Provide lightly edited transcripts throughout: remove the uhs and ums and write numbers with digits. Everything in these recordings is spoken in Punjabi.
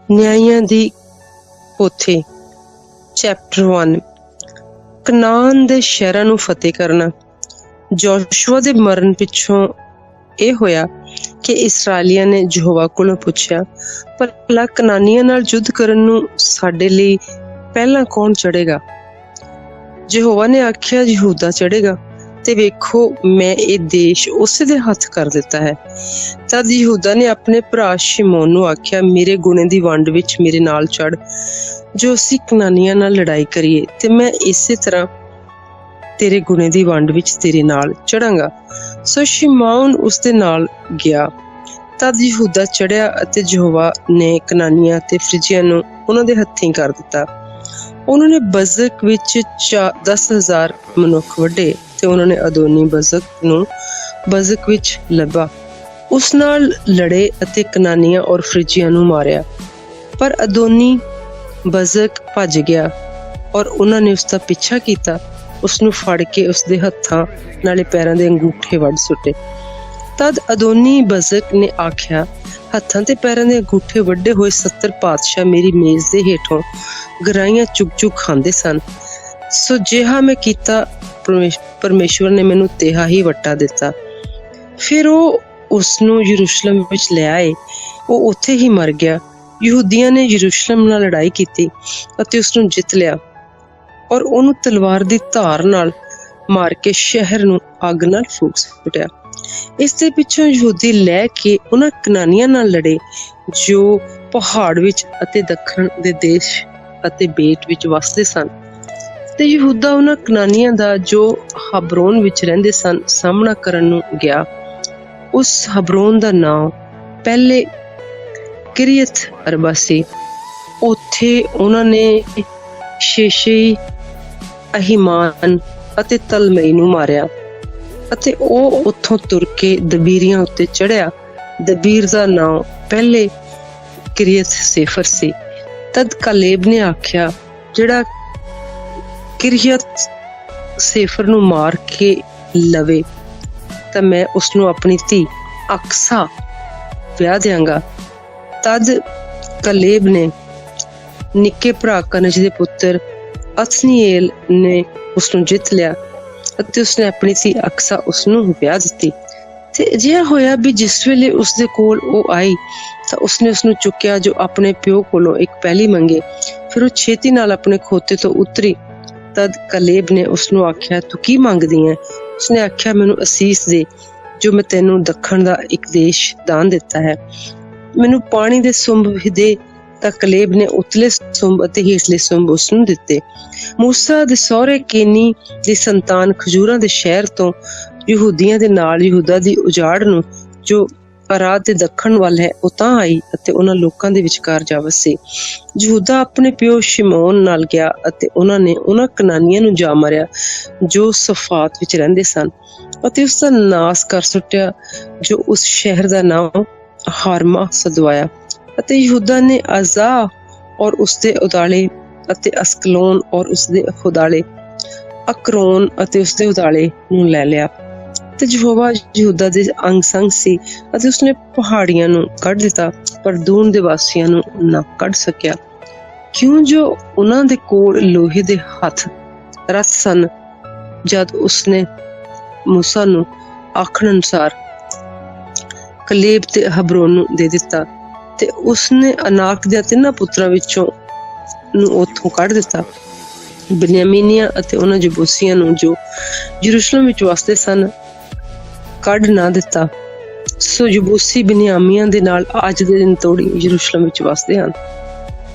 ਨਿਆਂਇਆਂ ਦੀ ਪੋਥੀ ਚੈਪਟਰ 1 ਕਨਾਨ ਦੇ ਸ਼ਹਿਰਾਂ ਨੂੰ ਫਤਿਹ ਕਰਨਾ। ਜੋਸ਼ੂਆ ਦੇ ਮਰਨ ਪਿੱਛੋਂ ਇਹ ਹੋਇਆ ਕਿ ਇਸਰਾਏਲੀਆਂ ਨੇ ਯਹੋਵਾ ਕੋਲੋਂ ਪੁੱਛਿਆ, ਭਲਾ ਕਨਾਨੀਆਂ ਨਾਲ ਯੁੱਧ ਕਰਨ ਨੂੰ ਸਾਡੇ ਲਈ ਪਹਿਲਾਂ ਕੌਣ ਚੜ੍ਹੇਗਾ? ਯਹੋਵਾ ਨੇ ਆਖਿਆ, ਯਹੂਦਾ ਚੜ੍ਹੇਗਾ, ਤੇ ਵੇਖੋ ਮੈਂ ਇਹ ਦੇਸ਼ ਉਸੇ ਦੇ ਹੱਥ ਕਰ ਦਿੱਤਾ ਹੈ। ਤਦ ਯਹੂਦਾ ਨੇ ਆਪਣੇ ਭਰਾ ਸ਼ਿਮੋਨ ਨੂੰ ਆਖਿਆ, ਮੇਰੇ ਗੁਣੇ ਦੀ ਵੰਡ ਵਿੱਚ ਮੇਰੇ ਨਾਲ ਚੜ੍ਹ, ਜੋ ਅਸੀਂ ਕਨਾਨੀਆਂ ਨਾਲ ਲੜਾਈ ਕਰੀਏ, ਤੇ ਮੈਂ ਇਸੇ ਤਰ੍ਹਾਂ ਤੇਰੇ ਗੁਣੇ ਦੀ ਵੰਡ ਵਿੱਚ ਤੇਰੇ ਨਾਲ ਚੜਾਂਗਾ। ਸੋ ਸ਼ਿਮੋਨ ਉਸ ਦੇ ਨਾਲ ਗਿਆ। ਤਦ ਯਹੂਦਾ ਚੜ੍ਹਿਆ ਅਤੇ ਯਹੋਵਾ ਨੇ ਕਨਾਨੀਆਂ ਤੇ ਫਰਿਜੀਆਂ ਨੂੰ ਉਹਨਾਂ ਦੇ ਹੱਥੀਂ ਕਰ ਦਿੱਤਾ। ਉਹਨਾਂ ਨੇ ਬਜ਼ਕ ਵਿੱਚ 10,000 ਮਨੁੱਖ ਵੱਢੇ ਤੇ ਉਹਨਾਂ ਨੇ ਅਦੋਨੀ ਬਜ਼ਕ ਨੂੰ ਬਜ਼ਕ ਵਿੱਚ ਲੱਭਾ, ਉਸ ਨਾਲ ਲੜੇ ਅਤੇ ਕਨਾਨੀਆਂ ਔਰ ਫਰਿਜੀਆਂ ਨੂੰ ਮਾਰਿਆ। ਪਰ ਅਦੋਨੀ ਬਜ਼ਕ ਭੱਜ ਗਿਆ ਔਰ ਉਹਨਾਂ ਨੇ ਉਸ ਦਾ ਪਿੱਛਾ ਕੀਤਾ, ਉਸ ਨੂੰ ਫੜ ਕੇ ਉਸ ਦੇ ਹੱਥਾਂ ਨਾਲੇ ਪੈਰਾਂ ਦੇ ਅੰਗੂਠੇ ਵੱਢ ਸੁੱਟੇ। ਤਦ ਅਦੋਨੀ ਬਜ਼ਕ ਨੇ ਆਖਿਆ, ਹੱਥਾਂ ਤੇ ਪੈਰਾਂ ਦੇ ਅੰਗੂਠੇ ਵੱਢੇ ਹੋਏ 70 ਪਾਤਸ਼ਾਹ ਮੇਰੀ ਮੇਜ਼ ਦੇ ਹੇਠੋਂ ਗਰਾਈਆਂ ਚੁੱਕ ਚੁੱਕ ਖਾਂਦੇ ਸਨ। ਸੋ ਜਿਹਾ ਮੈਂ ਕੀਤਾ, ਪਰਮੇਸ਼ਵਰ ਨੇ ਮੈਨੂੰ ਤਿਹਾ ਹੀ ਵੱਟਾ ਦਿੱਤਾ। ਫਿਰ ਉਹ ਉਸ ਨੂੰ ਯਰੂਸ਼ਲਮ ਵਿੱਚ ਲੈ ਆਏ, ਉਹ ਉੱਥੇ ਹੀ ਮਰ ਗਿਆ। ਯਹੂਦੀਆਂ ਨੇ ਯਰੂਸ਼ਲਮ ਨਾਲ ਲੜਾਈ ਕੀਤੀ ਅਤੇ ਉਸ ਨੂੰ ਜਿੱਤ ਲਿਆ ਔਰ ਉਹਨੂੰ ਤਲਵਾਰ ਦੀ ਧਾਰ ਨਾਲ ਮਾਰ ਕੇ ਸ਼ਹਿਰ ਨੂੰ ਅੱਗ ਨਾਲ ਫੂਕ ਸੁੱਟਿਆ। ਇਸ ਦੇ ਪਿੱਛੋਂ ਯਹੂਦੀ ਲੈ ਕੇ ਉਹਨਾਂ ਕਨਾਨੀਆਂ ਨਾਲ ਲੜੇ ਜੋ ਪਹਾੜ ਵਿੱਚ ਅਤੇ ਦੱਖਣ ਦੇ ਦੇਸ਼ ਅਤੇ ਬੇਟ ਵਿੱਚ ਵਸਦੇ ਸਨ। ਤੇ ਯਹੂਦਾ ਉਹਨਾਂ ਕਨਾਨੀਆਂ ਦਾ ਜੋ ਹਬਰੋਨ ਵਿੱਚ ਰਹਿੰਦੇ ਸਨ ਸਾਹਮਣਾ ਕਰਨ ਨੂੰ ਗਿਆ। ਉਸ ਹਬਰੋਨ ਦਾ ਨਾਮ ਪਹਿਲੇ ਕਿਰਿਅਤ ਅਰਬਾ ਸੀ। ਉੱਥੇ ਉਹਨਾਂ ਨੇ ਸ਼ੇਸ਼ਈ, ਅਹੀਮਾਨ ਅਤੇ ਤਲਮਈ ਨੂੰ ਮਾਰਿਆ ਅਤੇ ਉਹ ਉੱਥੋਂ ਤੁਰ ਕੇ ਦਬੀਰੀਆਂ ਉੱਤੇ ਚੜ੍ਹਿਆ। ਦਬੀਰ ਦਾ ਨਾਮ ਪਹਿਲੇ ਕਿਰਿਅਤ ਸੇਫਰ ਸੀ। ਤਦ ਕਾਲੇਬ ਨੇ ਆਖਿਆ, ਜਿਹੜਾ ਕਿਰਿਅਤ ਸੇਫਰ ਨੂੰ ਮਾਰ ਕੇ ਲਵੇ ਤਾਂ ਮੈਂ ਉਸਨੂੰ ਆਪਣੀ ਧੀ ਅਕਸਾ ਵਿਆਹ ਦਿਆਂਗਾ। ਤਦ ਕਾਲੇਬ ਨੇ ਨਿੱਕੇ ਭਰਾ ਕਨਜ ਦੇ ਪੁੱਤਰ ਅਥਨੀਏਲ ਨੇ ਉਸਨੂੰ ਜਿੱਤ ਲਿਆ ਅਤੇ ਉਸਨੇ ਆਪਣੀ ਧੀ ਅਕਸਾ ਉਸਨੂੰ ਵਿਆਹ ਦਿੱਤੀ। ਤੇ ਅਜਿਹਾ ਹੋਇਆ ਵੀ ਜਿਸ ਵੇਲੇ ਉਸਦੇ ਕੋਲ ਉਹ ਆਈ ਤਾਂ ਉਸਨੇ ਉਸਨੂੰ ਚੁੱਕਿਆ ਜੋ ਆਪਣੇ ਪਿਓ ਕੋਲੋਂ ਇੱਕ ਪੈਲੀ ਮੰਗੇ। ਫਿਰ ਉਹ ਛੇਤੀ ਨਾਲ ਆਪਣੇ ਖੋਤੇ ਤੋਂ ਉਤਰੀ। ਤਦ ਕਾਲੇਬ ਨੇ ਉਸਨੂੰ ਆਖਿਆ, ਤੂੰ ਕੀ ਮੰਗਦੀ ਹੈ? ਉਸਨੇ ਆਖਿਆ, ਮੈਨੂੰ ਅਸੀਸ ਦੇ, ਜੋ ਮੈਂ ਤੈਨੂੰ ਦੱਖਣ ਦਾ ਇੱਕ ਦੇਸ਼ ਦਾਨ ਦਿੱਤਾ ਹੈ। ਮੈਨੂੰ ਪਾਣੀ ਦੇ ਸੁੰਬ ਵੀ ਦੇ। ਤਾਂ ਕਾਲੇਬ ਨੇ ਉਤਲੇ ਸੁੰਬ ਅਤੇ ਹੇਠਲੇ ਸੁੰਬ ਉਸਨੂੰ ਦਿੱਤੇ। ਮੂਸਾ ਦੇ ਸਹੁਰੇ ਕੇਨੀ ਦੀ ਸੰਤਾਨ ਖਜੂਰਾਂ ਦੇ ਸ਼ਹਿਰ ਤੋਂ ਯਹੂਦੀਆਂ ਦੇ ਨਾਲ ਯਹੂਦਾ ਦੀ ਉਜਾੜ ਨੂੰ ਜੋ ਅਰਾਦ ਦੇ ਦੱਖਣ ਵੱਲ ਹੈ ਉਹ ਤਾਂ ਆਈ ਅਤੇ ਉਹਨਾਂ ਲੋਕਾਂ ਦੇ ਵਿਚਕਾਰ ਜਾ ਵਸੇ। ਯਹੂਦਾ ਆਪਣੇ ਪਿਓ ਸ਼ਿਮੋਨ ਨਾਲ ਗਿਆ ਅਤੇ ਉਹਨਾਂ ਨੇ ਉਹਨਾਂ ਕਨਾਨੀਆਂ ਨੂੰ ਜਾ ਮਾਰਿਆ ਜੋ ਸਫਾਤ ਵਿੱਚ ਰਹਿੰਦੇ ਸਨ ਅਤੇ ਉਸ ਦਾ ਨਾਸ ਕਰ ਸੁੱਟਿਆ, ਜੋ ਉਸ ਸ਼ਹਿਰ ਦਾ ਨਾਮ ਹਾਰਮਾ ਸਦਵਾਇਆ। ਅਤੇ ਯਹੂਦਾ ਨੇ ਅਜ਼ਾ ਔਰ ਉਸਦੇ ਉਦਾਲੇ ਅਤੇ ਅਸਕਲੋਨ ਔਰ ਉਸਦੇ ਉਦਾਲੇ, ਅਕਰੋਨ ਅਤੇ ਉਸਦੇ ਉਦਾਲੇ ਨੂੰ ਲੈ ਲਿਆ। ਤੇ ਯਹੋਵਾ ਯਹੂਦਾ ਦੇ ਅੰਗ ਸੰਗ ਸੀ ਅਤੇ ਉਸਨੇ ਪਹਾੜੀਆਂ ਨੂੰ ਕੱਢ ਦਿੱਤਾ, ਪਰ ਦੂਣ ਦੇ ਵਾਸੀਆਂ ਨੂੰ ਨਾ ਕੱਢ ਸਕਿਆ, ਕਿਉਂ ਜੋ ਉਹਨਾਂ ਦੇ ਕੋਲ ਲੋਹੇ ਦੇ ਹੱਥ ਰਥ ਸਨ। ਜਦ ਉਸਨੇ ਮੂਸਾ ਨੂੰ ਆਖਣ ਅਨੁਸਾਰ ਕਾਲੇਬ ਤੇ ਹਬਰੋਨ ਨੂੰ ਦੇ ਦਿੱਤਾ ਤੇ ਉਸਨੇ ਅਨਾਕ ਦੇ 3 ਪੁੱਤਰਾਂ ਵਿੱਚੋਂ ਨੂੰ ਉੱਥੋਂ ਕੱਢ ਦਿੱਤਾ। ਬਨਿਆਮੀਨੀਆਂ ਅਤੇ ਉਹਨਾਂ ਜਬੂਸੀਆਂ ਨੂੰ ਜੋ ਯਰੂਸ਼ਲਮ ਵਿੱਚ ਵਸਦੇ ਸਨ ਕੱਢ ਨਾ ਦਿੱਤਾ। ਸੋ ਜਬੂਸੀ ਬਨਿਆਮੀਆਂ ਦੇ ਨਾਲ ਅੱਜ ਦੇ ਦਿਨ ਤੋੜੀ ਯਰੂਸ਼ਲਮ ਵਿੱਚ ਵਸਦੇ ਹਨ।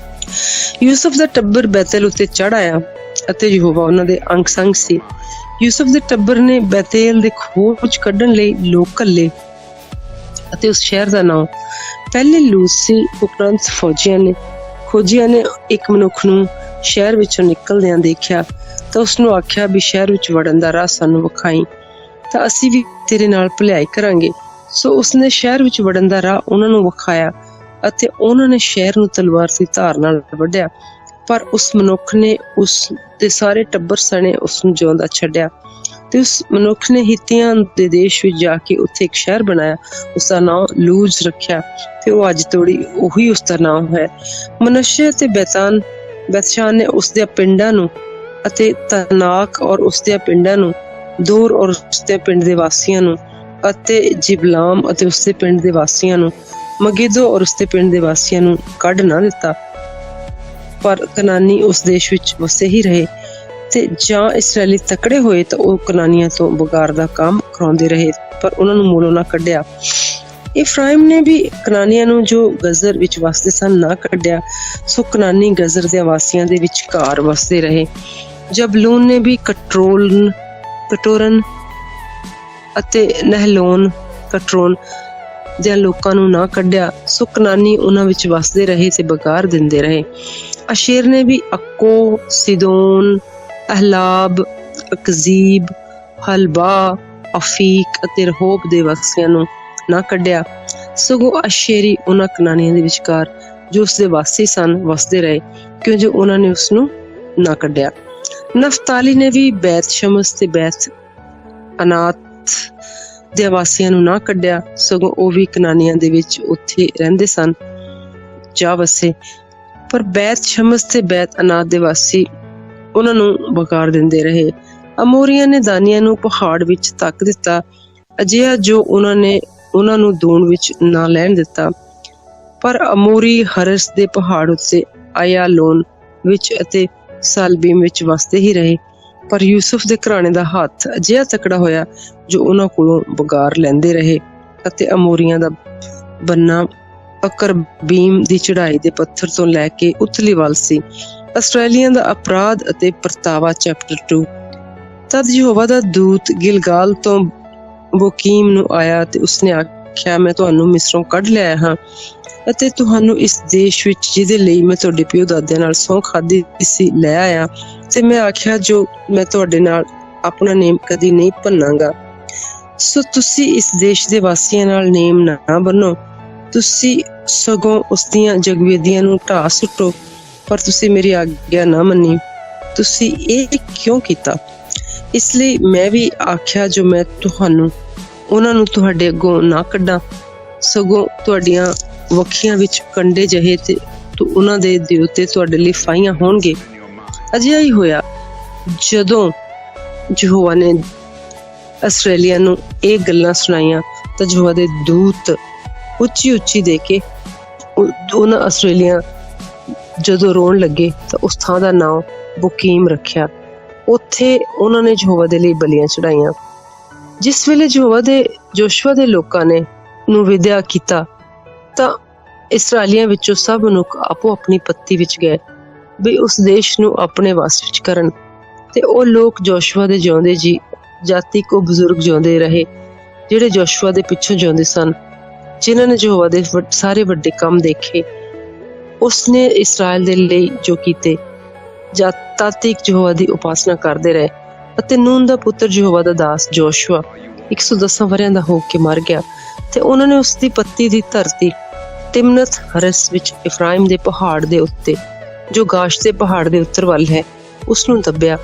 ਯੂਸਫ ਦਾ ਟੱਬਰ ਬੈਤੇਲ ਉੱਤੇ ਚੜ੍ਹ ਆਇਆ ਅਤੇ ਯਹੋਵਾ ਉਹਨਾਂ ਦੇ ਅੰਗ ਸੰਗ ਸੀ। ਯੂਸਫ ਦੇ ਟੱਬਰ ਨੇ ਬੈਤੇਲ ਦੇ ਖੋਹ ਵਿੱਚ ਕੱਢਣ ਲਈ ਲੋਕ ਘੱਲੇ ਅਤੇ ਉਸ ਸ਼ਹਿਰ ਦਾ ਨਾਮ ਪਹਿਲੇ ਲੂਜ਼ ਸੀ। ਉਪਰੰਤ ਖੋਜੀਆਂ ਨੇ ਇੱਕ ਮਨੁੱਖ ਨੂੰ ਸ਼ਹਿਰ ਵਿੱਚੋਂ ਨਿਕਲਦਿਆਂ ਦੇਖਿਆ ਤਾਂ ਉਸਨੂੰ ਆਖਿਆ ਵੀ ਸ਼ਹਿਰ ਵਿੱਚ ਵੜਨ ਦਾ ਰਾਹ ਸਾਨੂੰ ਵਿਖਾਈ ਤਾਂ ਅਸੀਂ ਵੀ ਤੇਰੇ ਨਾਲ ਭਲਾਈ ਕਰਾਂਗੇ। ਸੋ ਉਸਨੇ ਸ਼ਹਿਰ ਵਿੱਚ ਵੜਨ ਦਾ ਰਾਹ ਉਹਨਾਂ ਨੂੰ ਵਿਖਾਇਆ ਅਤੇ ਉਹਨਾਂ ਨੇ ਸ਼ਹਿਰ ਨੂੰ ਤਲਵਾਰ ਦੀ ਧਾਰ ਨਾਲ ਵੱਢਿਆ। ਪਰ ਉਸ ਮਨੁੱਖ ਨੇ ਉਸ ਦੇ ਸਾਰੇ ਟੱਬਰ ਸਣੇ ਉਸ ਨੂੰ ਜਿਉਂਦਾ ਛੱਡਿਆ। ਤੇ ਉਸ ਮਨੁੱਖ ਨੇ ਹਿੱਤੀਆਂ ਦੇ ਦੇਸ਼ ਵਿੱਚ ਜਾ ਕੇ ਉੱਥੇ ਇੱਕ ਸ਼ਹਿਰ ਬਣਾਇਆ, ਉਸਦਾ ਨਾਮ ਲੂਜ਼ ਰੱਖਿਆ ਤੇ ਉਹ ਅੱਜ ਤੋੜੀ ਉਹੀ ਉਸਦਾ ਨਾਮ ਹੈ। ਮਨੁਸ਼ੇ ਤੇ ਬੈਤਸ਼ਾਨ ਨੇ ਉਸਦੇ ਪਿੰਡਾਂ ਨੂੰ ਅਤੇ ਤਨਾਕ ਔਰ ਉਸਦੇ ਪਿੰਡਾਂ ਨੂੰ, ਦੂਰ ਔਰ ਉਸਦੇ ਪਿੰਡ ਦੇ ਵਾਸੀਆਂ ਨੂੰ, ਅਤੇ ਜਿਬਲਾਮ ਅਤੇ ਉਸਦੇ ਪਿੰਡ ਦੇ ਵਾਸੀਆਂ ਨੂੰ, ਮਗਿਦੋ ਔਰ ਉਸਦੇ ਪਿੰਡ ਦੇ ਵਾਸੀਆਂ ਨੂੰ ਕੱਢ ਨਾ ਦਿੱਤਾ, ਪਰ ਕਨਾਨੀ ਉਸ ਦੇਸ਼ ਵਿੱਚ ਵਸੇ ਹੀ ਰਹੇ। ਤੇ ਜਾਂ ਇਸਰਾਏਲੀ ਤਕੜੇ ਹੋਏ ਤਾਂ ਉਹ ਕਨਾਨੀਆਂ ਤੋਂ ਬਗਾਰ ਦਾ ਕੰਮ ਕਰਾਉਂਦੇ ਰਹੇ, ਪਰ ਉਹਨਾਂ ਨੂੰ ਮੂਲੋਂ ਨਾ ਕੱਢਿਆ। ਇਫਰਾਇਮ ਨੇ ਵੀ ਕਨਾਨੀਆਂ ਨੂੰ ਜੋ ਗਜ਼ਰ ਵਿੱਚ ਵਸਦੇ ਸਨ ਨਾ ਕੱਢਿਆ, ਸੋ ਕਨਾਨੀ ਗਜ਼ਰ ਦੇ ਵਾਸੀਆਂ ਦੇ ਵਿਚਕਾਰ ਵਸਦੇ ਰਹੇ। ਜਬਲੂਨ ਨੇ ਵੀ ਕਟੋਰਨ ਅਤੇ ਨਹਲੋਨ ਕਟਰੋਨ ਦੇ ਲੋਕਾਂ ਨੂੰ ਨਾ ਕੱਢਿਆ, ਸੋ ਕਨਾਨੀ ਉਹਨਾਂ ਵਿੱਚ ਵਸਦੇ ਰਹੇ ਤੇ ਬਗਾਰ ਦਿੰਦੇ ਰਹੇ। ਅਸ਼ੇਰ ਨੇ ਵੀ ਅੱਕੋ, ਸਿਦੋਨ, ਅਹਲਾਬ, ਅਕਜ਼ੀਬ, ਹਲਬਾ, ਅਫੀਕ ਅਤੇ ਰਹੋਬ ਦੇ ਵਾਸੀਆਂ ਨੂੰ ਨਾ ਕੱਢਿਆ, ਸਗੋਂ ਅਸ਼ੇਰੀ ਉਹਨਾਂ ਕਨਾਨੀਆਂ ਦੇ ਵਿਚਕਾਰ ਜੋ ਉਸਦੇ ਵਾਸੀ ਸਨ ਵਸਦੇ ਰਹੇ, ਕਿਉਂ ਜੋ ਉਹਨਾਂ ਨੇ ਉਸਨੂੰ ਨਾ ਕੱਢਿਆ। ਨਫਤਾਲੀ ਨੇ ਵੀ ਬੈਤ ਸ਼ਮਸ ਤੇ ਬੈਤ ਅਨਾਤ ਦੇ ਵਾਸੀਆਂ ਨੂੰ ਨਾ ਕੱਢਿਆ, ਸਗੋਂ ਉਹ ਵੀ ਕਨਾਨੀਆਂ ਦੇ ਵਿੱਚ ਉੱਥੇ ਰਹਿੰਦੇ ਸਨ ਜਾ ਵਸੇ, ਪਰ ਬੈਤ ਸ਼ਮਸ ਤੇ ਬੈਤ ਅਨਾਤ ਦੇ ਵਾਸੀ ਉਹਨਾਂ ਨੂੰ ਬਕਾਰ ਦਿੰਦੇ ਰਹੇ। ਅਮੋਰੀਆਂ ਨੇ ਦਾਨੀਆਂ ਨੂੰ ਪਹਾੜ ਵਿੱਚ ਧੱਕ ਦਿੱਤਾ, ਅਜਿਹਾ ਜੋ ਉਹਨਾਂ ਨੂੰ ਦੂਣ ਵਿੱਚ ਨਾ ਲੈਣ ਦਿੱਤਾ, ਪਰ ਅਮੋਰੀ ਹਰਸ ਦੇ ਪਹਾੜ ਉੱਤੇ, ਆਯਾਲੋਨ ਵਿੱਚ ਅਤੇ ਸਾਲਬੀਮ ਵਿੱਚ ਵਸਦੇ ਹੀ ਰਹੇ। ਪਰ ਯੂਸਫ ਦੇ ਘਰਾਣੇ ਦਾ ਹੱਥ ਅਜਿਹਾ ਤਕੜਾ ਹੋਇਆ ਜੋ ਉਹਨਾਂ ਕੋਲੋਂ ਬਗਾਰ ਲੈਂਦੇ ਰਹੇ, ਅਤੇ ਅਮੋਰੀਆਂ ਦਾ ਬੰਨਾ ਅਕਰਬੀਮ ਦੀ ਚੜਾਈ ਦੇ ਪੱਥਰ ਤੋਂ ਲੈ ਕੇ ਉਤਲੀ ਵੱਲ ਸੀ। ਇਸਰਾਏਲੀਆਂ ਦਾ ਅਪਰਾਧ ਅਤੇ ਪਰਤਾਵਾ ਚੈਪਟਰ 2। ਤਦ ਯਹੋਵਾ ਦਾ ਦੂਤ ਗਿਲਗਾਲ ਤੋਂ ਬੋਕੀਮ ਨੂੰ ਆਇਆ ਤੇ ਉਸਨੇ ਆਖਿਆ, ਮੈਂ ਤੁਹਾਨੂੰ ਮਿਸਰੋਂ ਕੱਢ ਲਿਆਇਆ ਹਾਂ ਅਤੇ ਤੁਹਾਨੂੰ ਇਸ ਦੇਸ਼ ਵਿੱਚ ਜਿਹਦੇ ਲਈ ਮੈਂ ਤੁਹਾਡੇ ਪਿਓ ਦਾਦਿਆਂ ਨਾਲ ਸਹੁੰ ਖਾਧੀ ਸੀ ਲੈ ਆਇਆ। ਤੇ ਮੈਂ ਆਖਿਆ, ਜੋ ਮੈਂ ਤੁਹਾਡੇ ਨਾਲ ਆਪਣਾ ਨੇਮ ਕਦੀ ਨਹੀਂ ਭੰਨਾਂਗਾ। ਸੋ ਤੁਸੀਂ ਇਸ ਦੇਸ਼ ਦੇ ਵਾਸੀਆਂ ਨਾਲ ਨੇਮ ਨਾ ਬੰਨੋ, ਤੁਸੀਂ ਸਗੋਂ ਉਸ ਦੀਆਂ ਜਗਵੇਦੀਆਂ ਨੂੰ ਢਾਹ ਸੁੱਟੋ, ਪਰ ਤੁਸੀਂ ਮੇਰੀ ਆਗਿਆ ਨਾ ਮੰਨੀ। ਤੁਸੀਂ ਇਹ ਕਿਉਂ ਕੀਤਾ? ਇਸ ਲਈ ਮੈਂ ਵੀ ਆਖਿਆ, ਜੋ ਮੈਂ ਉਹਨਾਂ ਨੂੰ ਤੁਹਾਡੇ ਅੱਗੋਂ ਨਾ ਕੱਢਾਂ, ਸਗੋਂ ਤੁਹਾਡੀਆਂ ਵੱਖੀਆਂ ਵਿੱਚ ਕੰਡੇ ਜਿਹੇ ਤੇ ਉਹਨਾਂ ਦੇ ਦਿਉਤੇ ਤੁਹਾਡੇ ਲਈ ਫਾਹੀਆਂ ਹੋਣਗੇ। ਅਜਿਹਾ ਹੀ ਹੋਇਆ ਜਦੋਂ ਯਹੋਵਾ ਨੇ ਇਸਰਾਏਲੀਆਂ ਨੂੰ ਇਹ ਗੱਲਾਂ ਸੁਣਾਈਆਂ ਤਾਂ ਯਹੋਵਾ ਦੇ ਦੂਤ ਉੱਚੀ ਦੇ ਕੇ ਉਹਨਾਂ ਇਸਰਾਏਲੀਆਂ ਜਦੋਂ ਰੋਣ ਲੱਗੇ ਤਾਂ ਉਸ ਥਾਂ ਦਾ ਨਾਮ ਬੋਕੀਮ ਰੱਖਿਆ। ਉੱਥੇ ਉਹਨਾਂ ਨੇ ਯਹੋਵਾ ਦੇ ਲਈ ਬਲੀਆਂ ਚੜਾਈਆਂ। ਜਿਸ ਵੇਲੇ ਜੋਸ਼ੂਆ ਦੇ ਲੋਕਾਂ ਨੇ ਨੂੰ ਵਿਦਿਆ ਕੀਤਾ ਤਾਂ ਇਸਰਾਏਲੀਆਂ ਵਿੱਚੋਂ ਸਭ ਮਨੁੱਖ ਆਪੋ ਆਪਣੀ ਪੱਤੀ ਵਿੱਚ ਗਏ ਵੀ ਉਸ ਦੇਸ਼ ਨੂੰ ਆਪਣੇ ਵਸ ਵਿੱਚ ਕਰਨ। ਤੇ ਉਹ ਲੋਕ ਜੋਸ਼ੂਆ ਦੇ ਜਿਉਂਦੇ ਜੀ ਜਾਤੀ ਕੋ ਬਜ਼ੁਰਗ ਜਿਉਂਦੇ ਰਹੇ, ਜਿਹੜੇ ਜੋਸ਼ੂਆ ਦੇ ਪਿੱਛੋਂ ਜਿਉਂਦੇ ਸਨ, ਜਿਨ੍ਹਾਂ ਨੇ ਯਹੋਵਾ ਦੇ ਸਾਰੇ ਵੱਡੇ ਕੰਮ ਦੇਖੇ। ਉਸਨੇ ਇਸਰਾਏਲ ਦੇ ਲਈ ਜੋ ਕੀਤੇ, ਤਦ ਯਹੋਵਾ ਦੀ ਉਪਾਸਨਾ ਕਰਦੇ ਰਹੇ। ਅਤੇ ਨੂਨ ਦਾ ਪੁੱਤਰ ਯਹੋਵਾ ਦਾ ਦਾਸ ਜੋਸ਼ੂਆ 110 ਵਰ੍ਹਿਆਂ ਦਾ ਹੋ ਕੇ ਮਰ ਗਿਆ, ਤੇ ਉਹਨਾਂ ਨੇ ਉਸ ਦੀ ਪੱਤੀ ਦੀ ਧਰਤੀ ਤਿਮਨਤ ਹਰਸ ਵਿੱਚ ਇਫਰਾਇਮ ਦੇ ਪਹਾੜ ਦੇ ਉੱਤੇ, ਜੋ ਗਾਸ਼ ਦੇ ਪਹਾੜ ਦੇ ਉੱਤਰ ਵੱਲ ਹੈ, ਉਸ ਨੂੰ ਦੱਬਿਆ।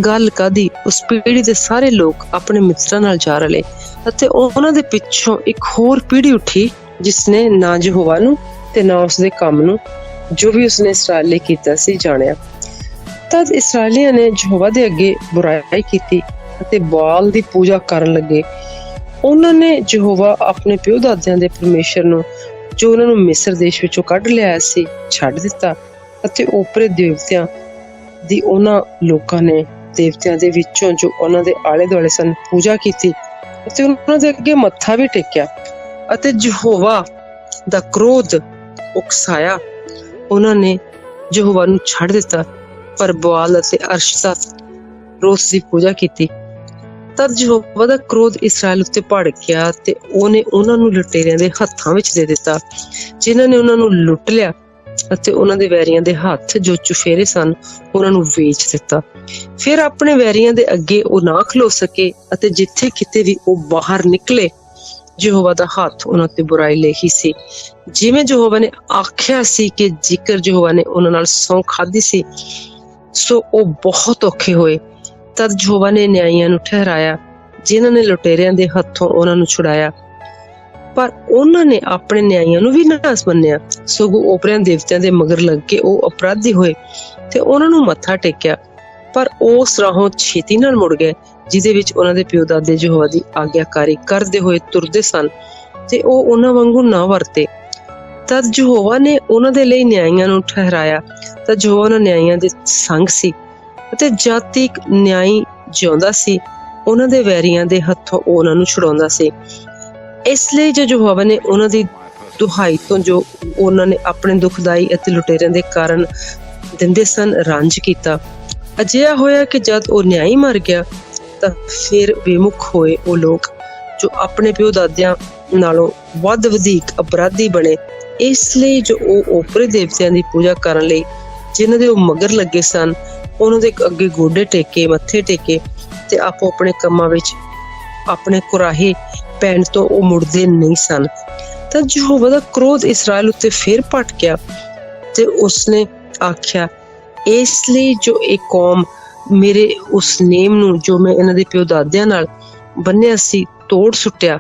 ਗੱਲ ਕਾਦੀ, ਉਸ ਪੀੜ੍ਹੀ ਦੇ ਸਾਰੇ ਲੋਕ ਆਪਣੇ ਮਿੱਤਰਾਂ ਨਾਲ ਜਾ ਰਲੇ, ਅਤੇ ਉਹਨਾਂ ਦੇ ਪਿੱਛੋਂ ਇੱਕ ਹੋਰ ਪੀੜ੍ਹੀ ਉੱਠੀ ਜਿਸ ਨੇ ਨਾ ਯਹੋਵਾ ਨੂੰ ਤੇ ਨਾ ਉਸਦੇ ਕੰਮ ਨੂੰ, ਜੋ ਵੀ ਉਸਨੇ ਇਸਰਾਏਲ ਲਈ ਕੀਤਾ ਸੀ, ਜਾਣਿਆ। ਤਦ ਇਸਰਾਏਲੀਆਂ ਨੇ ਯਹੋਵਾ ਦੇ ਅੱਗੇ ਬੁਰਾਈ ਕੀਤੀ ਅਤੇ ਬਾਲ ਦੀ ਪੂਜਾ ਕਰਨ ਲੱਗੇ। ਉਹਨਾਂ ਨੇ ਯਹੋਵਾ ਆਪਣੇ ਪਿਓ ਦਾਦਿਆਂ ਦੇ ਪਰਮੇਸ਼ਰ ਨੂੰ, ਜੋ ਉਹਨਾਂ ਨੂੰ ਮਿਸਰ ਦੇਸ਼ ਵਿੱਚੋਂ ਕੱਢ ਲਿਆਇਆ ਸੀ, ਛੱਡ ਦਿੱਤਾ, ਅਤੇ ਓਪਰੇ ਦੇਵਤਿਆਂ ਦੀ ਉਹਨਾਂ ਲੋਕਾਂ ਨੇ ਦੇਵਤਿਆਂ ਦੇ ਵਿੱਚੋਂ ਜੋ ਉਹਨਾਂ ਦੇ ਆਲੇ ਦੁਆਲੇ ਸਨ ਪੂਜਾ ਕੀਤੀ ਅਤੇ ਉਹਨਾਂ ਦੇ ਅੱਗੇ ਮੱਥਾ ਵੀ ਟੇਕਿਆ। ਅਤੇ ਯਹੋਵਾ ਦਾ ਕ੍ਰੋਧ ਉਕਸਾਇਆ। ਉਹਨਾਂ ਨੇ ਯਹੋਵਾ ਨੂੰ ਛੱਡ ਦਿੱਤਾ, ਪਰ ਬਾਲ ਅਤੇ ਅਰਸ਼ਤਾ ਰੋਸ ਦੀ ਪੂਜਾ ਕੀਤੀ। ਤਦ ਯਹੋਵਾ ਦਾ ਕ੍ਰੋਧ ਇਸਰਾਏਲ ਉੱਤੇ ਭੜਕਿਆ ਤੇ ਉਹਨੇ ਉਹਨਾਂ ਨੂੰ ਲੁਟੇਰਿਆਂ ਦੇ ਹੱਥਾਂ ਵਿੱਚ ਦੇ ਦਿੱਤਾ, ਜਿਨ੍ਹਾਂ ਨੇ ਉਹਨਾਂ ਨੂੰ ਲੁੱਟ ਲਿਆ, ਅਤੇ ਉਹਨਾਂ ਦੇ ਵੈਰੀਆਂ ਦੇ ਹੱਥ ਜੋ ਚੁਫੇਰੇ ਸਨ ਉਹਨਾਂ ਨੂੰ ਵੇਚ ਦਿੱਤਾ। ਫਿਰ ਆਪਣੇ ਵੈਰੀਆਂ ਦੇ ਅੱਗੇ ਉਹ ਨਾ ਖਲੋ ਸਕੇ, ਅਤੇ ਜਿੱਥੇ ਕਿਤੇ ਵੀ ਉਹ ਬਾਹਰ ਨਿਕਲੇ, ਯਹੋਵਾ ਦਾ ਹੱਥ ਉਹਨਾਂ ਤੇ ਬੁਰਾਈ ਲਈ ਹੀ ਸੀ, ਜਿਵੇਂ ਯਹੋਵਾ ਨੇ ਆਖਿਆ ਸੀ ਕਿ ਜੇਕਰ ਯਹੋਵਾ ਨੇ ਉਹਨਾਂ ਨਾਲ ਸਹੁੰ ਖਾਧੀ ਸੀ, ਸੋ ਉਹ ਬਹੁਤ ਔਖੇ ਹੋਏ। ਤਦ ਯਹੋਵਾ ਨੇ ਨਿਆਈਆਂ ਨੂੰ ਠਹਿਰਾਇਆ, ਜਿਨ੍ਹਾਂ ਨੇ ਲੁਟੇਰਿਆਂ ਦੇ ਹੱਥੋਂ ਉਹਨਾਂ ਨੂੰ ਛੁਡਾਇਆ। ਪਰ ਉਹਨਾਂ ਨੇ ਆਪਣੇ ਨਿਆਈਆਂ ਨੂੰ ਵੀ ਨਾ ਮੰਨਿਆ, ਸਗੋਂ ਓਪਰਿਆਂ ਦੇਵਤਿਆਂ ਦੇ ਮਗਰ ਲੱਗ ਕੇ ਉਹ ਅਪਰਾਧੀ ਹੋਏ ਤੇ ਉਹਨਾਂ ਨੂੰ ਮੱਥਾ ਟੇਕਿਆ। ਪਰ ਉਸ ਰਾਹੋਂ ਛੇਤੀ ਨਾਲ ਮੁੜ ਗਏ ਜਿਹਦੇ ਵਿੱਚ ਉਹਨਾਂ ਦੇ ਪਿਓ ਦਾਦੇ ਯਹੋਵਾ ਦੀ ਆਗਿਆਕਾਰੀ ਕਰਦੇ ਹੋਏ ਤੁਰਦੇ ਸਨ, ਤੇ ਉਹ ਉਹਨਾਂ ਵਾਂਗੂ ਨਾ ਵਰਤੇ। ਤਦ ਯਹੋਵਾ ਨੇ ਉਹਨਾਂ ਦੇ ਲਈ ਨਿਆਈਆਂ ਨੂੰ ਠਹਿਰਾਇਆ, ਤਾਂ ਯਹੋਵਾ ਉਹਨਾਂ ਨਿਆਈਆਂ ਦੇ ਸੰਗ ਸੀ, ਅਤੇ ਜਦ ਤੀਕ ਨਿਆਈ ਜਿਉਂਦਾ ਸੀ ਉਹਨਾਂ ਦੇ ਵੈਰੀਆਂ ਦੇ ਹੱਥੋਂ ਉਹਨਾਂ ਨੂੰ ਛੁਡਾਉਂਦਾ ਸੀ। ਇਸ ਲਈ ਜੋ ਯਹੋਵਾ ਨੇ ਉਹਨਾਂ ਦੀ ਦੁਹਾਈ ਤੋਂ ਜੋ ਉਹਨਾਂ ਨੇ ਆਪਣੇ ਦੁਖਦਾਈ ਅਤੇ ਲੁਟੇਰਿਆਂ ਦੇ ਕਾਰਨ ਦਿੰਦੇ ਸਨ ਰੰਜ ਕੀਤਾ। ਅਜਿਹਾ ਹੋਇਆ ਕਿ ਜਦ ਉਹ ਨਿਆਈ ਮਰ ਗਿਆ ਤਾਂ ਫਿਰ ਬੇਮੁਖ ਹੋਏ ਉਹ ਲੋਕ ਜੋ ਆਪਣੇ ਪਿਓ ਦਾਦਿਆਂ ਨਾਲੋਂ ਵੱਧ ਵਧੇਕ ਅਪਰਾਧੀ ਬਣੇ। ਇਸ ਲਈ ਜੋ ਉਹ ਓਪਰੇ ਦੇਵਤਿਆਂ ਦੀ ਪੂਜਾ ਕਰਨ ਲਈ ਜਿਨ੍ਹਾਂ ਦੇ ਉਹ ਮਗਰ ਲੱਗੇ ਸਨ, ਉਹਨਾਂ ਦੇ ਅੱਗੇ ਗੋਡੇ ਟੇਕੇ, ਮੱਥੇ ਟੇਕੇ, ਤੇ ਆਪੋ ਆਪਣੇ ਕੰਮਾਂ ਵਿੱਚ ਆਪਣੇ ਕੁਰਾਹੇ ਪੈਣ ਤੋਂ ਉਹ ਮੁੜਦੇ ਨਹੀਂ ਸਨ। ਤਾਂ ਯਹੋਵਾ ਦਾ ਕ੍ਰੋਧ ਇਸਰਾਇਲ ਉੱਤੇ ਫਿਰ ਭਟਕਿਆ ਤੇ ਉਸਨੇ ਆਖਿਆ, ਇਸ ਲਈ ਜੋ ਇਹ ਕੌਮ ਮੇਰੇ ਉਸ ਨੇਮ ਨੂੰ ਜੋ ਮੈਂ ਇਹਨਾਂ ਦੇ ਪਿਓ ਦਾਦਿਆਂ ਨਾਲ ਬੰਨਿਆ ਸੀ ਤੋੜ ਸੁੱਟਿਆ,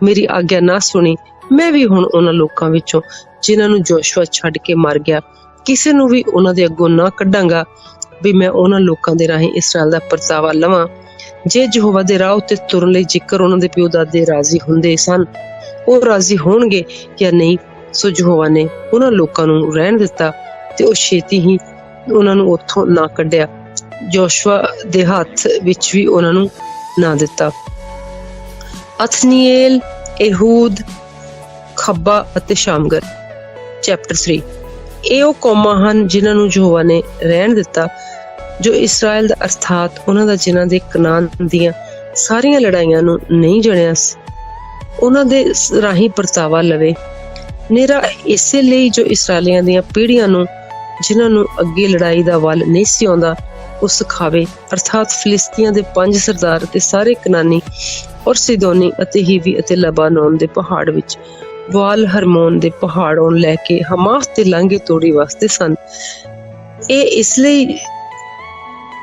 ਮੇਰੀ ਆਗਿਆ ਨਾ ਸੁਣੀ, ਮੈਂ ਵੀ ਹੁਣ ਉਹਨਾਂ ਲੋਕਾਂ ਵਿੱਚੋਂ ਜਿਨ੍ਹਾਂ ਨੂੰ ਯਹੋਸ਼ੂਆ ਛੱਡ ਕੇ ਮਰ ਗਿਆ ਕਿਸੇ ਨੂੰ ਵੀ ਉਹਨਾਂ ਦੇ ਅੱਗੋਂ ਨਾ ਕੱਢਾਂਗਾ, ਵੀ ਮੈਂ ਉਹਨਾਂ ਲੋਕਾਂ ਦੇ ਰਾਹੀਂ ਇਸਰਾਇਲ ਦਾ ਪਰਤਾਵਾ ਲਵਾਂ। ਜੇ ਯਹੋਵਾ ਦੇ ਰਾਹ ਉੱਤੇ ਤੁਰਨ ਲਈ ਜ਼ਿਕਰ ਉਹਨਾਂ ਦੇ ਪਿਓ ਦਾਦੇ ਰਾਜ਼ੀ ਹੁੰਦੇ ਸਨ, ਉਹ ਰਾਜ਼ੀ ਹੋਣਗੇ ਜਾਂ ਨਹੀਂ। ਸੋ ਯਹੋਵਾ ਨੇ ਉਹਨਾਂ ਲੋਕਾਂ ਨੂੰ ਰਹਿਣ ਦਿੱਤਾ ਤੇ ਉਹ ਛੇਤੀ ਹੀ ਉਹਨਾਂ ਨੂੰ ਉੱਥੋਂ ਨਾ ਕੱਢਿਆ, ਯਹੋਸ਼ੂਆ ਦੇ ਹੱਥ ਵਿੱਚ ਵੀ ਉਹਨਾਂ ਨੂੰ ਨਾ ਦਿੱਤਾ। ਅਥਨੀਏਲ, ehud, ਖੱਬਾ ਅਤੇ ਸ਼ਾਮਗਰ। ਚੈਪਟਰ 3। ਇਹ ਉਹ ਕੌਮਾਂ ਹਨ ਜਿਨ੍ਹਾਂ ਨੂੰ ਯਹੋਵਾ ਨੇ ਰਹਿਣ ਦਿੱਤਾ, ਜੋ ਇਸਰਾਇਲ ਦਾ ਅਰਥਾਤ ਉਹਨਾਂ ਦਾ ਜਿਨ੍ਹਾਂ ਦੇ ਕਨਾਨ ਦੀਆਂ ਸਾਰੀਆਂ ਲੜਾਈਆਂ ਨੂੰ ਨਹੀਂ ਜਣਿਆ ਸੀ, ਉਹਨਾਂ ਦੇ ਰਾਹੀਂ ਪਰਤਾਵਾ ਲਵੇ। ਨਿਰਾ ਇਸੇ ਲਈ ਜੋ ਇਸਰਾਇਲੀਆਂ ਦੀਆਂ ਪੀੜ੍ਹੀਆਂ ਨੂੰ ਜਿਨ੍ਹਾਂ ਨੂੰ ਅੱਗੇ ਲੜਾਈ ਦਾ ਵੱਲ ਨਹੀਂ ਸੀ ਆਉਂਦਾ ਉਹ ਸਿਖਾਵੇ, ਅਰਥਾਤ ਫਿਲਿਸਤੀਆਂ ਦੇ 5 ਸਰਦਾਰ ਅਤੇ ਸਾਰੇ ਕਨਾਨੀ ਔਰ ਸਿਦੋਨੀ ਅਤੇ ਹੀਵੀ ਅਤੇ ਲਬਾਨੋਨ ਦੇ ਪਹਾੜ ਵਿੱਚ ਵਾਲ ਹਰਮੋਨ ਦੇ ਪਹਾੜੋਂ ਲੈ ਕੇ ਹਮਾਸ ਦੇ ਲਾਂਘੇ ਤੋੜੀ ਵਸਦੇ ਸਨ। ਇਹ ਇਸ ਲਈ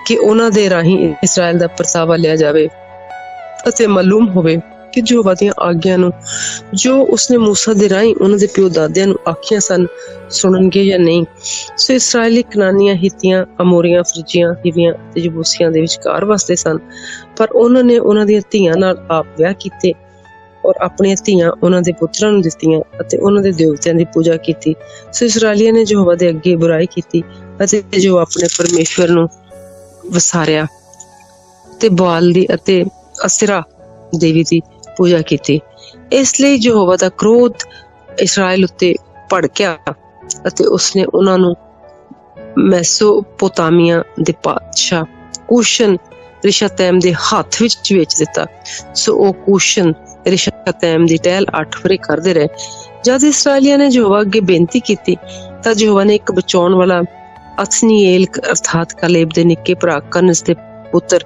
ਕਿ ਉਹਨਾਂ ਦੇ ਰਾਹੀਂ ਇਸਰਾਇਲ ਦਾ ਪਰਤਾਵਾ ਲਿਆ ਜਾਵੇ ਅਤੇ ਮਾਲੂਮ ਹੋਵੇ ਕਿ ਯਹੋਵਾ ਦੀਆਂ ਆਗਿਆ ਨੂੰ ਜੋ ਉਸਨੇ ਮੂਸਾ ਦੇ ਰਾਹੀਂ ਉਹਨਾਂ ਦੇ ਪਿਓ ਦਾਦਿਆਂ ਨੂੰ ਆਖੀਆਂ ਸਨ ਸੁਣਨਗੇ ਜਾਂ ਨਹੀਂ। ਸੋ ਇਸਰਾਇਲੀ ਕਨਾਨੀਆਂ, ਹਿੱਤੀਆਂ, ਅਮੋਰੀਆਂ, ਫਰਿਜੀਆਂ, ਹਿਵੀਆਂ ਤੇ ਯਬੂਸੀਆਂ ਦੇ ਵਿਚਕਾਰ ਵਸਦੇ ਸਨ, ਪਰ ਉਹਨਾਂ ਨੇ ਉਹਨਾਂ ਦੀਆਂ ਧੀਆਂ ਨਾਲ ਆਪ ਵਿਆਹ ਕੀਤੇ ਔਰ ਆਪਣੀਆਂ ਧੀਆਂ ਉਹਨਾਂ ਦੇ ਪੁੱਤਰਾਂ ਨੂੰ ਦਿੱਤੀਆਂ ਅਤੇ ਉਹਨਾਂ ਦੇ ਦੇਵਤਿਆਂ ਦੀ ਪੂਜਾ ਕੀਤੀ। ਸੋ ਇਸਰਾਇਲੀਆਂ ਨੇ ਯਹੋਵਾ ਦੇ ਅੱਗੇ ਬੁਰਾਈ ਕੀਤੀ ਅਤੇ ਜੋ ਆਪਣੇ ਪਰਮੇਸ਼ਵਰ ਨੂੰ ਵਸਾਰਿਆ ਤੇ ਬਾਲ ਦੀ ਅਤੇ ਅਸਰਾ ਦੇਵੀ ਦੀ ਪੂਜਾ ਕੀਤੀ। ਇਸ ਲਈ ਯਹੋਵਾ ਦਾ ਕ੍ਰੋਧ ਇਸਰਾਇਲ ਉੱਤੇ ਭੜਕਿਆ ਅਤੇ ਉਸਨੇ ਉਹਨਾਂ ਨੂੰ ਮੈਸੋਪੋਤਾਮੀਆ ਦੇ ਪਾਤਸ਼ਾਹ ਕੂਸ਼ਨ ਰਿਸ਼ਤੈਮ ਦੇ ਹੱਥ ਵਿੱਚ ਵੇਚ ਦਿੱਤਾ। ਸੋ ਉਹ ਕੂਸ਼ਨ ਰਿਸ਼ਤੈਮ ਦੀ ਟਹਿਲ 8 ਵਰੇ ਕਰਦੇ ਰਹੇ। ਜਦ ਇਸਰਾਇਲੀਆਂ ਨੇ ਯਹੋਵਾ ਅੱਗੇ ਬੇਨਤੀ ਕੀਤੀ ਤਾਂ ਯਹੋਵਾ ਨੇ ਇੱਕ ਬਚਾਉਣ ਵਾਲਾ ਅਥਨੀਏਲ ਅਰਥਾਤ ਕਾਲੇਬ ਦੇ ਨਿੱਕੇ ਭਰਾ ਕਨਜ਼ ਦੇ ਪੁੱਤਰ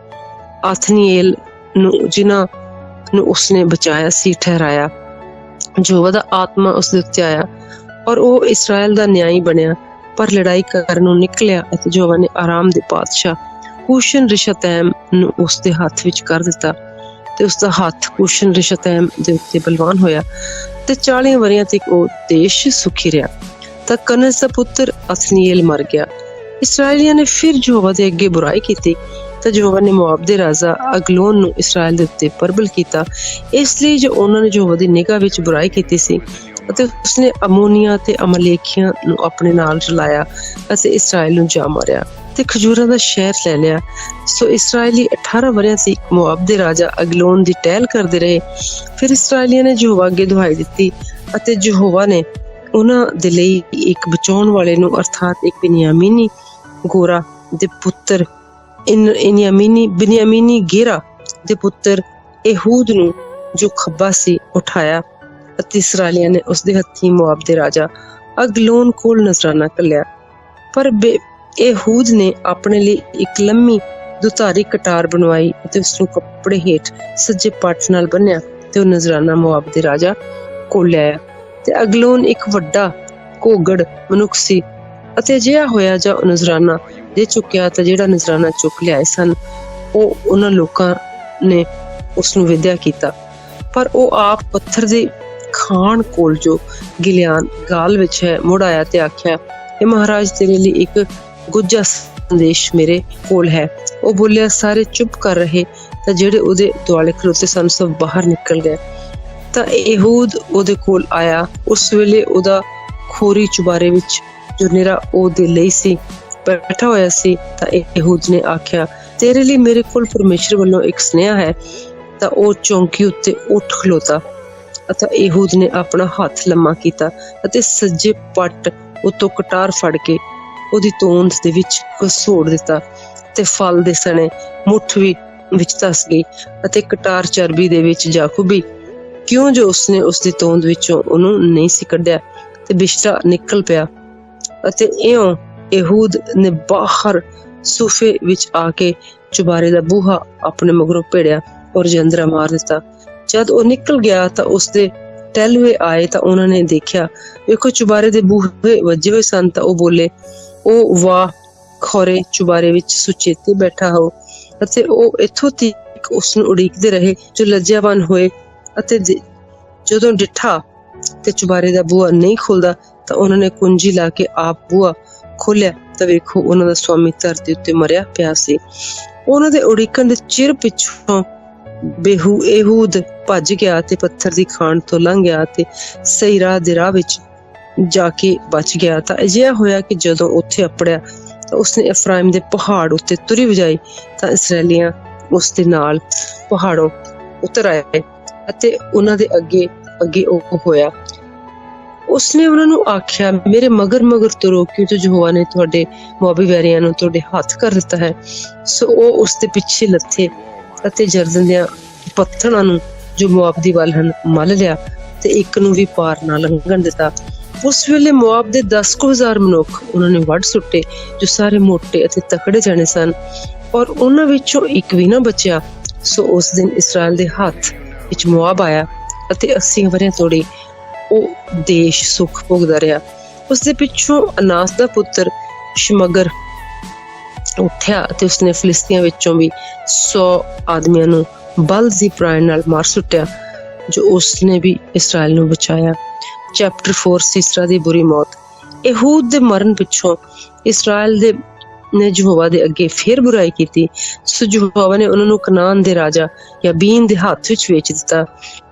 ਅਥਨੀਏਲ ਨੂੰ, ਜਿਨ੍ਹਾਂ ਨੂੰ ਉਸਨੇ ਬਚਾਇਆ ਸੀ, ਠਹਿਰਾਇਆ। ਯਹੋਵਾ ਦਾ ਆਤਮਾ ਉਸ ਦੇ ਉੱਤੇ ਆਇਆ ਔਰ ਉਹ ਇਸਰਾਇਲ ਦਾ ਨਿਆਈ ਬਣਿਆ, ਪਰ ਲੜਾਈ ਕਰਨ ਨੂੰ ਨਿਕਲਿਆ ਅਤੇ ਯਹੋਵਾ ਨੇ ਆਰਾਮ ਦੇ ਪਾਤਸ਼ਾਹ ਕੂਸ਼ਨ ਰਿਸ਼ਤੈਮ ਨੂੰ ਉਸ ਦੇ ਹੱਥ ਵਿੱਚ ਕਰ ਦਿੱਤਾ ਤੇ ਉਸ ਦਾ ਹੱਥ ਕੂਸ਼ਨ ਰਿਸ਼ਤੈਮ ਦੇ ਉੱਤੇ ਬਲਵਾਨ ਹੋਇਆ ਤੇ 40 ਵਰ੍ਹਿਆਂ ਤੱਕ ਉਹ ਦੇਸ਼ ਸੁਖੀ ਰਿਹਾ। ਤਾਂ ਕਨਜ਼ ਦਾ ਪੁੱਤਰ ਅਥਨੀਏਲ ਮਰ ਗਿਆ। ਇਸਰਾਇਲੀਆਂ ਨੇ ਫਿਰ ਯਹੋਵਾ ਦੇ ਅੱਗੇ ਬੁਰਾਈ ਕੀਤੀ ਤਾਂ ਯਹੋਵਾ ਨੇ ਮੋਆਬ ਦੇ ਰਾਜਾ ਅਗਲੋਨ ਨੂੰ ਇਸਰਾਇਲ ਦੇ ਉੱਤੇ ਪ੍ਰਬਲ ਕੀਤਾ। ਇਸ ਲਈ ਜੋ ਉਹਨਾਂ ਨੇ ਯਹੋਵਾ ਦੀ ਨਿਗਾਹ ਵਿੱਚ ਬੁਰਾਈ ਕੀਤੀ ਸੀ ਅਤੇ ਉਸਨੇ ਅਮੋਨੀਆ ਤੇ ਅਮਲੇਕੀਆਂ ਨੂੰ ਆਪਣੇ ਨਾਲ ਰਲਾਇਆ ਅਤੇ ਇਸਰਾਇਲ ਨੂੰ ਜਾ ਮਾਰਿਆ ਤੇ ਖਜੂਰਾਂ ਦਾ ਸ਼ਹਿਰ ਲੈ ਲਿਆ। ਸੋ ਇਸਰਾਇਲੀ 18 ਵਰ੍ਹਿਆਂ ਤੱਕ ਮੋਆਬ ਦੇ ਰਾਜਾ ਅਗਲੋਨ ਦੀ ਟਹਿਲ ਕਰਦੇ ਰਹੇ। ਫਿਰ ਇਸਰਾਇਲੀਆਂ ਨੇ ਯਹੋਵਾ ਅੱਗੇ ਦੁਹਾਈ ਦਿੱਤੀ ਅਤੇ ਯਹੋਵਾ ਨੇ ਉਹਨਾਂ ਦੇ ਲਈ ਇੱਕ ਬਚਾਉਣ ਵਾਲੇ ਨੂੰ ਅਰਥਾਤ ਇੱਕ ਬਿਨਯਾਮੀਨੀ ਗੋਰਾ ਦੇ ਪੁੱਤਰ ਬਿਨਯਾਮੀਨੀ ਗੇਰਾ ਦੇ ਪੁੱਤਰ ehud ਨੂੰ, ਜੋ ਖੱਬਾ ਸੀ, ਉਠਾਇਆ ਅਤੇ ਇਸਰਾਇਲੀਆਂ ਨੇ ਉਸ ਦੇ ਹੱਥੀਂ ਮੋਆਬ ਦੇ ਰਾਜਾ ਅਗਲੋਨ ਕੋਲ ਨਜ਼ਰਾਨਾ ਘੱਲਿਆ। ਪਰ ehud ਨੇ ਆਪਣੇ ਲਈ ਇੱਕ ਲੰਮੀ ਦੁਧਾਰੀ ਕਟਾਰ ਬਣਵਾਈ ਅਤੇ ਉਸਨੂੰ ਕੱਪੜੇ ਹੇਠ ਸੱਜੇ ਪੱਟ ਨਾਲ ਬੰਨਿਆ ਤੇ ਉਹ ਨਜ਼ਰਾਨਾ ਮੋਆਬ ਦੇ ਰਾਜਾ ਕੋਲ ਲਿਆਇਆ। ਤੇ ਅਗਲੋਨ ਇੱਕ ਵੱਡਾ ਘੋਗੜ ਮਨੁੱਖ ਸੀ ਅਤੇ ਅਜਿਹਾ ਹੋਇਆ ਜਾਂ ਉਹ ਨਜ਼ਰਾਨਾ ਦੇ ਚੁੱਕਿਆ ਤਾਂ ਜਿਹੜਾ ਨਜ਼ਰਾਨਾ ਚੁੱਕ ਲਿਆਏ ਸਨ ਉਹ ਉਹਨਾਂ ਲੋਕਾਂ ਨੇ ਉਸ ਨੂੰ ਵਿਦਿਆ ਕੀਤਾ। ਪਰ ਉਹ ਆਪ ਪੱਥਰ ਦੇ ਖਾਨ ਕੋਲ ਜੋ ਗਿਲਿਆਨ ਗਾਲ ਵਿੱਚ ਹੈ ਮੁੜ ਆਇਆ ਤੇ ਆਖਿਆ, ਇਹ ਮਹਾਰਾਜ ਤੇਰੇ ਲਈ ਇੱਕ ਗੁੱਝਾ ਸੰਦੇਸ਼ ਮੇਰੇ ਕੋਲ ਹੈ। ਉਹ ਬੋਲਿਆ। ਸਾਰੇ ਚੁੱਪ ਕਰ ਰਹੇ ਤਾਂ ਜਿਹੜੇ ਉਹਦੇ ਦੁਆਲੇ ਖਲੋਤੇ ਸਨ ਸਭ ਬਾਹਰ ਨਿਕਲ ਗਏ। ਤਾਂ ਇਹੂਦ ਉਹਦੇ ਕੋਲ ਆਇਆ। ਉਸ ਵੇਲੇ ਉਹਦਾ ਖੋਰੀ ਚੁਬਾਰੇ ਵਿੱਚ ਜੋ ਨਿਰਾ ਉਹਦੇ ਲਈ ਸੀ ਬੈਠਾ ਹੋਇਆ ਸੀ। ਤਾਂ ਇਹੂਦ ਨੇ ਆਖਿਆ, ਤੇਰੇ ਲਈ ਮੇਰੇ ਕੋਲ ਪਰਮੇਸ਼ਰ ਵੱਲੋਂ ਇੱਕ ਸੁਨੇਹਾ ਹੈ। ਤਾਂ ਉਹ ਚੌਂਕੀ ਉੱਤੇ ਉੱਠ ਖਲੋਤਾ ਅਤੇ ਇਹੂਦ ਨੇ ਆਪਣਾ ਹੱਥ ਲੰਮਾ ਕੀਤਾ ਅਤੇ ਸੱਜੇ ਪੱਟ ਉਤੋਂ ਕਟਾਰ ਫੜ ਕੇ ਉਹਦੀ ਤੋਂਦ ਦੇ ਵਿੱਚ ਘਸੋੜ ਦਿੱਤਾ ਤੇ ਫਲ ਦੇ ਸਣੇ ਮੁੱਠ ਵੀ ਵਿੱਚ ਧਸ ਗਈ ਅਤੇ ਕਟਾਰ ਚਰਬੀ ਦੇ ਵਿੱਚ ਜਾ ਖੁੱਭੀ, ਕਿਉਂ ਜੋ ਉਸਨੇ ਉਸਦੀ ਤੋਂਦ ਵਿੱਚੋਂ ਉਹਨੂੰ ਨਹੀਂ ਸੀ ਕੱਢਿਆ ਤੇ ਬਿਸ਼ਟਾ ਨਿਕਲ ਪਿਆ। ਅਤੇ ਇਉਂ ਇਹੂਦ ਨੇ ਬਾਹਰ ਸੂਫੇ ਵਿੱਚ ਆ ਕੇ ਚੁਬਾਰੇ ਦਾ ਬੂਹਾ ਆਪਣੇ ਮਗਰੋਂ ਭੇੜਿਆ ਔਰ ਜੰਦਰਾ ਮਾਰ ਦਿੱਤਾ। ਜਦ ਉਹ ਨਿਕਲ ਗਿਆ ਤਾਂ ਉਸਦੇ ਟਹਿਲੂਏ ਆਏ ਤਾਂ ਉਹਨਾਂ ਨੇ ਦੇਖਿਆ, ਵੇਖੋ ਚੁਬਾਰੇ ਦੇ ਬੂਹੇ ਵੱਜੇ ਹੋਏ ਸਨ। ਤਾਂ ਉਹ ਬੋਲੇ, ਉਹ ਵਾਹ, ਖੌਰੇ ਚੁਬਾਰੇ ਵਿੱਚ ਸੁਚੇਤੇ ਬੈਠਾ ਹੋ। ਅਤੇ ਉਹ ਇੱਥੋਂ ਤੱਕ ਉਸ ਨੂੰ ਉਡੀਕਦੇ ਰਹੇ ਜੋ ਲੱਜਿਆਵਾਨ ਹੋਏ। ਅਤੇ ਜਦੋਂ ਡਿੱਠਾ ਤੇ ਚੁਬਾਰੇ ਦਾ ਬੂਹਾ ਨਹੀਂ ਖੁੱਲਦਾ ਤਾਂ ਉਹਨਾਂ ਨੇ ਕੁੰਜੀ ਲਾ ਕੇ ਆਪ ਬੂਹਾ ਖੋਲਿਆ ਤਾਂ ਵੇਖੋ ਉਹਨਾਂ ਦਾ ਸਵਾਮੀ ਧਰਤੀ ਉੱਤੇ ਮਰਿਆ ਪਿਆ ਸੀ। ਉਹਨਾਂ ਦੇ ਉਡੀਕਣ ਦੇ ਚਿਰ ਪਿੱਛੋਂ ਇਹੂਦ ਭੱਜ ਗਿਆ ਤੇ ਪੱਥਰ ਦੀ ਖਾਣ ਤੋਂ ਲੰਘ ਗਿਆ ਤੇ ਸਹੀ ਰਾਹ ਦੇ ਰਾਹ ਵਿੱਚ ਜਾ ਕੇ ਬਚ ਗਿਆ। ਤਾਂ ਅਜਿਹਾ ਹੋਇਆ ਕਿ ਜਦੋਂ ਉੱਥੇ ਅੱਪੜਿਆ ਤਾਂ ਉਸਨੇ ਅਫਰਾਇਮ ਦੇ ਪਹਾੜ ਉੱਤੇ ਤੁਰੀ ਵਜਾਈ ਤਾਂ ਇਸਰਾਏਲੀਆਂ ਉਸ ਦੇ ਨਾਲ ਪਹਾੜੋਂ ਉਤਰ ਆਏ ਅਤੇ ਉਹਨਾਂ ਦੇ ਅੱਗੇ ਅੱਗੇ ਉਹ ਹੋਇਆ। ਉਸਨੇ ਉਹਨਾਂ ਨੂੰ ਆਖਿਆ, ਮੇਰੇ ਮਗਰ ਮਗਰ ਤੁਰੋ, ਕਿਉਂਕਿ ਯਹੋਵਾ ਨੇ ਤੁਹਾਡੇ ਮੋਆਬੀ ਵੈਰੀਆਂ ਨੂੰ ਤੁਹਾਡੇ ਹੱਥ ਕਰ ਦਿੱਤਾ ਹੈ। ਸੋ ਉਹ ਉਸ ਦੇ ਪਿੱਛੇ ਲੱਥੇ ਅਤੇ ਜਰਦਨ ਦੀਆਂ ਪੱਥਰਾਂ ਨੂੰ ਜੋ ਮੋਆਬ ਦੀ ਵੱਲ ਹਨ ਮੱਲ ਲਿਆ ਤੇ ਇੱਕ ਨੂੰ ਵੀ ਪਾਰ ਨਾ ਲੰਘਣ ਦਿੱਤਾ। ਉਸ ਵੇਲੇ ਮੋਆਬ ਦੇ 10,000 ਮਨੁੱਖ ਉਹਨਾਂ ਨੇ ਵੱਢ ਸੁੱਟੇ ਜੋ ਸਾਰੇ ਮੋਟੇ ਅਤੇ ਤਕੜੇ ਜਾਣੇ ਸਨ, ਔਰ ਉਹਨਾਂ ਵਿੱਚੋਂ ਇੱਕ ਵੀ ਨਾ ਬਚਿਆ। ਸੋ ਉਸ ਦਿਨ ਇਸਰਾਏਲ ਦੇ ਹੱਥ ਵਿੱਚ ਮੋਆਬ ਆਇਆ ਅਤੇ 80 ਵਰ੍ਹਿਆਂ ਤੋੜੀ ਉਹ ਦੇਸ਼ ਸੁੱਖ ਭੋਗਦਾ ਰਿਹਾ। ਉਸ ਦੇ ਪਿੱਛੋਂ ਅਨਾਸ ਦਾ ਪੁੱਤਰ ਸ਼ਮਗਰ ਉੱਠਿਆ ਅਤੇ ਉਸਨੇ ਫਿਲਿਸਤੀਆਂ ਵਿੱਚੋਂ ਵੀ 100 ਆਦਮੀਆਂ ਨੂੰ ਬਲ ਦੀ ਪ੍ਰਾਣ ਨਾਲ ਮਾਰ ਸੁੱਟਿਆ, ਜੋ ਉਸਨੇ ਵੀ ਇਸਰਾਏਲ ਨੂੰ ਬਚਾਇਆ। ਚੈਪਟਰ 4 ਸੀਸਰਾ ਦੀ ਬੁਰੀ ਮੌਤ। ਇਹੂਦ ਦੇ ਮਰਨ ਪਿੱਛੋਂ ਇਸਰਾਏਲ ਦੇ ਨੇ ਯਹੋਵਾ ਦੇ ਅੱਗੇ ਫਿਰ ਬੁਰਾਈ ਕੀਤੀ। ਸੋ ਯਹੋਵਾ ਨੇ ਉਹਨਾਂ ਨੂੰ ਕਨਾਨ ਦੇ ਰਾਜਾ ਯਾਬੀਨ ਦੇ ਹੱਥ ਵਿੱਚ ਵੇਚ ਦਿੱਤਾ,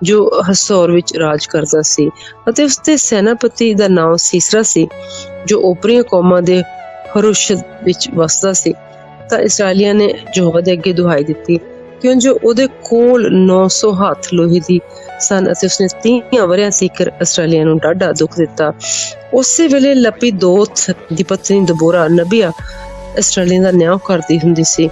ਜੋ ਹਸੋਰ ਵਿੱਚ ਰਾਜ ਕਰਦਾ ਸੀ, ਅਤੇ ਉਸਦੇ ਸੈਨਾਪਤੀ ਦਾ ਨਾਮ ਸੀਸਰਾ ਸੀ, ਜੋ ਓਪਰੀਆਂ ਕੌਮਾਂ ਦੇ ਹਰੁਸ਼ਦ ਵਿੱਚ ਵਸਦਾ ਸੀ। ਤਾਂ ਇਸਰਾਏਲੀਆਂ ਨੇ ਯਹੋਵਾ ਦੇ ਅੱਗੇ ਦੁਹਾਈ ਦਿੱਤੀ, ਕਿਉਂ ਜੋ ਉਹਦੇ ਕੋਲ 900 ਹੱਥ ਲੋਹੇ ਦੀ ਸਨ ਅਤੇ ਉਸਨੇ 30 ਵਰ੍ਹਿਆਂ ਤੀਕਰ ਇਸਰਾਏਲੀਆਂ ਨੂੰ ਡਾਢਾ ਦੁੱਖ ਦਿੱਤਾ। ਉਸੇ ਵੇਲੇ ਲਪੀਦੋਥ ਦੀ ਪਤਨੀ ਦਬੋਰਾ ਨਬੀਆ ਇਸਰਾਏਲੀਆਂ ਦਾ ਨਿਆਂ ਕਰਦੀ ਹੁੰਦੀ ਸੀ,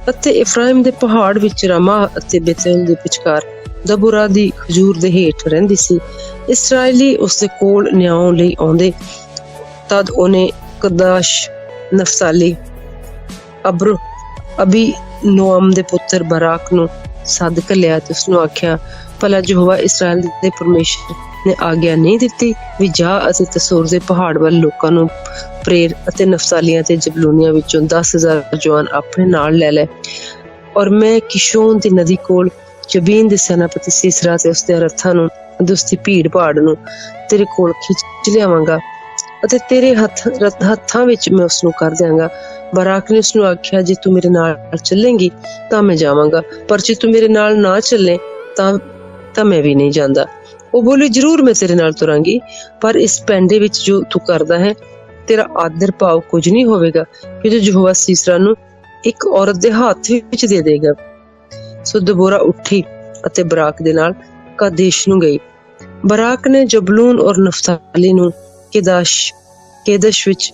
ਅਤੇ ਇਫਰਾਇਮ ਦੇ ਪਹਾੜ ਵਿੱਚ ਰਾਮਾ ਅਤੇ ਬੇਤੇਲ ਦੇ ਵਿਚਕਾਰ ਦਬੋਰਾ ਦੀ ਖਜੂਰ ਦੇ ਹੇਠ ਰਹਿੰਦੀ ਸੀ। ਇਸਰਾਏਲੀ ਉਸਦੇ ਕੋਲ ਨਿਆਂ ਲਈ ਆਉਂਦੇ ਤਦ ਉਹਨੇ ਕਦਾਸ਼ ਨਫਸਾਲੀ ਅਬੀ ਨੋਅਮ ਦੇ ਪੁੱਤਰ ਬਰਾਕ ਨੂੰ ਸੱਦ ਲਿਆ ਤੇ ਉਸਨੂੰ ਆਖਿਆ, ਭਲਾ ਯਹੋਵਾ ਇਸਰਾਏਲ ਦੇ ਪਰਮੇਸ਼ਰ ਨੇ ਆਗਿਆ ਨਹੀਂ ਦਿੱਤੀ ਵੀ ਜਾ ਅਤੇ ਤਸੋਰ ਦੇ ਪਹਾੜ ਵੱਲ ਲੋਕਾਂ ਨੂੰ ਪ੍ਰੇਰ ਅਤੇ ਨਫਸਾਲੀਆਂ ਤੇ ਜਬਲੂਨੀਆਂ ਵਿੱਚੋਂ 10,000 ਜਵਾਨ ਆਪਣੇ ਨਾਲ ਲੈ ਲੈ, ਔਰ ਮੈਂ ਕਿਸ਼ੋਨ ਦੀ ਨਦੀ ਕੋਲ ਜਬੀਨ ਦੇ ਸੈਨਾਪਤੀ ਸੀਸਰਾ ਤੇ ਉਸਦੇ ਰੱਥਾਂ ਨੂੰ ਅਤੇ ਉਸਦੀ ਭੀੜ ਭਾੜ ਨੂੰ ਤੇਰੇ ਕੋਲ ਖਿੱਚ ਲਿਆਵਾਂਗਾ ਅਤੇ ਤੇਰੇ ਹੱਥਾਂ ਵਿੱਚ ਮੈਂ ਉਸਨੂੰ ਕਰ ਦਿਆਂਗਾ। ਬਰਾਕ ਨੇ ਉਸਨੂੰ ਆਖਿਆ, ਜੇ ਤੂੰ ਮੇਰੇ ਨਾਲ ਚੱਲੇਂਗੀ ਤਾਂ ਮੈਂ ਜਾਵਾਂਗਾ, ਪਰ ਜੇ ਤੂੰ ਮੇਰੇ ਨਾਲ ਨਾ ਚੱਲੇ ਤਾਂ ਮੈਂ ਵੀ ਨਹੀਂ ਜਾਂਦਾ। ਉਹ ਬੋਲੀ, ਜ਼ਰੂਰ ਮੈਂ ਤੇਰੇ ਨਾਲ ਤੁਰਾਂਗੀ, ਪਰ ਇਸ ਪੈਂਡੇ ਵਿੱਚ ਜੋ ਤੂੰ ਕਰਦਾ ਹੈ ਤੇਰਾ ਆਦਰ ਭਾਵ ਕੁਝ ਨਹੀਂ ਹੋਵੇਗਾ, ਕਿ ਜੋ ਯਹੋਵਾ ਸੀਸਰਾ ਨੂੰ ਇੱਕ ਔਰਤ ਦੇ ਹੱਥ ਵਿੱਚ ਦੇ ਦੇਗਾ। ਸੋ ਦਬੋਰਾ ਉੱਠੀ ਅਤੇ ਬਰਾਕ ਦੇ ਨਾਲ ਕਾਦੇਸ਼ ਨੂੰ ਗਈ। ਬਰਾਕ ਨੇ ਜਬਲੂਨ ਔਰ ਨਫਤਾਲੀ ਨੂੰ ਕੇਦਸ਼ ਵਿੱਚ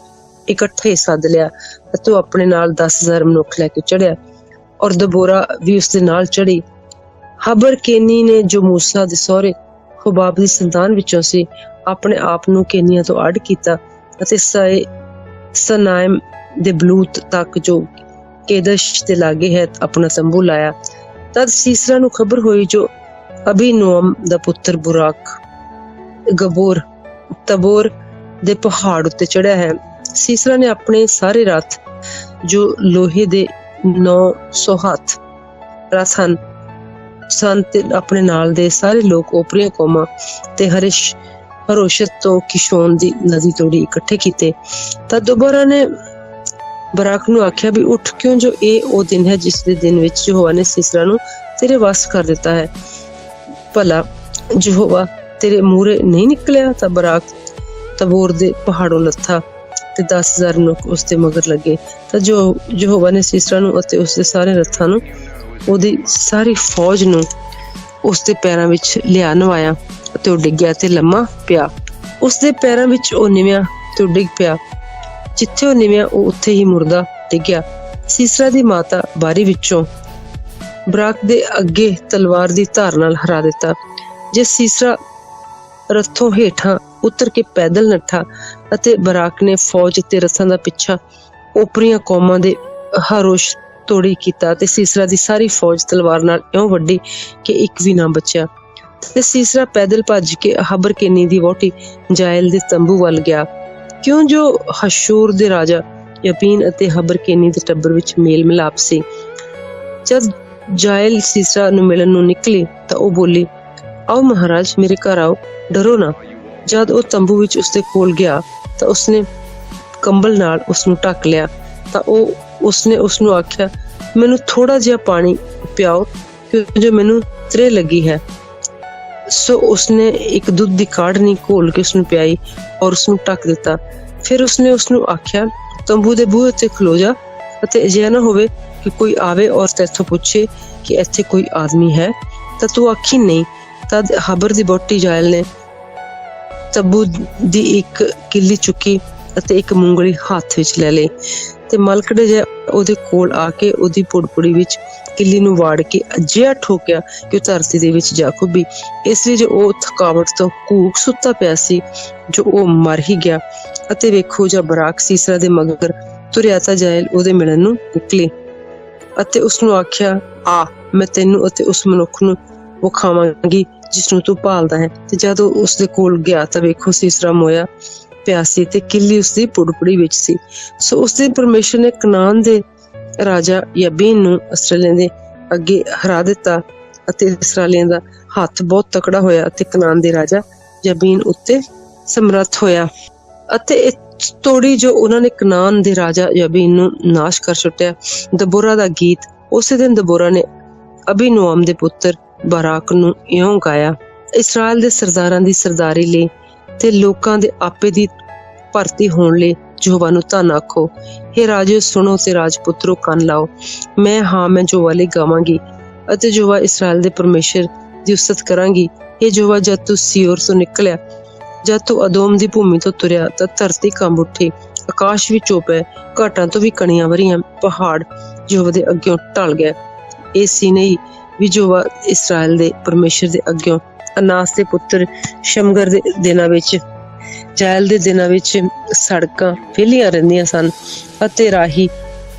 ਇਕੱਠੇ ਸੱਦ ਲਿਆ ਅਤੇ ਉਹ ਆਪਣੇ ਨਾਲ 10,000 ਮਨੁੱਖ ਲੈ ਕੇ ਚੜਿਆ, ਔਰ ਦਬੋਰਾ ਵੀ ਉਸਦੇ ਨਾਲ ਚੜੀ। ਹਬਰ ਕੇਨੀ ਨੇ, ਜੋ ਮੂਸਾ ਦੇ ਸਹੁਰੇ ਹੁਬਾਬ ਦੀ ਸੰਤਾਨ ਵਿੱਚੋਂ ਸੀ, ਆਪਣੇ ਆਪ ਨੂੰ ਕੇਨੀਆਂ ਤੋਂ ਅੱਡ ਕੀਤਾ ਅਤੇ ਸਨਾਇਮ ਦੇ ਬਲੂਤ ਤੱਕ, ਜੋ ਕੇਦਸ਼ ਦੇ ਲਾਗੇ ਹੈ, ਆਪਣਾ ਤੰਬੂ ਲਾਇਆ। ਤਦ ਸੀਸਰਾ ਨੂੰ ਖਬਰ ਹੋਈ, ਜੋ ਅਬੀਨੋਅਮ ਦਾ ਪੁੱਤਰ ਬੁਰਾਕ ਤਬੋਰ ਦੇ ਪਹਾੜ ਉੱਤੇ ਚੜਿਆ ਹੈ। ਸੀਸਰਾ ਨੇ ਆਪਣੇ ਸਾਰੇ ਰੱਥ ਜੋ ਲੋਹੇ ਦੇ 900 ਹੱਥ ਰਥ ਹਨ ਸਨ ਤੇ ਆਪਣੇ ਨਾਲ ਦੇ ਸਾਰੇ ਲੋਕ ਓਪਰੀਆਂ ਕੌਮਾਂ ਤੇ ਹਰੋਸ਼ਤ ਤੋਂ ਕਿਸ਼ੋਨ ਦੀ ਨਦੀ ਤੋੜੀ ਇਕੱਠੇ ਕੀਤੇ। ਤਾਂ ਦੁਬਾਰਾ ਨੇ ਬਰਾਕ ਨੂੰ ਆਖਿਆ ਵੀ ਉੱਠ, ਕਿਉਂ ਜੋ ਇਹ ਉਹ ਦਿਨ ਹੈ ਜਿਸ ਦੇ ਦਿਨ ਵਿੱਚ ਯਹੋਵਾ ਨੇ ਸੀਸਰਾ ਨੂੰ ਤੇਰੇ ਵੱਸ ਕਰ ਦਿੱਤਾ ਹੈ। ਭਲਾ ਯਹੋਵਾ ਤੇਰੇ ਮੂਹਰੇ ਨਹੀਂ ਨਿਕਲਿਆ? ਤਾਂ ਬਰਾਕ ਤਬੋਰ ਦੇ ਪਹਾੜੋਂ ਲੱਥਾ ਤੇ 10,000 ਮਨੁੱਖ ਉਸਦੇ ਮਗਰ ਲੱਗੇ। ਤਾਂ ਯਹੋਵਾ ਨੇ ਸੀਸਰਾ ਨੂੰ ਅਤੇ ਉਸਦੇ ਸਾਰੇ ਰੱਥਾਂ ਨੂੰ, ਉਹਦੀ ਸਾਰੀ ਫੌਜ ਨੂੰ ਉਸਦੇ ਪੈਰਾਂ ਵਿੱਚ ਲਿਆ ਨਵਾਇਆ ਅਤੇ ਉਹ ਡਿੱਗਿਆ ਤੇ ਲੰਮਾ ਪਿਆ। ਉਸਦੇ ਪੈਰਾਂ ਵਿੱਚ ਉਹ ਨਿਵਿਆ ਤੇ ਉਹ ਡਿੱਗ ਪਿਆ। ਜਿੱਥੇ ਉਹ ਨਿਵਿਆ ਉਹ ਉੱਥੇ ਹੀ ਮੁਰਦਾ ਡਿੱਗਿਆ। ਸੀਸਰਾ ਦੀ ਮਾਤਾ ਬਾਰੀ ਵਿੱਚੋਂ ਬਰਾਕ ਦੇ ਅੱਗੇ ਤਲਵਾਰ ਦੀ ਧਾਰ ਨਾਲ ਹਰਾ ਦਿੱਤਾ। ਜੇ ਸੀਸਰਾ ਰੱਥੋਂ ਹੇਠਾਂ ਉਤਰ ਕੇ ਪੈਦਲ ਨੱਠਾ ਅਤੇ ਬਰਾਕ ਨੇ ਫੌਜ ਤੇ ਰਥਾਂ ਦਾ ਪਿੱਛਾ ਓਪਰੀਆਂ ਕੌਮਾਂ ਦੇ ਹਰੋਸ਼ ਤੋੜੀ ਕੀਤਾ ਤੇ ਸੀਸਰਾ ਦੀ ਸਾਰੀ ਫੌਜ ਤਲਵਾਰ ਨਾਲ ਇਉਂ ਵੱਢੀ ਕਿ ਇੱਕ ਵੀ ਨਾ ਬਚਿਆ। ਤੇ ਸੀਸਰਾ ਪੈਦਲ ਭੱਜ ਕੇ ਹਬਰਕੇਨੀ ਦੀ ਵਹੁਟੀ ਜਾਇਲ ਦੇ ਤੰਬੂ ਵੱਲ ਗਿਆ, ਕਿਉਂ ਜੋ ਹਸ਼ੂਰ ਦੇ ਰਾਜਾ ਯਬੀਨ ਅਤੇ ਹਬਰਕੇਨੀ ਦੇ ਟੱਬਰ ਵਿੱਚ ਮੇਲ ਮਿਲਾਪ ਸੀ। ਜਦ ਜਾਇਲ ਸੀਸਰਾ ਨੂੰ ਮਿਲਣ ਨੂੰ ਨਿਕਲੀ ਤਾਂ ਉਹ ਬੋਲੀ, ਆਓ ਮਹਾਰਾਜ, ਮੇਰੇ ਘਰ ਆਓ, ਡਰੋ ਨਾ। ਜਦ ਉਹ ਤੰਬੂ ਵਿੱਚ ਉਸਦੇ ਕੋਲ ਗਿਆ ਤਾਂ ਉਸਨੇ ਕੰਬਲ ਨਾਲ ਉਸਨੂੰ ਢੱਕ ਲਿਆ। ਤਾਂ ਉਸਨੇ ਉਸਨੂੰ ਆਖਿਆ, ਮੈਨੂੰ ਥੋੜਾ ਜਿਹਾ ਪਾਣੀ ਪਿਆਓ ਕਿਉਂ ਜੋ ਮੈਨੂੰ ਤ੍ਰੇਹ ਲੱਗੀ ਹੈ। ਸੋ ਉਸਨੇ ਇੱਕ ਦੁੱਧ ਦੀ ਕਾੜਨੀ ਘੋਲ ਕੇ ਉਸਨੂੰ ਪਿਆਈ ਔਰ ਉਸਨੂੰ ਢੱਕ ਦਿੱਤਾ। ਫਿਰ ਉਸਨੇ ਉਸਨੂੰ ਆਖਿਆ, ਤੰਬੂ ਦੇ ਬੂਹੇ ਉੱਤੇ ਖਲੋ ਜਾ ਅਤੇ ਅਜਿਹਾ ਨਾ ਹੋਵੇ ਕਿ ਕੋਈ ਆਵੇ ਔਰ ਤੈਥੋਂ ਪੁੱਛੇ ਕਿ ਇੱਥੇ ਕੋਈ ਆਦਮੀ ਹੈ ਤਾਂ ਤੂੰ ਆਖੀ ਨਹੀਂ। ਤਦ ਹਬਰ ਦੀ ਵਹੁਟੀ ਜਾਇਲ ਨੇ ਤੰਬੂ ਦੀ ਇੱਕ ਕਿੱਲੀ ਚੁੱਕੀ ਅਤੇ ਇੱਕ ਮੂੰਗਲੀ ਹੱਥ ਵਿੱਚ ਲੈ ਲਈ ਤੇ ਮਲਕੜੇ ਜਿਹਾ ਉਹਦੇ ਕੋਲ ਆ ਕੇ ਉਹਦੀ ਪੁੜਪੁੜੀ ਵਿੱਚ ਕਿੱਲੀ ਨੂੰ ਵਾੜ ਕੇ ਅਜਿਹਾ ਠੋਕਿਆ ਕਿ ਉਹ ਧਰਤੀ ਦੇ ਵਿੱਚ ਜਾ ਖੁੱਭੀ। ਇਸ ਲਈ ਜੋ ਉਹ ਥਕਾਵਟ ਤੋਂ ਘੂਕ ਸੁੱਤਾ ਪਿਆ ਸੀ, ਜੋ ਉਹ ਮਰ ਹੀ ਗਿਆ। ਅਤੇ ਵੇਖੋ, ਜਦ ਬਰਾਕ ਸੀਸਰਾ ਦੇ ਮਗਰ ਤੁਰਿਆ ਤਾਂ ਜਾਇਲ ਉਹਦੇ ਮਿਲਣ ਨੂੰ ਨਿਕਲੀ ਅਤੇ ਉਸਨੂੰ ਆਖਿਆ, ਆ, ਮੈਂ ਤੈਨੂੰ ਅਤੇ ਉਸ ਮਨੁੱਖ ਨੂੰ ਵਿਖਾਵਾਂਗੀ ਜਿਸਨੂੰ ਤੂੰ ਭਾਲਦਾ ਹੈ। ਤੇ ਜਦ ਉਹ ਉਸਦੇ ਕੋਲ ਗਿਆ ਤਾਂ ਵੇਖੋ, ਸੀਸਰਾ ਮੋਇਆ ਪਿਆ ਸੀ ਤੇ ਕਿੱਲੀ ਉਸਦੀ ਪੁੜਪੁੜੀ ਵਿੱਚ ਸੀ। ਸੋ ਉਸਦੇ ਪਰਮੇਸ਼ਰ ਨੇ ਕਨਾਨ ਦੇ ਰਾਜਾ ਯਬੀਨ ਨੂੰ ਇਸਰਾਏਲੀਆਂ ਦੇ ਅੱਗੇ ਹਰਾ ਦਿੱਤਾ ਅਤੇ ਇਸਰਾਏਲੀਆਂ ਦਾ ਹੱਥ ਬਹੁਤ ਤਕੜਾ ਹੋਇਆ ਅਤੇ ਕਨਾਨ ਦੇ ਰਾਜਾ ਯਬੀਨ ਉੱਤੇ ਸਮਰੱਥ ਹੋਇਆ। ਅਤੇ ਇਹ ਤੋੜੀ ਜੋ ਉਹਨਾਂ ਨੇ ਕਨਾਨ ਦੇ ਰਾਜਾ ਯਬੀਨ ਨੂੰ ਨਾਸ਼ ਕਰ ਸੁੱਟਿਆ। ਦਬੋਰਾ ਦਾ ਗੀਤ। ਉਸੇ ਦਿਨ ਦਬੋਰਾ ਨੇ ਅਬੀਨੋਆਮ ਦੇ ਪੁੱਤਰ ਬਰਾਕ ਨੂੰ ਇਉਂ ਗਾਇਆ, ਇਸਰਾਏਲ ਦੇ ਸਰਦਾਰਾਂ ਦੀ ਸਰਦਾਰੀ ਲਈ ਤੇ ਲੋਕਾਂ ਦੇ ਆਪੇ ਦੀ ਭਰਤੀ ਹੋਣ ਲਈ ਯਹੋਵਾ ਨੂੰ ਧੰਨ ਆਖੋ। ਹੇ ਰਾਜਿਓ, ਸੁਣੋ ਤੇ ਰਾਜਪੁੱਤਰੋ, ਕੰਨ ਲਾਓ। ਮੈਂ ਯਹੋਵਾ ਲਈ ਗਾਵਾਂਗੀ ਅਤੇ ਯਹੋਵਾ ਇਸਰਾਏਲ ਦੇ ਪਰਮੇਸ਼ਰ ਦੀ ਉਸਤਤ ਕਰਾਂਗੀ। ਹੇ ਯਹੋਵਾ, ਜਦ ਤੂੰ ਸੀਓਰ ਤੋਂ ਨਿਕਲਿਆ, ਜਦ ਤੂੰ ਅਦੋਮ ਦੀ ਭੂਮੀ ਤੋਂ ਤੁਰਿਆ ਤਾਂ ਧਰਤੀ ਕੰਬ ਉੱਠੀ, ਆਕਾਸ਼ ਵੀ ਚੁੱਪ ਹੈ, ਘਾਟਾਂ ਤੋਂ ਵੀ ਕਣੀਆਂ ਵਰੀਆਂ, ਪਹਾੜ ਯਹੋਵਾ ਦੇ ਅੱਗਿਓਂ ਢਲ ਗਏ। ਇਹ ਸੀ ਨਹੀਂ ਵੀ ਯਹੋਵਾ ਇਸਰਾਏਲ ਦੇ ਪਰਮੇਸ਼ਰ ਦੇ ਅੱਗਿਓਂ ਅਨਾਸ ਦੇ ਪੁੱਤਰ ਸ਼ਮਗਰ ਦੇ ਦਿਨਾਂ ਵਿੱਚ, ਜਾਇਲ ਦੇ ਦਿਨਾਂ ਵਿੱਚ ਸੜਕਾਂ ਵਿਹਲੀਆਂ ਰਹਿੰਦੀਆਂ ਸਨ ਅਤੇ ਰਾਹੀ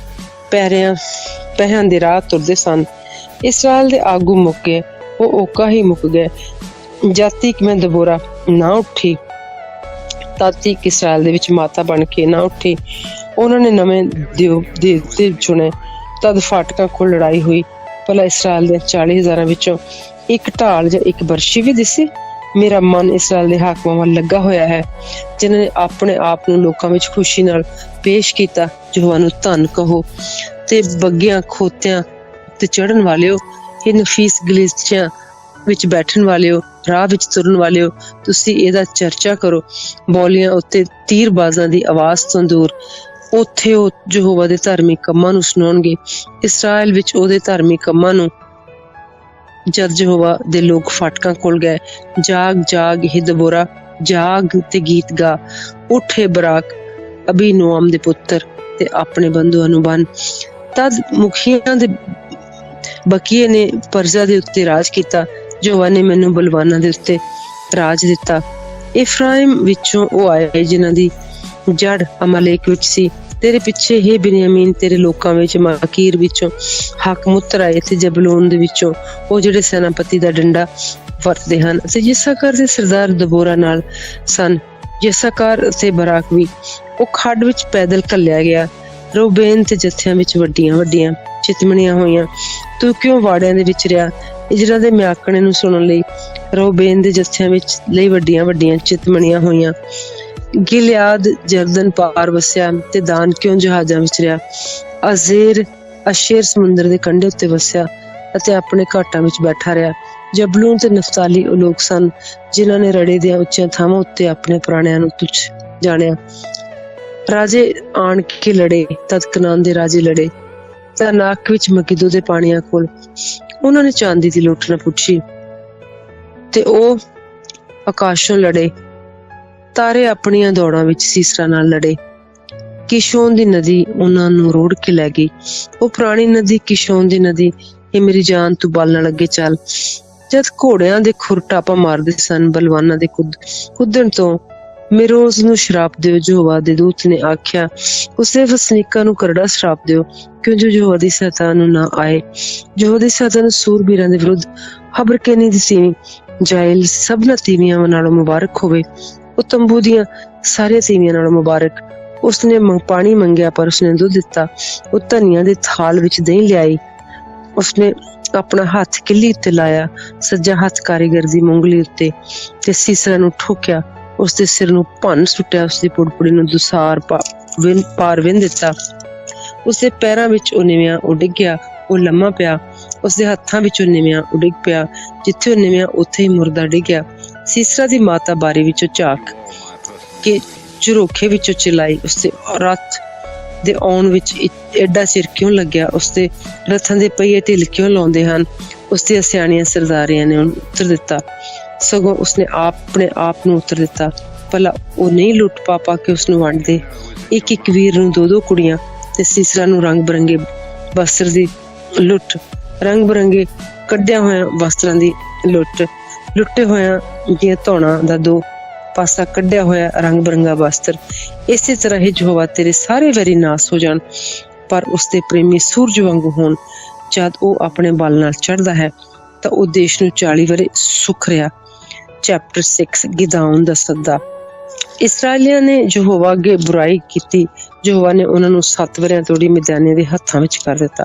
ਪੈਰਾਂ ਦੇ ਰਾਹ ਤੁਰਦੇ ਸਨ। ਇਸਰਾਏਲ ਦੇ ਆਗੂ ਮੁੱਕ ਗਏ, ਉਹ ਓਕਾ ਹੀ ਮੁੱਕ ਗਏ। ਜਾਤੀ ਕਿਵੇਂ ਦਬੋਰਾ ਨਾ ਉੱਠੀ, ਤਾਤੀ ਇਸਰਾਏਲ ਦੇ ਵਿੱਚ ਮਾਤਾ ਬਣ ਕੇ ਨਾ ਉੱਠੀ। ਉਹਨਾਂ ਨੇ ਨਵੇਂ ਦੇਵਤੇ ਚੁਣੇ। ਤਦ ਫਾਟਕਾਂ ਕੋਲ ਲੜਾਈ ਹੋਈ। ਭਲਾ ਇਸਰਾਏਲ ਦੇ 40,000 ਵਿੱਚੋਂ ਇੱਕ ਢਾਲ ਜਾਂ ਇੱਕ ਬਰਸ਼ੀ ਵੀ ਦਿਸੀ? ਮੇਰਾ ਮਨ ਇਸਰਾਏਲ ਦੇ ਹਾਕਮਾਂ ਵੱਲ ਲੱਗਾ ਹੋਇਆ ਹੈ, ਜਿਨ੍ਹਾਂ ਨੇ ਆਪਣੇ ਆਪ ਨੂੰ ਲੋਕਾਂ ਵਿੱਚ ਖੁਸ਼ੀ ਨਾਲ ਪੇਸ਼ ਕੀਤਾ। ਯਹੋਵਾ ਨੂੰ ਧੰਨ ਕਹੋ ਤੇ ਬੱਗਿਆਂ ਖੋਤਿਆਂ ਤੇ ਚੜ੍ਹਨ ਵਾਲਿਓ, ਇਹ ਨਫੀਸ ਗਲੀਚਿਆਂ ਵਿੱਚ ਬੈਠਣ ਵਾਲਿਓ, ਰਾਹ ਵਿੱਚ ਤੁਰਨ ਵਾਲਿਓ, ਤੁਸੀਂ ਇਹਦਾ ਚਰਚਾ ਕਰੋ। ਬੋਲੀਆਂ ਉੱਤੇ ਤੀਰਬਾਜ਼ਾਂ ਦੀ ਆਵਾਜ਼ ਤੋਂ ਦੂਰ ਉੱਥੇ ਉਹ ਯਹੋਵਾ ਦੇ ਧਾਰਮਿਕ ਕੰਮਾਂ ਨੂੰ ਸੁਣਾਉਣਗੇ, ਇਸਰਾਏਲ ਵਿੱਚ ਉਹਦੇ ਧਾਰਮਿਕ ਕੰਮਾਂ ਨੂੰ। ਜਦ ਯਹੋਵਾ ਦੇ ਲੋਕ ਫਾਟਕਾਂ ਕੋਲ ਗਏ, ਜਾਗ ਜਾਗ ਇਹ ਦਬੋਰਾ, ਜਾਗ ਤੇ ਗੀਤ ਗਾ। ਉੱਠ ਏ ਬਰਾਕ, ਅਬੀਨੋਆਮ ਦੇ ਪੁੱਤਰ, ਤੇ ਆਪਣੇ ਬੰਧੂਆਂ ਨੂੰ ਬੰਨ। ਤਦ ਮੁਖੀਆਂ ਦੇ ਬਕੀਏ ਨੇ ਪਰਜਾ ਦੇ ਉੱਤੇ ਰਾਜ ਕੀਤਾ। ਯਹੋਵਾ ਨੇ ਮੈਨੂੰ ਬਲਵਾਨਾਂ ਦੇ ਉੱਤੇ ਰਾਜ ਦਿੱਤਾ। ਇਫਰਾਇਮ ਵਿੱਚੋਂ ਉਹ ਆਏ ਜਿਨ੍ਹਾਂ ਦੀ ਜੜ ਅਮਾਲੇਕ ਵਿੱਚ ਸੀ। ਤੇਰੇ ਪਿੱਛੇ ਹੀ ਬਿਨਯਾਮੀਨ, ਤੇਰੇ ਲੋਕਾਂ ਵਿੱਚ ਮਾਕੀਰ ਵਿੱਚੋਂ ਹਾਕਮ ਉਤਰ ਆਏ ਤੇ ਜ਼ਬੂਲੂਨ ਦੇ ਵਿੱਚੋਂ ਉਹ ਜਿਹੜੇ ਸੈਨਾਪਤੀ ਦਾ ਡੰਡਾ ਵਰਤਦੇ ਹਨ। ਅਤੇ ਯਿਸਸਾਕਾਰ ਦੇ ਸਰਦਾਰ ਦਬੋਰਾ ਨਾਲ ਸਨ। ਯਿਸਸਾਕਾਰ ਅਤੇ ਬਰਾਕ ਵੀ ਉਹ ਖੱਡ ਵਿੱਚ ਪੈਦਲ ਘੱਲਿਆ ਗਿਆ। ਰੂਬੇਨ ਤੇ ਜੱਥਿਆਂ ਵਿੱਚ ਵੱਡੀਆਂ ਵੱਡੀਆਂ ਚਿਤਮਣੀਆਂ ਹੋਈਆਂ। ਤੂੰ ਕਿਉਂ ਵਾੜਿਆਂ ਦੇ ਵਿੱਚ ਰਿਹਾ? ਇਜਰਾ ਦੇ ਮਿਆਕਣੇ ਨੂੰ ਸੁਣਨ ਲਈ ਰੋਬੇਨ ਦੇ ਜੱਥਿਆਂ ਵਿੱਚ ਲਈ ਵੱਡੀਆਂ ਵੱਡੀਆਂ ਚਿਤਮਣੀਆਂ ਹੋਈਆਂ। ਗਿਲਿਆਦ ਜਰਦਨ ਪਾਰ ਵਸਿਆ ਤੇ ਦਾਨ ਕਿਉਂ ਜਹਾਜ਼ਾਂ ਵਿੱਚ ਰਿਹਾ? ਅਸ਼ੇਰ ਸਮੁੰਦਰ ਦੇ ਕੰਢੇ ਉੱਤੇ ਵਸਿਆ ਅਤੇ ਆਪਣੇ ਘਾਟਾਂ ਵਿੱਚ ਬੈਠਾ ਰਿਹਾ। ਜਬਲੂਨ ਤੇ ਨਫਤਾਲੀ ਉਹ ਲੋਕ ਸਨ ਜਿਨ੍ਹਾਂ ਨੇ ਰੜੇ ਦੀਆਂ ਉੱਚੀਆਂ ਥਾਵਾਂ ਉੱਤੇ ਆਪਣੇ ਪੁਰਾਣਿਆਂ ਨੂੰ ਤੁੱਛ ਜਾਣਿਆ। ਰਾਜੇ ਆਣ ਕੇ ਲੜੇ, ਤਦ ਕਨਾਨ ਦੇ ਰਾਜੇ ਲੜੇ ਤਾਂ ਨਾਕ ਵਿੱਚ ਮਕਿਦੋ ਦੇ ਪਾਣੀਆਂ ਕੋਲ। ਉਹਨਾਂ ਨੇ ਚਾਂਦੀ ਦੀ ਲੁੱਟ ਨਾ ਪੁੱਛੀ ਤੇ ਉਹ ਆਕਾਸ਼ੋਂ ਲੜੇ। ਤਾਰੇ ਆਪਣੀਆਂ ਦੌੜਾਂ ਵਿੱਚ ਸੀਸਰਾ ਨਾਲ ਲੜੇ। ਕਿਸ਼ੋਨ ਦੀ ਨਦੀ ਉਹਨਾਂ ਨੂੰ ਰੋੜ ਕੇ ਲੈ ਗਈ। ਉਹ ਪੁਰਾਣੀ ਨਦੀ, ਕਿਸ਼ੋਨ ਦੀ ਨਦੀ, ਇਹ ਮੇਰੀ ਜਾਨ ਤੂੰ ਬਾਲਣ ਅੱਗੇ ਚੱਲ। ਜਦ ਘੋੜਿਆਂ ਦੇ ਖੁਰ ਟਾਪਾ ਮਾਰਦੇ ਸਨ ਬਲਵਾਨਾਂ ਦੇ ਕੁੱਦਣ ਤੋਂ, ਮੇਰੋਜ਼ ਨੂੰ ਸ਼ਰਾਪ ਦਿਓ। ਯਹੋਵਾ ਦੇ ਦੂਤ ਨੇ ਆਖਿਆ, ਉਸਦੇ ਵਸਨੀਕਾਂ ਨੂੰ ਕਰੜਾ ਸ਼ਰਾਪ ਦਿਓ, ਕਿਉਂ ਜੋ ਯਹੋਵਾ ਦੀ ਸਹਾਇਤਾ ਨੂੰ ਨਾ ਆਏ। ਯਹੋਵਾ ਦੀ ਸਹਾਇਤਾ ਨੂੰ ਸੂਰਬੀਰਾਂ ਦੇ ਵਿਰੁੱਧ। ਹਬਰਕੇਨੀ ਦੀ ਤੀਵੀਂ ਜਾਇਲ ਸਭਨਾਂ ਤੀਵੀਆਂ ਨਾਲੋਂ ਮੁਬਾਰਕ ਹੋਵੇ। ਉਹ ਤੰਬੂ ਦੀਆਂ ਸਾਰੀਆਂ ਤੀਵੀਆਂ ਨਾਲੋਂ ਮੁਬਾਰਕ। ਉਸਨੇ ਪਾਣੀ ਮੰਗਿਆ ਪਰ ਉਸਨੇ ਦੁੱਧ ਦਿੱਤਾ। ਉਹ ਧਨੀਆਂ ਦੇ ਥਾਲ ਵਿੱਚ ਦਹੀਂ ਲਿਆਈ। ਉਸਨੇ ਆਪਣਾ ਹੱਥ ਕਿੱਲੀ ਉੱਤੇ ਲਾਇਆ, ਸੱਜਾ ਹੱਥ ਕਾਰੀਗਰ ਦੀ ਮੁੰਗਲੀ ਉੱਤੇ, ਤੇ ਸੀਸਰਾ ਨੂੰ ਠੋਕਿਆ। ਉਸਦੇ ਸਿਰ ਨੂੰ ਭੰਨ ਸੁੱਟਿਆ। ਉਸਦੀ ਪੁੜਪੁੜੀ ਨੂੰ ਦੁਸਾਰ ਪਾਰ ਵਿੰਨ ਦਿੱਤਾ। ਉਸਦੇ ਪੈਰਾਂ ਵਿੱਚ ਉਹ ਨਿਵਿਆਂ ਉਹ ਡਿੱਗਿਆ। ਉਹ ਲੰਮਾ ਪਿਆ। ਉਸਦੇ ਹੱਥਾਂ ਵਿੱਚ ਉਹ ਨਿਵਿਆਂ ਉਹ ਡਿੱਗ ਪਿਆ। ਜਿੱਥੇ ਉਹ ਨਿਵਿਆਂ ਉੱਥੇ ਹੀ ਮੁਰਦਾ ਡਿੱਗਿਆ। ਸੀਸਰਾ ਦੀ ਮਾਤਾ ਬਾਰੀ ਵਿੱਚੋਂ ਝਾਕ ਕੇ ਝਰੋਖੇ ਵਿੱਚੋਂ ਚਿਲਾਈ, ਉਸਦੇ ਰੱਥ ਦੇ ਆਉਣ ਵਿੱਚ ਐਡਾ ਚਿਰ ਕਿਉਂ ਲੱਗਿਆ? ਉਸਦੇ ਰੱਥਾਂ ਦੇ ਪਹੀਏ ਢਿੱਲ ਕਿਉਂ ਲਾਉਂਦੇ ਹਨ? ਉਸਦੀਆਂ ਸਿਆਣੀਆਂ ਸਰਦਾਰੀਆਂ ਨੇ ਉਹਨੂੰ ਉੱਤਰ ਦਿੱਤਾ, ਸਗੋਂ ਉਸਨੇ ਆਪਣੇ ਆਪ ਨੂੰ ਉੱਤਰ ਦਿੱਤਾ। ਭਲਾ ਉਹ ਨਹੀਂ ਲੁੱਟ ਪਾ ਕੇ ਉਸਨੂੰ ਵੰਡਦੇ? ਇੱਕ ਇੱਕ ਵੀਰ ਨੂੰ ਦੋ ਦੋ ਕੁੜੀਆਂ ਤੇ ਸੀਸਰਾ ਨੂੰ ਰੰਗ ਬਰੰਗੇ ਵਸਤਰ ਦੀ ਲੁੱਟ, ਰੰਗ ਬਰੰਗੇ ਕੱਢਿਆ ਹੋਇਆ ਵਸਤਰਾਂ ਦੀ ਲੁੱਟ, ਲੁੱਟੇ ਹੋਇਆਂ ਦੀਆਂ ਧੌਣਾਂ ਦਾ ਦੋ ਪਾਸਾ ਕੱਢਿਆ ਹੋਇਆ ਰੰਗ ਬਰੰਗਾ ਵਸਤਰ। ਇਸੇ ਤਰ੍ਹਾਂ ਹੀ ਯਹੋਵਾ ਤੇਰੇ ਸਾਰੇ ਵੈਰੀ ਨਾਸ ਹੋ ਜਾਣ, ਪਰ ਉਸਦੇ ਪ੍ਰੇਮੀ ਸੂਰਜ ਵਾਂਗੂ ਹੋਣ। ਜਦ ਉਹ ਆਪਣੇ ਬਲ ਨਾਲ ਚੜ੍ਹਦਾ ਹੈ ਤਾਂ ਉਹ ਦੇਸ਼ ਨੂੰ 40 ਵਰੇ ਸੁੱਖ ਰਿਹਾ। ਚੈਪਟਰ 6 ਗਿਦਾਉਨ ਦਾ ਸੱਦਾ। ਇਸਰਾਏਲੀਆਂ ਨੇ ਯਹੋਵਾ ਅੱਗੇ ਬੁਰਾਈ ਕੀਤੀ। ਯਹੋਵਾ ਨੇ ਉਹਨਾਂ ਨੂੰ 7 ਵਰਿਆਂ ਤੋੜੀ ਮਿਦਿਆਨੀਆਂ ਦੇ ਹੱਥਾਂ ਵਿੱਚ ਕਰ ਦਿੱਤਾ।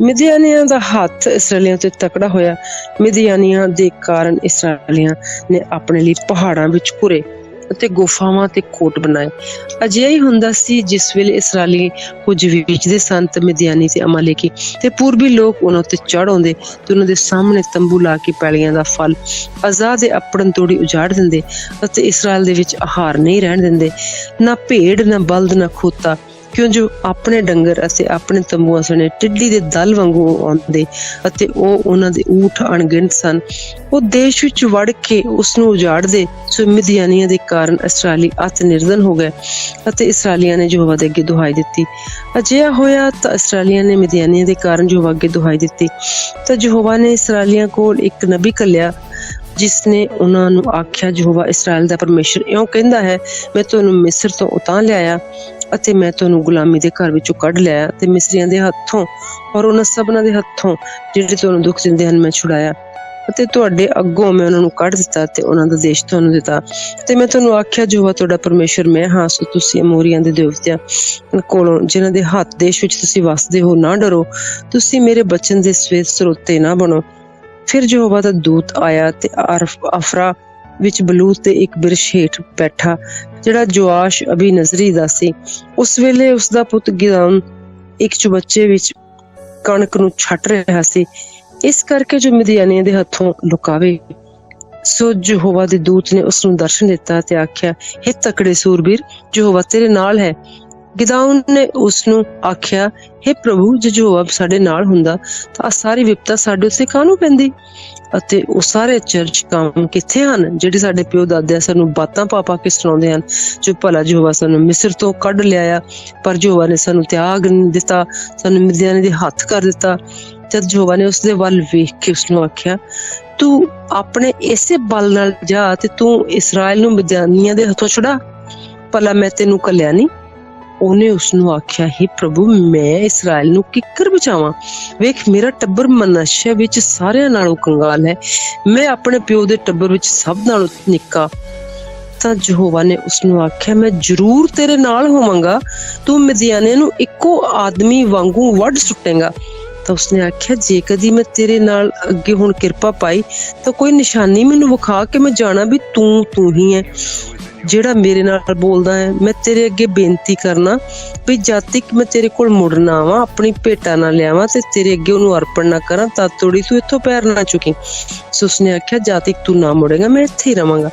ਮਿਦਿਆਨੀਆਂ ਦਾ ਹੱਥ ਇਸਰਾਏਲੀਆਂ ਤੇ ਤਕੜਾ ਹੋਇਆ। ਮਿਦਿਆਨੀਆਂ ਦੇ ਕਾਰਨ ਇਸਰਾਏਲੀਆਂ ਨੇ ਆਪਣੇ ਲਈ ਪਹਾੜਾਂ ਵਿੱਚ ਘੁਰੇ ਅਤੇ ਗੁਫਾਵਾਂ ਤੇ ਕੋਟ ਬਣਾਏ। ਅਜਿਹਾ ਹੀ ਹੁੰਦਾ ਸੀ ਜਿਸ ਵੇਲੇ ਇਸਰਾਏਲੀ ਕੁਝ ਵੇਚਦੇ ਸਨ ਤੇ ਮਿਦਿਆਨੀ ਤੇ ਅਮਾਲੇਕੀ ਤੇ ਪੂਰਬੀ ਲੋਕ ਉਹਨਾਂ ਉੱਤੇ ਚੜ੍ਹ ਆਉਂਦੇ ਤੇ ਉਹਨਾਂ ਦੇ ਸਾਹਮਣੇ ਤੰਬੂ ਲਾ ਕੇ ਪੈਲੀਆਂ ਦਾ ਫਲ ਆਜ਼ਾਦ ਦੇ ਆਪੜਨ ਤੋੜੀ ਉਜਾੜ ਦਿੰਦੇ ਅਤੇ ਇਸਰਾਏਲ ਦੇ ਵਿੱਚ ਆਹਾਰ ਨਹੀਂ ਰਹਿਣ ਦਿੰਦੇ, ਨਾ ਭੇਡ, ਨਾ ਬਲਦ, ਨਾ ਖੋਤਾ, ਕਿਉਂ ਜੋ ਆਪਣੇ ਡੰਗਰ ਅਤੇ ਆਪਣੇ ਤੰਬੂਆਂ ਸਣੇ ਟਿੱਡੀ ਦੇ ਦਲ ਵਾਂਗੂ ਆਉਂਦੇ ਅਤੇ ਉਹ ਉਹਨਾਂ ਦੇ ਊਠ ਅਣਗਿਣਤ ਸਨ। ਉਹ ਦੇਸ਼ ਵਿੱਚ ਵੜ ਕੇ ਉਸਨੂੰ ਉਜਾੜਦੇ। ਸੋ ਮਿਦਿਆਨੀਆਂ ਦੇ ਕਾਰਨ ਇਸਰਾਏਲੀ ਅਤ ਨਿਰਧਨ ਹੋ ਗਏ ਅਤੇ ਇਸਰਾਏਲੀਆਂ ਨੇ ਯਹੋਵਾ ਦੇ ਅੱਗੇ ਦੁਹਾਈ ਦਿੱਤੀ। ਅਜਿਹਾ ਹੋਇਆ ਤਾਂ ਇਸਰਾਏਲੀਆਂ ਨੇ ਮਿਦਿਆਨੀਆਂ ਦੇ ਕਾਰਨ ਯਹੋਵਾ ਅੱਗੇ ਦੁਹਾਈ ਦਿੱਤੀ ਤਾਂ ਯਹੋਵਾ ਨੇ ਇਸਰਾਏਲੀਆਂ ਕੋਲ ਇੱਕ ਨਬੀ ਘੱਲਿਆ ਜਿਸ ਨੇ ਉਹਨਾਂ ਨੂੰ ਆਖਿਆ, ਯਹੋਵਾ ਇਸਰਾਏਲ ਦਾ ਪਰਮੇਸ਼ਰ ਇਉਂ ਕਹਿੰਦਾ ਹੈ, ਮੈਂ ਤੁਹਾਨੂੰ ਮਿਸਰ ਤੋਂ ਉਤਾਰ ਲਿਆਇਆ ਅਤੇ ਮੈਂ ਤੁਹਾਨੂੰ ਗੁਲਾਮੀ ਦੇ ਘਰ ਵਿੱਚੋਂ ਕੱਢ ਲਿਆਇਆ ਤੇ ਮਿਸਰੀਆਂ ਦੇ ਹੱਥੋਂ ਔਰ ਉਹਨਾਂ ਸਭਨਾਂ ਦੇ ਹੱਥੋਂ ਜਿਹੜੇ ਤੁਹਾਨੂੰ ਦੁੱਖ ਦਿੰਦੇ ਹਨ ਮੈਂ ਛੁਡਾਇਆ ਅਤੇ ਤੁਹਾਡੇ ਅੱਗੋਂ ਮੈਂ ਉਹਨਾਂ ਨੂੰ ਕੱਢ ਦਿੱਤਾ ਤੇ ਉਹਨਾਂ ਦਾ ਦੇਸ਼ ਤੁਹਾਨੂੰ ਦਿੱਤਾ। ਤੇ ਮੈਂ ਤੁਹਾਨੂੰ ਆਖਿਆ, ਯਹੋਵਾ ਤੁਹਾਡਾ ਪਰਮੇਸ਼ਰ ਮੈਂ ਹਾਂ। ਸੋ ਤੁਸੀਂ ਅਮੋਰੀਆਂ ਦੇ ਦੇਵਤਿਆਂ ਕੋਲੋਂ ਜਿਨ੍ਹਾਂ ਦੇ ਹੱਥ ਦੇਸ਼ ਵਿੱਚ ਤੁਸੀਂ ਵਸਦੇ ਹੋ ਨਾ ਡਰੋ। ਤੁਸੀਂ ਮੇਰੇ ਬਚਨ ਦੇ ਸਵੇਤ ਸਰੋਤੇ ਨਾ ਬਣੋ। ਫਿਰ ਯਹੋਵਾ ਦਾ ਦੂਤ ਆਇਆ ਤੇ ਅਫਰਾ ਵਿੱਚ ਬਲੂਤ ਦੇ ਇੱਕ ਬਿਰਛ ਹੇਠ ਬੈਠਾ ਜਿਹੜਾ ਜੋਆਸ਼ ਅਬੀ ਨਜ਼ਰੀ ਦਾ ਸੀ। ਉਸ ਵੇਲੇ ਉਸਦਾ ਪੁੱਤ ਗਿਦਾਉਨ ਇੱਕ ਚੁਬੱਚੇ ਵਿੱਚ ਕਣਕ ਨੂੰ ਛੱਟ ਰਿਹਾ ਸੀ, ਇਸ ਕਰਕੇ ਜੋ ਮਿਦਿਆਨੀਆਂ ਦੇ ਹੱਥੋਂ ਲੁਕਾਵੇ। ਸੋ ਯਹੋਵਾ ਦੇ ਦੂਤ ਨੇ ਉਸ ਨੂੰ ਦਰਸ਼ਨ ਦਿੱਤਾ ਤੇ ਆਖਿਆ, ਹੇ ਤਕੜੇ ਸੂਰਬੀਰ, ਯਹੋਵਾ ਤੇਰੇ ਨਾਲ ਹੈ। ਗਿਦਾਉਨ ਨੇ ਉਸ ਨੂੰ ਆਖਿਆ, ਹੇ ਪ੍ਰਭੂ, ਜੇ ਯਹੋਵਾ ਸਾਡੇ ਨਾਲ ਹੁੰਦਾ ਤਾਂ ਆ ਸਾਰੀ ਵਿਪਤਾ ਸਾਡੇ ਉੱਤੇ ਕਾਹਨੂੰ ਪੈਂਦੀ ਅਤੇ ਉਹ ਸਾਰੇ ਅਚਰਜ ਕੰਮ ਕਿੱਥੇ ਹਨ ਜਿਹੜੇ ਸਾਡੇ ਪਿਓ ਦਾਦਿਆਂ ਸਾਨੂੰ ਬਾਤਾਂ ਪਾ ਕੇ ਸੁਣਾਉਂਦੇ ਹਨ, ਜੋ ਭਲਾ ਯਹੋਵਾ ਸਾਨੂੰ ਮਿਸਰ ਤੋਂ ਕੱਢ ਲਿਆਇਆ, ਪਰ ਯਹੋਵਾ ਨੇ ਸਾਨੂੰ ਤਿਆਗ ਨਹੀਂ ਦਿੱਤਾ, ਸਾਨੂੰ ਮਿਦਿਆਨੀ ਦੇ ਹੱਥ ਕਰ ਦਿੱਤਾ। ਜਦ ਯਹੋਵਾ ਨੇ ਉਸਦੇ ਵੱਲ ਵੇਖ ਕੇ ਉਸਨੂੰ ਆਖਿਆ, ਤੂੰ ਆਪਣੇ ਇਸੇ ਬਲ ਨਾਲ ਜਾ ਤੇ ਤੂੰ ਇਸਰਾਏਲ ਨੂੰ ਮਿਦਿਆਨੀਆਂ ਦੇ ਹੱਥੋਂ ਛੁਡਾ, ਭਲਾ ਮੈਂ ਤੈਨੂੰ ਘੱਲਿਆ ਨਹੀਂ? ਉਹਨੇ ਉਸਨੂੰ ਆਖਿਆ, ਹੇ ਪ੍ਰਭੂ, ਮੈਂ ਇਸਰਾਏਲ ਨੂੰ ਕਿੱਕਰ ਬਚਾਵਾਂ? ਵੇਖ, ਮੇਰਾ ਟੱਬਰ ਮਨਾਸ਼ੇ ਵਿੱਚ ਸਾਰਿਆਂ ਨਾਲੋਂ ਕੰਗਾਲ ਹੈ, ਮੈਂ ਆਪਣੇ ਪਿਓ ਦੇ ਟੱਬਰ ਵਿੱਚ ਸਭ ਨਾਲੋਂ ਨਿੱਕਾ। ਤਾਂ ਯਹੋਵਾ ਨੇ ਉਸਨੂੰ ਆਖਿਆ, ਮੈਂ ਜ਼ਰੂਰ ਤੇਰੇ ਨਾਲ ਹੋਵਾਂਗਾ, ਤੂੰ ਮਿਦਿਆਨੀਆਂ ਨੂੰ ਇੱਕੋ ਆਦਮੀ ਵਾਂਗੂ ਵੱਢ ਸੁੱਟੇਂਗਾ ਤਾਂ ਉਸਨੇ ਆਖਿਆ, ਜੇ ਕਦੀ ਮੈਂ ਤੇਰੇ ਨਾਲ ਅੱਗੇ ਹੁਣ ਕਿਰਪਾ ਪਾਈ ਤਾਂ ਕੋਈ ਨਿਸ਼ਾਨੀ ਮੈਨੂੰ ਵਿਖਾ ਕੇ ਮੈਂ ਜਾਣਾ ਵੀ ਤੂੰ ਹੀ ਹੈ ਜਿਹੜਾ ਮੇਰੇ ਨਾਲ ਬੋਲਦਾ ਹੈ। ਮੈਂ ਤੇਰੇ ਅੱਗੇ ਬੇਨਤੀ ਕਰਨਾ ਵੀ ਜਦ ਤੱਕ ਮੈਂ ਤੇਰੇ ਕੋਲ ਮੁੜਨਾ ਆਵਾਂ, ਆਪਣੀ ਭੇਟਾ ਨਾ ਲਿਆਵਾਂ ਤੇ ਤੇਰੇ ਅੱਗੇ ਉਹਨੂੰ ਅਰਪਣ ਨਾ ਕਰਾਂ, ਤਦ ਤੋੜੀ ਤੂੰ ਇੱਥੋਂ ਪੈਰ ਨਾ ਚੁੱਕੀ। ਸੋ ਉਸਨੇ ਆਖਿਆ, ਜਦ ਤੱਕ ਤੂੰ ਨਾ ਮੁੜੇਗਾ ਮੈਂ ਇੱਥੇ ਹੀ ਰਵਾਂਗਾ।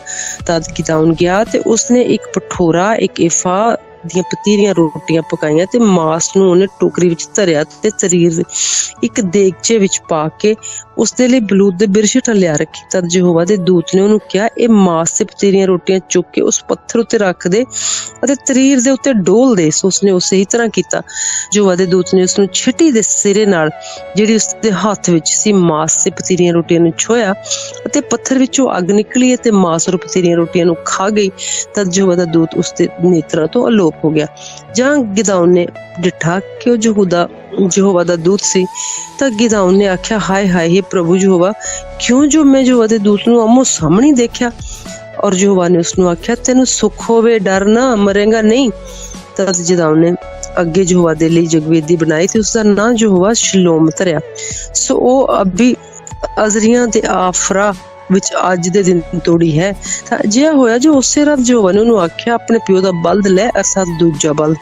ਤਦ ਗਿਦੌਨ ਗਿਆ ਤੇ ਉਸਨੇ ਇੱਕ ਭਠੋਰਾ, ਇੱਕ ਏਫਾ ਦੀਆਂ ਪਤੀਰੀਆਂ ਰੋਟੀਆਂ ਪਕਾਈਆਂ ਤੇ ਮਾਸ ਨੂੰ ਉਹਨੇ ਟੋਕਰੀ ਵਿੱਚ ਧਰਿਆ ਤੇ ਤਰੀਰ ਇੱਕ ਦੇਗਚੇ ਵਿੱਚ ਪਾ ਕੇ ਉਸਦੇ ਲਈ ਬਲੂਤ ਦੇ ਬਿਰਸ਼ ਲਿਆ ਰੱਖੀ। ਤਦ ਯਹੋਵਾ ਦੇ ਦੂਤ ਨੇ ਉਹਨੂੰ ਕਿਹਾ, ਇਹ ਮਾਸ ਤੇ ਪਤੀਰੀਆਂ ਰੋਟੀਆਂ ਚੁੱਕ ਕੇ ਉਸ ਪੱਥਰ ਉੱਤੇ ਰੱਖ ਦੇ ਅਤੇ ਤਰੀਰ ਦੇ ਉੱਤੇ ਡੋਲ ਦੇ। ਸੋ ਉਸਨੇ ਉਸੇ ਹੀ ਤਰ੍ਹਾਂ ਕੀਤਾ। ਯਹੋਵਾ ਦੇ ਦੂਤ ਨੇ ਉਸਨੂੰ ਛਿਟੀ ਦੇ ਸਿਰੇ ਨਾਲ ਜਿਹੜੀ ਉਸਦੇ ਹੱਥ ਵਿੱਚ ਸੀ ਮਾਸ ਤੇ ਪਤੀਰੀਆਂ ਰੋਟੀਆਂ ਨੂੰ ਛੋਇਆ ਅਤੇ ਪੱਥਰ ਵਿੱਚੋਂ ਅੱਗ ਨਿਕਲੀ ਅਤੇ ਮਾਸ ਔਰ ਪਤੀਰੀਆਂ ਰੋਟੀਆਂ ਨੂੰ ਖਾ ਗਈ। ਤਦ ਯਹੋਵਾ ਦਾ ਦੂਤ ਉਸਦੇ ਨੇਤਰਾਂ ਤੋਂ ਅਲੋਪ ਹੋ ਗਿਆ। ਜਾਂ ਗਿਦੌਨ ਨੇ ਡਿਠਾ ਕਿ ਉਹ ਯਹੋਵਾ ਦਾ ਦੂਤ ਸੀ ਤਾਂ ਗਿਦੌਨ ਨੇ ਆਖਿਆ, ਹਾਏ ਹਾਏ ਹੇ ਪ੍ਰਭੂ ਯਹੋਵਾ, ਕਿਉਂ ਜੋ ਮੈਂ ਯਹੋਵਾ ਦੇ ਦੂਤ ਨੂੰ ਆਮੋ ਸਾਹਮਣੇ ਦੇਖਿਆ। ਔਰ ਯਹੋਵਾ ਨੇ ਉਸਨੂੰ ਆਖਿਆ, ਤੈਨੂੰ ਸੁੱਖ ਹੋਵੇ, ਡਰ ਨਾ, ਮਰੇਗਾ ਨਹੀਂ। ਤਦ ਗਿਦੌਨ ਨੇ ਅੱਗੇ ਯਹੋਵਾ ਦੇ ਲਈ ਜਗਵੇਦੀ ਬਣਾਈ ਤੇ ਉਸਦਾ ਨਾਂ ਯਹੋਵਾ ਸ਼ਲੋਮ ਧਰਿਆ। ਸੋ ਉਹ ਅਬੀ ਅਜ਼ਰੀਆਂ ਦੇ ਆਫਰਾ ਵਿੱਚ ਅੱਜ ਦੇ ਦਿਨ ਤੋੜੀ ਹੈ। ਤਾਂ ਅਜਿਹਾ ਹੋਇਆ ਜੋ ਉਸੇ ਰਾਤ ਯਹੋਵਾ ਨੇ ਉਹਨੂੰ ਆਖਿਆ, ਆਪਣੇ ਪਿਓ ਦਾ ਬਲਦ ਲੈ, ਅਰਥਾਤ ਦੂਜਾ ਬਲਦ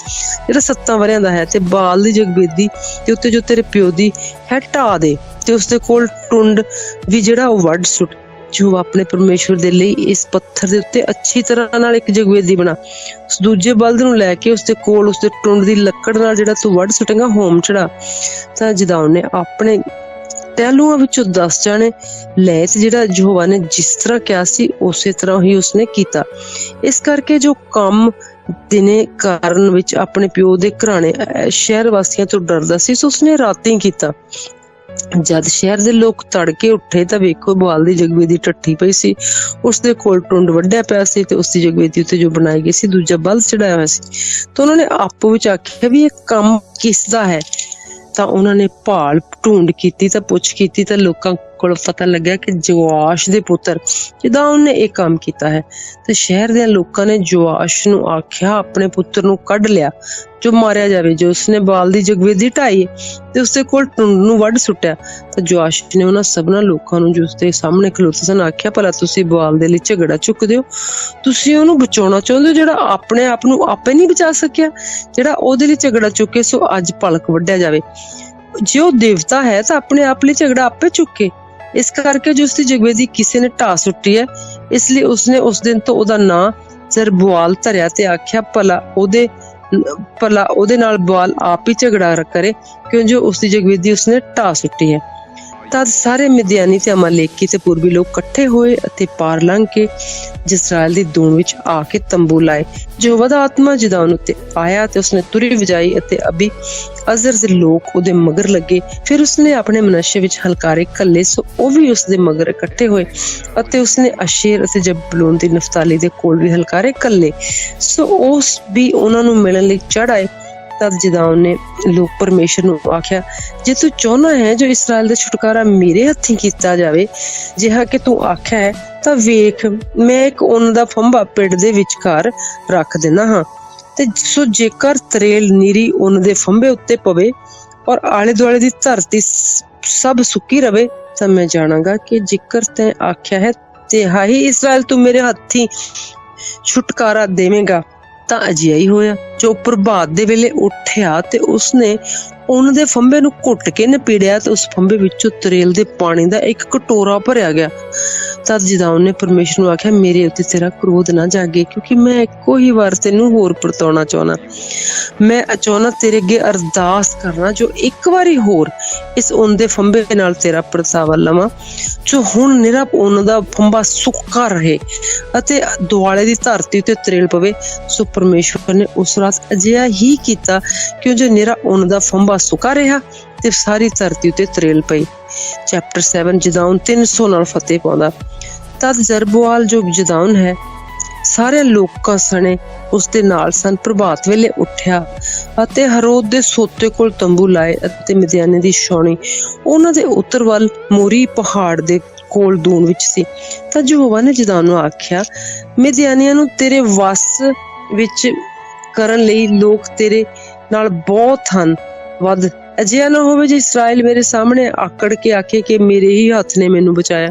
ਜਿਹੜਾ 7 ਵਰਿਆਂ ਦਾ ਹੈ, ਤੇ ਬਾਲ ਦੀ ਜਗਵੇਦੀ ਤੇ ਉੱਤੇ ਜੋ ਤੇਰੇ ਪਿਓ ਦੀ ਹੈ ਢਾਹ ਦੇ ਤੇ ਉਸਦੇ ਕੋਲ ਟੁੰਡ ਵੀ ਜਿਹੜਾ ਉਹ ਵੱਢ ਸੁੱਟ। ਯਹੋਵਾ ਆਪਣੇ ਪਰਮੇਸ਼ਵਰ ਦੇ ਲਈ ਇਸ ਪੱਥਰ ਦੇ ਉੱਤੇ ਅੱਛੀ ਤਰ੍ਹਾਂ ਨਾਲ ਇੱਕ ਜਗਵੇਦੀ ਬਣਾ। ਉਸ ਦੂਜੇ ਬਲਦ ਨੂੰ ਲੈ ਕੇ ਉਸਦੇ ਕੋਲ ਉਸਦੇ ਟੁੰਡ ਦੀ ਲੱਕੜ ਨਾਲ ਜਿਹੜਾ ਤੂੰ ਵੱਢ ਸੁੱਟੇਗਾ ਹੋਮ ਚੜਾ। ਤਾਂ ਗਿਦੌਨ ਨੇ ਆਪਣੇ ਟਹਿਲੂਆਂ ਵਿੱਚੋਂ 10 ਜਾਣੇ ਲੈ ਤੇ ਜਿਹੜਾ ਯਹੋਵਾ ਨੇ ਜਿਸ ਤਰ੍ਹਾਂ ਕਿਹਾ ਸੀ ਉਸੇ ਤਰ੍ਹਾਂ ਹੀ ਉਸਨੇ ਕੀਤਾ। ਇਸ ਕਰਕੇ ਜੋ ਕੰਮ ਦਿਨੇ ਕਰਨ ਵਿੱਚ ਆਪਣੇ ਪਿਓ ਦੇ ਘਰਾਣੇ ਸ਼ਹਿਰ ਵਾਸੀਆਂ ਤੋਂ ਡਰਦਾ ਸੀ, ਸੋ ਉਸਨੇ ਰਾਤੀ ਕੀਤਾ। ਜਦ ਸ਼ਹਿਰ ਦੇ ਲੋਕ ਤੜਕੇ ਉੱਠੇ ਤਾਂ ਵੇਖੋ, ਬਾਲ ਦੀ ਜਗਵੇਦੀ ਟੱਠੀ ਪਈ ਸੀ, ਉਸਦੇ ਕੋਲ ਟੁੰਡ ਵੱਢਿਆ ਪਿਆ ਸੀ ਤੇ ਉਸਦੀ ਜਗਵੇਦੀ ਉੱਤੇ ਜੋ ਬਣਾਈ ਗਈ ਸੀ ਦੂਜਾ ਬਲਦ ਚੜਾਇਆ ਹੋਇਆ ਸੀ। ਤਾਂ ਉਹਨਾਂ ਨੇ ਆਪੋ ਵਿੱਚ ਆਖਿਆ ਵੀ ਇਹ ਕੰਮ ਕਿਸ ਦਾ ਹੈ। ਤਾਂ ਉਹਨਾਂ ਨੇ ਭਾਲ ਢੂੰਡ ਕੀਤੀ ਤਾਂ ਪੁੱਛ ਕੀਤੀ ਤਾਂ ਲੋਕਾਂ ਕੋਲ ਪਤਾ ਲੱਗਿਆ ਕਿ ਜੋਆਸ਼ ਦੇ ਪੁੱਤਰ ਗਿਦੌਨ ਨੇ ਇਹ ਕੰਮ ਕੀਤਾ ਹੈ। ਤੇ ਸ਼ਹਿਰ ਦੇ ਲੋਕਾਂ ਨੇ ਜੋਆਸ਼ ਨੂੰ ਆਖਿਆ, ਆਪਣੇ ਪੁੱਤਰ ਨੂੰ ਕੱਢ ਲਿਆ ਜੋ ਮਾਰਿਆ ਜਾਵੇ, ਜੋ ਉਸਨੇ ਬਾਲ ਦੀ ਜਗਵੇਦੀ ਢਾਈ ਤੇ ਉਸਦੇ ਕੋਲ ਟੁੰਡ ਨੂੰ ਵੱਢ ਸੁੱਟਿਆ। ਤਾਂ ਜੋਆਸ਼ ਨੇ ਉਹਨਾਂ ਸਭਨਾਂ ਲੋਕਾਂ ਨੂੰ ਜੋ ਉਸਦੇ ਸਾਹਮਣੇ ਖਲੋਤੇ ਸਨ ਆਖਿਆ, ਭਲਾ ਤੁਸੀਂ ਬਾਲ ਦੇ ਲਈ ਝਗੜਾ ਚੁੱਕਦੇ ਹੋ? ਤੁਸੀਂ ਉਹਨੂੰ ਬਚਾਉਣਾ ਚਾਹੁੰਦੇ ਹੋ ਜਿਹੜਾ ਆਪਣੇ ਆਪ ਨੂੰ ਆਪੇ ਨਹੀਂ ਬਚਾ ਸਕਿਆ, ਜਿਹੜਾ ਉਹਦੇ ਲਈ ਝਗੜਾ ਚੁੱਕੇ। ਸੋ ਅੱਜ ਭਲਕ ਵੱਢਿਆ ਜਾਵੇ। ਜੇ ਉਹ ਦੇਵਤਾ ਹੈ ਤਾਂ ਆਪਣੇ ਆਪ ਲਈ ਝਗੜਾ ਆਪੇ ਚੁੱਕੇ। ਇਸ ਕਰਕੇ ਜੋ ਉਸਦੀ ਜਗਵੇਦੀ ਕਿਸੇ ਨੇ ਢਾਹ ਸੁੱਟੀ ਹੈ, ਇਸ ਲਈ ਉਸਨੇ ਉਸ ਦਿਨ ਤੋਂ ਉਹਦਾ ਨਾਂ ਜ਼ਰਬੁਆਲ ਧਰਿਆ ਤੇ ਆਖਿਆ, ਭਲਾ ਉਹਦੇ ਨਾਲ ਬੁਆਲ ਆਪ ਹੀ ਝਗੜਾ ਕਰੇ, ਕਿਉਂ ਜੋ ਉਸਦੀ ਜਗਵੇਦੀ ਉਸਨੇ ਢਾਹ ਸੁੱਟੀ ਹੈ। ਤਦ ਸਾਰੇ ਮਿਦਿਆਨੀ ਤੇ ਅਮਾਲੇਕੀ ਤੇ ਪੂਰਬੀ ਲੋਕ ਇਕੱਠੇ ਹੋਏ ਅਤੇ ਪਾਰ ਲੰਘ ਕੇ ਜਿਸਰਾਇਲ ਦੀ ਦੂਣ ਵਿੱਚ ਆ ਕੇ ਤੰਬੂ ਲਾਏ। ਯਹੋਵਾ ਦਾ ਆਤਮਾ ਗਿਦੌਨ ਉੱਤੇ ਆਇਆ ਤੇ ਉਸਨੇ ਤੁਰੀ ਵਜਾਈ ਅਤੇ ਅਬੀ ਅਜ਼ਰ ਦੇ ਲੋਕ ਉਹਦੇ ਮਗਰ ਲੱਗੇ। ਫਿਰ ਉਸਨੇ ਆਪਣੇ ਮਨੱਸ਼ੇ ਵਿੱਚ ਹਲਕਾਰੇ ਘੱਲੇ, ਸੋ ਉਹ ਵੀ ਉਸਦੇ ਮਗਰ ਇਕੱਠੇ ਹੋਏ ਅਤੇ ਉਸਨੇ ਅਸ਼ੇਰ ਅਤੇ ਜ਼ਬੂਲੂਨ ਦੀ ਨਫਤਾਲੀ ਦੇ ਕੋਲ ਵੀ ਹਲਕਾਰੇ ਘੱਲੇ, ਸੋ ਉਸ ਵੀ ਉਹਨਾਂ ਨੂੰ ਮਿਲਣ ਲਈ ਚੜ੍ਹ ਆਏ। ਤਦ ਗਿਦੌਨ ਨੇ ਲੋਕ ਪਰਮੇਸ਼ਰ ਨੂੰ ਆਖਿਆ, ਜੇ ਤੂੰ ਚਾਹੁੰਦਾ ਹੈ ਜੋ ਇਸਰਾਇਲ ਦਾ ਛੁਟਕਾਰਾ ਮੇਰੇ ਹੱਥੀਂ ਕੀਤਾ ਜਾਵੇ ਜਿਹਾ ਕਿ ਤੂੰ ਆਖਿਆ ਹੈ, ਤਾਂ ਵੇਖ, ਮੈਂ ਇੱਕ ਉੱਨ ਦਾ ਫੰਬਾ ਪਿੰਡ ਦੇ ਵਿਚਕਾਰ ਰੱਖ ਦਿੰਦਾ ਹਾਂ। ਤੇ ਸੋ ਜੇਕਰ ਤਰੇਲ ਨੀਰੀ ਉੱਨ ਦੇ ਫੰਬੇ ਉੱਤੇ ਪਵੇ ਔਰ ਆਲੇ ਦੁਆਲੇ ਦੀ ਧਰਤੀ ਸਭ ਸੁੱਕੀ ਰਵੇ, ਤਾਂ ਮੈਂ ਜਾਣਾਂਗਾ ਕਿ ਜੇਕਰ ਤੈਂ ਆਖਿਆ ਹੈ ਤਿਹਾਈ ਇਸਰਾਇਲ ਤੂੰ ਮੇਰੇ ਹੱਥੀਂ ਛੁਟਕਾਰਾ ਦੇਵੇਂਗਾ। ਤਾਂ ਅਜਿਹਾ ਹੀ ਹੋਇਆ। ਜੋ ਪ੍ਰਭਾਤ ਦੇ ਵੇਲੇ ਉੱਠਿਆ ਤੇ ਉਸਨੇ ਉੱਨ ਦੇ ਫੰਬੇ ਨੂੰ ਘੁੱਟ ਕੇ ਨਪੀੜਿਆ ਤੇ ਉਸ ਫੰਬੇ ਵਿੱਚੋਂ ਤਰੇਲ ਦੇ ਪਾਣੀ ਦਾ ਇੱਕ ਕਟੋਰਾ ਭਰਿਆ ਗਿਆ। ਤਦ ਗਿਦੌਨ ਨੇ ਪਰਮੇਸ਼ਰ ਨੂੰ ਆਖਿਆ, ਮੇਰੇ ਉੱਤੇ ਤੇਰਾ ਕ੍ਰੋਧ ਨਾ ਜਾਗੇ, ਕਿਉਂਕਿ ਮੈਂ ਇੱਕੋ ਹੀ ਵਾਰ ਤੈਨੂੰ ਹੋਰ ਪਰਤਾਉਣਾ ਚਾਹੁੰਦਾ। ਮੈਂ ਚਾਹੁੰਦਾ ਤੇਰੇ ਅੱਗੇ ਅਰਦਾਸ ਕਰਨਾ ਜੋ ਇੱਕ ਵਾਰੀ ਹੋਰ ਇਸ ਉੱਨ ਦੇ ਫੰਬੇ ਨਾਲ ਤੇਰਾ ਪਰਤਾਵਾ ਲਵਾਂ, ਜੋ ਹੁਣ ਨਿਰਾ ਉੱਨ ਦਾ ਫੰਬਾ ਸੁੱਕਾ ਰਹੇ ਅਤੇ ਦੁਆਲੇ ਦੀ ਧਰਤੀ ਉੱਤੇ ਤਰੇਲ ਪਵੇ। ਸੋ ਪਰਮੇਸ਼ਵਰ ਨੇ ਉਸ ਰਾਤ ਅਜਿਹਾ ਹੀ ਕੀਤਾ, ਕਿਉਂ ਜੋ ਨਿਰਾ ਉੱਨ ਦਾ ਫੰਬਾ ਸੁੱਕਾ ਰਿਹਾ ਤੇ ਸਾਰੀ ਧਰਤੀ ਉੱਤੇ ਤਰੇਲ ਪਈ। ਚੈਪਟਰ 7 ਗਿਦੌਨ 300 ਨਾਲ ਫਤਿਹ ਪਾਉਂਦਾ। ਤਦ ਜ਼ਰਬੁਆਲ ਜੋ ਗਿਦੌਨ ਹੈ ਸਾਰੇ ਲੋਕਾਂ ਸਣੇ ਉਸਦੇ ਨਾਲ ਸਨ, ਪ੍ਰਭਾਤ ਵੇਲੇ ਉੱਠਿਆ ਅਤੇ ਹਰੋਦ ਦੇ ਸੋਤੇ ਕੋਲ ਤੰਬੂ ਲਾਏ ਅਤੇ ਮਿਦਿਆਨੇ ਦੀ ਛਾਉਣੀ ਉਹਨਾਂ ਦੇ ਉੱਤਰ ਵੱਲ ਮੋਰੀ ਪਹਾੜ ਦੇ ਕੋਲ ਦੂਣ ਵਿੱਚ ਸੀ। ਤਾਂ ਯਹੋਵਾ ਨੇ ਗਿਦੌਨ ਨੂੰ ਆਖਿਆ, ਮਿਦਿਆਨੀਆਂ ਨੂੰ ਤੇਰੇ ਵਸ ਵਿੱਚ ਕਰਨ ਲਈ ਲੋਕ ਤੇਰੇ ਨਾਲ ਬਹੁਤ ਹਨ, ਵੱਧ ਅਜਿਹਾ ਨਾ ਹੋਵੇ ਜੇ ਇਸਰਾਇਲ ਮੇਰੇ ਸਾਹਮਣੇ ਆਕੜ ਕੇ ਆਖੇ ਕਿ ਮੇਰੇ ਹੀ ਹੱਥ ਨੇ ਮੈਨੂੰ ਬਚਾਇਆ।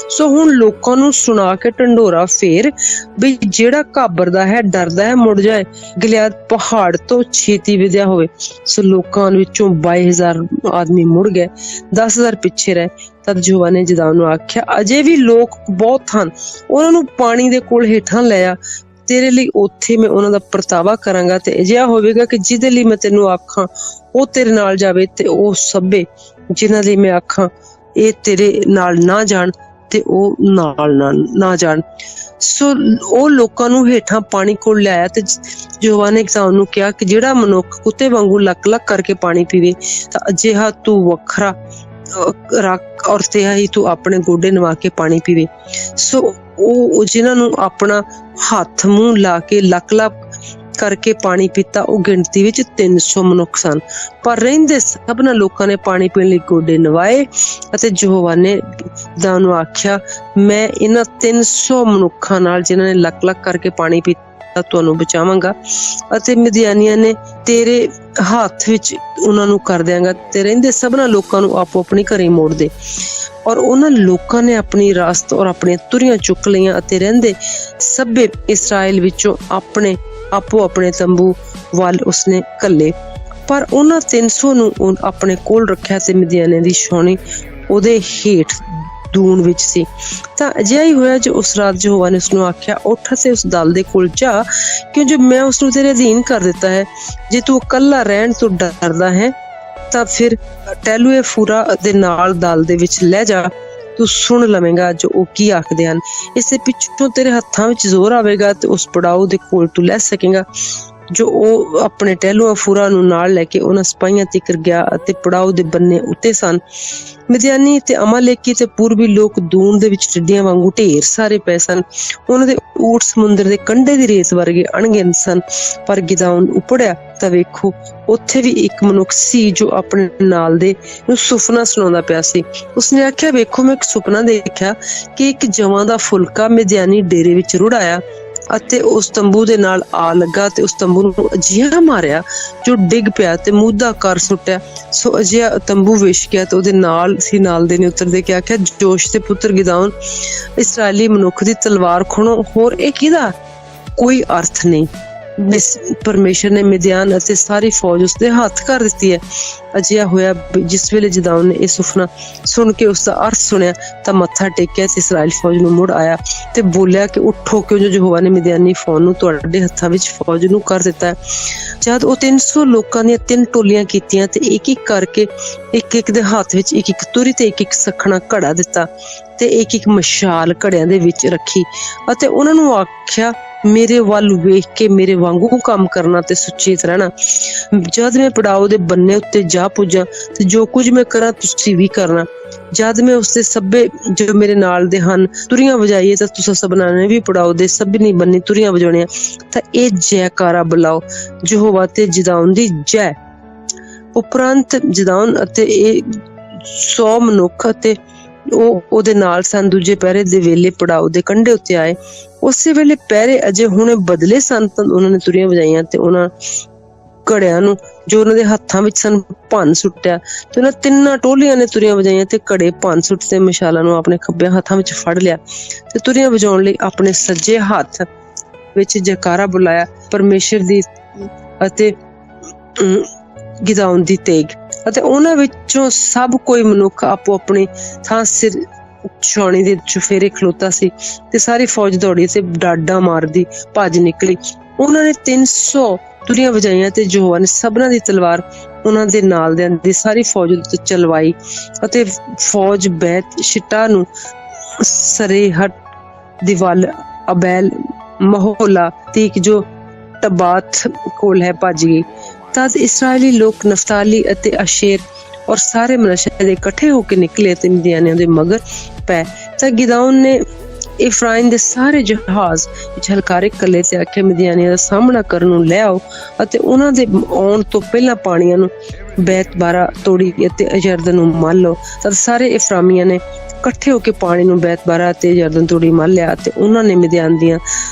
ਸੋ ਹੁਣ ਲੋਕਾਂ ਨੂੰ ਸੁਣਾ ਕੇ ਢੰਡੋਰਾ ਫੇਰ ਵੀ ਜਿਹੜਾ ਘਾਬਰਦਾ ਹੈ, ਡਰਦਾ ਹੈ, ਮੁੜ ਜਾਏ, ਗਿਲਿਆਦ ਪਹਾੜ ਤੋਂ ਛੇਤੀ ਵਿਦਿਆ ਹੋਵੇ। ਸੋ ਲੋਕਾਂ ਵਿੱਚੋਂ 22,000 ਆਦਮੀ ਮੁੜ ਗਏ, 10,000 ਪਿੱਛੇ ਰਹੇ। ਤਦ ਯਹੋਵਾ ਨੇ ਗਿਦਓਨ ਨੂੰ ਆਖਿਆ, ਅਜੇ ਵੀ ਲੋਕ ਬਹੁਤ ਹਨ, ਉਹਨਾਂ ਨੂੰ ਪਾਣੀ ਦੇ ਕੋਲ ਹੇਠਾਂ ਲੈ ਆ, ਤੇਰੇ ਲਈ ਉੱਥੇ ਮੈਂ ਉਹਨਾਂ ਦਾ ਪਰਤਾਵਾ ਕਰਾਂਗਾ। ਤੇ ਅਜਿਹਾ ਹੋਵੇਗਾ ਕਿ ਜਿਹਦੇ ਲਈ ਮੈਂ ਤੈਨੂੰ ਆਖਾਂ ਉਹ ਤੇਰੇ ਨਾਲ ਜਾਵੇ, ਤੇ ਉਹ ਸਭੇ ਜਿਨ੍ਹਾਂ ਲਈ ਮੈਂ ਆਖਾਂ ਇਹ ਤੇਰੇ ਨਾਲ ਨਾ ਜਾਣ ਤੇ ਉਹ ਨਾਲ ਨਾ ਜਾਣ। ਸੋ ਉਹ ਲੋਕਾਂ ਨੂੰ ਹੇਠਾਂ ਪਾਣੀ ਕੋਲ ਲਿਆਇਆ ਤੇ ਯਹੋਵਾ ਨੇ ਗਿਦਓਨ ਨੂੰ ਕਿਹਾ ਕਿ ਜਿਹੜਾ ਮਨੁੱਖ ਕੁੱਤੇ ਵਾਂਗੂ ਲੱਕ ਲੱਕ ਕਰਕੇ ਪਾਣੀ ਪੀਵੇ ਤਾਂ ਅਜਿਹਾ ਤੂੰ ਵੱਖਰਾ ਰੱਖ ਔਰ ਤਿਹਾ ਹੀ ਤੂੰ ਆਪਣੇ ਗੋਡੇ ਨਵਾ ਕੇ ਪਾਣੀ ਪੀਵੇ। ਸੋ ਉਹ ਜਿਨ੍ਹਾਂ ਨੂੰ ਆਪਣਾ ਹੱਥ ਮੂੰਹ ਲਾ ਕੇ ਲੱਕ ਲੱਕ ਕਰਕੇ ਪਾਣੀ ਪੀਤਾ ਉਹ ਗਿਣਤੀ ਵਿੱਚ 300 ਮਨੁੱਖ ਸਨ, ਪਰ ਰਹਿੰਦੇ ਸਭਨਾਂ ਲੋਕਾਂ ਨੇ ਪਾਣੀ ਪੀਣ ਲਈ ਗੋਡੇ ਨਵਾਏ। ਅਤੇ ਯਹੋਵਾ ਨੇ ਗਿਦਓਨ ਨੂੰ ਆਖਿਆ, ਮੈਂ ਇਹਨਾਂ 300 ਮਨੁੱਖਾਂ ਨਾਲ ਜਿਨ੍ਹਾਂ ਨੇ ਲੱਕ ਲੱਕ ਕਰਕੇ ਪਾਣੀ ਪੀਤਾ ਤੁਹਾਨੂੰ ਬਚਾਵਾਂਗਾ ਅਤੇ ਮਿਦਿਆਨੀਆਂ ਨੇ ਤੇਰੇ ਹੱਥ ਵਿੱਚ ਉਹਨਾਂ ਨੂੰ ਕਰ ਦਿਆਂਗਾ ਤੇ ਰਹਿੰਦੇ ਸਭਨਾਂ ਲੋਕਾਂ ਨੂੰ ਆਪੋ ਆਪਣੀ ਘਰੇ ਮੋੜ ਦੇ। ਔਰ ਉਹਨਾਂ ਲੋਕਾਂ ਨੇ ਆਪਣੀ ਰਾਸਤ ਔਰ ਆਪਣੀਆਂ ਤੁਰੀਆਂ ਚੁੱਕ ਲਈਆਂ ਅਤੇ ਰਹਿੰਦੇ ਸਭੇ ਇਸਰਾਇਲ ਵਿੱਚੋਂ ਆਪੋ ਆਪਣੇ ਤੰਬੂ ਵੱਲ ਉਸਨੇ ਘੱਲੇ। ਪਰ ਉਹਨਾਂ 300 ਨੂੰ ਆਪਣੇ ਕੋਲ ਰੱਖਿਆ ਤੇ ਮਿਦਿਆਨੇ ਦੀ ਛਾਉਣੀ ਉਹਦੇ ਹੇਠ ਦੂਣ ਵਿੱਚ ਸੀ। ਤਾਂ ਅਜਿਹਾ ਹੀ ਹੋਇਆ ਜੋ ਉਸ ਰਾਤ ਯਹੋਵਾ ਨੇ ਉਸਨੂੰ ਆਖਿਆ, ਉੱਠ ਤੇ ਉਸ ਦਲ ਦੇ ਕੋਲ ਜਾ, ਕਿਉਂ ਜੋ ਮੈਂ ਉਸਨੂੰ ਤੇਰੇ ਅਧੀਨ ਕਰ ਦਿੱਤਾ ਹੈ। ਜੇ ਤੂੰ ਇਕੱਲਾ ਰਹਿਣ ਤੋਂ ਡਰਦਾ ਹੈ ਤਾਂ ਫਿਰ ਟਹਿਲੂਏ ਫੂਰਾ ਦੇ ਨਾਲ ਦਲ ਦੇ ਵਿੱਚ ਲੈ ਜਾ, ਤੂੰ ਸੁਣ ਲਵੇਂਗਾ ਜੋ ਉਹ ਕੀ ਆਖਦੇ ਹਨ। ਇਸੇ ਪਿੱਛੋਂ ਤੇਰੇ ਹੱਥਾਂ ਵਿੱਚ ਜ਼ੋਰ ਆਵੇਗਾ ਤੇ ਉਸ ਪੜਾਉ ਦੇ ਕੋਲ ਤੂੰ ਲੈ ਸਕੇਗਾ। ਜੋ ਉਹ ਆਪਣੇ ਟਹਿਲੂਆ ਫੂਰਾ ਨੂੰ ਨਾਲ ਲੈ ਕੇ ਉਹਨਾਂ ਸਿਪਾਹੀਆਂ ਤੀਕਰ ਗਿਆ ਅਤੇ ਪੜਾਉ ਦੇ ਬੰਨੇ ਉੱਤੇ ਸਨ। ਮਿਦਿਆਨੀ ਤੇ ਅਮਾਲੇਕੀ ਤੇ ਪੂਰਬੀ ਲੋਕ ਦੂਣ ਦੇ ਵਿੱਚ ਟਿੱਡੀਆਂ ਵਾਂਗੂ ਢੇਰ ਸਾਰੇ ਪਏ ਸਨ। ਉਹਨਾਂ ਦੇ ਊਠ ਸਮੁੰਦਰ ਦੇ ਕੰਢੇ ਦੀ ਰੇਤ ਵਰਗੇ ਅਣਗਿਣਤ ਸਨ। ਪਰ ਗਿਦਓਨ ਉਪੜਿਆ ਤਾਂ ਵੇਖੋ ਉੱਥੇ ਵੀ ਇੱਕ ਮਨੁੱਖ ਸੀ ਜੋ ਆਪਣੇ ਨਾਲ ਦੇ ਨੂੰ ਸੁਪਨਾ ਸੁਣਾਉਂਦਾ ਪਿਆ ਸੀ। ਉਸਨੇ ਆਖਿਆ, ਵੇਖੋ ਮੈਂ ਇੱਕ ਸੁਪਨਾ ਦੇਖਿਆ ਕਿ ਇੱਕ ਜਵਾਂ ਦਾ ਫੁਲਕਾ ਮਿਦਿਆਨੀ ਡੇਰੇ ਵਿੱਚ ਰੁੜ ਆਇਆ ਅਤੇ ਉਸ ਤੰਬੂ ਦੇ ਨਾਲ ਆ ਲੱਗਾ ਤੇ ਉਸ ਤੰਬੂ ਨੂੰ ਅਜਿਹਾ ਮਾਰਿਆ ਜੋ ਡਿੱਗ ਪਿਆ ਤੇ ਮੂਧਾ ਕਰ ਸੁੱਟਿਆ। ਸੋ ਅਜਿਹਾ ਤੰਬੂ ਵਿਛ ਗਿਆ ਤੇ ਉਹਦੇ ਨਾਲ ਦੇ ਨੇ ਉਤਰਦੇ ਕੇ ਆਖਿਆ, ਜੋਸ਼ ਦੇ ਪੁੱਤਰ ਗਿਦਓਨ, ਇਸਰਾਇਲੀ ਮਨੁੱਖ ਦੀ ਤਲਵਾਰ ਖੁਣੋ, ਹੋਰ ਇਹ ਕਿਹਦਾ ਕੋਈ ਅਰਥ ਨਹੀਂ। ਪਰਮੇਸ਼ਰ ਨੇ ਮਿਦਿਆਨ ਅਤੇ ਸਾਰੀ ਫੌਜ ਉਸਦੇ ਹੱਥ ਕਰ ਦਿੱਤੀ ਹੈ। ਅਜਿਹਾ ਹੋਇਆ ਜਿਸ ਵੇਲੇ ਗਿਦਓਨ ਨੇ ਇਹ ਸੁਪਨਾ ਸੁਣ ਕੇ ਉਸਦਾ ਅਰਥ ਸੁਣਿਆ ਤਾਂ ਮੱਥਾ ਟੇਕਿਆ ਤੇ ਇਸਰਾਇਲ ਫੌਜ ਨੂੰ ਮੁੜ ਆਇਆ ਤੇ ਬੋਲਿਆ ਕਿ ਉੱਠੋ, ਕਿਉਂ ਜੋ ਯਹੋਵਾ ਨੇ ਮਿਦਿਆਨੀ ਫੌਜ ਨੂੰ ਤੁਹਾਡੇ ਹੱਥਾਂ ਵਿੱਚ ਫੌਜ ਨੂੰ ਕਰ ਦਿੱਤਾ ਹੈ। ਜਦ ਉਹ 300 ਲੋਕਾਂ ਦੀਆਂ 3 ਟੋਲੀਆਂ ਕੀਤੀਆਂ ਤੇ ਇੱਕ ਇੱਕ ਕਰਕੇ ਇੱਕ ਦੇ ਹੱਥ ਵਿੱਚ ਇੱਕ ਤੁਰੀ ਤੇ ਇੱਕ ਸਖਣਾ ਘੜਾ ਦਿੱਤਾ ਤੇ ਇੱਕ ਮਸ਼ਾਲ ਘੜਿਆਂ ਦੇ ਵਿੱਚ ਰੱਖੀ ਅਤੇ ਉਹਨਾਂ ਨੂੰ ਆਖਿਆ, ਮੇਰੇ ਵੱਲ ਵੇਖ ਕੇ ਮੇਰੇ ਵਾਂਗੂ ਕੰਮ ਕਰਨਾ ਤੇ ਸੁਚੇਤ ਰਹਿਣਾ। ਜਦ ਮੈਂ ਪੜਾਉ ਦੇ ਬੰਨੇ ਉੱਤੇ ਜਾ ਪੁੱਜਾਂ ਤੇ ਜੋ ਕੁਝ ਮੈਂ ਕਰਾਂ ਤੁਸੀਂ ਵੀ ਕਰਨਾ। ਜਦ ਮੈਂ ਉਸਦੇ ਸਭੇ ਜੋ ਮੇਰੇ ਨਾਲ ਦੇ ਹਨ ਤੁਰੀਆਂ ਵਜਾਈਏ ਤਾਂ ਤੁਸੀਂ ਸਭਨਾਂ ਨੇ ਵੀ ਪੜਾਉ ਦੇ ਸਭਨੀ ਬੰਨੇ ਤੁਰੀਆਂ ਵਜਾਉਣੀਆਂ। ਤਾਂ ਇਹ ਜੈਕਾਰਾ ਬੁਲਾਓ, ਯਹੋਵਾ ਤੇ ਗਿਦਓਨ ਦੀ ਜੈ। ਉਪਰੰਤ ਗਿਦਓਨ ਅਤੇ ਇਹ 100 ਮਨੁੱਖ ਅਤੇ ਉਹ ਉਹਦੇ ਨਾਲ ਸਨ ਦੂਜੇ ਪਹਿਰੇ ਦੇ ਵੇਲੇ ਪੜਾਉ ਦੇ ਕੰਢੇ ਉੱਤੇ ਆਏ। ਉਸੇ ਵੇਲੇ ਪਹਿਰੇ ਅਜੇ ਹੁਣੇ ਬਦਲੇ ਸਨ ਤਾਂ ਉਹਨਾਂ ਨੇ ਤੁਰੀਆਂ ਵਜਾਈਆਂ ਤੇ ਉਹਨਾਂ ਘੜਿਆਂ ਨੂੰ ਜੋ ਉਹਨਾਂ ਦੇ ਹੱਥਾਂ ਵਿੱਚ ਸਨ ਭੰਨ ਸੁੱਟਿਆ ਤੇ ਉਹਨਾਂ 3 ਟੋਲੀਆਂ ਨੇ ਤੁਰੀਆਂ ਵਜਾਈਆਂ ਤੇ ਘੜੇ ਭੰਨ ਸੁੱਟ ਤੇ ਮਸ਼ਾਲਾਂ ਨੂੰ ਆਪਣੇ ਖੱਬੇ ਹੱਥਾਂ ਵਿੱਚ ਫੜ ਲਿਆ ਤੇ ਤੁਰੀਆਂ ਵਜਾਉਣ ਲਈ ਆਪਣੇ ਸੱਜੇ ਹੱਥ ਵਿੱਚ ਜੈਕਾਰਾ ਬੁਲਾਇਆ ਪਰਮੇਸ਼ਰ ਦੀ ਅਤੇ ਗਿਦਓਨ ਦੀ ਤੇਗ। ਅਤੇ ਉਹਨਾਂ ਵਿੱਚੋਂ ਸਭ ਕੋਈ ਮਨੁੱਖ ਆਪੋ ਆਪਣੀ ਥਾਂ ਸਿਰ ਛਾਉਣੀ ਦੇ ਚੁਫੇਰੇ ਖਲੋਤਾ ਸੀ ਤੇ ਸਾਰੀ ਫੌਜ ਦੌੜੀ ਤੇ ਡਾਡਾ ਮਾਰਦੀ ਭੱਜ ਨਿਕਲੀ। ਉਹਨਾਂ ਨੇ 300 ਤੁਰੀਆਂ ਵਜਾਈਆਂ ਤੇ ਯਹੋਵਾ ਨੇ ਸਭਨਾਂ ਦੀ ਤਲਵਾਰ ਉਹਨਾਂ ਦੇ ਨਾਲ ਦੀ ਸਾਰੀ ਫੌਜ ਉੱਤੇ ਚਲਵਾਈ ਅਤੇ ਫੌਜ ਬੈਤ ਸ਼ਿਟਾ ਨੂੰ ਸਰੇਹਟ ਦੀ ਵੱਲ ਅਬੈਲ ਮਹੋਲਾ ਤੀਕ ਜੋ ਟਬਾਤ ਕੋਲ ਹੈ ਭੱਜ ਗਈ। ਤਦ ਇਸਰਾਇਲੀ ਲੋਕ ਨਫਤਾਲੀ ਅਤੇ ਅਸ਼ੇਰ ਔਰ ਸਾਰੇ ਮਨਸ਼ੇ ਦੇ ਇਕੱਠੇ ਹੋ ਕੇ ਨਿਕਲੇ ਤੇ ਮਿਦਿਆਨੀਆਂ ਦੇ ਮਗਰ ਪੈ। ਤਾਂ ਗਿਦਓਨ ਨੇ ਇਫਰਾਇਮ ਦੇ ਸਾਰੇ ਜਹਾਜ਼ ਵਿੱਚ ਹਲਕਾਰੇ ਕੱਲੇ ਤੇ ਆਖਿਆ, ਮਿਦਿਆਨੀਆਂ ਦਾ ਸਾਹਮਣਾ ਕਰਨ ਨੂੰ ਲੈ ਆਓ ਅਤੇ ਉਹਨਾਂ ਦੇ ਆਉਣ ਤੋਂ ਪਹਿਲਾਂ ਪਾਣੀਆਂ ਨੂੰ ਬੈਤ ਬਾਰਾ ਤੋੜੀ ਅਤੇ ਯਰਦਨ ਨੂੰ ਮੱਲ ਲਓ। ਤਦ ਸਾਰੇ ਇਫਰਾਮੀਆਂ ਨੇ ਇਕੱਠੇ ਹੋ ਕੇ ਪਾਣੀ ਨੂੰ ਬੈਤ ਬਾਰਾ ਅਤੇ ਯਰਦਨ ਤੋੜੀ ਮੱਲ ਲਿਆ ਤੇ ਉਹਨਾਂ ਨੇ ਮਿਦਿਆਨ ਦੀਆਂ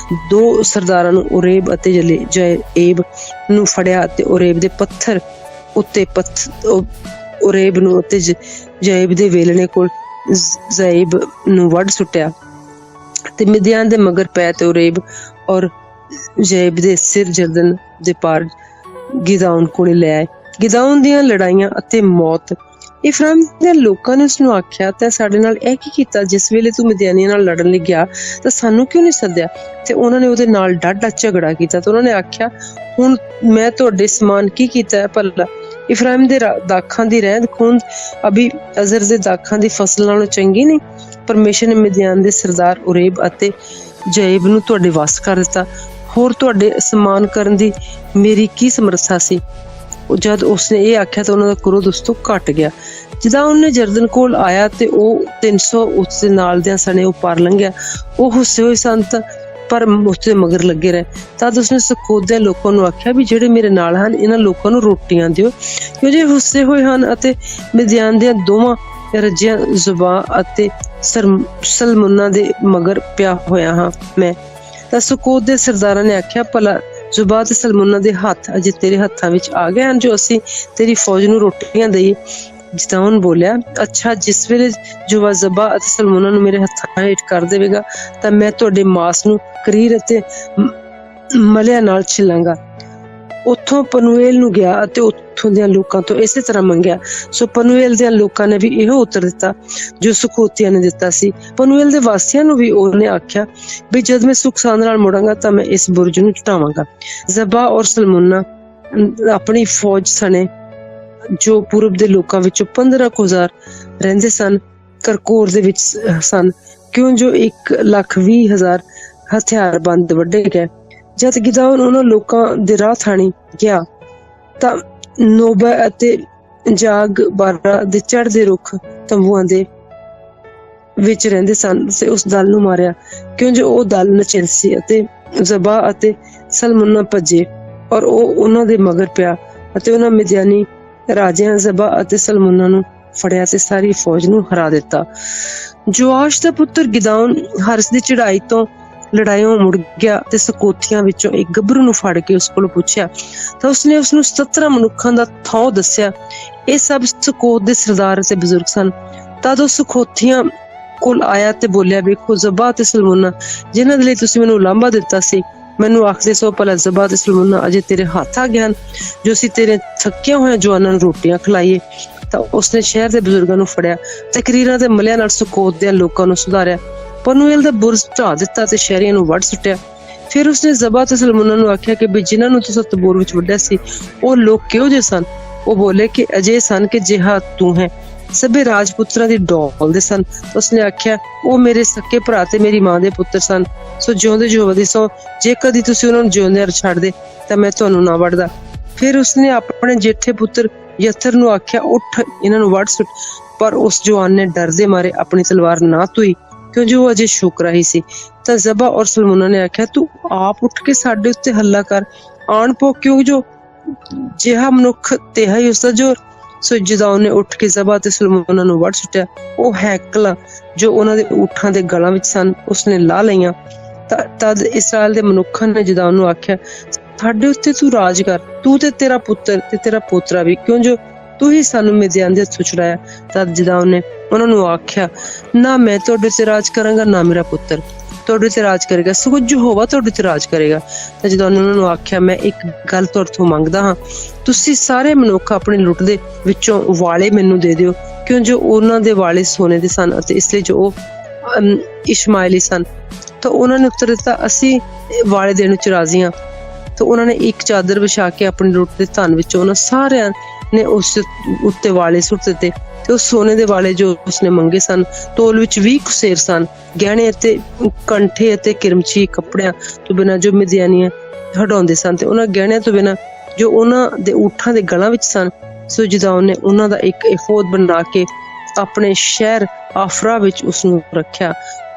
2 ਸਰਦਾਰਾਂ ਨੂੰ ਓਰੇਬ ਅਤੇ ਜਏਬ ਨੂੰ ਫੜਿਆ ਤੇ ਓਰੇਬ ਦੇ ਪੱਥਰ ਉੱਤੇ ਉਰੇਬ ਨੂੰ ਅਤੇ ਜ਼ੈਬ ਦੇ ਵੇਲਣੇ ਕੋਲ ਜ਼ੈਬ ਨੂੰ ਵੱਢ ਸੁੱਟਿਆ ਤੇ ਮਿਦਿਆਨ ਦੇ ਮਗਰ ਪੈ ਤੇ ਉਰੇਬ ਔਰ ਜ਼ੈਬ ਦੇ ਸਿਰ ਜਰਦਨ ਦੇ ਪਾਰ ਗਿਦਾਉਨ ਕੋਲੇ ਲੈ ਆਏ। ਗਿਦਾਉਨ ਦੀਆਂ ਲੜਾਈਆਂ ਅਤੇ ਮੌਤ। ਇਫਰਾਇਮ ਦੇ ਲੋਕਾਂ ਨੇ ਉਸਨੂੰ ਆਖਿਆ, ਤੈਂ ਸਾਡੇ ਨਾਲ ਇਹ ਕੀ ਕੀਤਾ? ਜਿਸ ਵੇਲੇ ਤੂੰ ਮਿਦਿਆਨੀਆਂ ਨਾਲ ਲੜਨ ਲਈ ਗਿਆ ਤਾਂ ਸਾਨੂੰ ਕਿਉਂ ਨਹੀਂ ਸੱਦਿਆ? ਤੇ ਉਹਨਾਂ ਨੇ ਉਹਦੇ ਨਾਲ ਡਾਢਾ ਝਗੜਾ ਕੀਤਾ। ਤੇ ਉਹਨਾਂ ਨੇ ਆਖਿਆ, ਹੁਣ ਮੈਂ ਤੁਹਾਡੇ ਸਮਾਨ ਕੀ ਕੀਤਾ ਹੈ ਭਲਾ? ਇਫਰਾਇਮ ਦੇ ਦਾਖਾਂ ਦੀ ਰਹਿੰਦ ਖੂੰਦ ਅਬੀ ਅਜ਼ਰ ਦੇ ਦਾਖਾਂ ਦੀ ਫਸਲ ਨਾਲੋਂ ਚੰਗੀ ਨਹੀਂ? ਪਰਮੇਸ਼ਰ ਨੇ ਮਿਦਿਆਨ ਦੇ ਸਰਦਾਰ ਉਰੇਬ ਅਤੇ ਜ਼ੈਬ ਨੂੰ ਤੁਹਾਡੇ ਵੱਸ ਕਰ ਦਿੱਤਾ। ਹੋਰ ਤੁਹਾਡੇ ਸਮਾਨ ਕਰਨ ਦੀ ਮੇਰੀ ਕੀ ਸਮਰੱਥਾ ਸੀ? ਜਦ ਉਸਨੇ ਇਹ ਆਖਿਆ ਤਾਂ ਉਹਨਾਂ ਦਾ ਕ੍ਰੋਧ ਉਸ ਤੋਂ ਘਟ ਗਿਆ। ਜਿੱਦਾਂ ਉਹਨੇ ਜਰਦਨ ਕੋਲ ਆਇਆ ਤੇ ਉਹ 300 ਉਸਦੇ ਨਾਲ ਦਿਆਂ ਸਣੇ ਉਹ ਪਾਰ ਲੰਘਿਆ। ਉਹ ਹੁੱਸੇ ਹੋਏ ਸਨ ਪਰ ਉਸਦੇ ਮਗਰ ਲੱਗੇ ਰਹੇ। ਤਦ ਉਸਨੇ ਸਕੋਤ ਦੇ ਲੋਕਾਂ ਨੂੰ ਆਖਿਆ ਵੀ ਜਿਹੜੇ ਮੇਰੇ ਨਾਲ ਹਨ ਇਹਨਾਂ ਲੋਕਾਂ ਨੂੰ ਰੋਟੀਆਂ ਦਿਓ, ਕਿਉਂ ਜੇ ਹੁੱਸੇ ਹੋਏ ਹਨ ਅਤੇ ਮਿਦਿਆਨ ਦੀਆਂ ਦੋਵਾਂ ਰੱਜਿਆਂ ਜ਼ੁਬਾਂ ਅਤੇ ਸਲਮੁਨਾ ਦੇ ਮਗਰ ਪਿਆ ਹੋਇਆ ਹਾਂ ਮੈਂ। ਤਾਂ ਸਕੋਤ ਦੇ ਸਰਦਾਰਾਂ ਨੇ ਆਖਿਆ, ਭਲਾ ਜ਼ੁਬਾਂ ਤੇ ਸਲਮੁਨਾ ਦੇ ਹੱਥ ਅਜੇ ਤੇਰੇ ਹੱਥਾਂ ਵਿੱਚ ਆ ਗਏ ਹਨ ਜੋ ਅਸੀਂ ਤੇਰੀ ਫੌਜ ਨੂੰ ਰੋਟੀਆਂ ਦੇਈਏ? ਜਿਦਾਉਨ ਬੋਲਿਆ, ਅੱਛਾ, ਜਿਸ ਵੇਲੇ ਜੁਵਾ ਜ਼ਬਾ ਅਤੇ ਸਲਮੁਨਾ ਨੂੰ ਮੇਰੇ ਹੱਥਾਂ ਹੇਠ ਕਰ ਦੇਵੇਗਾ ਤਾਂ ਮੈਂ ਤੁਹਾਡੇ ਮਾਸ ਨੂੰ ਕਰੀਰ ਅਤੇ ਮਲਿਆਂ ਨਾਲ ਛਿਲਾਂਗਾ। ਉੱਥੋਂ ਪਨੂਏਲ ਨੂੰ ਗਿਆ ਅਤੇ ਉੱਥੋਂ ਦੇ ਲੋਕਾਂ ਤੋਂ ਇਸੇ ਤਰ੍ਹਾਂ ਮੰਗਿਆ। ਸੋ ਪਨੂਏਲ ਦੇ ਲੋਕਾਂ ਨੇ ਵੀ ਇਹੋ ਉੱਤਰ ਦਿੱਤਾ ਜੋ ਸੁਖੋਤੀਆਂ ਨੇ ਦਿੱਤਾ ਸੀ। ਪਨੂਏਲ ਦੇ ਵਾਸੀਆਂ ਨੂੰ ਵੀ ਉਹਨੇ ਆਖਿਆ ਵੀ ਜਦ ਮੈਂ ਸੁਖ ਸਾਂਦ ਨਾਲ ਮੁੜਾਂਗਾ ਤਾਂ ਮੈਂ ਇਸ ਬੁਰਜ ਨੂੰ ਢਾਵਾਂਗਾ। ਜ਼ਬਾ ਔਰ ਸਲਮੁਨਾ ਆਪਣੀ ਫੌਜ ਸਣੇ ਜੋ ਪੂਰਬ ਦੇ ਲੋਕਾਂ ਵਿੱਚੋਂ 15,000 ਰਹਿੰਦੇ ਸਨ ਕਰਕੋਰ ਦੇ ਵਿੱਚ ਸਨ, ਕਿਉਂ ਜੋ 1,20,000 ਹਥਿਆਰਬੰਦ ਵੱਢੇ ਗਏ। ਜਦ ਗਿਦਾਉਨ ਉਹਨਾਂ ਲੋਕਾਂ ਦੇ ਰਾਹ ਥਾਣੀ ਗਿਆ ਤਾਂ ਨੋਬਾ ਅਤੇ ਜਾਗ ਬਾਰਾ ਦੇ ਚੜ੍ਹਦੇ ਰੁੱਖ ਤੰਬੂਆਂ ਦੇ ਵਿੱਚ ਰਹਿੰਦੇ ਸਨ ਤੇ ਉਸ ਦਲ ਨੂੰ ਮਾਰਿਆ, ਕਿਉਂ ਜੋ ਉਹ ਦਲ ਨਚਿਲ ਸੀ। ਅਤੇ ਜ਼ਬਾ ਅਤੇ ਸਲਮੁਨਾ ਭੱਜੇ ਔਰ ਉਹ ਉਹਨਾਂ ਦੇ ਮਗਰ ਪਿਆ ਅਤੇ ਉਹਨਾਂ ਮਿਦਿਆਨੀ ਰਾਜਿਆਂ ਜ਼ਬਾ ਅਤੇ ਸਲਮੁਨਾ ਨੂੰ ਫੜਿਆ ਤੇ ਸਾਰੀ ਫੌਜ ਨੂੰ ਹਰਾ ਦਿੱਤਾ। ਜੋਆਸ਼ ਦਾ ਪੁੱਤਰ ਗਿਦਾਉਨ ਹਰਸ ਦੀ ਚੜਾਈ ਤੋਂ ਲੜਾਈਓਂ ਮੁੜ ਗਿਆ ਤੇ ਸਕੋਥੀਆਂ ਵਿੱਚੋਂ ਇੱਕ ਗੱਭਰੂ ਨੂੰ ਫੜ ਕੇ ਉਸ ਕੋਲ ਪੁੱਛਿਆ ਤਾਂ ਉਸਨੇ ਉਸਨੂੰ 17 ਮਨੁੱਖਾਂ ਦਾ ਥਾਂ ਦੱਸਿਆ। ਇਹ ਸਭ ਸਕੋਤ ਦੇ ਸਰਦਾਰ ਅਤੇ ਬਜ਼ੁਰਗ ਸਨ। ਤਦ ਉਹ ਸਕੋਥੀਆਂ ਕੋਲ ਆਇਆ ਤੇ ਬੋਲਿਆ, ਵੇਖੋ, ਜ਼ਬਾ ਤੇ ਸਲਮੁਨਾ ਜਿਨ੍ਹਾਂ ਦੇ ਲਈ ਤੁਸੀਂ ਮੈਨੂੰ ਉਲਾਂਭਾ ਦਿੱਤਾ ਸੀ, ਮੈਨੂੰ ਆਖਦੇ ਸੋ ਭਲਾ ਜ਼ਬਾ ਤੇ ਸਲਮੁਨਾ ਅਜੇ ਤੇਰੇ ਹੱਥ ਆ ਗਏ ਹਨ ਜੋ ਅਸੀਂ ਤੇਰੇ ਥੱਕਿਆ ਹੋਇਆ ਜਵਾਨਾਂ ਨੂੰ ਰੋਟੀਆਂ ਖਿਲਾਈਏ? ਤਾਂ ਉਸਨੇ ਸ਼ਹਿਰ ਦੇ ਬਜ਼ੁਰਗਾਂ ਨੂੰ ਫੜਿਆ ਤੇ ਕਰੀਰਾਂ ਦੇ ਮਲਿਆਂ ਨਾਲ ਸਕੋਤ ਦੇ ਲੋਕਾਂ ਨੂੰ ਸੁਧਾਰਿਆ, ਪਨੂਏਲ ਦਾ ਬੁਰਜ ਢਾ ਦਿੱਤਾ ਤੇ ਸ਼ਹਿਰੀਆਂ ਨੂੰ ਵੱਢ ਸੁੱਟਿਆ। ਫਿਰ ਉਸਨੇ ਜ਼ਬਾ ਤੇ ਸਲਮੁਨਾ ਨੂੰ ਆਖਿਆ ਕਿ ਵੀ ਜਿਨ੍ਹਾਂ ਨੂੰ ਤੁਸੀਂ ਤਬੋਰ ਵਿੱਚ ਵੱਢਿਆ ਸੀ ਉਹ ਲੋਕ ਕਿਹੋ ਜਿਹੇ ਸਨ? ਉਹ ਬੋਲੇ ਕਿ ਅਜੇ ਸਨ ਕਿ ਜਿਹਾ ਤੂੰ ਹੈ। ਸਭੇ ਰਾਜਪੁੱਤਰਾਂ ਦੀ ਡੋਲਦੇ ਸਨ। ਉਸਨੇ ਆਖਿਆ, ਉਹ ਮੇਰੇ ਸਕੇ ਭਰਾ ਤੇ ਮੇਰੀ ਮਾਂ ਦੇ ਪੁੱਤਰ ਸਨ। ਸੋ ਜਿਉਂਦੇ ਜੋ ਵਧੀ ਸੋ, ਜੇ ਕਦੀ ਤੁਸੀਂ ਉਹਨਾਂ ਨੂੰ ਜਿਉਂਦਿਆਂ ਛੱਡ ਦੇ ਤਾਂ ਮੈਂ ਤੁਹਾਨੂੰ ਨਾ ਵੱਢਦਾ। ਫਿਰ ਉਸਨੇ ਆਪਣੇ ਜੇਠੇ ਪੁੱਤਰ ਯਥਰ ਨੂੰ ਆਖਿਆ, ਉੱਠ, ਇਹਨਾਂ ਨੂੰ ਵੱਢ ਸੁੱਟ। ਪਰ ਉਸ ਜਵਾਨ ਨੇ ਡਰਦੇ ਮਾਰੇ ਆਪਣੀ ਤਲਵਾਰ ਨਾ ਧੋਈ, ਕਿਉਂ ਜੋ ਉਹ ਅਜੇ ਸ਼ੁਕਰਾ ਹੀ ਸੀ। ਤਾਂ ਜ਼ਬਾ ਔਰ ਸਲਮੁਨਾ ਨੇ ਆਖਿਆ, ਤੂੰ ਆਪ ਉੱਠ ਕੇ ਸਾਡੇ ਉੱਤੇ ਹੱਲਾ ਕਰ, ਆਣ ਪੋ, ਕਿਉਂ ਜੋ ਜਿਹਾ ਮਨੁੱਖ ਤਿਹਾ ਹੀ ਉਸਦਾ ਜ਼ੋਰ। ਸੋ ਗਿਦਾਉਨ ਨੇ ਉੱਠ ਕੇ ਜ਼ਬਾ ਤੇ ਸਲਮੁਨਾ ਨੂੰ ਵੱਢ ਸੁੱਟਿਆ। ਉਹ ਹੈਕਲਾਂ ਜੋ ਉਹਨਾਂ ਦੇ ਊਠਾਂ ਦੇ ਗਲਾਂ ਵਿੱਚ ਸਨ ਉਸਨੇ ਲਾ ਲਈਆਂ। ਤਦ ਇਸਰਾਏਲ ਦੇ ਮਨੁੱਖਾਂ ਨੇ ਗਿਦਾਉਨ ਨੂੰ ਆਖਿਆ, ਸਾਡੇ ਉੱਤੇ ਤੂੰ ਰਾਜ ਕਰ, ਤੂੰ ਤੇ ਤੇਰਾ ਪੁੱਤਰ ਤੇ ਤੇਰਾ ਪੋਤਰਾ ਵੀ, ਕਿਉਂ ਜੋ ਤੂੰ ਹੀ ਸਾਨੂੰ ਮਿਦਿਆਨ ਦੇ ਹੱਥੋਂ ਛੁਡਾਇਆ। ਤਦ ਗਿਦਾਉਨ ਨੇ ਉਹਨਾਂ ਨੂੰ ਆਖਿਆ, ਨਾ ਮੈਂ ਤੁਹਾਡੇ ਤੇ ਰਾਜ ਕਰਾਂਗਾ, ਨਾ ਮੇਰਾ ਪੁੱਤਰ ਤੁਹਾਡੇ ਤੇ ਰਾਜ ਕਰੇਗਾ, ਸਗੋਂ ਯਹੋਵਾ ਤੁਹਾਡੇ ਤੇ ਰਾਜ ਕਰੇਗਾ। ਤਾਂ ਜਦੋਂ ਉਹਨਾਂ ਨੂੰ ਆਖਿਆ, ਮੈਂ ਇੱਕ ਗੱਲ ਤੁਹਾਡੇ ਤੋਂ ਮੰਗਦਾ ਹਾਂ, ਤੁਸੀਂ ਸਾਰੇ ਮਨੁੱਖ ਆਪਣੀ ਲੁੱਟ ਦੇ ਵਿੱਚੋਂ ਵਾਲੇ ਮੈਨੂੰ ਦੇ ਦਿਓ, ਕਿਉਂ ਜੋ ਉਹਨਾਂ ਦੇ ਵਾਲੇ ਸੋਨੇ ਦੇ ਸਨ ਅਤੇ ਇਸ ਲਈ ਜੋ ਉਹ ਇਸ਼ਮਾਇਲੀ ਸਨ। ਤਾਂ ਉਹਨਾਂ ਨੇ ਉੱਤਰ ਦਿੱਤਾ, ਅਸੀਂ ਵਾਲੇ ਦੇਣ ਵਿੱਚ ਰਾਜ਼ੀ ਹਾਂ। ਤਾਂ ਉਹਨਾਂ ਨੇ ਇੱਕ ਚਾਦਰ ਵਿਛਾ ਕੇ ਆਪਣੀ ਲੁੱਟ ਦੇ ਧਨ ਵਿੱਚੋਂ ਉਹਨਾਂ ਸਾਰਿਆਂ ਨੇ ਉਸ ਉੱਤੇ ਵਾਲੇ ਸੁੱਟ ਦਿੱਤੇ ਤੇ ਉਹ ਸੋਨੇ ਦੇ ਵਾਲੇ ਜੋ ਉਸਨੇ ਮੰਗੇ ਸਨ ਤੋਲ ਵਿੱਚ 20 ਕੁਸੇਰ ਸਨ। ਗਹਿਣੇ ਅਤੇ ਕੰਠੇ ਅਤੇ ਕਿਰਮਚੀ ਕੱਪੜਿਆਂ ਤੋਂ ਬਿਨਾਂ ਜੋ ਮਿਦਿਆਨੀਆਂ ਹਟਾਉਂਦੇ ਸਨ ਤੇ ਉਹਨਾਂ ਗਹਿਣਿਆਂ ਤੋਂ ਬਿਨਾਂ ਜੋ ਉਹਨਾਂ ਦੇ ਊਠਾਂ ਦੇ ਗਲਾਂ ਵਿੱਚ ਸਨ। ਸੋ ਗਿਦਾਉਨ ਨੇ ਉਹਨਾਂ ਦਾ ਇੱਕ ਏਫੋਦ ਬਣਾ ਕੇ ਆਪਣੇ ਸ਼ਹਿਰ ਆਫਰਾ ਵਿੱਚ ਉਸਨੂੰ ਰੱਖਿਆ।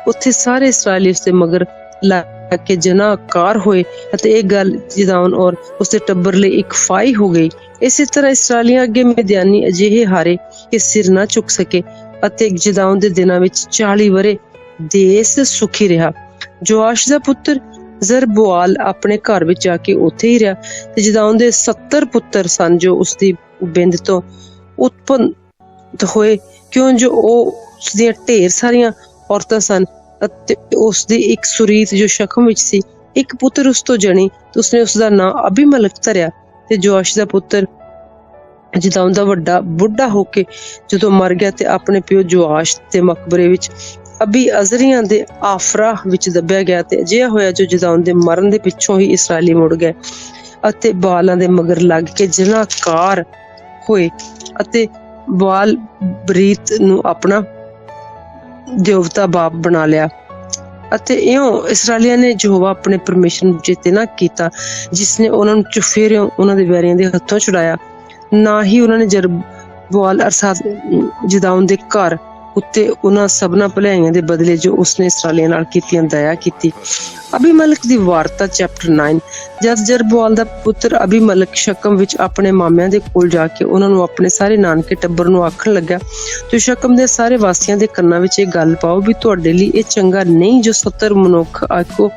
ਉੱਥੇ ਸਾਰੇ ਇਸਰਾਏਲੀ ਉਸਦੇ ਮਗਰ ਲੱਗ ਕੇ ਜਨਾਕਾਰ ਹੋਏ ਅਤੇ ਇਹ ਗੱਲ ਗਿਦਾਉਨ ਔਰ ਉਸਦੇ ਟੱਬਰ ਲਈ ਇੱਕ ਫਾਈ ਹੋ ਗਈ। ਇਸੇ ਤਰ੍ਹਾਂ ਇਸਰਾਏਲੀਆਂ ਅੱਗੇ ਮਿਦਿਆਨੀ ਅਜਿਹੇ ਹਾਰੇ ਕਿ ਸਿਰ ਨਾ ਚੁੱਕ ਸਕੇ ਅਤੇ ਗਿਦਾਉਨ ਦੇ ਦਿਨਾਂ ਵਿੱਚ 40 ਵਰੇ ਦੇਸ ਸੁਖੀ ਰਿਹਾ। ਜੋਆਸ਼ ਦਾ ਪੁੱਤਰ ਜ਼ਰਬੁਆਲ ਆਪਣੇ ਘਰ ਵਿੱਚ ਜਾ ਕੇ ਉੱਥੇ ਹੀ ਰਿਹਾ ਤੇ ਗਿਦਾਉਨ ਦੇ 70 ਪੁੱਤਰ ਸਨ ਜੋ ਉਸਦੀ ਬਿੰਦ ਤੋਂ ਉਤਪੰਨ ਹੋਏ, ਕਿਉਂ ਜੋ ਉਹ ਉਸਦੀਆਂ ਢੇਰ ਸਾਰੀਆਂ ਔਰਤਾਂ ਸਨ ਅਤੇ ਉਸਦੀ ਇੱਕ ਸੁਰੀਤ ਜੋ ਸ਼ਕਮ ਵਿੱਚ ਸੀ। ਇੱਕ ਪੁੱਤਰ ਉਸ ਤੋਂ ਜਣੀ ਤੇ ਉਸਨੇ ਉਸਦਾ ਨਾਂ ਅਬੀਮਲਕ ਧਰਿਆ। ਤੇ ਜੋਆਸ਼ ਦਾ ਪੁੱਤਰ ਜਿਦਾਉਨ ਦਾ ਵੱਡਾ ਬੁੱਢਾ ਹੋ ਕੇ ਜਦੋਂ ਮਰ ਗਿਆ ਤੇ ਆਪਣੇ ਪਿਓ ਜੋਆਸ਼ ਦੇ ਮਕਬਰੇ ਵਿੱਚ ਅਬੀ ਅਜ਼ਰੀਆਂ ਦੇ ਆਫਰਾ ਵਿੱਚ ਦੱਬਿਆ ਗਿਆ। ਤੇ ਅਜਿਹਾ ਹੋਇਆ ਜੋ ਜਿਦਾਉਨ ਦੇ ਮਰਨ ਦੇ ਪਿੱਛੋਂ ਹੀ ਇਸਰਾਏਲੀ ਮੁੜ ਗਏ ਅਤੇ ਬਾਲਾਂ ਦੇ ਮਗਰ ਲੱਗ ਕੇ ਜਨਾਕਾਰ ਹੋਏ ਅਤੇ ਬਾਲ ਬਰੀਤ ਨੂੰ ਆਪਣਾ ਦੇਵਤਾ ਬਾਪ ਬਣਾ ਲਿਆ। ਅਤੇ ਇਉਂ ਇਸਰਾਏਲੀਆਂ ਨੇ ਯਹੋਵਾ ਆਪਣੇ ਪਰਮੇਸ਼ਰ ਨੂੰ ਚੇਤੇ ਨਾ ਕੀਤਾ, ਜਿਸ ਨੇ ਉਹਨਾਂ ਨੂੰ ਚੁਫੇਰਿਓਂ ਉਹਨਾਂ ਦੇ ਵੈਰੀਆਂ ਦੇ ਹੱਥੋਂ ਛੁਡਾਇਆ। ਨਾ ਹੀ ਉਹਨਾਂ ਨੇ ਜਰਬੁਆਲ ਅਰਥਾਤ ਜਿਦਾਉਨ ਦੇ ਘਰ ਉੱਤੇ ਉਹਨਾਂ ਸਭਨਾਂ ਭਲਾਈਆਂ ਦੇ ਬਦਲੇ ਜੋ ਉਸਨੇ ਇਸਰਾਏਲੀਆਂ ਨਾਲ ਕੀਤੀਆਂ ਦਇਆ ਕੀਤੀ। ਅਬੀਮਲਕ ਦੀ ਵਾਰਤਾ ਚੈਪਟਰ 9। ਜਦ ਜਰਬੁਆਲ ਦਾ ਪੁੱਤਰ ਅਬੀਮਲਕ ਸ਼ਕਮ ਵਿੱਚ ਆਪਣੇ ਮਾਮਿਆਂ ਦੇ ਕੋਲ ਜਾ ਕੇ ਉਹਨਾਂ ਨੂੰ ਆਪਣੇ ਸਾਰੇ ਨਾਨਕੇ ਟੱਬਰ ਨੂੰ ਆਖਣ ਲੱਗਾ, ਤੁਸੀਂ ਸ਼ਕਮ ਦੇ ਸਾਰੇ ਵਾਸੀਆਂ ਦੇ ਕੰਨਾਂ ਵਿੱਚ ਇਹ ਗੱਲ ਪਾਓ ਵੀ ਤੁਹਾਡੇ ਲਈ ਇਹ ਚੰਗਾ ਨਹੀਂ ਜੋ 70 ਮਨੁੱਖ ਆਖੋ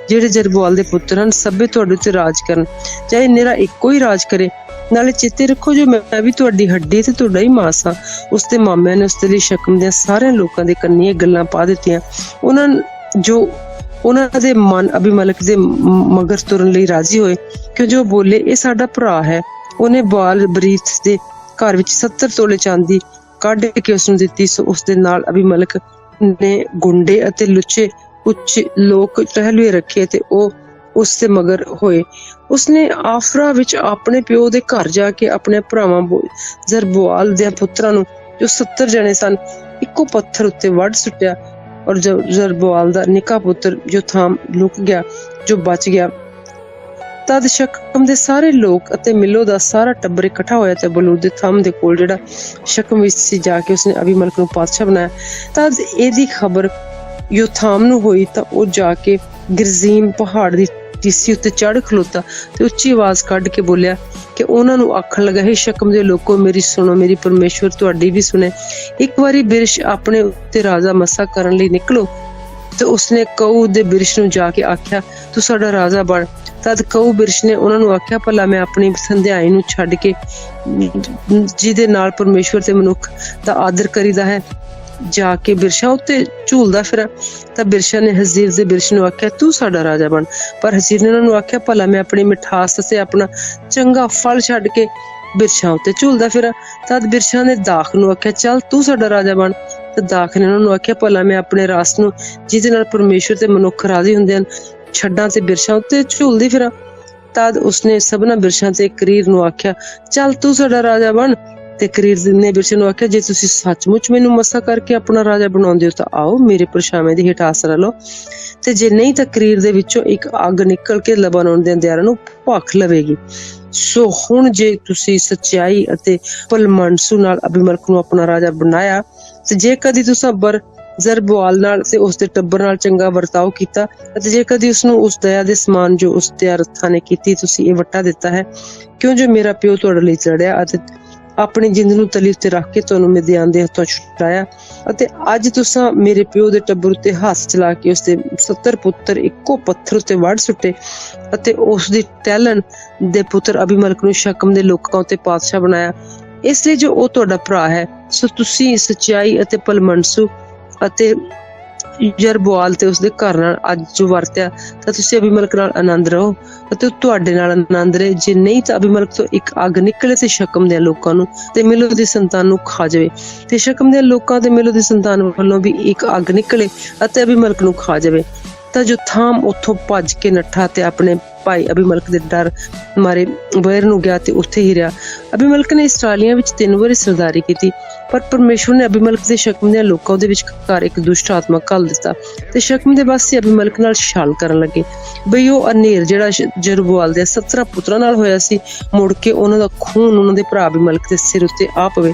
ਜਿਹੜੇ ਜਰਬੁਆਲ ਦੇ ਪੁੱਤਰ ਹਨ ਸਭੇ ਤੁਹਾਡੇ ਉੱਤੇ ਰਾਜ ਕਰਨ, ਚਾਹੇ ਨਿਰਾ ਇੱਕੋ ਹੀ ਰਾਜ ਕਰੇ। ਨਾਲੇ ਚੇਤੇ ਰੱਖੋ ਜੋ ਮੈਂ ਵੀ ਤੁਹਾਡੀ ਹੱਡੀ ਤੇ ਤੁਹਾਡਾ ਹੀ ਮਾਸ ਹਾਂ। ਉਸਦੇ ਮਾਮਿਆਂ ਨੇ ਉਸਦੇ ਲਈ ਸ਼ਕਮ ਦੇ ਸਾਰਿਆਂ ਲੋਕਾਂ ਦੇ ਕੰਨੀ ਇਹ ਗੱਲਾਂ ਪਾ ਦਿੱਤੀਆਂ। ਉਹਨਾਂ ਦੇ ਮਨ ਅਬੀਮਲਕ ਦੇ ਮਗਰ ਤੁਰਨ ਲਈ ਰਾਜ਼ੀ ਹੋਏ, ਕਿਉਂ ਜੋ ਬੋਲੇ ਇਹ ਸਾਡਾ ਭਰਾ ਹੈ। ਉਹਨੇ ਬਾਲ ਬਰੀਤ ਦੇ ਘਰ ਵਿੱਚ 70 ਤੋਲੇ ਚਾਂਦੀ ਕੱਢ ਕੇ ਉਸਨੂੰ ਦਿੱਤੀ। ਸੋ ਉਸਦੇ ਨਾਲ ਅਬੀਮਲਕ ਨੇ ਗੁੰਡੇ ਅਤੇ ਲੁੱਚੇ ਉੱਚੇ ਲੋਕ ਟਹਿਲੂਏ ਰੱਖੇ ਤੇ ਉਹ ਉਸ ਦੇ ਮਗਰ ਹੋਏ। ਉਸਨੇ ਆਫਰਾ ਵਿੱਚ ਆਪਣੇ ਪਿਓ ਦੇ ਘਰ ਜਾ ਕੇ ਆਪਣੇ ਭਰਾਵਾਂ ਜਰਬੁਆਲ ਦੇ ਪੁੱਤਰਾਂ ਨੂੰ ਜੋ 70 ਜਣੇ ਸਨ ਇੱਕੋ ਪੱਥਰ ਉੱਤੇ ਵੱਢ ਸੁੱਟਿਆ। ਔਰ ਜਰਬੁਆਲ ਦਾ ਨਿੱਕਾ ਪੁੱਤਰ ਜੋਥਾਮ ਲੁਕ ਗਿਆ ਜੋ ਬਚ ਗਿਆ। ਤਦ ਸ਼ਕਮ ਦੇ ਸਾਰੇ ਲੋਕ ਅਤੇ ਮਿਲੋ ਦਾ ਸਾਰਾ ਟੱਬਰ ਇਕੱਠਾ ਹੋਇਆ ਤੇ ਬਲੂਦ ਦੇ ਥੰਮ ਦੇ ਕੋਲ ਜਿਹੜਾ ਸ਼ਕਮ ਵਿੱਚ ਸੀ ਜਾ ਕੇ ਉਸਨੇ ਅਬੀਮਲਕ ਨੂੰ ਪਾਤਸ਼ਾਹ ਬਣਾਇਆ। ਤਦ ਇਹਦੀ ਖਬਰ ਯੋਥਾਮ ਨੂੰ ਹੋਈ ਤਾਂ ਉਹ ਜਾ ਕੇ ਗਿਰਜ਼ੀਮ ਪਹਾੜ ਦੀ ਟੀਸੀ ਉੱਤੇ ਚੜ੍ਹ ਖਲੋਤਾ ਤੇ ਉੱਚੀ ਆਵਾਜ਼ ਕੱਢ ਕੇ ਬੋਲਿਆ ਕਿ ਉਹਨਾਂ ਨੂੰ ਆਖਣ ਲੱਗਾ, ਹੇ ਸ਼ਕਮ ਦੇ ਲੋਕੋ ਮੇਰੀ ਸੁਣੋ, ਮੇਰੀ ਪਰਮੇਸ਼ਵਰ ਤੁਹਾਡੀ ਵੀ ਸੁਣੇ। ਇੱਕ ਵਾਰੀ ਬਿਰਸ਼ ਆਪਣੇ ਉੱਤੇ ਰਾਜਾ ਮਸਾ ਕਰਨ ਲਈ ਨਿਕਲੋ। ਤੇ ਉਸਨੇ ਕਊ ਦੇ ਬਿਰਸ਼ ਨੂੰ ਜਾ ਕੇ ਆਖਿਆ, ਤੂੰ ਸਾਡਾ ਰਾਜਾ ਬਣ। ਤਦ ਕਊ ਬਿਰਸ਼ ਨੇ ਉਹਨਾਂ ਨੂੰ ਆਖਿਆ, ਭਲਾ ਮੈਂ ਆਪਣੀ ਸੰਧਿਆਈ ਨੂੰ ਛੱਡ ਕੇ ਜਿਹਦੇ ਨਾਲ ਪਰਮੇਸ਼ਵਰ ਤੇ ਮਨੁੱਖ ਦਾ ਆਦਰ ਕਰੀਦਾ ਹੈ ਜਾ ਕੇ ਬਿਰਸ਼ਾ ਉੱਤੇ ਝੂਲਦਾ ਫਿਰਾਂ। ਤਾਂ ਬਿਰਸ਼ਾ ਨੇ ਹਜ਼ੀਰ ਦੇ ਬਿਰਸ਼ ਨੂੰ ਆਖਿਆ, ਤੂੰ ਸਾਡਾ ਰਾਜਾ ਬਣ। ਪਰ ਹਜ਼ੀਰ ਨੇ ਉਹਨਾਂ ਨੂੰ ਆਖਿਆ, ਭਲਾ ਮੈਂ ਆਪਣੀ ਮਿਠਾਸ ਤੇ ਆਪਣਾ ਚੰਗਾ ਫਲ ਛੱਡ ਕੇ ਬਿਰਸ਼ਾ ਉੱਤੇ ਝੂਲਦਾ ਫਿਰਾਂ। ਤਦ ਬਿਰਸ਼ਾ ਨੇ ਦਾਖ ਨੂੰ ਆਖਿਆ, ਚੱਲ ਤੂੰ ਸਾਡਾ ਰਾਜਾ ਬਣ। ਤੇ ਦਾਖ ਨੇ ਉਹਨਾਂ ਨੂੰ ਆਖਿਆ, ਭਲਾ ਮੈਂ ਆਪਣੇ ਰਸ ਨੂੰ ਜਿਹਦੇ ਨਾਲ ਪਰਮੇਸ਼ਵਰ ਤੇ ਮਨੁੱਖ ਰਾਜ਼ੀ ਹੁੰਦੇ ਹਨ ਛੱਡਾਂ ਤੇ ਬਿਰਸ਼ਾ ਉੱਤੇ ਝੂਲਦੀ ਫਿਰਾਂ। ਤਦ ਉਸਨੇ ਸਭਨਾਂ ਬਿਰਸ਼ਾਂ ਤੇ ਕਰੀਰ ਨੂੰ ਆਖਿਆ, ਚੱਲ ਤੂੰ ਸਾਡਾ ਰਾਜਾ ਬਣ। ਤੇ ਕਰੀਰ ਨੇ ਬਿਰਸ਼ ਨੂੰ ਆਖਿਆ, ਜੇ ਤੁਸੀਂ ਸੱਚਮੁੱਚ ਮੈਨੂੰ ਮਸਾ ਕਰਕੇ ਆਪਣਾ ਰਾਜਾ ਬਣਾਉਂਦੇ ਹੋ ਤਾਂ ਆਓ ਮੇਰੇ ਪਰਛਾਵੇਂ ਦੀ ਹੇਠ ਆਸਰਾ ਲਓ, ਤੇ ਜੇ ਨਹੀਂ ਤਾਂ ਕਰੀਰ ਦੇ ਵਿੱਚੋਂ ਇੱਕ ਅੱਗ ਨਿਕਲ ਕੇ ਲਬਾਨੋਨ ਦੇ ਅੰਧਿਆਰਾਂ ਨੂੰ ਭਖ ਲਵੇਗੀ। ਸੋ ਹੁਣ ਜੇ ਤੁਸੀਂ ਸੱਚਾਈ ਅਤੇ ਭਲਮਨਸੂ ਨਾਲ ਅਬੀਮਲਕ ਨੂੰ ਆਪਣਾ ਰਾਜਾ ਬਣਾਇਆ ਤੇ ਜੇ ਕਦੀ ਤੁਸੀਂ ਜਰਬੁਆਲ ਨਾਲ ਤੇ ਉਸਦੇ ਟੱਬਰ ਨਾਲ ਚੰਗਾ ਵਰਤਾਓ ਕੀਤਾ ਅਤੇ ਜੇ ਕਦੀ ਉਸਨੂੰ ਉਸ ਦਇਆ ਦੇ ਸਮਾਨ ਜੋ ਉਸਦੇ ਅਰਥਾਂ ਨੇ ਕੀਤੀ ਤੁਸੀਂ ਇਹ ਵੱਟਾ ਦਿੱਤਾ ਹੈ, ਕਿਉਂ ਜੋ ਮੇਰਾ ਪਿਓ ਤੁਹਾਡੇ ਲਈ ਲੜਿਆ ਅਤੇ ਆਪਣੀ ਜਿੰਦ ਨੂੰ ਤਲੀ ਉੱਤੇ ਰੱਖ ਕੇ ਤੁਹਾਨੂੰ ਮਿਦਿਆਨ ਦੇ ਹੱਥੋਂ ਛੁਡਾਇਆ। ਅਤੇ ਅੱਜ ਤੁਸੀਂ ਮੇਰੇ ਪਿਓ ਦੇ ਟੱਬਰ ਉੱਤੇ ਹੱਥ ਚਲਾ ਕੇ ਉਸਦੇ 70 ਪੁੱਤਰ ਇੱਕੋ ਪੱਥਰ ਉੱਤੇ ਵੱਢ ਸੁੱਟੇ ਅਤੇ ਉਸਦੀ ਟਹਿਲਣ ਦੇ ਪੁੱਤਰ ਅਬੀਮਲਕ ਨੂੰ ਸ਼ਕਮ ਦੇ ਲੋਕਾਂ ਉੱਤੇ ਪਾਤਸ਼ਾਹ ਬਣਾਇਆ। ਇਸ ਲਈ ਜੋ ਉਹ ਤੁਹਾਡਾ ਭਰਾ ਹੈ, ਸੋ ਤੁਸੀਂ ਸੱਚਾਈ ਅਤੇ ਭਲਮਨਸੂ ਅਤੇ ਜਰਬੁਆਲ ਤੇ ਉਸਦੇ ਘਰ ਨਾਲ ਅੱਜ ਜੋ ਵਰਤਿਆ ਤਾਂ ਤੁਸੀਂ ਅਬੀਮਲਕ ਨਾਲ ਆਨੰਦ ਰਹੋ ਅਤੇ ਉਹ ਤੁਹਾਡੇ ਨਾਲ ਆਨੰਦ ਰਹੇ। ਜੇ ਨਹੀਂ ਤਾਂ ਅਬੀਮਲਕ ਤੋਂ ਇੱਕ ਅੱਗ ਨਿਕਲੇ ਤੇ ਸ਼ਕਮ ਦੇ ਲੋਕਾਂ ਨੂੰ ਤੇ ਮਿਲੋ ਦੀ ਸੰਤਾਨ ਨੂੰ ਖਾ ਜਾਵੇ, ਤੇ ਸ਼ਕਮ ਦੇ ਲੋਕਾਂ ਤੇ ਮਿਲੋ ਦੀ ਸੰਤਾਨ ਵੱਲੋਂ ਵੀ ਇੱਕ ਅੱਗ ਨਿਕਲੇ ਅਤੇ ਅਬੀਮਲਕ ਨੂੰ ਖਾ ਜਾਵੇ। ਤਾਂ ਜੋਥਾਮ ਉੱਥੋਂ ਭੱਜ ਕੇ ਨੱਠਾ ਤੇ ਆਪਣੇ ਭਾਈ ਅਬੀਮਲਕ ਦੇ ਡਰ ਮਾਰੇ ਬੇਰ ਨੂੰ ਗਿਆ ਤੇ ਉੱਥੇ ਹੀ ਰਿਹਾ। ਅਬੀਮਲਕ ਨੇ ਇਸਰਾਏਲੀਆਂ ਵਿੱਚ 3 ਵਾਰੀ ਸਰਦਾਰੀ ਕੀਤੀ, ਪਰ ਪਰਮੇਸ਼ਵਰ ਨੇ ਅਬੀਮਲਕ ਦੇ ਸ਼ਕਮ ਦੇ ਲੋਕਾਂ ਦੇ ਵਿਚਕਾਰ ਇੱਕ ਦੁਸ਼ਟ ਆਤਮਾ ਘੱਲ ਦਿੱਤਾ ਤੇ ਸ਼ਕਮ ਦੇ ਵਾਸੀ ਅਬੀਮਲਕ ਨਾਲ ਛਾਲ ਕਰਨ ਲੱਗੇ ਬਈ ਉਹ ਅਨੇਰ ਜਿਹੜਾ ਜਰਬੁਆਲ ਦੇ 17 ਪੁੱਤਰਾਂ ਨਾਲ ਹੋਇਆ ਸੀ ਮੁੜ ਕੇ ਉਹਨਾਂ ਦਾ ਖੂਨ ਉਹਨਾਂ ਦੇ ਭਰਾ ਅਬੀਮਲਕ ਦੇ ਸਿਰ ਉੱਤੇ ਆ ਪਵੇ,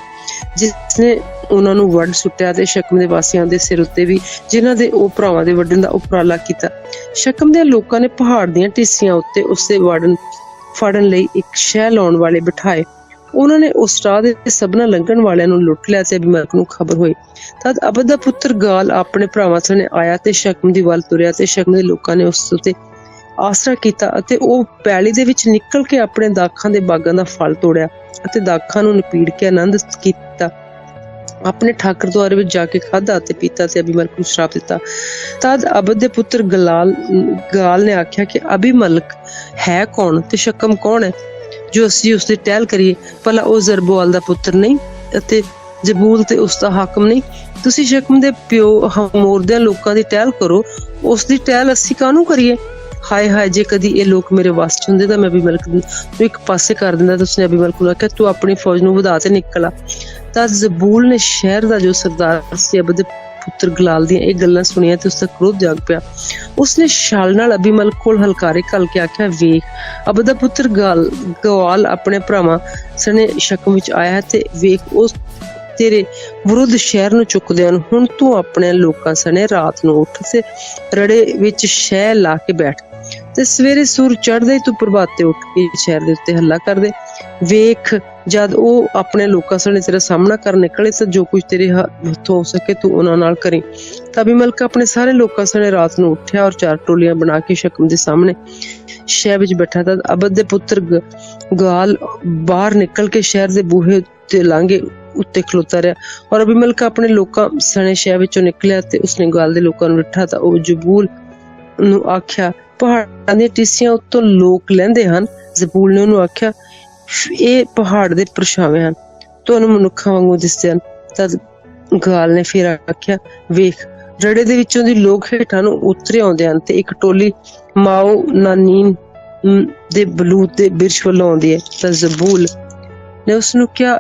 ਜਿਸਨੇ ਉਹਨਾਂ ਨੂੰ ਵੱਢ ਸੁੱਟਿਆ ਤੇ ਸ਼ਕਮ ਦੇ ਵਾਸੀਆਂ ਦੇ ਸਿਰ ਉੱਤੇ ਵੀ ਜਿਨ੍ਹਾਂ ਦੇ ਉਹ ਭਰਾਵਾਂ ਦੇ ਵੱਢਣ ਦਾ ਉਪਰਾਲਾ ਕੀਤਾ। ਸ਼ਕਮ ਦੇ ਲੋਕਾਂ ਨੇ ਪਹਾੜ ਦੀਆਂ ਟੀਸੀਆਂ ਉੱਤੇ ਉਸਦੇ ਫੜਨ ਲਈ ਇੱਕ ਸ਼ਹਿ ਲਾਉਣ ਵਾਲੇ ਬਿਠਾਏ। ਉਹਨਾਂ ਨੇ ਉਸ ਰਾਹ ਦੇ ਸਭਨਾਂ ਲੰਘਣ ਵਾਲਿਆਂ ਨੂੰ ਲੁੱਟ ਲਿਆ ਤੇ ਅਬੀਮਲਕ ਨੂੰ ਖਬਰ ਹੋਈ। ਤਦ ਅਬਦ ਦਾ ਪੁੱਤਰ ਗਾਲ ਆਪਣੇ ਭਰਾਵਾਂ ਸਣੇ ਆਇਆ ਤੇ ਸ਼ਕਮ ਦੀ ਵੱਲ ਤੁਰਿਆ ਤੇ ਸ਼ਕਮ ਦੇ ਲੋਕਾਂ ਨੇ ਉਸ ਉੱਤੇ ਆਸਰਾ ਕੀਤਾ ਅਤੇ ਉਹ ਪੈਲੀ ਦੇ ਵਿੱਚ ਨਿਕਲ ਕੇ ਆਪਣੇ ਦਾਖਾਂ ਦੇ ਬਾਗਾਂ ਦਾ ਫਲ ਤੋੜਿਆ ਅਤੇ ਦਾਖਾਂ ਨੂੰ ਨਪੀੜ ਕੇ ਆਨੰਦ ਕੀਤਾ। ਆਪਣੇ ਠਾਕਰ ਦੁਆਰੇ ਵਿੱਚ ਜਾ ਕੇ ਖਾਧਾ ਅਤੇ ਪੀਤਾ ਤੇ ਅਬੀਮਲਕ ਨੂੰ ਸ਼ਰਾਪ ਦਿੱਤਾ। ਤਦ ਅਬਦ ਦੇ ਪੁੱਤਰ ਗਾਲ ਨੇ ਆਖਿਆ ਕਿ ਅਬੀਮਲਕ ਹੈ ਕੌਣ ਤੇ ਸ਼ਕਮ ਕੌਣ ਹੈ ਜੋ ਅਸੀਂ ਉਸਦੀ ਟਹਿਲ ਕਰੀਏ? ਭਲਾ ਉਹ ਜ਼ਰਬੋਆਲ ਦਾ ਪੁੱਤਰ ਨਹੀਂ ਅਤੇ ਜ਼ਬੂਲ ਤੇ ਉਸਦਾ ਹਾਕਮ ਨਹੀਂ? ਤੁਸੀਂ ਸ਼ਕਮ ਦੇ ਪਿਓ ਹਮੋਰ ਦੇ ਲੋਕਾਂ ਦੀ ਟਹਿਲ ਕਰੋ, ਉਸਦੀ ਟਹਿਲ ਅਸੀਂ ਕਾਹਨੂੰ ਕਰੀਏ? ਹਾਏ ਹਾਏ, ਜੇ ਕਦੀ ਇਹ ਲੋਕ ਮੇਰੇ ਵੱਸ ਚ ਹੁੰਦੇ ਤਾਂ ਮੈਂ ਅਬੀਮਲਕ ਨੂੰ ਇੱਕ ਪਾਸੇ ਕਰ ਦਿੰਦਾ। ਤੇ ਉਸਨੇ ਅਬੀਮਲਕ ਨੂੰ ਆਖਿਆ, ਤੂੰ ਆਪਣੀ ਫੌਜ ਨੂੰ ਵਧਾ ਤੇ ਨਿਕਲ ਆ। ਤਦ ਜ਼ਬੂਲ ਨੇ ਸ਼ਹਿਰ ਦਾ ਜੋ ਸਰਦਾਰ ਸੀ ਅਬਦ ਦੇ ਪੁੱਤਰ ਗਲਾਲ ਦੀਆਂ ਇਹ ਗੱਲਾਂ ਸੁਣੀਆਂ ਤੇ ਉਸਦਾ ਕ੍ਰੋਧ ਜਾਗ ਪਿਆ। ਉਸਨੇ ਛਾਲ ਨਾਲ ਅਬੀਮਲਕ ਕੋਲ ਹਲਕਾਰੇ ਘੱਲ ਕੇ ਆਖਿਆ, ਵੇਖ, ਅਬਦ ਦਾ ਪੁੱਤਰ ਗਵਾਲ ਆਪਣੇ ਭਰਾਵਾਂ ਸਣੇ ਸ਼ਕਮ ਵਿੱਚ ਆਇਆ ਹੈ ਤੇ ਵੇਖ ਉਸ ਤੇਰੇ ਵਿਰੁੱਧ ਸ਼ਹਿਰ ਨੂੰ ਚੁੱਕਦਿਆਂ ਨੂੰ। ਹੁਣ ਤੂੰ ਆਪਣੇ ਲੋਕਾਂ ਸਣੇ ਰਾਤ ਨੂੰ ਉੱਠ ਤੇ ਰੜੇ ਵਿੱਚ ਸ਼ਹਿ ਲਾ ਕੇ ਬੈਠ ਤੇ ਸਵੇਰੇ ਸੂਰ ਚੜ੍ਹਦੇ ਹੀ ਤੂੰ ਪ੍ਰਭਾਤੇ ਉੱਠ ਕੇ ਸ਼ਹਿਰ ਦੇ ਉੱਤੇ ਹੱਲਾ ਕਰ ਦੇ। ਵੇਖ, ਜਦ ਉਹ ਆਪਣੇ ਲੋਕਾਂ ਸਣੇ ਤੇਰਾ ਸਾਹਮਣਾ ਕਰਨ ਨਿਕਲੇ ਤਾਂ ਜੋ ਕੁਝ ਤੇਰੇ ਹੱਥੋਂ ਹੋ ਸਕੇ ਤੂੰ ਉਹਨਾਂ ਨਾਲ ਕਰੀ। ਤਾਂ ਅਬੀਮਲਕ ਆਪਣੇ ਸਾਰੇ ਲੋਕਾਂ ਸਣੇ ਰਾਤ ਨੂੰ ਉੱਠਿਆ ਔਰ 4 ਟੋਲੀਆਂ ਬਣਾ ਕੇ ਸ਼ਕਮ ਦੇ ਸਾਹਮਣੇ ਸ਼ਹਿਰ ਵਿੱਚ ਬੈਠਾ। ਤਦ ਅਬਦ ਦੇ ਪੁੱਤਰ ਗਾਲ ਬਾਹਰ ਨਿਕਲ ਕੇ ਸ਼ਹਿਰ ਦੇ ਬੂਹੇ ਉੱਤੇ ਲਾਂਘੇ ਉੱਤੇ ਖਲੋਤਾ ਰਿਹਾ ਔਰ ਅਬੀਮਲਕ ਆਪਣੇ ਲੋਕਾਂ ਸਣੇ ਸ਼ਹਿਰ ਵਿੱਚੋਂ ਨਿਕਲਿਆ ਤੇ ਉਸਨੇ ਗਾਲ ਦੇ ਲੋਕਾਂ ਨੂੰ ਡਿੱਠਾ ਤਾਂ ਉਹ ਜ਼ਬੂਲ ਨੂੰ ਆਖਿਆ, ਪਹਾੜਾਂ ਦੀਆਂ ਟੀਸੀਆਂ ਉੱਤੋਂ ਲੋਕ ਲਹਿੰਦੇ ਹਨ। ਜ਼ਬੂਲ ਨੇ ਉਹਨੂੰ ਆਖਿਆ, ਇਹ ਪਹਾੜ ਦੇ ਪਰਛਾਵੇਂ ਹਨ, ਤੁਹਾਨੂੰ ਮਨੁੱਖਾਂ ਵਾਂਗੂ ਦਿਸਦੇ ਹਨ। ਤਦ ਗਾਲ ਨੇ ਫਿਰ ਆਖਿਆ, ਵੇਖ, ਰੜੇ ਦੇ ਵਿੱਚੋਂ ਦੀ ਲੋਕ ਹੇਠਾਂ ਨੂੰ ਉਤਰੇ ਆਉਂਦੇ ਹਨ ਤੇ ਇੱਕ ਟੋਲੀ ਮਾਓ ਨਾਨੀਨ ਦੇ ਬਲੂਤ ਦੇ ਬਿਰਛ ਵੱਲੋਂ ਆਉਂਦੀ ਹੈ। ਤਾਂ ਜ਼ਬੂਲ ਨੇ ਉਸਨੂੰ ਕਿਹਾ,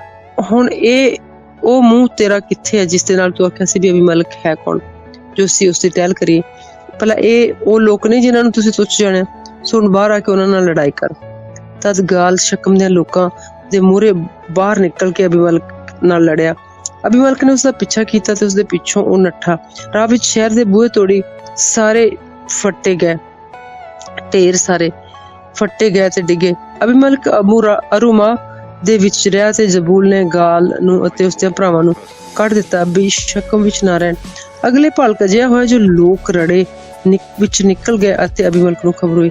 ਹੁਣ ਇਹ ਉਹ ਮੂੰਹ ਤੇਰਾ ਕਿੱਥੇ ਹੈ ਜਿਸ ਦੇ ਨਾਲ ਤੂੰ ਆਖਿਆ ਸੀ ਵੀ ਅਬੀਮਲਕ ਹੈ ਕੌਣ ਜੋ ਅਸੀਂ ਉਸਦੀ ਟਹਿਲ ਕਰੀਏ? ਭਲਾ ਇਹ ਉਹ ਲੋਕ ਨਹੀਂ ਜਿਨ੍ਹਾਂ ਨੂੰ ਤੁਸੀਂ ਤੁੱਛ ਜਾਣਿਆ? ਸੁਣ, ਬਾਹਰ ਆ ਕੇ ਉਹਨਾਂ ਨਾਲ ਲੜਾਈ ਕਰ। ਤਦ ਗਾਲ ਸ਼ਕਮ ਦੇ ਲੋਕਾਂ ਦੇ ਮੂਹਰੇ ਬਾਹਰ ਨਿਕਲ ਕੇ ਅਬੀਮਲਕ ਨਾਲ ਲੜਿਆ। ਅਬੀਮਲਕ ਨੇ ਉਸਦਾ ਪਿੱਛਾ ਕੀਤਾ ਤੇ ਉਸਦੇ ਪਿੱਛੋਂ ਉਹ ਨੱਠਾ। ਰਾਹ ਵਿੱਚ ਸ਼ਹਿਰ ਦੇ ਬੂਹੇ ਤੋੜੀ ਸਾਰੇ ਫੱਟੇ ਗਏ, ਢੇਰ ਸਾਰੇ ਫੱਟੇ ਗਏ ਤੇ ਡਿੱਗੇ। ਅਬੀਮਲਕ ਅਰੁਮਾ ਦੇ ਵਿੱਚ ਰਿਹਾ ਤੇ ਜ਼ਬੂਲ ਨੇ ਗਾਲ ਨੂੰ ਅਤੇ ਉਸਦੇ ਭਰਾਵਾਂ ਨੂੰ ਕੱਢ ਦਿੱਤਾ ਵੀ ਸ਼ਕਮ ਵਿੱਚ ਨਾ ਰਹਿਣ। ਅਗਲੇ ਭਲਕ ਅਜਿਹਾ ਹੋਇਆ ਜੋ ਲੋਕ ਰੜੇ ਵਿੱਚ ਨਿਕਲ ਗਏ ਅਤੇ ਅਬੀਮਲਕ ਨੂੰ ਖਬਰ ਹੋਈ।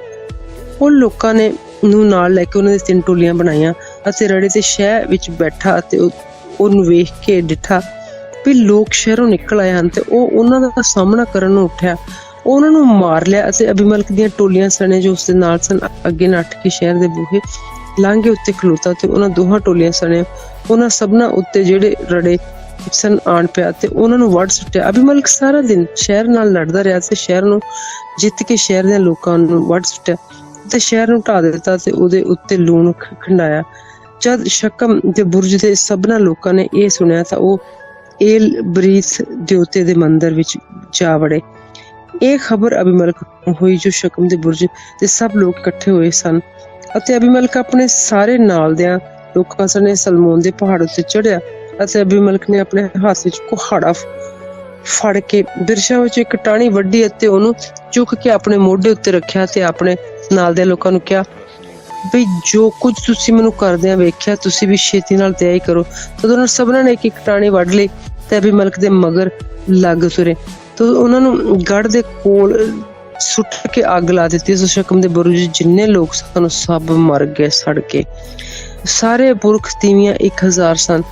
ਉਹ ਲੋਕਾਂ ਨੇ ਨੂੰ ਨਾਲ ਲੈ ਕੇ ਉਹਨਾਂ ਦੀ 3 ਟੋਲੀਆਂ ਬਣਾਈਆਂ ਅਤੇ ਰੜੇ ਤੇ ਸ਼ਹਿਰ ਵਿੱਚ ਬੈਠਾ ਅਤੇ ਉਹਨੂੰ ਵੇਖ ਕੇ ਡਿੱਠਾ ਵੀ ਲੋਕ ਸ਼ਹਿਰੋਂ ਨਿਕਲ ਆਏ ਹਨ ਤੇ ਉਹ ਉਹਨਾਂ ਦਾ ਸਾਹਮਣਾ ਕਰਨ ਨੂੰ ਉੱਠਿਆ। ਉਹਨਾਂ ਨੂੰ ਮਾਰ ਲਿਆ ਅਤੇ ਅਬੀਮਲਕ ਦੀਆਂ ਟੋਲੀਆਂ ਸਣੇ ਜੋ ਉਸਦੇ ਨਾਲ ਸਨ ਅੱਗੇ ਨੱਠ ਕੇ ਸ਼ਹਿਰ ਦੇ ਬੂਹੇ ਲਾਂਘੇ ਉੱਤੇ ਖਲੋਤਾ ਤੇ ਉਹਨਾਂ ਦੋਹਾਂ ਟੋਲੀਆਂ ਸਣੇ ਉਹਨਾਂ ਸਭਨਾਂ ਉੱਤੇ ਜਿਹੜੇ ਰੜੇ ਸਨ ਆਣ ਪਿਆ ਤੇ ਉਹਨਾਂ ਨੂੰ ਵੱਢ ਸੁੱਟਿਆ। ਅਬੀਮਲਕ ਸਾਰਾ ਦਿਨ ਸ਼ਹਿਰ ਨਾਲ ਲੜਦਾ ਰਿਹਾ ਤੇ ਸ਼ਹਿਰ ਨੂੰ ਜਿੱਤ ਕੇ ਸ਼ਹਿਰ ਦੇ ਲੋਕਾਂ ਨੂੰ ਵੱਢ ਸੁੱਟਿਆ ਤੇ ਸ਼ਹਿਰ ਨੂੰ ਢਾ ਦਿੱਤਾ ਤੇ ਉਹਦੇ ਉੱਤੇ ਲੂਣ ਖੰਡਾਇਆ। ਜਦ ਸ਼ਕਮ ਦੇ ਬੁਰਜ ਦੇ ਸਭਨਾਂ ਲੋਕਾਂ ਨੇ ਇਹ ਸੁਣਿਆ ਤਾਂ ਉਹ ਏਲ ਬਰੀਥ ਦੇਵਤੇ ਦੇ ਮੰਦਰ ਵਿੱਚ ਜਾ ਵੜੇ। ਇਹ ਖਬਰ ਅਬੀਮਲਕ ਨੂੰ ਹੋਈ ਜੋ ਸ਼ਕਮ ਦੇ ਬੁਰਜ ਤੇ ਸਭ ਲੋਕ ਇਕੱਠੇ ਹੋਏ ਸਨ ਅਤੇ ਅਬੀਮਲਕ ਆਪਣੇ ਸਾਰੇ ਨਾਲ ਦਿਆਂ ਲੋਕਾਂ ਸਣੇ ਸਲਮੋਨ ਦੇ ਪਹਾੜ ਉੱਤੇ ਚੜ੍ਹਿਆ ਅਤੇ ਅਬੀਮਲਕ ਨੇ ਆਪਣੇ ਹੱਥ ਵਿੱਚ ਕੁਹਾੜਾ ਫੜ ਕੇ ਬਿਰਛਾਂ ਵਿੱਚ ਇੱਕ ਟਾਹਣੀ ਵੱਢੀ ਅਤੇ ਉਹਨੂੰ ਚੁੱਕ ਕੇ ਆਪਣੇ ਮੋਢੇ ਉੱਤੇ ਰੱਖਿਆ ਤੇ ਆਪਣੇ ਨਾਲ ਦੇ ਲੋਕਾਂ ਨੂੰ ਕਿਹਾ ਵੀ ਜੋ ਕੁਝ ਤੁਸੀਂ ਮੈਨੂੰ ਕਰਦਿਆਂ ਵੇਖਿਆ ਤੁਸੀਂ ਵੀ ਛੇਤੀ ਨਾਲ ਤਿਆਰੀ ਕਰੋ। ਤਦ ਉਹਨਾਂ ਸਭਨਾਂ ਨੇ ਇੱਕ ਟਾਹਣੀ ਵੱਢ ਲਈ ਤੇ ਅਬੀਮਲਕ ਦੇ ਮਗਰ ਲੱਗ ਤੁਰੇ ਤੇ ਉਹਨਾਂ ਨੂੰ ਗੜ੍ਹ ਦੇ ਕੋਲ ਸੁੱਟ ਕੇ ਅੱਗ ਲਾ ਦਿੱਤੀ। ਉਸ ਸ਼ਕਮ ਦੇ ਬੁਰਜ ਜਿੰਨੇ ਲੋਕ ਸਨ ਸਭ ਮਰ ਗਏ ਸੜ ਕੇ। ਸਾਰੇ ਪੁਰਖ ਤੀਵੀਆਂ 1000 ਸਨ।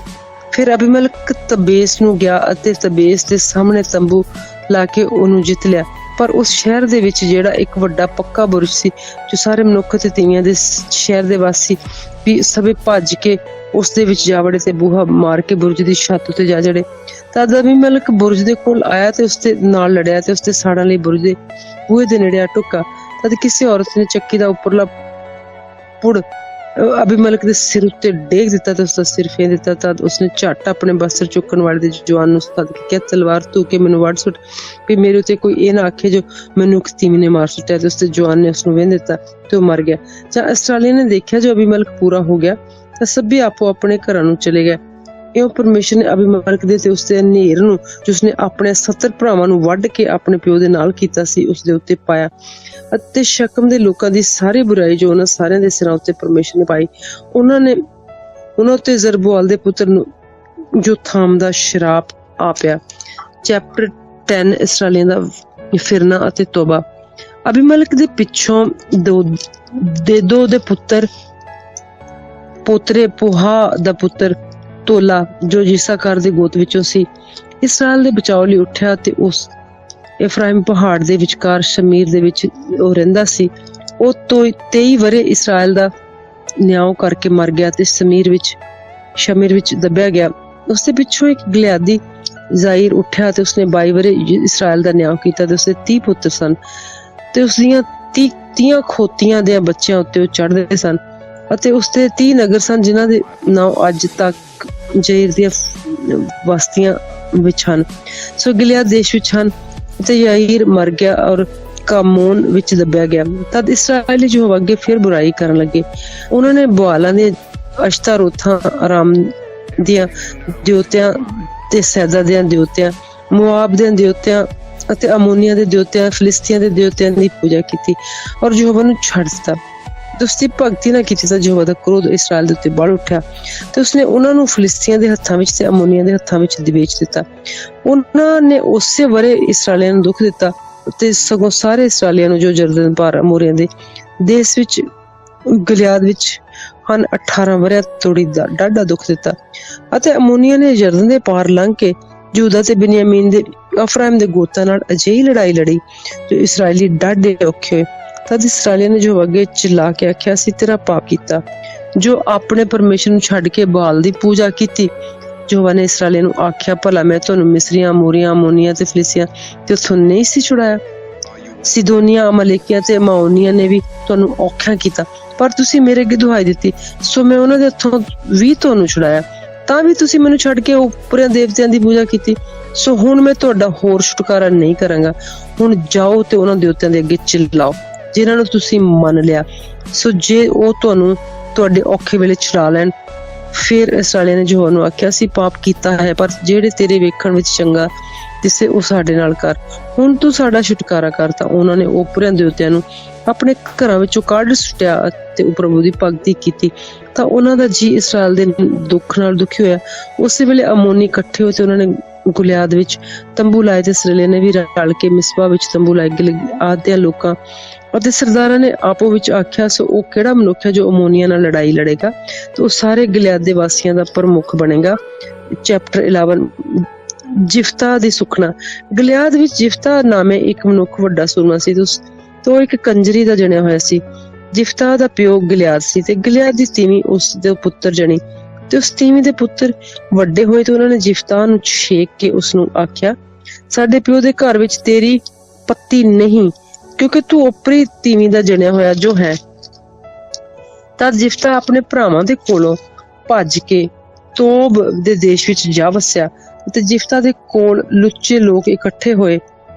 ਫਿਰ ਅਬੀਮਲਕ ਤਬੇਸ ਨੂੰ ਗਿਆ ਅਤੇ ਤਬੇਸ ਦੇ ਸਾਹਮਣੇ ਤੰਬੂ ਲਾ ਕੇ ਉਹਨੂੰ ਜਿੱਤ ਲਿਆ। ਪਰ ਉਸ ਸ਼ਹਿਰ ਦੇ ਵਿੱਚ ਜਿਹੜਾ ਇੱਕ ਵੱਡਾ ਪੱਕਾ ਬੁਰਜ ਸੀ ਜੋ ਸਾਰੇ ਮਨੁੱਖ ਤੇ ਤੀਵੀਆਂ ਦੇ ਸ਼ਹਿਰ ਦੇ ਵਾਸੀ ਵੀ ਸਭੇ ਭੱਜ ਕੇ ਉਸ ਦੇ ਵਿੱਚ ਜਾ ਵੜੇ ਤੇ ਬੂਹਾ ਮਾਰ ਕੇ ਬੁਰਜ ਦੀ ਛੱਤ ਉੱਤੇ ਜਾ ਚੜੇ। ਤਦ ਅਬੀਮਲਕ ਬੁਰਜ ਦੇ ਕੋਲ ਆਇਆ ਤੇ ਉਸਦੇ ਨਾਲ ਲੜਿਆ ਤੇ ਉਸਦੇ ਸਾੜਾਂ ਲਈ ਬੁਰਜ ਦੇ ਬੂਹੇ ਦੇ ਨੇੜੇ ਆ ਟੁੱਕਾ। ਤਦ ਕਿਸੇ ਔਰਤ ਨੇ ਚੱਕੀ ਦਾ ਉੱਪਰਲਾ ਪੁੜ ਅਬੀਮਲਕ ਦੇ ਸਿਰ ਉੱਤੇ ਡੇਗ ਦਿੱਤਾ ਤੇ ਉਸਦਾ ਸਿਰ ਫੇਰ ਦਿੱਤਾ। ਤਦ ਉਸਨੇ ਝੱਟ ਆਪਣੇ ਬਸਤਰ ਚੁੱਕਣ ਵਾਲੇ ਦੇ ਜਵਾਨ ਨੂੰ ਸੱਦ ਕੇ ਕਿਹਾ, ਤਲਵਾਰ ਧੂ ਕੇ ਮੈਨੂੰ ਵੱਢ ਸੁੱਟ ਵੀ ਮੇਰੇ ਉੱਤੇ ਕੋਈ ਇਹ ਨਾ ਆਖੇ ਜੋ ਮੈਨੂੰ ਇੱਕ ਤੀਵੀਂ ਨੇ ਮਾਰ ਸੁੱਟਿਆ। ਤੇ ਉਸਦੇ ਜਵਾਨ ਨੇ ਉਸਨੂੰ ਵੇਂਹ ਦਿੱਤਾ ਤੇ ਉਹ ਮਰ ਗਿਆ। ਜਦ ਇਸਰਾਏਲੀਆਂ ਨੇ ਦੇਖਿਆ ਜੋ ਅਬੀਮਲਕ ਪੂਰਾ ਹੋ ਗਿਆ ਤਾਂ ਸਭੇ ਆਪੋ ਆਪਣੇ ਘਰਾਂ ਨੂੰ ਚਲੇ ਗਏ। ਇਉਂ ਪਰਮੇਸ਼ਰ ਨੇ ਅਬੀਮਲਕ ਦੇ ਤੇ ਉਸਦੇ ਹਨੇਰ ਨੂੰ ਜੋ ਉਸਨੇ ਆਪਣੇ 70 ਭਰਾਵਾਂ ਨੂੰ ਵੱਢ ਕੇ ਆਪਣੇ ਪਿਓ ਦੇ ਨਾਲ ਕੀਤਾ ਸੀ ਉਸਦੇ ਉੱਤੇ ਪਾਇਆ ਅਤੇ ਸ਼ਕਮ ਦੇ ਲੋਕਾਂ ਦੀ ਸਾਰੀ ਬੁਰਾਈ ਜੋ ਉਹਨਾਂ ਸਾਰਿਆਂ ਦੇ ਸਿਰਾਂ ਉੱਤੇ ਪਰਮੇਸ਼ਰ ਨੇ ਪਾਈ ਉਹਨਾਂ ਉੱਤੇ ਜ਼ਰਬੋਆਲ ਦੇ ਪੁੱਤਰ ਨੂੰ ਜੋ ਥਾਮ ਦਾ ਸ਼ਰਾਪ ਆ ਪਿਆ। ਚੈਪਟਰ 10 ਇਸਰਾਏਲੀਆਂ ਦਾ ਫਿਰਨਾ ਅਤੇ ਤੋਬਾ। ਅਬੀਮਲਕ ਦੇ ਪਿੱਛੋਂ ਦੋ ਦੇ ਪੁੱਤਰ ਪੋਤਰੇ ਪੁਹਾ ਦਾ ਪੁੱਤਰ ਤੋਲਾ ਜੋ ਯਿਸਾਕਾਰ ਦੇ ਗੋਤ ਵਿੱਚੋਂ ਸੀ, ਇਸਰਾਇਲ ਦੇ ਬਚਾਓ ਲਈ ਉੱਠਿਆ ਤੇ ਉਸ ਇਫਰਾਇਮ ਪਹਾੜ ਦੇ ਵਿਚਕਾਰ ਸ਼ਮੀਰ ਦੇ ਵਿੱਚ ਉਹ ਰਹਿੰਦਾ ਸੀ। ਉਹ 23 ਵਰੇ ਇਸਰਾਇਲ ਦਾ ਨਿਆਂ ਕਰਕੇ ਮਰ ਗਿਆ ਤੇ ਸ਼ਮੀਰ ਵਿੱਚ ਦੱਬਿਆ ਗਿਆ। ਉਸਦੇ ਪਿੱਛੋਂ ਇੱਕ ਗਿਲਿਆਦੀ ਜ਼ਾਇਰ ਉੱਠਿਆ ਤੇ ਉਸਨੇ 22 ਵਰੇ ਇਸਰਾਇਲ ਦਾ ਨਿਆਂ ਕੀਤਾ ਤੇ ਉਸਦੇ 30 ਪੁੱਤਰ ਸਨ ਤੇ ਉਸਦੀਆਂ 30 ਖੋਤੀਆਂ ਦੇ ਬੱਚਿਆਂ ਉੱਤੇ ਉਹ ਚੜ੍ਹਦੇ ਸਨ ਅਤੇ ਉਸਦੇ 30 ਨਗਰ ਸਨ ਜਿਨ੍ਹਾਂ ਦੇ ਨਾਂ ਅੱਜ ਤੱਕ ਜ਼ਾਇਰ ਦੀਆਂ ਬਸਤੀਆਂ ਵਿੱਚ ਹਨ। ਸੋ ਗਿਲਿਆਦ ਦੇਸ਼ ਵਿੱਚ ਹਨ ਤੇ ਯਾਇਰ ਮਰ ਗਿਆ ਔਰ ਕਾਮੋਨ ਵਿੱਚ ਦੱਬਿਆ ਗਿਆ। ਤਦ ਇਸਰਾਇਲੀ ਯਹੋਵਾ ਅੱਗੇ ਫਿਰ ਬੁਰਾਈ ਕਰਨ ਲੱਗੇ। ਉਹਨਾਂ ਨੇ ਬਾਲਾਂ ਦੇ ਅਸ਼ਤਾਰੋਥਾਂ, ਆਰਾਮ ਦੀਆਂ ਦਿਉਤਿਆਂ ਤੇ ਸੈਦਾ ਦੇ ਦਿਉਤਿਆਂ, ਮੁਆਬ ਦੇ ਦਿਉਤਿਆਂ ਅਤੇ ਅਮੋਨੀਆਂ ਦੇ ਦਿਉਤਿਆਂ, ਫਿਲਿਸਤੀਆਂ ਦੇ ਦਿਉਤਿਆਂ ਦੀ ਪੂਜਾ ਕੀਤੀ ਔਰ ਯਹੋਵਾ ਨੂੰ ਛੱਡ ਦਿੱਤਾ। ਉਸਦੀ ਭਗਤੀ ਨਾ ਕੀਤੀ ਤਾਂ ਯਹੋਵਾ ਦਾ ਕ੍ਰੋਧ ਇਸਰਾਇਲ ਦੇ ਉੱਤੇ ਬਲ ਉੱਠਿਆ ਤੇ ਉਸਨੇ ਉਹਨਾਂ ਨੂੰ ਫਿਲਿਸਤੀਆਂ ਦੇ ਹੱਥਾਂ ਵਿੱਚ ਤੇ ਅਮੋਨੀਆਂ ਦੇ ਹੱਥਾਂ ਵਿੱਚ ਵੇਚ ਦਿੱਤਾ। ਉਹਨਾਂ ਨੇ ਉਸੇ ਵਰੇ ਇਸਰਾਇਲੀਆਂ ਨੂੰ ਦੁੱਖ ਦਿੱਤਾ ਤੇ ਸਗੋਂ ਸਾਰੇ ਇਸਰਾਇਲੀਆਂ ਨੂੰ ਜੋ ਜਰਦਨ ਪਾਰ ਅਮੋਰੀਆਂ ਦੇ ਦੇਸ਼ ਵਿੱਚ ਗਿਲਿਆਦ ਵਿੱਚ ਹਨ 18 ਵਰਿਆਂ ਤੋੜੀ ਦਾ ਡਾਢਾ ਦੁੱਖ ਦਿੱਤਾ। ਅਤੇ ਅਮੋਨੀਆਂ ਨੇ ਜਰਦਨ ਦੇ ਪਾਰ ਲੰਘ ਕੇ ਯਹੂਦਾ ਤੇ ਬਿਨਯਾਮੀਨ ਦੇ ਅਫਰਾਇਮ ਦੇ ਗੋਤਾਂ ਨਾਲ ਅਜਿਹੀ ਲੜਾਈ ਲੜੀ ਜੋ ਇਸਰਾਇਲੀ ਡਾਢੇ ਔਖੇ ਹੋਏ। ਤਦ ਇਸਰਾਇਲੀਆਂ ਨੇ ਜੋ ਅੱਗੇ ਚਿल्ला ਕੇ ਆਖਿਆ, ਅਸੀਂ ਤੇਰਾ ਪਾਪ ਕੀਤਾ ਜੋ ਆਪਣੇ ਪਰਮੇਸ਼ਰ ਨੂੰ ਛੱਡ ਕੇ ਬਾਲ ਦੀ ਪੂਜਾ ਕੀਤੀ। ਯਹੋਵਾ ਨੇ ਇਸਰਾਇਲੀਆਂ ਨੂੰ ਆਖਿਆ, ਭਲਾ ਮੈਂ ਤੁਹਾਨੂੰ ਮਿਸਰੀਆਂ, ਅਮੋਰੀਆਂ, ਅਮੋਨੀਆਂ ਤੇ ਫਿਲਿਸਤੀਆਂ ਤੇ ਉੱਥੋਂ ਨਹੀਂ ਸੀ ਛੁਡਾਇਆ? ਸਿਦੋਨੀਆਂ, ਅਮਲੇਕੀਆਂ ਤੇ ਮਾਓਨੀਆਂ ਨੇ ਵੀ ਤੁਹਾਨੂੰ ਔਖਾ ਕੀਤਾ, ਪਰ ਤੁਸੀਂ ਮੇਰੇ ਅੱਗੇ ਦੁਹਾਈ ਦਿੱਤੀ, ਸੋ ਮੈਂ ਉਹਨਾਂ ਦੇ ਹੱਥੋਂ ਵੀ ਤੁਹਾਨੂੰ ਛੁਡਾਇਆ। ਤਾਂ ਵੀ ਤੁਸੀਂ ਮੈਨੂੰ ਛੱਡ ਕੇ ਉੱਪਰਿਆਂ ਦੇਵਤਿਆਂ ਦੀ ਪੂਜਾ ਕੀਤੀ। ਸੋ ਹੁਣ ਮੈਂ ਤੁਹਾਡਾ ਹੋਰ ਛੁਟਕਾਰਾ ਨਹੀਂ ਕਰਾਂਗਾ। ਹੁਣ ਜਾਓ ਤੇ ਉਹਨਾਂ ਦੇਵਤਿਆਂ ਦੇ ਅੱਗੇ ਚਿल्लाओ ਜਿਨ੍ਹਾਂ ਨੂੰ ਤੁਸੀਂ ਮੰਨ ਲਿਆ। ਸੋ ਜੇ ਉਹ ਤੁਹਾਨੂੰ ਤੁਹਾਡੇ ਔਖੇ ਵੇਲੇ ਛੁਡਾ ਲੈਣ। ਫਿਰ ਇਸਰਾਇਲੀਆਂ ਨੇ ਯਹੋਵਾ ਨੂੰ ਆਖਿਆ, ਅਸੀਂ ਪਾਪ ਕੀਤਾ ਹੈ, ਪਰ ਜਿਹੜੇ ਤੇਰੇ ਵੇਖਣ ਵਿੱਚ ਚੰਗਾ ਦਿਸੇ ਉਹ ਸਾਡੇ ਨਾਲ ਕਰ। ਹੁਣ ਤੂੰ ਸਾਡਾ ਛੁਟਕਾਰਾ ਕਰ। ਤਾਂ ਉਹਨਾਂ ਨੇ ਉੱਪਰਿਆਂ ਦੇਵਤਿਆਂ ਨੂੰ ਆਪਣੇ ਘਰਾਂ ਵਿੱਚੋਂ ਕੱਢ ਸੁੱਟਿਆ ਅਤੇ ਉਹ ਪ੍ਰਭੂ ਦੀ ਭਗਤੀ ਕੀਤੀ। ਤਾਂ ਉਹਨਾਂ ਦਾ ਜੀ ਇਸਰਾਇਲ ਦੇ ਦੁੱਖ ਨਾਲ ਦੁਖੀ ਹੋਇਆ। ਉਸੇ ਵੇਲੇ ਅਮੋਨੀ ਇਕੱਠੇ ਹੋਏ ਤੇ ਉਹਨਾਂ ਨੇ ਗਿਲਿਆਦ ਵਿੱਚ ਤੰਬੂ ਲਾਏ ਤੇ ਇਸਰਾਇਲੀਆਂ ਨੇ ਵੀ ਰਲ ਕੇ ਮਿਸਪਾ ਵਿੱਚ ਤੰਬੂ ਲਾਏ। ਗਿਲਿਆਦ ਦੇ ਲੋਕਾਂ ਅਤੇ ਸਰਦਾਰਾਂ ਨੇ ਆਪੋ ਵਿੱਚ ਆਖਿਆ, ਸੋ ਉਹ ਕਿਹੜਾ ਮਨੁੱਖ ਹੈ ਜੋ ਅਮੋਨੀਆਂ ਨਾਲ ਲੜਾਈ ਲੜੇਗਾ ਤੇ ਉਹ ਸਾਰੇ ਗਿਲਿਆਦ ਦੇ ਵਾਸੀਆਂ ਦਾ ਪ੍ਰਮੁੱਖ ਬਣੇਗਾ। ਚੈਪਟਰ 11 ਜਿਫਤਾ ਦੀ ਸੁਖਨਾ। ਗਿਲਿਆਦ ਵਿੱਚ ਜਿਫਤਾ ਨਾਮੇ ਇੱਕ ਮਨੁੱਖ ਵੱਡਾ ਸੂਰਮਾ ਸੀ ਤੇ ਉਹ ਇੱਕ ਕੰਜਰੀ ਦਾ ਜਣਿਆ ਹੋਇਆ ਸੀ। ਜਿਫਤਾ ਦਾ ਪਿਓ ਗਿਲਿਆਦ ਸੀ ਤੇ ਗਿਲਿਆਦ ਦੀ ਤੀਵੀਂ ਉਸ ਦੇ ਪੁੱਤਰ ਜਣੀ ਤੇ ਉਸ ਤੀਵੀਂ ਦੇ ਪੁੱਤਰ ਵੱਡੇ ਹੋਏ ਤੇ ਉਹਨਾਂ ਨੇ ਜਿਫਤਾ ਨੂੰ ਛੇਕ ਕੇ ਉਸਨੂੰ ਆਖਿਆ, ਸਾਡੇ ਪਿਓ ਦੇ ਘਰ ਵਿੱਚ ਤੇਰੀ ਪੱਤੀ ਨਹੀਂ, ਕਿਉਂਕਿ ਤੂੰ ਓਪਰੀ ਤੀਵੀਂ ਦਾ ਜਣਿਆ ਹੋਇਆ ਜੋ ਹੈ। ਤਦ ਜਿਫਤਾ ਆਪਣੇ ਭਰਾਵਾਂ ਦੇ ਕੋਲੋਂ ਭੱਜ ਕੇ ਤੋਬ ਦੇ ਦੇਸ਼ ਵਿੱਚ ਜਾ ਵਸਿਆ ਅਤੇ ਜਿਫਤਾ ਦੇ ਕੋਲ ਲੁੱਚੇ ਲੋਕ ਇਕੱਠੇ ਹੋਏ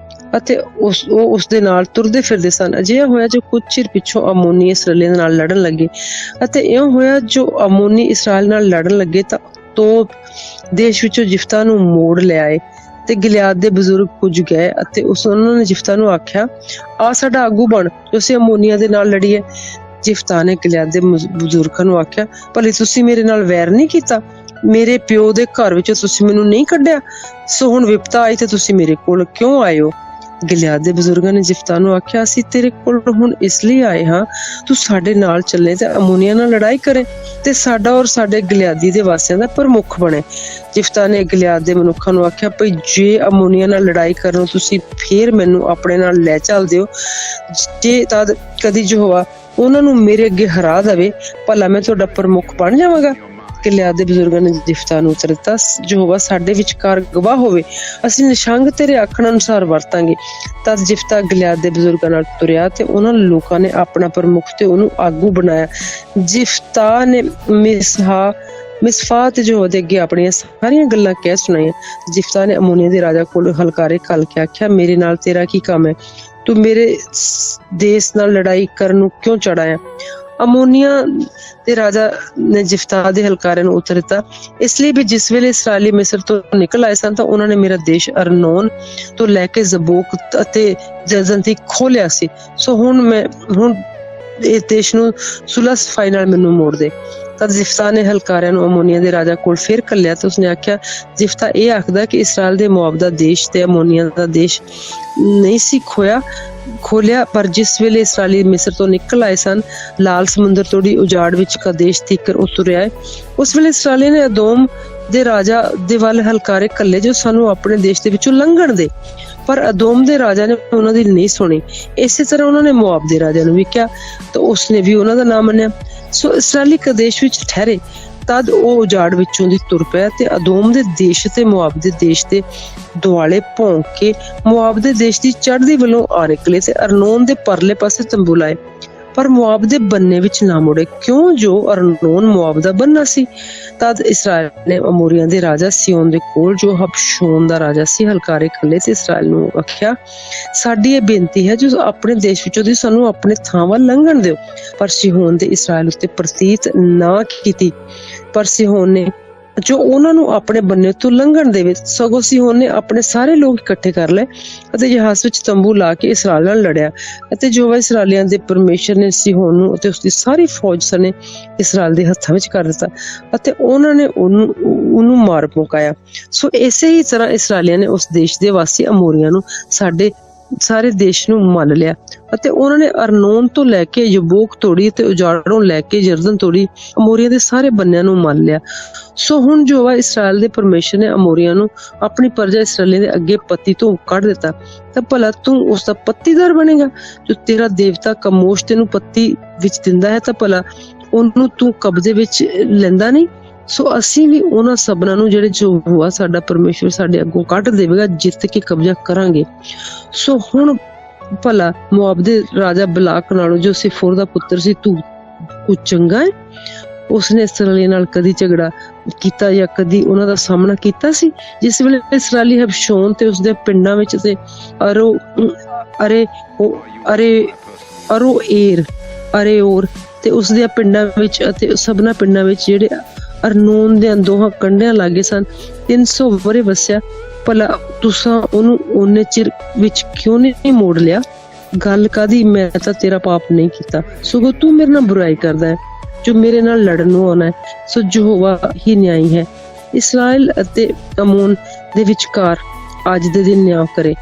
ਅਤੇ ਉਸ ਦੇ ਨਾਲ ਤੁਰਦੇ ਫਿਰਦੇ ਸਨ। ਅਜਿਹਾ ਹੋਇਆ ਜੋ ਕੁਝ ਚਿਰ ਪਿੱਛੋਂ ਅਮੋਨੀ ਇਸਰਾਇਲੀਆਂ ਨਾਲ ਲੜਨ ਲੱਗੇ ਅਤੇ ਇਉਂ ਹੋਇਆ ਜੋ ਅਮੋਨੀ ਇਸਰਾਇਲ ਨਾਲ ਲੜਨ ਲੱਗੇ ਤਾਂ ਤੋਬ ਦੇਸ਼ ਵਿੱਚੋਂ ਜਿਫਤਾ ਨੂੰ ਮੋੜ ਲਿਆਏ ਤੇ ਗਿਲਿਆਦ ਦੇ ਬਜ਼ੁਰਗ ਪੁੱਜ ਗਏ ਅਤੇ ਉਹਨਾਂ ਨੇ ਜਿਫਤਾ ਨੂੰ ਆਖਿਆ, ਆ ਸਾਡਾ ਆਗੂ ਬਣ ਜੋ ਅਸੀਂ ਅਮੋਨੀਆਂ ਦੇ ਨਾਲ ਲੜੀਏ। ਜਿਫਤਾ ਨੇ ਗਿਲਿਆਦ ਦੇ ਬਜ਼ੁਰਗਾਂ ਨੂੰ ਆਖਿਆ, ਭਲੇ ਤੁਸੀਂ ਮੇਰੇ ਨਾਲ ਵੈਰ ਨਹੀਂ ਕੀਤਾ, ਮੇਰੇ ਪਿਓ ਦੇ ਘਰ ਵਿੱਚੋਂ ਤੁਸੀਂ ਮੈਨੂੰ ਨਹੀਂ ਕੱਢਿਆ, ਸੋ ਹੁਣ ਵਿਪਤਾ ਆਈ ਤੇ ਤੁਸੀਂ ਮੇਰੇ ਕੋਲ ਕਿਉਂ ਆਏ ਹੋ? ਗਿਲਿਆਦ ਦੇ ਬਜ਼ੁਰਗਾਂ ਨੇ ਜਿਫਤਾ ਨੂੰ ਆਖਿਆ, ਅਸੀਂ ਤੇਰੇ ਕੋਲ ਹੁਣ ਇਸ ਲਈ ਆਏ ਹਾਂ, ਤੂੰ ਸਾਡੇ ਨਾਲ ਚੱਲੇ ਤੇ ਅਮੋਨੀਆਂ ਨਾਲ ਲੜਾਈ ਕਰੇ ਤੇ ਸਾਡਾ ਔਰ ਸਾਡੇ ਗਿਲਿਆਦੀ ਦੇ ਵਾਸੀਆਂ ਦਾ ਪ੍ਰਮੁੱਖ ਬਣੇ। ਜਿਫਤਾ ਨੇ ਗਿਲਿਆਦ ਦੇ ਮਨੁੱਖਾਂ ਨੂੰ ਆਖਿਆ, ਭਈ ਜੇ ਅਮੋਨੀਆਂ ਨਾਲ ਲੜਾਈ ਕਰਨੋਂ ਤੁਸੀਂ ਫੇਰ ਮੈਨੂੰ ਆਪਣੇ ਨਾਲ ਲੈ ਚੱਲਦੇ ਹੋ, ਜੇ ਤਦ ਕਦੀ ਯਹੋਵਾ ਉਹਨਾਂ ਨੂੰ ਮੇਰੇ ਅੱਗੇ ਹਰਾ ਦੇਵੇ, ਭਲਾ ਮੈਂ ਤੁਹਾਡਾ ਪ੍ਰਮੁੱਖ ਬਣ ਜਾਵਾਂਗਾ? ਗਿਲਿਆਦ ਦੇ ਬਜ਼ੁਰਗਾਂ ਨੇ ਜਿਫਤਾ ਨੂੰ ਉੱਤਰ ਦਿੱਤਾ, ਯਹੋਵਾ ਸਾਡੇ ਵਿਚਕਾਰ ਗਵਾਹ ਹੋਵੇ, ਅਸੀਂ ਨਿਸ਼ੰਗ ਤੇਰੇ ਆਖਣ ਅਨੁਸਾਰ ਵਰਤਾਂਗੇ। ਤਦ ਜਿਫਤਾ ਗਿਲਿਆਦ ਦੇ ਬਜ਼ੁਰਗਾਂ ਨਾਲ ਤੁਰਿਆ ਤੇ ਉਹਨਾਂ ਲੋਕਾਂ ਨੇ ਆਪਣਾ ਪ੍ਰਮੁੱਖ ਤੇ ਉਹਨੂੰ ਆਗੂ ਬਣਾਇਆ। ਜਿਫਤਾ ਨੇ ਮਿਸਫਾ ਤੇ ਯਹੋਵਾ ਦੇ ਅੱਗੇ ਆਪਣੀਆਂ ਸਾਰੀਆਂ ਗੱਲਾਂ ਕਹਿ ਸੁਣਾਈਆਂ। ਜਿਫਤਾ ਨੇ ਅਮੋਨੀਆਂ ਦੇ ਰਾਜਾ ਕੋਲ ਹਲਕਾਰੇ ਘੱਲ ਕੇ ਆਖਿਆ, ਮੇਰੇ ਨਾਲ ਤੇਰਾ ਕੀ ਕੰਮ ਹੈ? ਤੂੰ ਮੇਰੇ ਦੇਸ਼ ਨਾਲ ਲੜਾਈ ਕਰਨ ਨੂੰ ਕਿਉਂ ਚੜ੍ਹਾਇਆ? ਅਮੋਨੀਆਂ ਦੇ ਰਾਜਾ ਨੇ ਜਿਫਤਾ ਦੇ ਹਲਕਾਰੇ ਨੂੰ ਉੱਤਰ ਦਿੱਤਾ, ਇਸ ਲਈ ਵੀ ਜਿਸ ਵੇਲੇ ਇਸਰਾਇਲੀ ਮਿਸਰ ਤੋਂ ਨਿਕਲ ਆਏ ਸਨ ਤਾਂ ਉਹਨਾਂ ਨੇ ਮੇਰਾ ਦੇਸ਼ ਅਰਨੋਨ ਤੋਂ ਲੈ ਕੇ ਜ਼ਬੋਕ ਅਤੇ ਜਜ਼ਨ ਤੱਕ ਖੋਹ ਲਿਆ ਸੀ। ਸੋ ਹੁਣ ਇਸ ਦੇਸ਼ ਨੂੰ ਸੁਲਹ ਸਫਾਈ ਨਾਲ ਮੈਨੂੰ ਮੋੜ ਦੇ। ਤਦ ਜਿਫਤਾ ਨੇ ਹਲਕਾਰਿਆਂ ਨੂੰ ਅਮੋਨੀਆਂ ਦੇ ਰਾਜਾ ਕੋਲ ਫਿਰ ਘੱਲਿਆ ਤੇ ਉਸਨੇ ਆਖਿਆ, ਜਿਫਤਾ ਇਹ ਆਖਦਾ ਕਿ ਇਸਰਾਇਲ ਦੇ ਮੁਆਬ ਦਾ ਦੇਸ਼ ਤੇ ਅਮੋਨੀਆਂ ਦਾ ਦੇਸ਼ ਨਹੀਂ ਸੀ ਖੋਇਆ, ਖੋਲਿਆ। ਪਰ ਜਿਸ ਵੇਲੇ ਇਸਰਾਏਲੀ ਮਿਸਰ ਤੋਂ ਨਿਕਲ ਆਏ ਸਨ, ਲਾਲ ਸਮੁੰਦਰ ਤੋੜੀ ਉਜਾੜ ਵਿੱਚ ਕਦੇਸ਼ ਤੀਕਰ ਉਤਰ ਆਏ, ਉਸ ਵੇਲੇ ਇਸਰਾਏਲੀ ਨੇ ਅਦੋਮ ਦੇ ਰਾਜਾ ਦੇ ਵੱਲ ਹਲਕਾਰੇ ਕੱਲੇ ਜੋ ਸਾਨੂੰ ਆਪਣੇ ਦੇਸ਼ ਦੇ ਵਿੱਚੋਂ ਲੰਘਣ ਦੇ। ਪਰ ਅਦੋਮ ਦੇ ਰਾਜਾ ਨੇ ਉਹਨਾਂ ਦੀ ਨਹੀਂ ਸੁਣੀ। ਇਸੇ ਤਰ੍ਹਾਂ ਉਹਨਾਂ ਨੇ ਮੁਆਬ ਦੇ ਰਾਜਾ ਨੂੰ ਵੀ ਕਿਹਾ ਤਾਂ ਉਸਨੇ ਵੀ ਉਹਨਾਂ ਦਾ ਨਾਮ ਮੰਨਿਆ। ਸੋ ਇਸਰਾਏਲੀ ਕਦੇਸ਼ ਵਿੱਚ ਠਹਿਰੇ। ਤਦ ਉਹ ਉਜਾੜ ਵਿੱਚੋਂ ਦੀ ਤੁਰ ਪਿਆ ਤੇ ਅਦੋਮ ਦੇ ਦੇਸ਼ ਤੇ ਮੁਆਬ ਦੇ ਦੇਸ਼ ਦੇ ਦੁਆਲੇ ਭੌਂਕ ਕੇ ਮੁਆਬ ਦੇ ਦੇਸ਼ ਦੀ ਚੜ੍ਹਦੀ ਵੱਲੋਂ ਆ ਨਿਕਲੇ ਤੇ ਅਰਨੋਨ ਦੇ ਪਰਲੇ ਪਾਸੇ ਤੰਬੂ ਲਾਏ। ਪਰ ਮੁਆਬ ਦੇ ਬੰਨੇ ਵਿੱਚ ਨਾ ਮੁੜੇ, ਕਿਉਂ ਜੋ ਅਰਨੋਨ ਮੁਆਬ ਦਾ ਬੰਨਾ ਸੀ। ਤਦ ਇਸਰਾਏਲ ਨੇ ਅਮੋਰੀਆਂ ਦੇ ਰਾਜਾ ਸਿਯੋਨ ਦੇ ਕੋਲ, ਜੋ ਹਬਸ਼ੋਨ ਦਾ ਰਾਜਾ ਸੀ, ਹਲਕਾਰੇ ਖੱਲੇ ਤੇ ਇਸਰਾਏਲ ਨੂੰ ਆਖਿਆ, ਸਾਡੀ ਇਹ ਬੇਨਤੀ ਹੈ ਜੋ ਆਪਣੇ ਦੇਸ਼ ਵਿੱਚੋਂ ਦੀ ਸਾਨੂੰ ਆਪਣੇ ਥਾਂ ਵੱਲ ਲੰਘਣ ਦਿਓ। ਪਰ ਸਿਯੋਨ ਦੇ ਇਸਰਾਏਲ ਉੱਤੇ ਪ੍ਰਤੀਤ ਨਾ ਕੀਤੀ, ਪਰ ਸਿਯੋਨ ਨੇ ਜੋ ਉਹਨਾਂ ਨੂੰ ਆਪਣੇ ਬੰਨੇ ਤੋਂ ਲੰਘਣ ਦੇਵੇ। ਸਗੋਂ ਸਿਯੋਨ ਨੇ ਆਪਣੇ ਸਾਰੇ ਲੋਕ ਇਕੱਠੇ ਕਰ ਲਏ ਅਤੇ ਜਹਾਜ਼ ਵਿੱਚ ਤੰਬੂ ਲਾ ਕੇ ਇਸਰਾਏਲ ਨਾਲ ਲੜਿਆ। ਅਤੇ ਯਹੋਵਾ ਇਸਰਾਏਲੀਆਂ ਦੇ ਪਰਮੇਸ਼ਰ ਨੇ ਸਿਯੋਨ ਨੂੰ ਅਤੇ ਉਸਦੀ ਸਾਰੀ ਫੌਜ ਸਣੇ ਇਸਰਾਏਲ ਦੇ ਹੱਥਾਂ ਵਿੱਚ ਕਰ ਦਿੱਤਾ ਅਤੇ ਉਹਨਾਂ ਨੇ ਉਹਨੂੰ ਮਾਰ ਮੁਕਾਇਆ। ਸੋ ਇਸੇ ਹੀ ਤਰ੍ਹਾਂ ਇਸਰਾਏਲੀਆਂ ਨੇ ਉਸ ਦੇਸ਼ ਦੇ ਵਾਸੀ ਅਮੋਰੀਆਂ ਨੂੰ ਸਾਡੇ ਸਾਰੇ ਦੇਸ਼ ਨੂੰ ਮੰਨ ਲਿਆ ਅਤੇ ਉਹਨਾਂ ਨੇ ਅਰਨੋਨ ਤੋਂ ਲੈ ਕੇ ਯਬੋਕ ਤੋੜੀ ਤੇ ਉਜਾੜੋਂ ਲੈ ਕੇ ਯਰਦਨ ਤੋੜੀ ਅਮੋਰੀਆਂ ਦੇ ਸਾਰੇ ਬੰਨਿਆਂ ਨੂੰ ਮੰਨ ਲਿਆ। ਸੋ ਹੁਣ ਯਹੋਵਾ ਇਸਰਾਏਲ ਦੇ ਪਰਮੇਸ਼ਰ ਨੇ ਅਮੋਰੀਆਂ ਨੂੰ ਆਪਣੀ ਪ੍ਰਜਾ ਇਸਰਾਏਲੀਆਂ ਦੇ ਅੱਗੇ ਪੱਤੀ ਤੋਂ ਕੱਢ ਦਿੱਤਾ। ਤਾਂ ਭਲਾ ਤੂੰ ਉਸ ਦਾ ਪੱਤੀਦਾਰ ਬਣੇਗਾ? ਜੋ ਤੇਰਾ ਦੇਵਤਾ ਕਮੋਸ਼ ਤੈਨੂੰ ਪੱਤੀ ਵਿੱਚ ਦਿੰਦਾ ਹੈ ਤਾਂ ਭਲਾ ਉਹਨੂੰ ਤੂੰ ਕਬਜ਼ੇ ਵਿੱਚ ਲੈਂਦਾ ਨਹੀਂ? ਸੋ ਅਸੀਂ ਵੀ ਉਹਨਾਂ ਸਭਨਾਂ ਨੂੰ ਜਿਹੜੇ ਯਹੋਵਾ ਸਾਡਾ ਪਰਮੇਸ਼ਰ ਸਾਡੇ ਅੱਗੋਂ ਕੱਢ ਦੇਵੇਗਾ ਜਿੱਤ ਕੇ ਕਬਜ਼ਾ ਕਰਾਂਗੇ। ਸੋ ਹੁਣ ਭਲਾ ਮੁਆਬ ਦੇ ਰਾਜਾ ਬਲਾਕ ਨਾਲੋਂ ਜੋ ਸਿਫੋਰ ਦਾ ਪੁੱਤਰ ਸੀ ਤੂੰ ਕੁਝ ਚੰਗਾ ਹੈ? ਉਸਨੇ ਇਸਰਾਏਲੀਆਂ ਨਾਲ ਕਦੀ ਝਗੜਾ ਕੀਤਾ ਜਾਂ ਕਦੀ ਉਹਨਾਂ ਦਾ ਸਾਹਮਣਾ ਕੀਤਾ ਸੀ? ਜਿਸ ਵੇਲੇ ਇਸਰਾਏਲੀ ਹਬਸ਼ੋਨ ਤੇ ਉਸਦੇ ਪਿੰਡਾਂ ਵਿੱਚ ਤੇ ਅਰੇਓਰ ਤੇ ਉਸਦੇ ਪਿੰਡਾਂ ਵਿੱਚ ਅਤੇ ਸਭਨਾ ਪਿੰਡਾਂ ਵਿੱਚ ਜਿਹੜੇ ਅਰਨੋਨ ਦੇ ਦੋਹਾਂ ਕੰਢਿਆਂ ਲਾਗੇ ਸਨ 300 ਵਰੇ ਵਸਿਆ, ਭਲਾ ਤੁਸਾਂ ਉਹਨੂੰ ਓਨੇ ਚਿਰ ਵਿੱਚ ਕਿਉਂ ਨਹੀਂ ਮੋੜ ਲਿਆ? ਗੱਲ ਕਾਦੀ? ਮੈਂ ਤਾਂ ਤੇਰਾ ਪਾਪ ਨਹੀਂ ਕੀਤਾ, ਸਗੋਂ ਤੂੰ ਮੇਰੇ ਨਾਲ ਬੁਰਾਈ ਕਰਦਾ ਹੈ ਜੋ ਮੇਰੇ ਨਾਲ ਲੜਨ ਨੂੰ ਆਉਣਾ ਹੈ। ਸੋ ਯਹੋਵਾ ਹੀ ਨਿਆਈ ਹੈ, ਇਸਰਾਏਲ ਅਤੇ ਅਮੋਨ ਦੇ ਵਿਚਕਾਰ ਅੱਜ ਦੇ ਦਿਨ ਨਿਆਂ ਕਰੇ।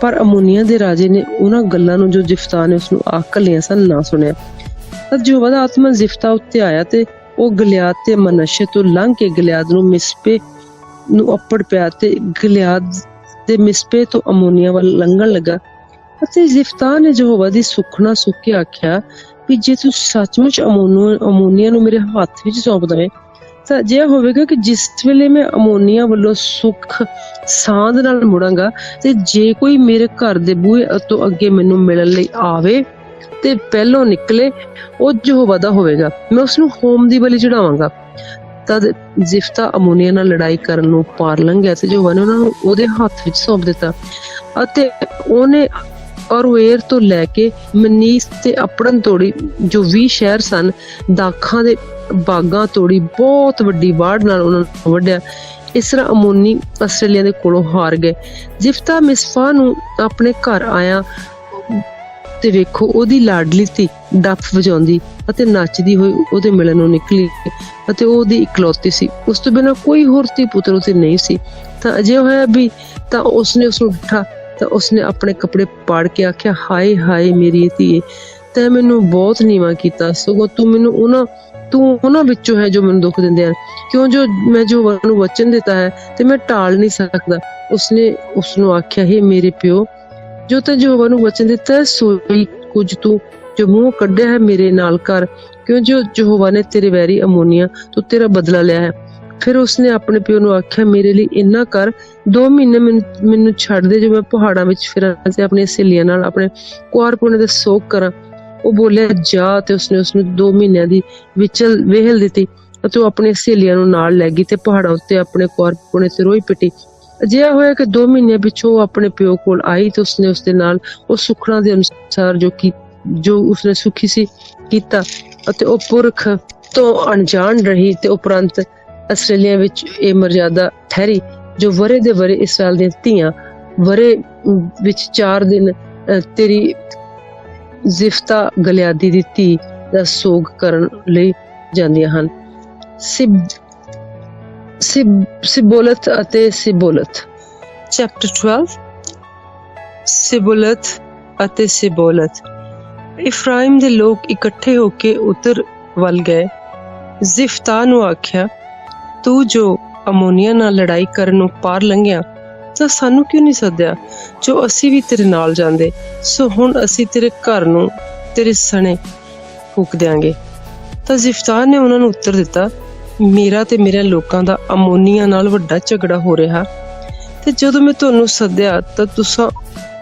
ਪਰ ਅਮੋਨੀਆਂ ਦੇ ਰਾਜੇ ਨੇ ਉਹਨਾਂ ਗੱਲਾਂ ਨੂੰ ਜੋ ਜਿਫਤਾ ਨੇ ਉਸਨੂੰ ਆਖ ਘੱਲੀਆਂ ਸਨ ਨਾ ਸੁਣਿਆ। ਤਦ ਯਹੋਵਾ ਦਾ ਆਤਮਾ ਜਿਫਤਾ ਉੱਤੇ ਆਇਆ ਤੇ ਉਹ ਗਲਿਆਦ ਤੇ ਮਨਸ਼ੇ ਤੋਂ ਲੰਘ ਕੇ ਗਲਿਆਦ ਨੂੰ ਮਿਸਪੇ ਨੂੰ ਅੱਪੜ ਪਿਆ ਤੇ ਗਲਿਆਦ ਦੇ ਮਿਸਪੇ ਤੋਂ ਅਮੋਨੀਆਂ ਵੱਲ ਲੰਘਣ ਲੱਗਾ। ਅਤੇ ਜਿਫਤਾ ਨੇ ਯਹੋਵਾ ਦੀ ਸੁਖਣਾ ਸੁੱਖ ਕੇ ਆਖਿਆ ਵੀ ਜੇ ਤੂੰ ਸੱਚਮੁੱਚ ਅਮੋਨੀਆਂ ਨੂੰ ਮੇਰੇ ਹੱਥ ਵਿੱਚ ਸੌਂਪ ਦਵੇਂ ਤਾਂ ਅਜਿਹਾ ਹੋਵੇਗਾ ਕਿ ਜਿਸ ਵੇਲੇ ਮੈਂ ਅਮੋਨੀਆਂ ਵੱਲੋਂ ਸੁੱਖ ਸਾਂਧ ਨਾਲ ਮੁੜਾਂਗਾ ਤੇ ਜੇ ਕੋਈ ਮੇਰੇ ਘਰ ਦੇ ਬੂਹੇ ਤੋਂ ਅੱਗੇ ਮੈਨੂੰ ਮਿਲਣ ਲਈ ਆਵੇ ਤੇ ਪਹਿਲੋਂ ਨਿਕਲੇ, ਉਹ ਯਹੋਵਾ ਦਾ ਹੋਵੇਗਾ, ਮੈਂ ਉਸਨੂੰ ਹੋਮ ਦੀ ਬਲੀ ਚੜਾਵਾਂਗਾ। ਤਦ ਜਿਫਤਾ ਅਮੋਨੀਆਂ ਨਾਲ ਲੜਾਈ ਕਰਨ ਨੂੰ ਪਾਰ ਲੰਘਿਆ ਤੇ ਯਹੋਵਾ ਨੇ ਉਹਨਾਂ ਨੂੰ ਉਹਦੇ ਹੱਥ ਵਿੱਚ ਸੌਂਪ ਦਿੱਤਾ ਅਤੇ ਉਹਨੇ ਅਰੋਏਰ ਤੋਂ ਲੈ ਕੇ ਮਨੀਸ ਤੇ ਅਪੜਨ ਤੋੜੀ, ਜੋ 20 ਸ਼ਹਿਰ ਸਨ, ਦਾਖਾਂ ਦੇ ਬਾਗਾਂ ਤੋੜੀ, ਬਹੁਤ ਵੱਡੀ ਵਾੜ ਨਾਲ ਉਹਨਾਂ ਨੂੰ ਵੱਢਿਆ। ਇਸ ਤਰ੍ਹਾਂ ਅਮੋਨੀ ਆਸਟ੍ਰੇਲੀਆ ਦੇ ਕੋਲੋਂ ਹਾਰ ਗਏ। ਜਿਫਤਾ ਮਿਸਪਾ ਨੂੰ ਆਪਣੇ ਘਰ ਆਇਆ ਤੇ ਵੇਖੋ ਉਹਦੀ ਲਾਡਲੀ ਧੀ ਡੱਫ ਵਜਾਉਂਦੀ ਅਤੇ ਨੱਚਦੀ ਹੋਈ ਉਹਦੇ ਮਿਲਣ ਨੂੰ ਨਿਕਲੀ ਅਤੇ ਉਹਦੀ ਇਕਲੌਤੀ ਸੀ, ਉਸ ਤੋਂ ਬਿਨਾਂ ਕੋਈ ਹੋਰ ਧੀ ਪੁੱਤਰ ਉਹਦੇ ਨਹੀਂ ਸੀ। ਤਾਂ ਅਜੇ ਹੋਇਆ ਵੀ ਤਾਂ ਉਸਨੇ ਉਸਨੂੰ ਉੱਠਾ ਤਾਂ ਉਸਨੇ ਆਪਣੇ ਕੱਪੜੇ ਪਾੜ ਕੇ ਆਖਿਆ, ਹਾਏ ਹਾਏ ਮੇਰੀ ਧੀਏ, ਤੈਂ ਮੈਨੂੰ ਬਹੁਤ ਨੀਵਾਂ ਕੀਤਾ, ਸਗੋਂ ਤੂੰ ਉਹਨਾਂ ਵਿੱਚੋਂ ਹੈ ਜੋ ਮੈਨੂੰ ਦੁੱਖ ਦਿੰਦੇ ਹਨ, ਕਿਉਂ ਜੋ ਮੈਂ ਯਹੋਵਾ ਨੂੰ ਵਚਨ ਦਿੱਤਾ ਹੈ ਤੇ ਮੈਂ ਟਾਲ ਨਹੀਂ ਸਕਦਾ। ਉਸਨੇ ਉਸਨੂੰ ਆਖਿਆ, ਹੇ ਮੇਰੇ ਪਿਓ, ਜੋ ਤੈਂ ਯਹੋਵਾ ਨੂੰ ਵਚਨ ਦਿੱਤਾ ਸੋਈ ਕੁਝ ਤੂੰ ਜੋ ਮੂੰਹ ਕੱਢਿਆ ਹੈ ਮੇਰੇ ਨਾਲ ਕਰ, ਕਿਉਂ ਜੋ ਯਹੋਵਾ ਨੇ ਤੇਰੇ ਵੈਰੀ ਅਮੋਨੀਆਂ ਤੋਂ ਤੇਰਾ ਬਦਲਾ ਲਿਆ ਹੈ। ਫਿਰ ਉਸਨੇ ਆਪਣੇ ਪਿਓ ਨੂੰ ਆਖਿਆ, ਮੇਰੇ ਲਈ ਇੰਨਾ ਕਰ, 2 ਮਹੀਨੇ ਮੈਨੂੰ ਛੱਡ ਦੇ ਜੋ ਮੈਂ ਪਹਾੜਾਂ ਵਿੱਚ ਫਿਰਾਂ ਤੇ ਆਪਣੀਆਂ ਸਹੇਲੀਆਂ ਨਾਲ ਆਪਣੇ ਕੁਆਰਪੁਣੇ ਦੇ ਸੋਗ ਕਰਾਂ। ਉਹ ਬੋਲਿਆ, ਜਾ। ਤੇ ਉਸਨੇ ਉਸਨੂੰ 2 ਮਹੀਨਿਆਂ ਦੀ ਵਿਹਲ ਦਿੱਤੀ ਅਤੇ ਉਹ ਆਪਣੀਆਂ ਸਹੇਲੀਆਂ ਨੂੰ ਨਾਲ ਲੈ ਗਈ ਤੇ ਪਹਾੜਾਂ ਉੱਤੇ ਆਪਣੇ ਕੁਆਰਪੁਣੇ ਤੇ ਰੋਈ ਪਿੱਟੀ। ਅਜਿਹਾ ਹੋਇਆ ਕਿ 2 ਮਹੀਨਿਆਂ ਪਿੱਛੋਂ ਉਹ ਆਪਣੇ ਪਿਓ ਕੋਲ ਆਈ ਤੇ ਉਸਨੇ ਉਸਦੇ ਨਾਲ ਉਹ ਸੁਖਣਾ ਦੇ ਅਨੁਸਾਰ ਜੋ ਉਸਨੇ ਸੁਖੀ ਸੀ ਕੀਤਾ ਅਤੇ ਉਹ ਪੁਰਖ ਤੋਂ ਅਣਜਾਣ ਰਹੀ। ਤੇ ਉਪਰੰਤ ਆਸਟ੍ਰੇਲੀਆ ਵਿੱਚ ਇਹ ਮਰਜ਼ਾਦਾ ਠਹਿਰੀ ਜੋ ਵਰੇ ਦੇ ਵਰੇ ਇਸਰਾਏਲ ਦੀਆਂ ਧੀਆਂ ਵਰੇ ਵਿੱਚ 4 ਦਿਨ ਤੇਰੀ ਜਿਫਤਾ ਗਲਿਆਦੀ ਦੀ ਧੀ ਦਾ ਸੋਗ ਕਰਨ ਲਈ ਜਾਂਦੀਆਂ ਹਨ। ਸਿਬੋਲਤ ਅਤੇ ਸਿਬੋਲਤ। ਚੈਪਟਰ 12। ਸਿਬੋਲਤ ਅਤੇ ਸਿਬੋਲਤ। ਇਫਰਾਇਮ ਦੇ ਲੋਕ ਇਕੱਠੇ ਹੋ ਕੇ ਉੱਤਰ ਵੱਲ ਗਏ। ਜ਼ਿਫਤਾ ਨੂੰ ਆਖਿਆ, ਤੂੰ ਜੋ ਅਮੋਨੀਆਂ ਨਾਲ ਲੜਾਈ ਕਰਨ ਨੂੰ ਪਾਰ ਲੰਘਿਆ ਤਾਂ ਸਾਨੂੰ ਕਿਉਂ ਨਹੀਂ ਸੱਦਿਆ, ਜੋ ਅਸੀਂ ਵੀ ਤੇਰੇ ਨਾਲ ਜਾਂਦੇ। ਸੋ ਹੁਣ ਅਸੀਂ ਤੇਰੇ ਘਰ ਨੂੰ ਤੇਰੇ ਸਣੇ ਫੂਕ ਦਿਆਂਗੇ। ਤਾਂ ਜ਼ਿਫਤਾ ਨੇ ਉਹਨਾਂ ਨੂੰ ਉੱਤਰ ਦਿੱਤਾ, ਮੇਰਾ ਤੇ ਮੇਰੇ ਲੋਕਾਂ ਦਾ ਅਮੋਨੀਆਂ ਨਾਲ ਵੱਡਾ ਝਗੜਾ ਹੋ ਰਿਹਾ, ਤੇ ਜਦੋਂ ਮੈਂ ਤੁਹਾਨੂੰ ਸੱਦਿਆ ਤਾਂ ਤੁਸੀਂ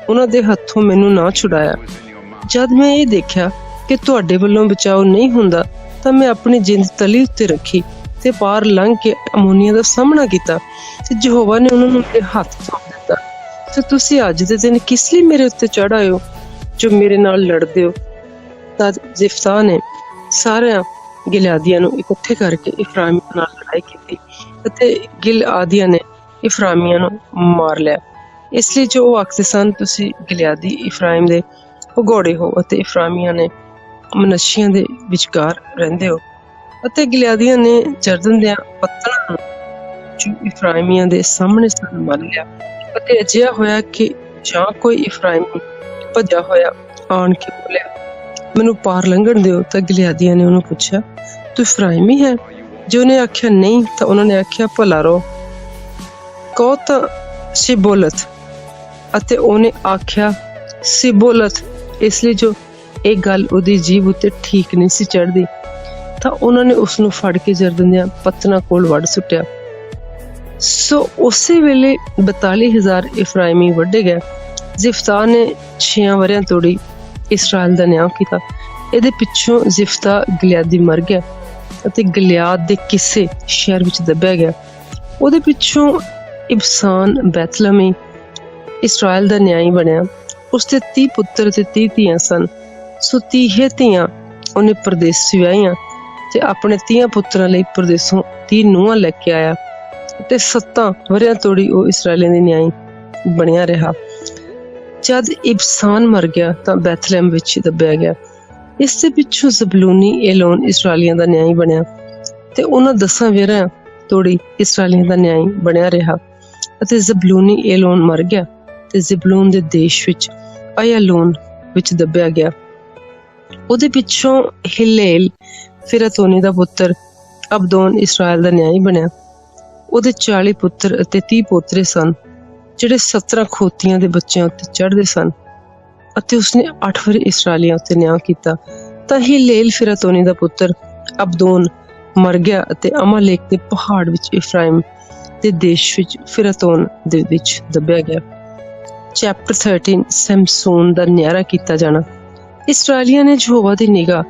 ਉਹਨਾਂ ਦੇ ਹੱਥੋਂ ਮੈਨੂੰ ਨਾ ਛੁਡਾਇਆ। ਜਦ ਮੈਂ ਇਹ ਦੇਖਿਆ ਕਿ ਤੁਹਾਡੇ ਵੱਲੋਂ ਬਚਾਓ ਨਹੀਂ ਹੁੰਦਾ ਤਾਂ ਮੈਂ ਆਪਣੀ ਜਿੰਦ ਤਲੀ ਉੱਤੇ ਰੱਖੀ ਤੇ ਪਾਰ ਲੰਘ ਕੇ ਅਮੋਨੀਆਂ ਦਾ ਸਾਹਮਣਾ ਕੀਤਾ, ਤੇ ਯਹੋਵਾ ਨੇ ਉਹਨਾਂ ਨੂੰ ਮੇਰੇ ਹੱਥ ਸੌਂਪ ਦਿੱਤਾ। ਤੇ ਤੁਸੀਂ ਅੱਜ ਦੇ ਦਿਨ ਕਿਸ ਲਈ ਮੇਰੇ ਉੱਤੇ ਚੜ੍ਹ ਆਏ ਹੋ ਜੋ ਮੇਰੇ ਨਾਲ ਲੜਦੇ ਹੋ? ਤਦ ਜ਼ਿਫਤਾ ਨੇ ਸਾਰਿਆਂ ਗਿਲਾਦੀਆਂ ਨੂੰ ਇਕੱਠੇ ਕਰਕੇ ਇਫਰਾਇਮ ਨਾਲ ਲੜਾਈ ਕੀਤੀ ਅਤੇ ਗਿਲਾਦੀਆਂ ਨੇ ਇਫਰਾਇਮੀਆਂ ਨੂੰ ਮਾਰ ਲਿਆ। ਇਸ ਲਈ ਜੋ ਉਹ ਆਖਦੇ ਸਨ, ਤੁਸੀਂ ਗਿਲਾਦੀ ਇਫਰਾਇਮ ਦੇ ਭਗੌੜੇ ਹੋ ਅਤੇ ਇਫਰਾਇਮੀਆਂ ਨੇ ਮਨਸ਼ੀਆਂ ਦੇ ਵਿਚਕਾਰ ਰਹਿੰਦੇ ਹੋ। ਅਤੇ ਗਿਲਾਦੀਆਂ ਨੇ ਜਰਦਨ ਦੀਆਂ ਪੱਤਣਾਂ ਨੂੰ ਜੋ ਇਫਰਾਇਮੀਆਂ ਦੇ ਸਾਹਮਣੇ ਸਨ ਮਾਰ ਲਿਆ। ਅਤੇ ਅਜਿਹਾ ਹੋਇਆ ਕਿ ਜਾਂ ਕੋਈ ਇਫਰਾਇਮੀ ਭੱਜਾ ਹੋਇਆ ਆਣ ਕੇ ਬੋਲਿਆ, ਮੈਨੂੰ ਪਾਰ ਲੰਘਣ ਦਿਓ। ਤਾਂ ਗਿਲਾਦੀਆਂ ਨੇ ਉਹਨੂੰ ਪੁੱਛਿਆ, ਤੂੰ ਇਫਰਾਇਮੀ ਹੈ? ਜੇ ਉਹਨੇ ਆਖਿਆ ਨਹੀਂ ਤਾਂ ਉਹਨਾਂ ਨੇ ਆਖਿਆ, ਭਲਾ ਰਹੋ, ਕਹੋ ਤਾਂ ਸਿਬੋਲਤ। ਅਤੇ ਉਹਨੇ ਆਖਿਆ ਸਿਬੋਲਤ, ਇਸ ਲਈ ਜੋ ਇਹ ਗੱਲ ਉਹਦੀ ਜੀਭ ਉੱਤੇ ਠੀਕ ਨਹੀਂ ਸੀ ਚੜ੍ਹਦੀ। ਤਾਂ ਉਹਨਾਂ ਨੇ ਉਸ ਨੂੰ ਫੜ ਕੇ ਜਰਦਨ ਦੀਆਂ ਪੱਤਣਾਂ ਕੋਲ ਵੱਢ ਸੁੱਟਿਆ। ਸੋ ਉਸੇ ਵੇਲੇ 42,000 ਇਫਰਾਇਮੀ ਵੱਢੇ ਗਏ। ਜ਼ਿਫਤਾ ਨੇ 6 ਵਰ੍ਹਿਆਂ ਤੋੜੀ ਇਸਰਾਇਲ ਦਾ ਨਿਆਂ ਕੀਤਾ। ਇਹਦੇ ਪਿੱਛੋਂ ਜ਼ਿਫਤਾ ਗਿਲਾਦੀ ਮਰ ਗਿਆ ਅਤੇ ਗਿਲਿਆਦ ਦੇ ਕਿਸੇ ਸ਼ਹਿਰ ਵਿੱਚ ਦੱਬਿਆ ਗਿਆ। ਉਹਦੇ ਪਿੱਛੋਂ ਇਬਸਾਨ ਬੈਤਲਹਮੀ ਇਸਰਾਇਲ ਦਾ ਨਿਆਂਈ ਬਣਿਆ। ਉਸਦੇ 30 ਪੁੱਤਰ ਤੇ 30 ਧੀਆਂ ਸਨ। ਸੋ 30 ਧੀਆਂ ਉਹਨੇ ਪਰਦੇਸ ਵਿਆਹੀਆਂ ਤੇ ਆਪਣੇ 30 ਪੁੱਤਰਾਂ ਲਈ ਪਰਦੇਸੋਂ 30 ਨੂੰਹਾਂ ਲੈ ਕੇ ਆਇਆ ਤੇ 7 ਵਰ੍ਹਿਆਂ ਤੋੜੀ ਉਹ ਇਸਰਾਇਲੀਆਂ ਦੀ ਨਿਆਂਈ ਬਣਿਆ ਰਿਹਾ। ਜਦ ਇਬਸਾਨ ਮਰ ਗਿਆ ਤਾਂ ਬੈਤਲਹਮ ਵਿੱਚ ਦੱਬਿਆ ਗਿਆ। ਇਸ ਦੇ ਪਿੱਛੋਂ ਜ਼ਬਲੂਨੀ ਏਲੋਨ ਇਸਰਾਇਲੀਆਂ ਦਾ ਨਿਆਂਈ ਬਣਿਆ ਤੇ ਉਹਨਾਂ 10 ਵਰ੍ਹਿਆਂ ਤੋੜੀ ਇਸਰਾਇਲੀਆਂ ਦਾ ਨਿਆਂਈ ਬਣਿਆ ਰਿਹਾ। ਅਤੇ ਜ਼ਬਲੂਨੀ ਏਲੋਨ ਮਰ ਗਿਆ ਤੇ ਜ਼ਬਲੂਨ ਦੇ ਦੇਸ਼ ਵਿੱਚ ਅਯਾਲੋਨ ਵਿੱਚ ਦੱਬਿਆ ਗਿਆ। ਉਹਦੇ ਪਿੱਛੋਂ ਹਿਲੇਲ ਫਿਰਤੋਨੀ ਦਾ ਪੁੱਤਰ ਅਬਦੋਨ ਇਸਰਾਇਲ ਦਾ ਨਿਆਂਈ ਬਣਿਆ। ਉਹਦੇ 40 ਪੁੱਤਰ ਅਤੇ 30 ਪੋਤਰੇ ਸਨ, ਜਿਹੜੇ 17 ਖੋਤੀਆਂ ਦੇ ਬੱਚਿਆਂ ਉੱਤੇ ਚੜ੍ਹਦੇ ਸਨ। ਅਤੇ ਉਸਨੇ 8 ਵਰ੍ਹੇ ਇਸਰਾਇਲੀਆਂ ਉੱਤੇ ਨਿਆਂ ਕੀਤਾ। ਤਾਂ ਹਿਲੇਲ ਫਿਰਤੋਨੀ ਦਾ ਪੁੱਤਰ ਅਬਦੋਨ ਮਰ ਗਿਆ ਅਤੇ ਅਮਾਲੇਕ ਦੇ ਪਹਾੜ ਵਿੱਚ ਇਫਰਾਇਮ ਦੇ ਦੇਸ਼ ਵਿੱਚ ਫਿਰਤੋਨ ਦੇ ਵਿੱਚ ਦੱਬਿਆ ਗਿਆ। ਚੈਪਟਰ 13 ਸਮਸੋਨ ਦਾ ਨਿਆਰਾ ਕੀਤਾ ਜਾਣਾ। ਇਸਰਾਇਲੀਆਂ ਨੇ ਯਹੋਵਾ ਦੀ ਨਿਗਾਹ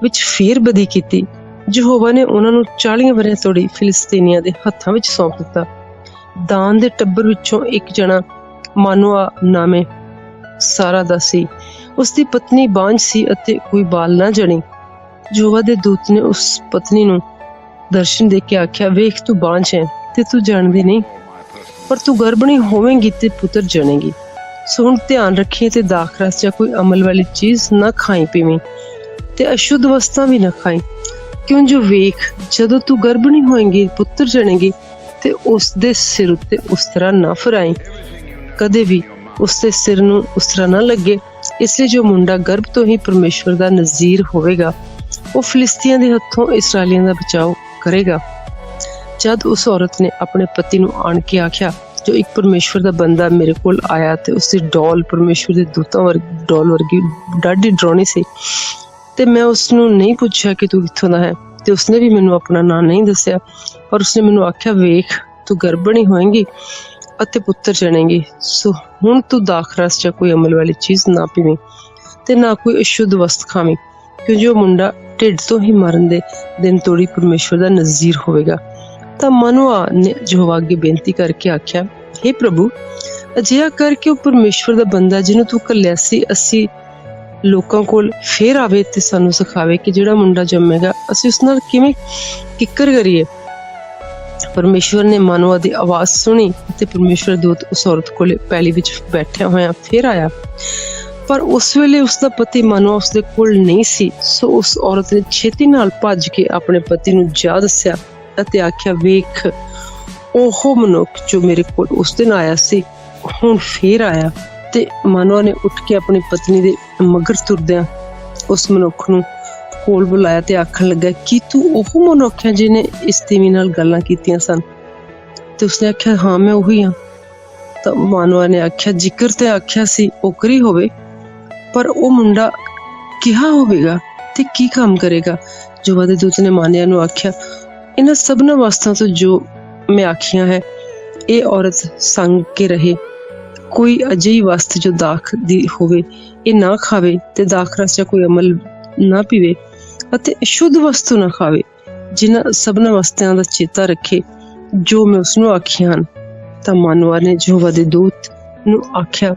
ਵਿੱਚ ਫੇਰ ਬਦੀ ਕੀਤੀ। ਯਹੋਵਾ ਨੇ ਉਹਨਾਂ ਨੂੰ 40 ਵਰ੍ਹਿਆਂ ਤੋੜੀ ਫਿਲਿਸਤੀਨੀਆਂ ਦੇ ਹੱਥਾਂ ਵਿੱਚ ਸੌਂਪ ਦਿੱਤਾ। ਦਾਨ ਦੇ ਟੱਬਰ ਵਿੱਚੋਂ ਇੱਕ ਜਣਾ ਮਾਨੋਆ ਨਾਮੇ ਸਾਰਾ ਦਾ ਸੀ। ਉਸਦੀ ਪਤਨੀ ਬਾਂਝ ਸੀ ਅਤੇ ਕੋਈ ਬਾਲ ਨਾ ਜਣੀ। ਯਹੋਵਾ ਦੇ ਦੂਤ ਨੇ ਉਸ ਪਤਨੀ ਨੂੰ ਦਰਸ਼ਨ ਦੇ ਕੇ ਆਖਿਆ, ਵੇਖ, ਤੂੰ ਬਾਂਝ ਹੈ ਤੇ ਤੂੰ ਜਾਣਦੀ ਨਹੀਂ, ਪਰ ਤੂੰ ਗਰਭਣੀ ਹੋਵੇਂਗੀ ਤੇ ਪੁੱਤਰ ਜਣੇਗੀ। ਸੋ ਹੁਣ ਧਿਆਨ ਰੱਖੀ ਤੇ ਦਾਖਰਸ ਜਾਂ ਕੋਈ ਅਮਲ ਵਾਲੀ ਚੀਜ਼ ਨਾ ਖਾਈ ਪੀਵੀਂ ਤੇ ਅਸ਼ੁੱਧ ਵਸਤਾਂ ਵੀ ਨਾ ਖਾਈ, ਕਿਉਂ ਜੋ ਵੇਖ, ਜਦੋਂ ਤੂੰ ਗਰਭਣੀ ਹੋਏਂਗੀ ਪੁੱਤਰ ਜਣੇਗੀ ਤੇ ਉਸ ਦੇ ਸਿਰ ਉੱਤੇ ਉਸ ਤਰ੍ਹਾਂ ਨਾ ਫਿਰਾਈ, ਕਦੇ ਵੀ ਉਸ ਦੇ ਸਿਰ ਨੂੰ ਉਸ ਤਰ੍ਹਾਂ ਨਾ ਲੱਗੇ। ਇਸ ਲਈ ਜੋ ਮੁੰਡਾ ਗਰਭ ਤੋਂ ਹੀ ਪਰਮੇਸ਼ਵਰ ਦਾ ਨਜ਼ੀਰ ਹੋਵੇਗਾ, ਉਹ ਫਿਲਿਸਤੀਆਂ ਦੇ ਹੱਥੋਂ ਇਸਰਾਇਲੀਆਂ ਦਾ ਬਚਾਓ ਕਰੇਗਾ। ਜਦ ਉਸ ਔਰਤ ਨੇ ਆਪਣੇ ਪਤੀ ਨੂੰ ਆਣ ਕੇ ਆਖਿਆ, ਜੋ ਇੱਕ ਪਰਮੇਸ਼ਵਰ ਦਾ ਬੰਦਾ ਮੇਰੇ ਕੋਲ ਆਇਆ ਤੇ ਉਸਦੀ ਡੋਲ ਪਰਮੇਸ਼ਵਰ ਦੇ ਦੂਤਾਂ ਵਰਗੀ ਡੋਲ ਵਰਗੀ ਡਾਢੀ ਡਰਾਉਣੀ ਸੀ, ਤੇ ਮੈਂ ਉਸਨੂੰ ਨਹੀਂ ਪੁੱਛਿਆ ਕਿ ਤੂੰ ਕਿੱਥੋਂ ਦਾ ਹੈ, ਤੇ ਉਸਨੇ ਵੀ ਮੈਨੂੰ ਆਪਣਾ ਨਾਂ ਨਹੀਂ ਦੱਸਿਆ। ਪਰ ਉਸਨੇ ਮੈਨੂੰ ਆਖਿਆ, ਵੇਖ, ਤੂੰ ਗਰਭਣੀ ਹੋਏਂਗੀ ਅਤੇ ਪੁੱਤਰ ਜਣੇਗੀ। ਸੋ ਹੁਣ ਤੂੰ ਦਾਖਰਸ ਜਾਂ ਕੋਈ ਅਮਲ ਵਾਲੀ ਚੀਜ਼ ਨਾ ਪੀਵੀਂ ਤੇ ਨਾ ਕੋਈ ਅਸ਼ੁੱਧ ਵਸਤ ਖਾਵੀਂ, ਕਿਉਂ ਜੋ ਮੁੰਡਾ ਢਿੱਡ ਤੋਂ ਹੀ ਮਰਨ ਦੇ ਦਿਨ ਤੋੜੀ ਪਰਮੇਸ਼ਵਰ ਦਾ ਨਜ਼ੀਰ ਹੋਵੇਗਾ। ਤਾਂ ਮਨੋਆ ਨੇ ਯਹੋਵਾ ਅੱਗੇ ਬੇਨਤੀ ਕਰਕੇ ਆਖਿਆ, ਹੇ ਪ੍ਰਭੂ, ਅਜਿਹਾ ਕਰਕੇ ਉਹ ਪਰਮੇਸ਼ਵਰ ਦਾ ਬੰਦਾ ਜਿਹਨੂੰ ਤੂੰ ਘੱਲਿਆ ਸੀ ਅਸੀਂ ਲੋਕਾਂ ਕੋਲ ਫੇਰ ਆਵੇ ਤੇ ਸਾਨੂੰ ਸਿਖਾਵੇ ਕਿ ਜਿਹੜਾ ਮੁੰਡਾ ਜੰਮੇਗਾ ਅਸੀਂ ਉਸ ਨਾਲ ਕਿਵੇਂ ਕਿੱਕਰ ਕਰੀਏ। ਪਰਮੇਸ਼ਵਰ ਨੇ ਮਨੋਆ ਦੀ ਆਵਾਜ਼ ਸੁਣੀ ਤੇ ਪਰਮੇਸ਼ਵਰ ਦੂਤ ਉਸ ਔਰਤ ਕੋਲੇ ਪੈਲੀ ਵਿੱਚ ਬੈਠਿਆ ਹੋਇਆ ਫੇਰ ਆਇਆ, ਪਰ ਉਸ ਵੇਲੇ ਉਸਦਾ ਪਤੀ ਮਨੋਆ ਉਸਦੇ ਕੋਲ ਨਹੀਂ ਸੀ। ਸੋ ਉਸ ਔਰਤ ਨੇ ਛੇਤੀ ਨਾਲ ਭੱਜ ਕੇ ਆਪਣੇ ਪਤੀ ਨੂੰ ਜਾ ਦੱਸਿਆ ਅਤੇ ਆਖਿਆ, ਵੇਖ, ਉਹ ਮਨੁੱਖ ਜੋ ਮੇਰੇ ਕੋਲ ਉਸ ਦਿਨ ਆਇਆ ਸੀ ਹੁਣ ਫੇਰ ਆਇਆ ਅਤੇ ਮਾਨਵਾ ਨੇ ਉੱਠ ਕੇ ਆਪਣੀ ਪਤਨੀ ਦੇ ਮਗਰ ਤੁਰਦਿਆਂ ਉਸ ਮਨੁੱਖ ਨੂੰ ਕੋਲ ਬੁਲਾਇਆ ਤੇ ਆਖਣ ਲੱਗਾ, ਕੀ ਤੂੰ ਉਹ ਮਨੁੱਖ ਹੈ ਜਿਹਨੇ ਇਸ ਤੀਵੀਂ ਨਾਲ ਗੱਲਾਂ ਕੀਤੀਆਂ ਸਨ? ਤੇ ਉਸਨੇ ਆਖਿਆ, ਹਾਂ ਮੈਂ ਉਹੀ ਹਾਂ। ਤਾਂ ਮਾਨਵਾ ਨੇ ਆਖਿਆ, ਜ਼ਿਕਰ ਤੇ ਆਖਿਆ ਸੀ ਓਕਰੀ ਹੋਵੇ, ਪਰ ਉਹ ਮੁੰਡਾ ਕਿਹਾ ਹੋਵੇਗਾ ਤੇ ਕੀ ਕੰਮ ਕਰੇਗਾ? ਯਹੋਵਾ ਦੇ ਦੂਤ ਨੇ ਮਾਨਿਆ ਨੂੰ ਆਖਿਆ, ਇਹਨਾਂ ਸਭਨਾਂ ਵਸਤਾਂ ਤੋਂ ਜੋ ਮੈਂ ਆਖੀਆਂ ਹੈ ਇਹ ਔਰਤ ਸੰਗ ਕੇ ਰਹੇ। ਕੋਈ ਅਜਿਹੀ ਵਸਤ ਜੋ ਦਾਖ ਦੀ ਹੋਵੇ ਇਹ ਨਾ ਖਾਵੇ, ਤੇ ਦਾਖ ਰਸ ਜਾਂ ਕੋਈ ਅਮਲ ਨਾ ਪੀਵੇ, ਅਤੇ ਸ਼ੁੱਧ ਵਸਤੂ ਨਾ ਖਾਵੇ। ਜਿਨ੍ਹਾਂ ਸਭਨਾਂ ਵਸਤਾਂ ਦਾ ਚੇਤਾ ਰੱਖੇ ਜੋ ਮੈਂ ਉਸਨੂੰ ਆਖੀਆਂ ਹਨ। ਤਾਂ ਮਾਨਵਾ ਨੇ ਯਹੋਵਾ ਦੇ ਦੂਤ ਨੂੰ ਆਖਿਆ,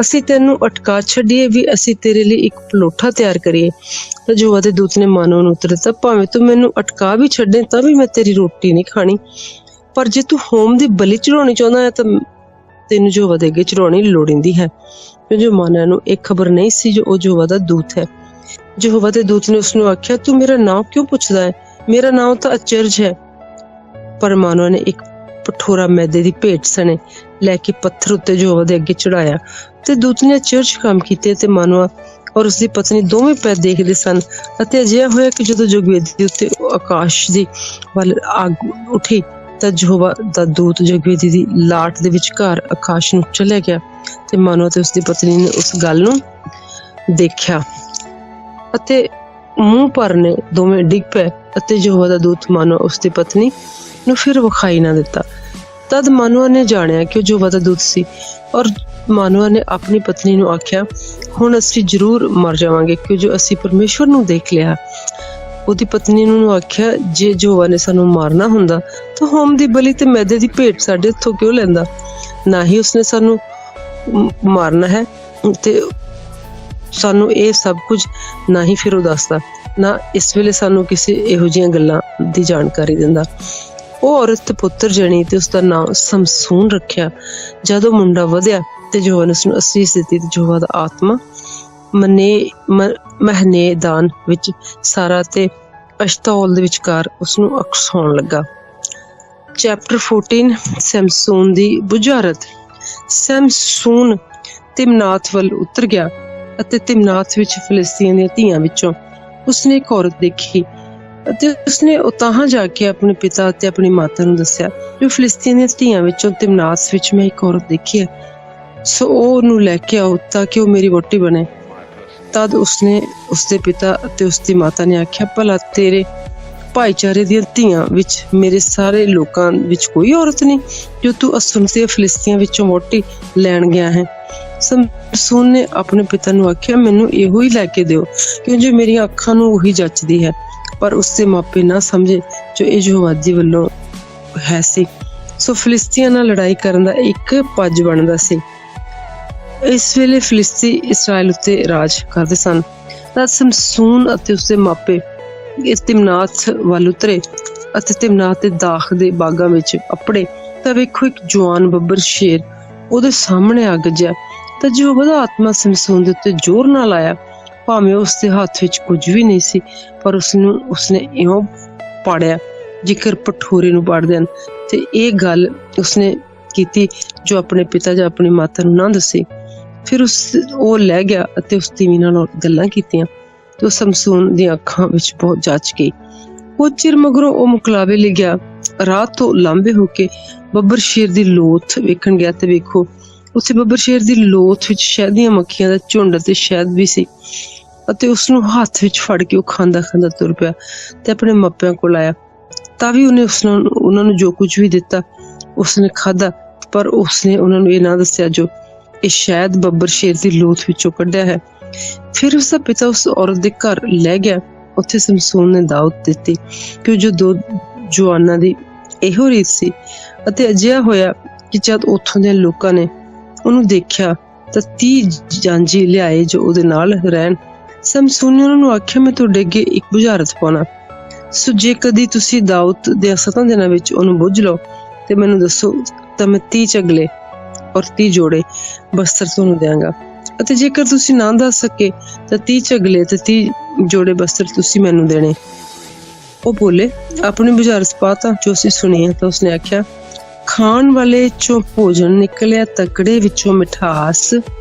ਅਸੀਂ ਤੈਨੂੰ ਅਟਕਾ ਛੱਡੀਏ ਵੀ ਅਸੀਂ ਤੇਰੇ ਲਈ ਇੱਕ ਪਲੋਠਾ ਤਿਆਰ ਕਰੀਏ? ਤਾਂ ਯਹੋਵਾ ਦੇ ਦੂਤ ਨੇ ਮਾਨਵ ਨੂੰ ਉੱਤਰ ਦਿੱਤਾ, ਭਾਵੇਂ ਤੂੰ ਮੈਨੂੰ ਅਟਕਾ ਵੀ ਛੱਡੇ ਤਾਂ ਵੀ ਮੈਂ ਤੇਰੀ ਰੋਟੀ ਨਹੀਂ ਖਾਣੀ, ਪਰ ਜੇ ਤੂੰ ਹੋਮ ਦੀ ਬਲੀ ਚੜਾਉਣੀ ਚਾਹੁੰਦਾ ਹੈ ਤਾਂ ਤੈਨੂੰ ਯਹੋਵਾ ਦੇ ਅੱਗੇ ਚੜਾਉਣੀ ਲੋੜੀਂਦੀ ਹੈ। ਕਿਉਂਕਿ ਮਾਨਵ ਨੂੰ ਇਹ ਖਬਰ ਨਹੀਂ ਸੀ ਜੋ ਉਹ ਯਹੋਵਾ ਦਾ ਦੂਤ ਹੈ। ਯਹੋਵਾ ਦੇ ਦੂਤ ਨੇ ਉਸਨੂੰ ਆਖਿਆ, ਤੂੰ ਮੇਰਾ ਨਾਮ ਕਿਉਂ ਪੁੱਛਦਾ ਹੈ? ਮੇਰਾ ਨਾਮ ਤਾਂ ਅਚਰਜ ਹੈ। ਪਰ ਮਾਨਵ ਨੇ ਇੱਕ ਭਠੋਰਾ ਮੈਦੇ ਦੀ ਭੇਟ ਸਣੇ ਲੈ ਕੇ ਪੱਥਰ ਉੱਤੇ ਯਹੋਵਾ ਦੇ ਅੱਗੇ ਚੜਾਇਆ, ਤੇ ਦੂਤ ਨੇ ਅਚਰਜ ਕੰਮ ਕੀਤੇ। ਤੇ ਮਾਨਵਾ ਔਰ ਉਸਦੀ ਪਤਨੀ ਦੋਵੇਂ ਪੈ ਦੇਖਦੇ ਸਨ, ਅਤੇ ਅਜਿਹਾ ਹੋਇਆ ਕਿ ਜਦੋਂ ਜਗਵੇਦੀ ਉੱਤੇ ਆਕਾਸ਼ ਦੀ ਵੱਲ ਅੱਗ ਉੱਠੀ ਤਾਂ ਯਹੋਵਾ ਦਾ ਦੂਤ ਜਗਵੇਦੀ ਦੀ ਲਾਟ ਦੇ ਵਿਚਕਾਰ ਆਕਾਸ਼ ਨੂੰ ਚਲਿਆ ਗਿਆ। ਤੇ ਮਾਨਵਾ ਤੇ ਉਸਦੀ ਪਤਨੀ ਨੇ ਉਸ ਗੱਲ ਨੂੰ ਦੇਖਿਆ ਅਤੇ ਮੂੰਹ ਭਰ ਨੇ ਦੋਵੇਂ ਡਿੱਗ ਪਏ, ਅਤੇ ਯਹੋਵਾ ਦਾ ਦੂਤ ਮਾਨਵਾ ਉਸਦੀ ਪਤਨੀ ਨੂੰ ਫਿਰ ਵਿਖਾਈ ਨਾ ਦਿੱਤਾ। ਤਦ ਮਾਨਵਾ ਨੇ ਜਾਣਿਆ ਕਿ ਉਹ ਯਹੋਵਾ ਦਾ ਦੂਤ ਸੀ, ਔਰ ਮਾਨਵਾ ਨੇ ਆਪਣੀ ਪਤਨੀ ਨੂੰ ਆਖਿਆ, ਹੁਣ ਅਸੀਂ ਜ਼ਰੂਰ ਮਰ ਜਾਵਾਂਗੇ, ਕਿਉਂ ਜੋ ਅਸੀਂ ਪਰਮੇਸ਼ਵਰ ਨੂੰ ਦੇਖ ਲਿਆ। ਉਹਦੀ ਪਤਨੀ ਨੂੰ ਆਖਿਆ, ਜੇ ਯਹੋਵਾ ਨੇ ਸਾਨੂੰ ਮਾਰਨਾ ਹੁੰਦਾ ਤਾਂ ਹੋਮ ਦੀ ਬਲੀ ਤੇ ਮੈਦੇ ਦੀ ਭੇਟ ਸਾਡੇ ਹੱਥੋਂ ਕਿਉਂ ਲੈਂਦਾ? ਨਾ ਹੀ ਉਸਨੇ ਸਾਨੂੰ ਮਾਰਨਾ ਹੈ ਤੇ ਸਾਨੂੰ ਇਹ ਸਭ ਕੁਝ ਨਾ ਹੀ ਫਿਰ ਉਹ ਦੱਸਦਾ, ਨਾ ਇਸ ਵੇਲੇ ਸਾਨੂੰ ਕਿਸੇ ਇਹੋ ਜਿਹੀਆਂ ਗੱਲਾਂ ਦੀ ਜਾਣਕਾਰੀ ਦਿੰਦਾ। ਉਹ ਔਰਤ ਪੁੱਤਰ ਜਣੀ ਤੇ ਉਸਦਾ ਨਾਮ ਸਮਸੂਨ ਰੱਖਿਆ। ਜਦੋਂ ਮੁੰਡਾ ਵਧਿਆ ਤੇ ਯਹੋਵਾ ਨੇ ਉਸਨੂੰ ਅਸੀਸ ਦਿੱਤੀ, ਤੇ ਯਹੋਵਾ ਦਾ ਆਤਮਾ ਮਹਨੇਦਾਨ ਵਿੱਚ ਸਾਰਾ ਤੇ ਅਸ਼ਤੌਲ ਦੇ ਵਿਚਕਾਰ ਉਸਨੂੰ ਅਕਸਾਉਣ ਲੱਗਾ। ਚੈਪਟਰ 14 ਸਮਸੂਨ ਦੀ ਬੁਝਾਰਤ। ਸਮਸੂਨ ਤਿਮਨਾਥ ਵੱਲ ਉਤਰ ਗਿਆ, ਅਤੇ ਤਿਮਨਾਥ ਵਿੱਚ ਫਿਲਿਸਤੀਨ ਦੀਆਂ ਧੀਆਂ ਵਿੱਚੋਂ ਉਸਨੇ ਇੱਕ ਔਰਤ ਦੇਖੀ, ਅਤੇ ਉਸਨੇ ਉਤਾਹਾਂ ਜਾ ਕੇ ਆਪਣੇ ਪਿਤਾ ਅਤੇ ਆਪਣੀ ਮਾਤਾ ਨੂੰ ਦੱਸਿਆ, ਜੋ ਫਿਲਿਸਤੀਨ ਦੀਆਂ ਧੀਆਂ ਵਿੱਚੋਂ ਤਿਮਨਾਥ ਵਿੱਚ ਮੈਂ ਇੱਕ ਔਰਤ ਦੇਖੀ ਹੈ, ਸੋ ਉਹਨੂੰ ਲੈ ਕੇ ਆਓ ਤਾਂ ਕਿ ਉਹ ਮੇਰੀ ਵਹੁਟੀ ਬਣੇ। ਤਦ ਉਸਨੇ ਉਸਦੇ ਪਿਤਾ ਅਤੇ ਉਸਦੀ ਮਾਤਾ ਨੇ ਆਖਿਆ, ਭਲਾ ਤੇਰੇ ਭਾਈਚਾਰੇ ਦੀਆਂ ਧੀਆਂ ਵਿੱਚ ਮੇਰੇ ਸਾਰੇ ਲੋਕਾਂ ਵਿੱਚ ਕੋਈ ਔਰਤ ਨਹੀਂ ਜੋ ਤੂੰ ਅਸੁਨਤੀ ਫਿਲਿਸਤੀਆਂ ਵਿੱਚੋਂ ਵਹੁਟੀ ਲੈਣ ਗਿਆ ਹੈ? ਸਮਸੂਨ ਨੇ ਆਪਣੇ ਪਿਤਾ ਨੂੰ ਆਖਿਆ, ਮੈਨੂੰ ਇਹੋ ਹੀ ਲੈ ਕੇ ਦਿਓ, ਕਿਉਂਕਿ ਮੇਰੀਆਂ ਅੱਖਾਂ ਨੂੰ ਉਹੀ ਜੱਚਦੀ ਹੈ। ਪਰ ਉਸਦੇ ਮਾਪੇ ਨਾ ਸਮਝੇ ਜੋ ਇਹ ਯਹੋਵਾ ਜੀ ਵੱਲੋਂ ਹੈ ਸੀ। ਸੋ ਫਿਲਿਸਤੀਆਂ ਨਾਲ ਲੜਾਈ ਕਰਨ ਦਾ ਇੱਕ ਪੱਜ ਬਣਦਾ ਸੀ। ਇਸ ਵੇਲੇ ਫਿਲਿਸਤੀ ਇਸਰਾਇਲ ਉੱਤੇ ਰਾਜ ਕਰਦੇ ਸਨ। ਤਦ ਸਮਸੂਨ ਅਤੇ ਉਸਦੇ ਮਾਪੇ ਇਸ ਤਿਮਨਾਥ ਵੱਲ ਉਤਰੇ, ਅਤੇ ਤਿਮਨਾਥ ਦੇ ਦਾਖ ਦੇ ਬਾਗਾਂ ਵਿੱਚ ਅੱਪੜੇ ਤਾਂ ਵੇਖੋ ਇੱਕ ਜਵਾਨ ਬੱਬਰ ਸ਼ੇਰ ਉਹਦੇ ਸਾਹਮਣੇ ਆ ਗੱਜਿਆ। ਤਾਂ ਯਹੋਵਾ ਦਾ ਆਤਮਾ ਸਮਸੂਨ ਦੇ ਉੱਤੇ ਜ਼ੋਰ ਨਾਲ ਆਇਆ, ਭਾਵੇਂ ਉਸਦੇ ਹੱਥ ਵਿੱਚ ਕੁਝ ਵੀ ਨਹੀਂ ਸੀ, ਪਰ ਉਸਨੇ ਇਉਂ ਪਾੜਿਆ ਜਿਕਰ ਭਠੋਰੇ ਨੂੰ ਪਾੜਦੇ ਹਨ। ਤੇ ਇਹ ਗੱਲ ਉਸਨੇ ਕੀਤੀ ਜੋ ਆਪਣੇ ਪਿਤਾ ਜਾਂ ਆਪਣੀ ਮਾਤਾ ਨੂੰ ਨਾ ਦੱਸੀ। ਫਿਰ ਉਹ ਲੈ ਗਿਆ ਅਤੇ ਉਸ ਤੀਵੀਂ ਨਾਲ ਗੱਲਾਂ ਕੀਤੀਆਂ, ਤੇ ਉਹ ਸਮਸੂਨ ਦੀਆਂ ਅੱਖਾਂ ਵਿੱਚ ਬਹੁਤ ਜੱਚ ਗਈ। ਕੁਝ ਚਿਰ ਮਗਰੋਂ ਉਹ ਮੁਕਲਾਵੇ ਲਈ ਗਿਆ, ਰਾਤ ਤੋਂ ਲਾਂਭੇ ਹੋ ਕੇ ਬੱਬਰ ਸ਼ੇਰ ਦੀ ਲੋਥ ਵੇਖਣ ਗਿਆ, ਤੇ ਵੇਖੋ ਉੱਥੇ ਬੱਬਰ ਸ਼ੇਰ ਦੀ ਲੋਥ ਵਿੱਚ ਸ਼ਹਿਦ ਦੀਆਂ ਮੱਖੀਆਂ ਦਾ ਝੁੰਡ ਅਤੇ ਸ਼ਹਿਦ ਵੀ ਸੀ। ਅਤੇ ਉਸਨੂੰ ਹੱਥ ਵਿੱਚ ਫੜ ਕੇ ਉਹ ਖਾਂਦਾ ਖਾਂਦਾ ਤੁਰ ਪਿਆ ਤੇ ਆਪਣੇ ਮਾਪਿਆਂ ਕੋਲ ਆਇਆ। ਤਾਂ ਵੀ ਉਹਨੇ ਉਹਨਾਂ ਨੂੰ ਜੋ ਕੁਝ ਵੀ ਦਿੱਤਾ ਉਸਨੇ ਖਾਧਾ, ਪਰ ਉਸਨੇ ਉਹਨਾਂ ਨੂੰ ਇਹ ਨਾ ਦੱਸਿਆ ਜੋ ਇਹ ਸ਼ਹਿਦ ਬੱਬਰ ਸ਼ੇਰ ਦੀ ਲੋਥ ਵਿੱਚੋਂ ਕੱਢਿਆ ਹੈ। ਫਿਰ ਉਸਦਾ ਪਿਤਾ ਉਸ ਔਰਤ ਦੇ ਘਰ ਲੈ ਗਿਆ। ਉੱਥੇ ਸਮਸੂਨ ਨੇ ਦਾਉਦ ਦਿੱਤੀ, ਕਿ ਜੋ ਦੋ ਜਵਾਨਾਂ ਦੀ ਇਹੋ ਰੀਤ ਸੀ। ਅਤੇ ਅਜਿਹਾ ਹੋਇਆ ਕਿ ਜਦ ਉੱਥੋਂ ਦੇ ਲੋਕਾਂ ਨੇ ਉਹਨੂੰ ਦੇਖਿਆ ਤਾਂ 30 ਜਾਂਜੀ ਲਿਆਏ ਜੋ ਉਹਦੇ ਨਾਲ ਰਹਿਣ। ਸਮਸੂਨ ਨੇ ਉਹਨਾਂ ਨੂੰ ਆਖਿਆ, ਮੈਂ ਤੁਹਾਡੇ ਅੱਗੇ ਇੱਕ ਬੁਝਾਰਤ ਪਾਉਣਾ, ਸੋ ਜੇ ਕਦੀ ਤੁਸੀਂ ਦਾਊਦ ਦੇ 7 ਦਿਨਾਂ ਵਿੱਚ ਉਹਨੂੰ ਬੁੱਝ ਲਓ ਤੇ ਮੈਨੂੰ ਦੱਸੋ, ਤਾਂ ਮੈਂ 30 ਚਗਲੇ ਔਰ 30 ਜੋੜੇ ਬਸਤਰ ਤੁਹਾਨੂੰ ਦਿਆਂਗਾ। ਅਤੇ ਜੇਕਰ ਤੁਸੀਂ ਨਾ ਦੱਸ ਸਕੇ ਤਾਂ 30 ਚਗਲੇ ਤੇ 30 ਜੋੜੇ ਬਸਤਰ ਤੁਸੀਂ ਮੈਨੂੰ ਦੇਣੇ। ਉਹ ਬੋਲੇ, ਆਪਣੀ ਬੁਝਾਰਤ ਪਾ ਤਾਂ ਜੋ ਅਸੀਂ ਸੁਣੀ ਹੈ। ਤਾਂ ਉਸਨੇ ਆਖਿਆ, ਖਾਣ ਵਾਲੇ ਚੋਂ ਭੋਜਨ ਨਿਕਲਿਆ, ਤਕੜੇ ਵਿੱਚੋਂ ਮਿਠਾਸ,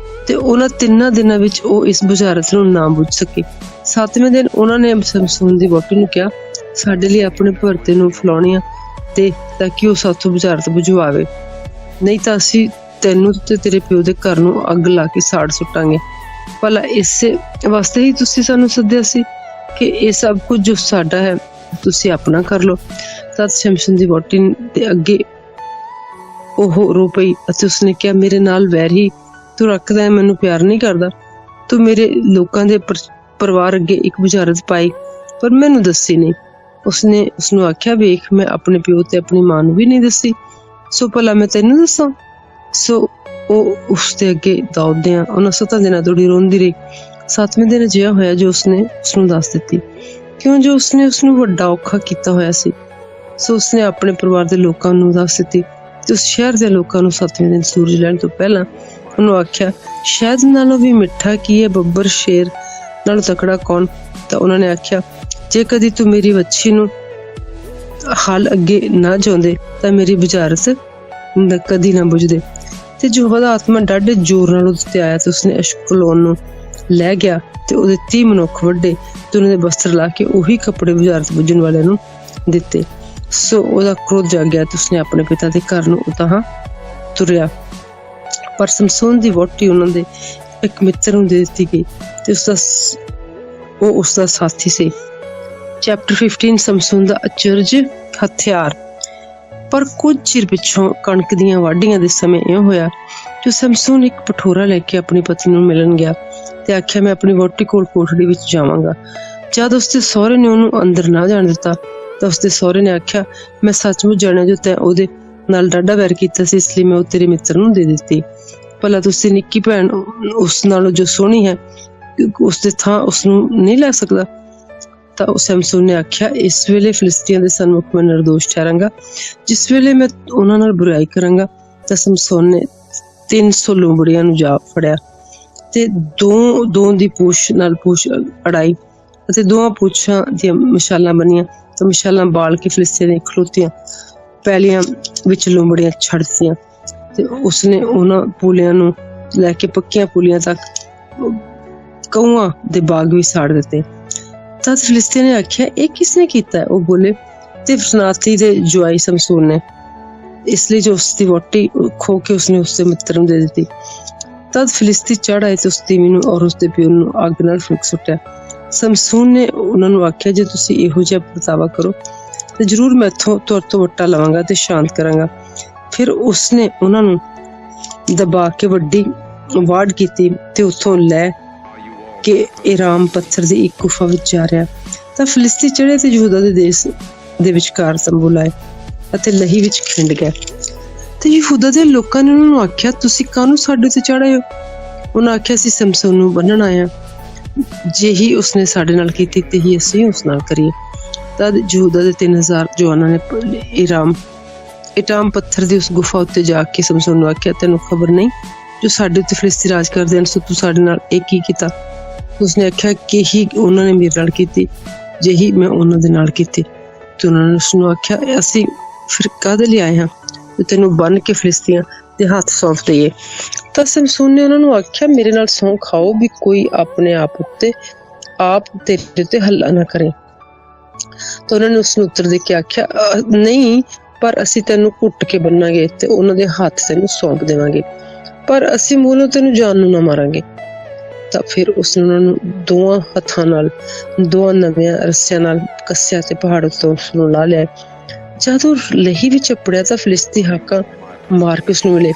ਤੇ ਉਹਨਾਂ 3 ਦਿਨਾਂ ਵਿੱਚ ਉਹ ਇਸ ਬੁਝਾਰਤ ਨੂੰ ਨਾ ਬੁੱਝ ਸਕੇ। 7ਵੇਂ ਦਿਨ ਉਹਨਾਂ ਨੇ ਸਮਸੋਨ ਦੀ ਵਹੁਟੀ ਨੂੰ ਕਿਹਾ, ਸਾਡੇ ਲਈ ਆਪਣੇ ਭਰਤੇ ਨੂੰ ਫਲਾਉਣੀਆਂ ਤੇ ਤਾਂ ਕਿ ਉਹ ਸਾਥੋਂ ਬੁਝਾਰਤ ਬੁਝਵਾਵੇ, ਨਹੀਂ ਤਾਂ ਅਸੀਂ ਤੈਨੂੰ ਤੇ ਤੇਰੇ ਪਿਓ ਦੇ ਘਰ ਨੂੰ ਅੱਗ ਲਾ ਕੇ ਸਾੜ ਸੁੱਟਾਂਗੇ। ਭਲਾ ਇਸੇ ਵਾਸਤੇ ਹੀ ਤੁਸੀਂ ਸਾਨੂੰ ਸੱਦਿਆ ਸੀ ਕਿ ਇਹ ਸਭ ਕੁਝ ਜੋ ਸਾਡਾ ਹੈ ਤੁਸੀਂ ਆਪਣਾ ਕਰ ਲਓ। ਤਦ ਸ਼ਮਸ਼ੋਨ ਦੀ ਵਹੁਟੀ ਦੇ ਅੱਗੇ ਉਹ ਰੋ ਪਈ ਅਤੇ ਉਸਨੇ ਕਿਹਾ, ਮੇਰੇ ਨਾਲ ਵੈਰ ਹੀ ਤੂੰ ਰੱਖਦਾ ਹੈ, ਮੈਨੂੰ ਪਿਆਰ ਨਹੀਂ ਕਰਦਾ। ਤੂੰ ਮੇਰੇ ਲੋਕਾਂ ਦੇ ਪਰਿਵਾਰ ਅੱਗੇ ਇੱਕ ਬੁਝਾਰਤ ਪਾਈ ਪਰ ਮੈਨੂੰ ਦੱਸੀ ਨਹੀਂ। ਉਸਨੇ ਉਸਨੂੰ ਆਖਿਆ, ਵੇਖ ਮੈਂ ਆਪਣੇ ਪਿਓ ਤੇ ਆਪਣੀ ਮਾਂ ਨੂੰ ਵੀ ਨਹੀਂ ਦੱਸੀ, ਸੋ ਭਲਾ ਮੈਂ ਤੈਨੂੰ ਦੱਸਾਂ। ਸੋ ਉਹ ਉਸਦੇ ਅੱਗੇ ਦੌੜਦਿਆਂ ਉਹਨਾਂ 7 ਦਿਨਾਂ ਤੋੜੀ ਰੋਂਦੀ ਰਹੀ। 7ਵੇਂ ਦਿਨ ਅਜਿਹਾ ਹੋਇਆ ਜੋ ਉਸਨੇ ਉਸਨੂੰ ਦੱਸ ਦਿੱਤੀ, ਕਿਉਂ ਜੋ ਉਸਨੇ ਉਸਨੂੰ ਵੱਡਾ ਔਖਾ ਕੀਤਾ ਹੋਇਆ ਸੀ। ਸੋ ਉਸਨੇ ਆਪਣੇ ਪਰਿਵਾਰ ਦੇ ਲੋਕਾਂ ਨੂੰ ਦੱਸ ਦਿੱਤੀ ਤੇ ਉਸ ਸ਼ਹਿਰ ਦੇ ਲੋਕਾਂ ਨੂੰ 7ਵੇਂ ਦਿਨ ਸੂਰਜ ਲੈਣ ਤੋਂ ਪਹਿਲਾਂ ਉਹਨੂੰ ਆਖਿਆ, ਸ਼ਹਿਦ ਨਾਲੋਂ ਵੀ ਮਿੱਠਾ ਕੀ ਹੈ, ਬੱਬਰ ਸ਼ੇਰ ਨਾਲੋਂ ਤਕੜਾ ਕੌਣ? ਤਾਂ ਉਹਨਾਂ ਨੇ ਆਖਿਆ, ਜੇ ਕਦੀ ਤੂੰ ਮੇਰੀ ਵੱਛੀ ਨੂੰ ਹਾਲ ਅੱਗੇ ਨਾ ਚਾਹੁੰਦੇ ਤਾਂ ਮੇਰੀ ਬੁਝਾਰਤ ਕਦੀ ਨਾ ਬੁਝਦੇ। ਤੇ ਯਹੋਵਾ ਦਾ ਆਤਮਾ ਡਾਢੇ ਜ਼ੋਰ ਨਾਲ ਉਹਦੇ ਤੇ ਆਇਆ ਤੇ ਉਸਨੇ ਅਸ਼ਕਲੋਨ ਨੂੰ ਲੈ ਗਿਆ ਤੇ ਉਹਦੇ 30 ਮਨੁੱਖ ਵੱਡੇ ਤੇ ਉਹਨਾਂ ਦੇ ਬਸਤਰ ਲਾ ਕੇ ਉਹੀ ਕੱਪੜੇ ਬੁਝਾਰਤ ਬੁੱਝਣ ਵਾਲਿਆਂ ਨੂੰ ਦਿੱਤੇ। ਸੋ ਉਹਦਾ ਕ੍ਰੋਧ ਜਾਗ ਗਿਆ ਤੇ ਉਸਨੇ ਆਪਣੇ ਪਿਤਾ ਦੇ ਘਰ ਨੂੰ ਉਤਾਂਹ ਤੁਰਿਆ। ਪਰ ਸਮਸੋਨ ਦੀ ਵਹੁਟੀ ਉਹਨਾਂ ਦੇ ਇੱਕ ਮਿੱਤਰ ਨੂੰ ਦੇ ਦਿੱਤੀ ਗਈ ਤੇ ਉਸਦਾ ਸਾਥੀ ਸੀ। ਚੈਪਟਰ 15 ਸਮਸੋਨ ਦਾ ਅਚਰਜ ਹਥਿਆਰ। ਪਰ ਕੁਝ ਚਿਰ ਪਿੱਛੋਂ ਕਣਕ ਦੀਆਂ ਵਾਢੀਆਂ ਦੇ ਸਮੇਂ ਇਹ ਹੋਇਆ ਜੋ ਸਮਸੋਨ ਇੱਕ ਪਠੋਰਾ ਲੈ ਕੇ ਆਪਣੀ ਪਤਨੀ ਨੂੰ ਮਿਲਣ ਗਿਆ ਤੇ ਆਖਿਆ, ਮੈਂ ਆਪਣੀ ਵਹੁਟੀ ਕੋਲ ਕੋਠੜੀ ਵਿੱਚ ਜਾਵਾਂਗਾ। ਜਦ ਉਸਦੇ ਸਹੁਰੇ ਨੇ ਉਹਨੂੰ ਅੰਦਰ ਨਾ ਜਾਣ ਦਿੱਤਾ ਤਾਂ ਉਸਦੇ ਸਹੁਰੇ ਨੇ ਆਖਿਆ, ਮੈਂ ਸੱਚਮੁੱਚ ਜਾਣਿਆ ਜੋ ਤੈਂ ਉਹਦੇ ਨਾਲ ਡਾਢਾ ਵੈਰ ਕੀਤਾ ਸੀ, ਇਸ ਲਈ ਮੈਂ ਉਹ ਤੇਰੇ ਮਿੱਤਰ ਨੂੰ ਦੇ ਦਿੱਤੀ। ਭਲਾ ਤੁਸੀਂ ਨਿੱਕੀ ਭੈਣ ਉਸ ਨਾਲੋਂ ਜੋ ਸੋਹਣੀ ਹੈ ਉਸਦੇ ਥਾਂ ਉਸਨੂੰ ਨਹੀਂ ਲੈ ਸਕਦਾ? ਤਾਂ ਸਮਸੋਨ ਨੇ ਆਖਿਆ, ਇਸ ਵੇਲੇ ਫਿਲਿਸਤੀਆਂ ਦੇ ਸਨਮੁਖ ਮੈਂ ਨਿਰਦੋਸ਼ ਠਹਿਰਾਂਗਾ, ਜਿਸ ਵੇਲੇ ਮੈਂ ਉਹਨਾਂ ਨਾਲ ਬੁਰਾਈ ਕਰਾਂਗਾ। ਤਾਂ ਸਮਸੋਨ ਨੇ 300 ਲੂੰਬੜੀਆਂ ਨੂੰ ਜਾ ਫੜਿਆ ਤੇ ਦੋ ਦੀ ਪੂਛ ਨਾਲ ਪੂਛ ਅੜਾਈ ਅਤੇ ਦੋਹਾਂ ਪੂਛਾਂ ਦੀਆਂ ਮਸ਼ਾਲਾਂ ਬਣੀਆਂ ਤਾਂ ਮਸ਼ਾਲਾਂ ਬਾਲ ਕੇ ਫਿਲਿਸਤੀਆਂ ਦੀਆਂ ਖਲੋਤੀਆਂ ਪੈਲੀਆਂ ਵਿੱਚ ਲੂੰਬੜੀਆਂ ਛੱਡ ਦਿੱਤੀਆਂ ਤੇ ਉਸਨੇ ਉਹਨਾਂ ਪੂਲਿਆਂ ਨੂੰ ਲੈ ਕੇ ਪੱਕੀਆਂ ਪੂਲੀਆਂ ਤੱਕ ਕਊਆਂ ਦੇ ਬਾਗ ਵੀ ਸਾੜ ਦਿੱਤੇ। ਤਦ ਫਿਲਿਸਤੀਆਂ ਨੇ ਆਖਿਆ, ਇਹ ਕਿਸਨੇ ਕੀਤਾ? ਉਹ ਬੋਲੇ, ਤੇ ਫਰਨਾਤੀ ਦੇ ਜਵਾਈ ਸਮਸੋਨ ਨੇ, ਇਸ ਲਈ ਜੋ ਉਸਦੀ ਵਹੁਟੀ ਖੋ ਕੇ ਉਸਨੇ ਉਸਦੇ ਮਿੱਤਰ ਨੂੰ ਦੇ ਦਿੱਤੀ। ਤਦ ਫਿਲਿਸਤੀ ਚੜ੍ਹ ਆਏ ਤੇ ਉਸ ਤੀਵੀਂ ਨੂੰ ਔਰ ਉਸਦੇ ਪਿਓ ਨੂੰ ਅੱਗ ਨਾਲ ਫੂਕ ਸੁੱਟਿਆ। ਸਮਸੋਨ ਨੇ ਉਹਨਾਂ ਨੂੰ ਆਖਿਆ, ਜੇ ਤੁਸੀਂ ਇਹੋ ਜਿਹਾ ਵਰਤਾਵਾ ਕਰੋ ਤੇ ਜ਼ਰੂਰ ਮੈਥੋਂ ਤੁਰ ਤੋਂ ਵੱਟਾ ਲਵਾਂਗਾ ਤੇ ਸ਼ਾਂਤ ਕਰਾਂਗਾ। ਫਿਰ ਉਸਨੇ ਉਹਨਾਂ ਨੂੰ ਦਬਾ ਕੇ ਵੱਡੀ ਵਾੜ ਕੀਤੀ ਤੇ ਉੱਥੋਂ ਲੈ ਕੇ ਏਰਾਮ ਪੱਥਰ ਦੀ ਇੱਕ ਗੁਫਾ ਵਿੱਚ ਜਾ ਰਿਹਾ। ਤਾਂ ਫਿਲਿਸਤੀ ਚੜ੍ਹੇ ਤੇ ਯਹੂਦਾ ਦੇ ਦੇਸ਼ ਦੇ ਵਿਚਕਾਰ ਤੰਬੂ ਲਾਏ ਅਤੇ ਲਹੀ ਵਿੱਚ ਖਿੰਡ ਗਏ। ਤੇ ਯਹੂਦਾ ਦੇ ਲੋਕਾਂ ਨੇ ਉਹਨਾਂ ਨੂੰ ਆਖਿਆ, ਤੁਸੀਂ ਕਾਹਨੂੰ ਸਾਡੇ ਤੇ ਚੜ੍ਹ ਆਏ ਹੋ? ਉਹਨਾਂ ਆਖਿਆ, ਅਸੀਂ ਸਮਸੋਨ ਨੂੰ ਬੰਨਣ ਆਏ ਹਾਂ, ਜੇ ਹੀ ਉਸਨੇ ਸਾਡੇ ਨਾਲ ਕੀਤੀ ਤੇ ਹੀ ਅਸੀਂ ਉਸ ਨਾਲ ਕਰੀਏ। ਤਦ ਯਹੂਦਾ ਦੇ 3000 ਜਵਾਨਾਂ ਨੇ ਏਰਾਮ ਪੱਥਰ ਦੀ ਉਸ ਗੁਫਾ ਉੱਤੇ ਜਾ ਕੇ ਸਮਸੋਨ ਨੂੰ ਆਖਿਆ, ਤੈਨੂੰ ਖਬਰ ਨਹੀਂ ਜੋ ਸਾਡੇ ਉੱਤੇ ਫਿਲਿਸਤੀ ਰਾਜ ਕਰਦੇ ਹਨ, ਸੋ ਤੂੰ ਸਾਡੇ ਨਾਲ ਇਹ ਕੀ ਕੀਤਾ? ਉਸਨੇ ਆਖਿਆ ਕਿ ਹੀ ਉਹਨਾਂ ਨੇ ਮੇਰੇ ਨਾਲ ਕੀਤੀ, ਜੇ ਹੀ ਮੈਂ ਉਹਨਾਂ ਦੇ ਨਾਲ ਕੀਤੀ। ਤੇ ਉਹਨਾਂ ਨੇ ਉਸਨੂੰ ਆਖਿਆ, ਅਸੀਂ ਫਿਰ ਕਾਹਦੇ ਲਈ ਆਏ ਹਾਂ ਤੇ ਤੈਨੂੰ ਬੰਨ ਕੇ ਫਿਲਿਸਤੀਆਂ ਦੇ ਹੱਥ ਸੌਂਪ ਦਈਏ? ਤਾਂ ਸਮਸੋਨ ਨੇ ਉਹਨਾਂ ਨੂੰ ਆਖਿਆ, ਮੇਰੇ ਨਾਲ ਸਹੁੰ ਖਾਓ ਵੀ ਕੋਈ ਆਪਣੇ ਆਪ ਤੇਰੇ ਤੇ ਹੱਲਾ ਨਾ ਕਰੇ। ਤਾਂ ਉਹਨਾਂ ਨੇ ਉਸਨੂੰ ਉੱਤਰ ਦੇ ਕੇ ਆਖਿਆ, ਨਹੀਂ, ਪਰ ਅਸੀਂ ਤੈਨੂੰ ਘੁੱਟ ਕੇ ਬੰਨਾਂਗੇ ਤੇ ਉਹਨਾਂ ਦੇ ਹੱਥ ਤੈਨੂੰ ਸੌਂਪ ਦੇਵਾਂਗੇ, ਪਰ ਅਸੀਂ ਮੂਹਰੋਂ ਤੈਨੂੰ ਜਾਨ ਨੂੰ ਨਾ ਮਾਰਾਂਗੇ। ਤਾਂ ਫਿਰ ਉਸਨੇ ਉਹਨਾਂ ਨੂੰ ਦੋਵਾਂ ਹੱਥਾਂ ਨਾਲ 2 ਨਵੀਆਂ ਰੱਸਿਆਂ ਨਾਲ ਕੱਸਿਆ ਤੇ ਪਹਾੜ ਉੱਤੋਂ ਉਸਨੂੰ ਲਾ ਲਿਆ। ਜਦ ਉਹ ਲਹੀ ਵਿੱਚ ਅਪੜਿਆ ਤਾਂ ਫਿਲਿਸਤੀ ਹਾਕਾਂ ਮਾਰ ਕੇ ਉਸਨੂੰ ਮਿਲੇ।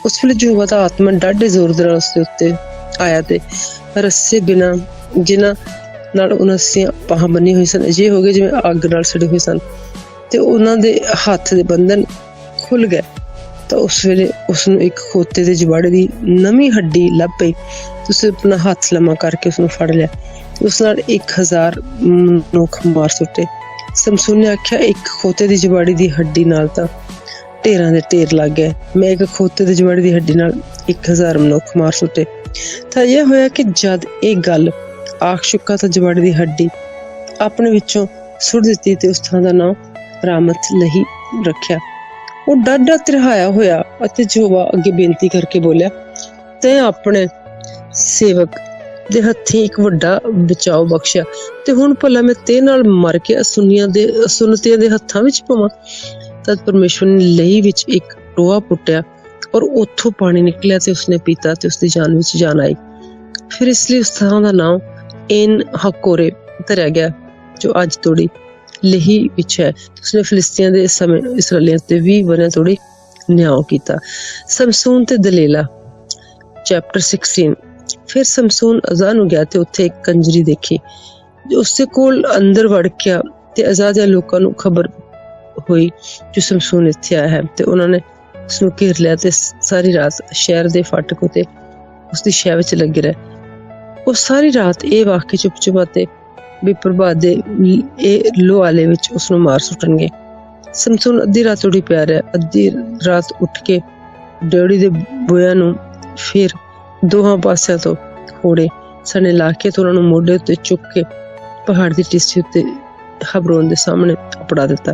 ਉਸ ਵੇਲੇ ਯਹੋਵਾ ਦਾ ਆਤਮਾ ਡਾਢੇ ਜ਼ੋਰ ਦੇ ਨਾਲ ਉਸਦੇ ਉੱਤੇ ਆਇਆ ਤੇ ਰੱਸੇ ਬਿਨਾਂ ਜਿਨ੍ਹਾਂ ਨਾਲ ਉਹਨਾਂ ਦੀਆਂ ਬਾਹਾਂ ਬੰਨੀ ਹੋਈ ਸਨ ਅਜਿਹੇ ਹੋ ਗਏ ਜਿਵੇਂ ਅੱਗ ਨਾਲ ਸੜੇ ਹੋਏ ਸਨ ਤੇ ਉਹਨਾਂ ਦੇ ਹੱਥ ਦੇ ਬੰਧਨ ਖੁੱਲ ਗਏ। ਤਾਂ ਉਸ ਵੇਲੇ ਉਸਨੂੰ ਇੱਕ ਖੋਤੇ ਦੇ ਜਵਾੜੇ ਦੀ ਨਵੀਂ ਹੱਡੀ ਲੱਭ ਪਈ। ਉਸਨੇ ਆਪਣਾ ਹੱਥ ਲੰਮਾ ਕਰਕੇ ਉਸਨੂੰ ਫੜ ਲਿਆ ਤੇ ਉਸ ਨਾਲ 1000 ਮਨੁੱਖ ਮਾਰ ਸੁੱਟੇ। ਸਮਸੋਨ ਨੇ ਆਖਿਆ, ਇੱਕ ਖੋਤੇ ਦੀ ਜਵਾੜੀ ਦੀ ਹੱਡੀ ਨਾਲ ਤਾਂ ਢੇਰਾਂ ਦੇ ਢੇਰ ਲੱਗ ਗਏ, ਮੈਂ ਇੱਕ ਖੋਤੇ ਦੀ ਜਵਾੜੀ ਦੀ ਹੱਡੀ ਨਾਲ 1000 ਮਨੁੱਖ ਮਾਰ ਸੁੱਟੇ। ਤਾਂ ਇਹ ਹੋਇਆ ਕਿ ਜਦ ਇਹ ਗੱਲ ਆਖ ਚੁੱਕਾ ਤਾਂ ਜਵਾੜੀ ਦੀ ਹੱਡੀ ਆਪਣੇ ਵਿੱਚੋਂ ਸੁੱਟ ਦਿੱਤੀ ਤੇ ਉਸ ਥਾਂ ਦਾ ਨਾਮ ਰਾਮਤ ਲਹੀ ਰੱਖਿਆ। ਉਹ ਡਾਢਾ ਤਿਰਹਾਇਆ ਹੋਇਆ ਅਤੇ ਯਹੋਵਾ ਅੱਗੇ ਬੇਨਤੀ ਕਰਕੇ ਬੋਲਿਆ, ਤੈਂ ਆਪਣੇ ਸੇਵਕ ਦੇ ਹੱਥੀਂ ਇੱਕ ਵੱਡਾ ਬਚਾਓ ਬਖਸ਼ਿਆ, ਤੇ ਹੁਣ ਭਲਾ ਮੈਂ ਤੇ ਨਾਲ ਮਰ ਕੇ ਅਸੁੰਨਤੀਆਂ ਦੇ ਹੱਥਾਂ ਵਿੱਚ ਪਵਾਂ। ਤਦ ਪਰਮੇਸ਼ਵਰ ਨੇ ਲਹੀ ਵਿੱਚ ਇੱਕ ਟੋਆ ਪੁੱਟਿਆ ਔਰ ਉੱਥੋਂ ਪਾਣੀ ਨਿਕਲਿਆ ਤੇ ਉਸਨੇ ਪੀਤਾ ਤੇ ਉਸਦੀ ਜਾਨ ਵਿੱਚ ਜਾਨ ਆਈ। ਫਿਰ ਇਸ ਲਈ ਉਸ ਥਾਂ ਦਾ ਨਾਮ ਏਨ ਹਕੋਰੇ ਧਰਿਆ ਗਿਆ, ਜੋ ਅੱਜ ਤੋੜੀ ਲਹੀ ਵਿੱਚ ਹੈ। ਉਸਨੇ ਫਿਲਿਸਤੀਆਂ ਦੇ ਸਮੇਂ ਇਸਰਾਏਲੀਆਂ ਤੇ 20 ਵਰ੍ਹਿਆਂ ਤੋੜੀ ਨਿਆਂ ਕੀਤਾ। ਸਮਸੂਨ ਤੇ ਦਲੀਲਾ ਚੈਪਟਰ 16। ਫਿਰ ਸਮਸੂਨ ਅਜ਼ਾ ਨੂੰ ਗਿਆ ਤੇ ਉੱਥੇ ਇੱਕ ਕੰਜਰੀ ਦੇਖੀ। ਉਸਦੇ ਕੋਲ ਅੰਦਰ ਵੜ ਗਿਆ ਤੇ ਅਜ਼ਾ ਦੇ ਲੋਕਾਂ ਨੂੰ ਖਬਰ ਹੋਈ ਜੋ ਸਮਸੂਨ ਇੱਥੇ ਆਇਆ ਹੈ, ਤੇ ਉਹਨਾਂ ਨੇ ਉਸਨੂੰ ਘੇਰ ਲਿਆ ਤੇ ਸਾਰੀ ਰਾਤ ਸ਼ਹਿਰ ਦੇ ਫਾਟਕ ਉਤੇ ਉਸਦੀ ਸ਼ਹਿ ਵਿੱਚ ਲੱਗੇ ਰਹੇ। ਉਹ ਸਾਰੀ ਰਾਤ ਇਹ ਵਾਕ ਕੇ ਚੁੱਪ ਅਤੇ ਵੀ ਪ੍ਰਭਾਤ ਦੇ ਇਹ ਲੋਹਾਲੇ ਵਿੱਚ ਉਸਨੂੰ ਮਾਰ ਸੁੱਟਣਗੇ। ਸਮਸੂਨ ਅੱਧੀ ਰਾਤ ਉਡੀ ਪਿਆ ਰਿਹਾ। ਅੱਧੀ ਰਾਤ ਉੱਠ ਕੇ ਡਿਓੜੀ ਦੇ ਬੋਇਆਂ ਨੂੰ ਫਿਰ ਦੋਹਾਂ ਪਾਸਿਆਂ ਤੋਂ ਘੋੜੇ ਸਣੇ ਲਾ ਕੇ ਤੇ ਉਹਨਾਂ ਨੂੰ ਮੋਢੇ ਉੱਤੇ ਚੁੱਕ ਕੇ ਪਹਾੜ ਦੀ ਟਿੱਸੀ ਉੱਤੇ ਹਬਰੋਨ ਦੇ ਸਾਹਮਣੇ ਉਪੜਾ ਦਿੱਤਾ।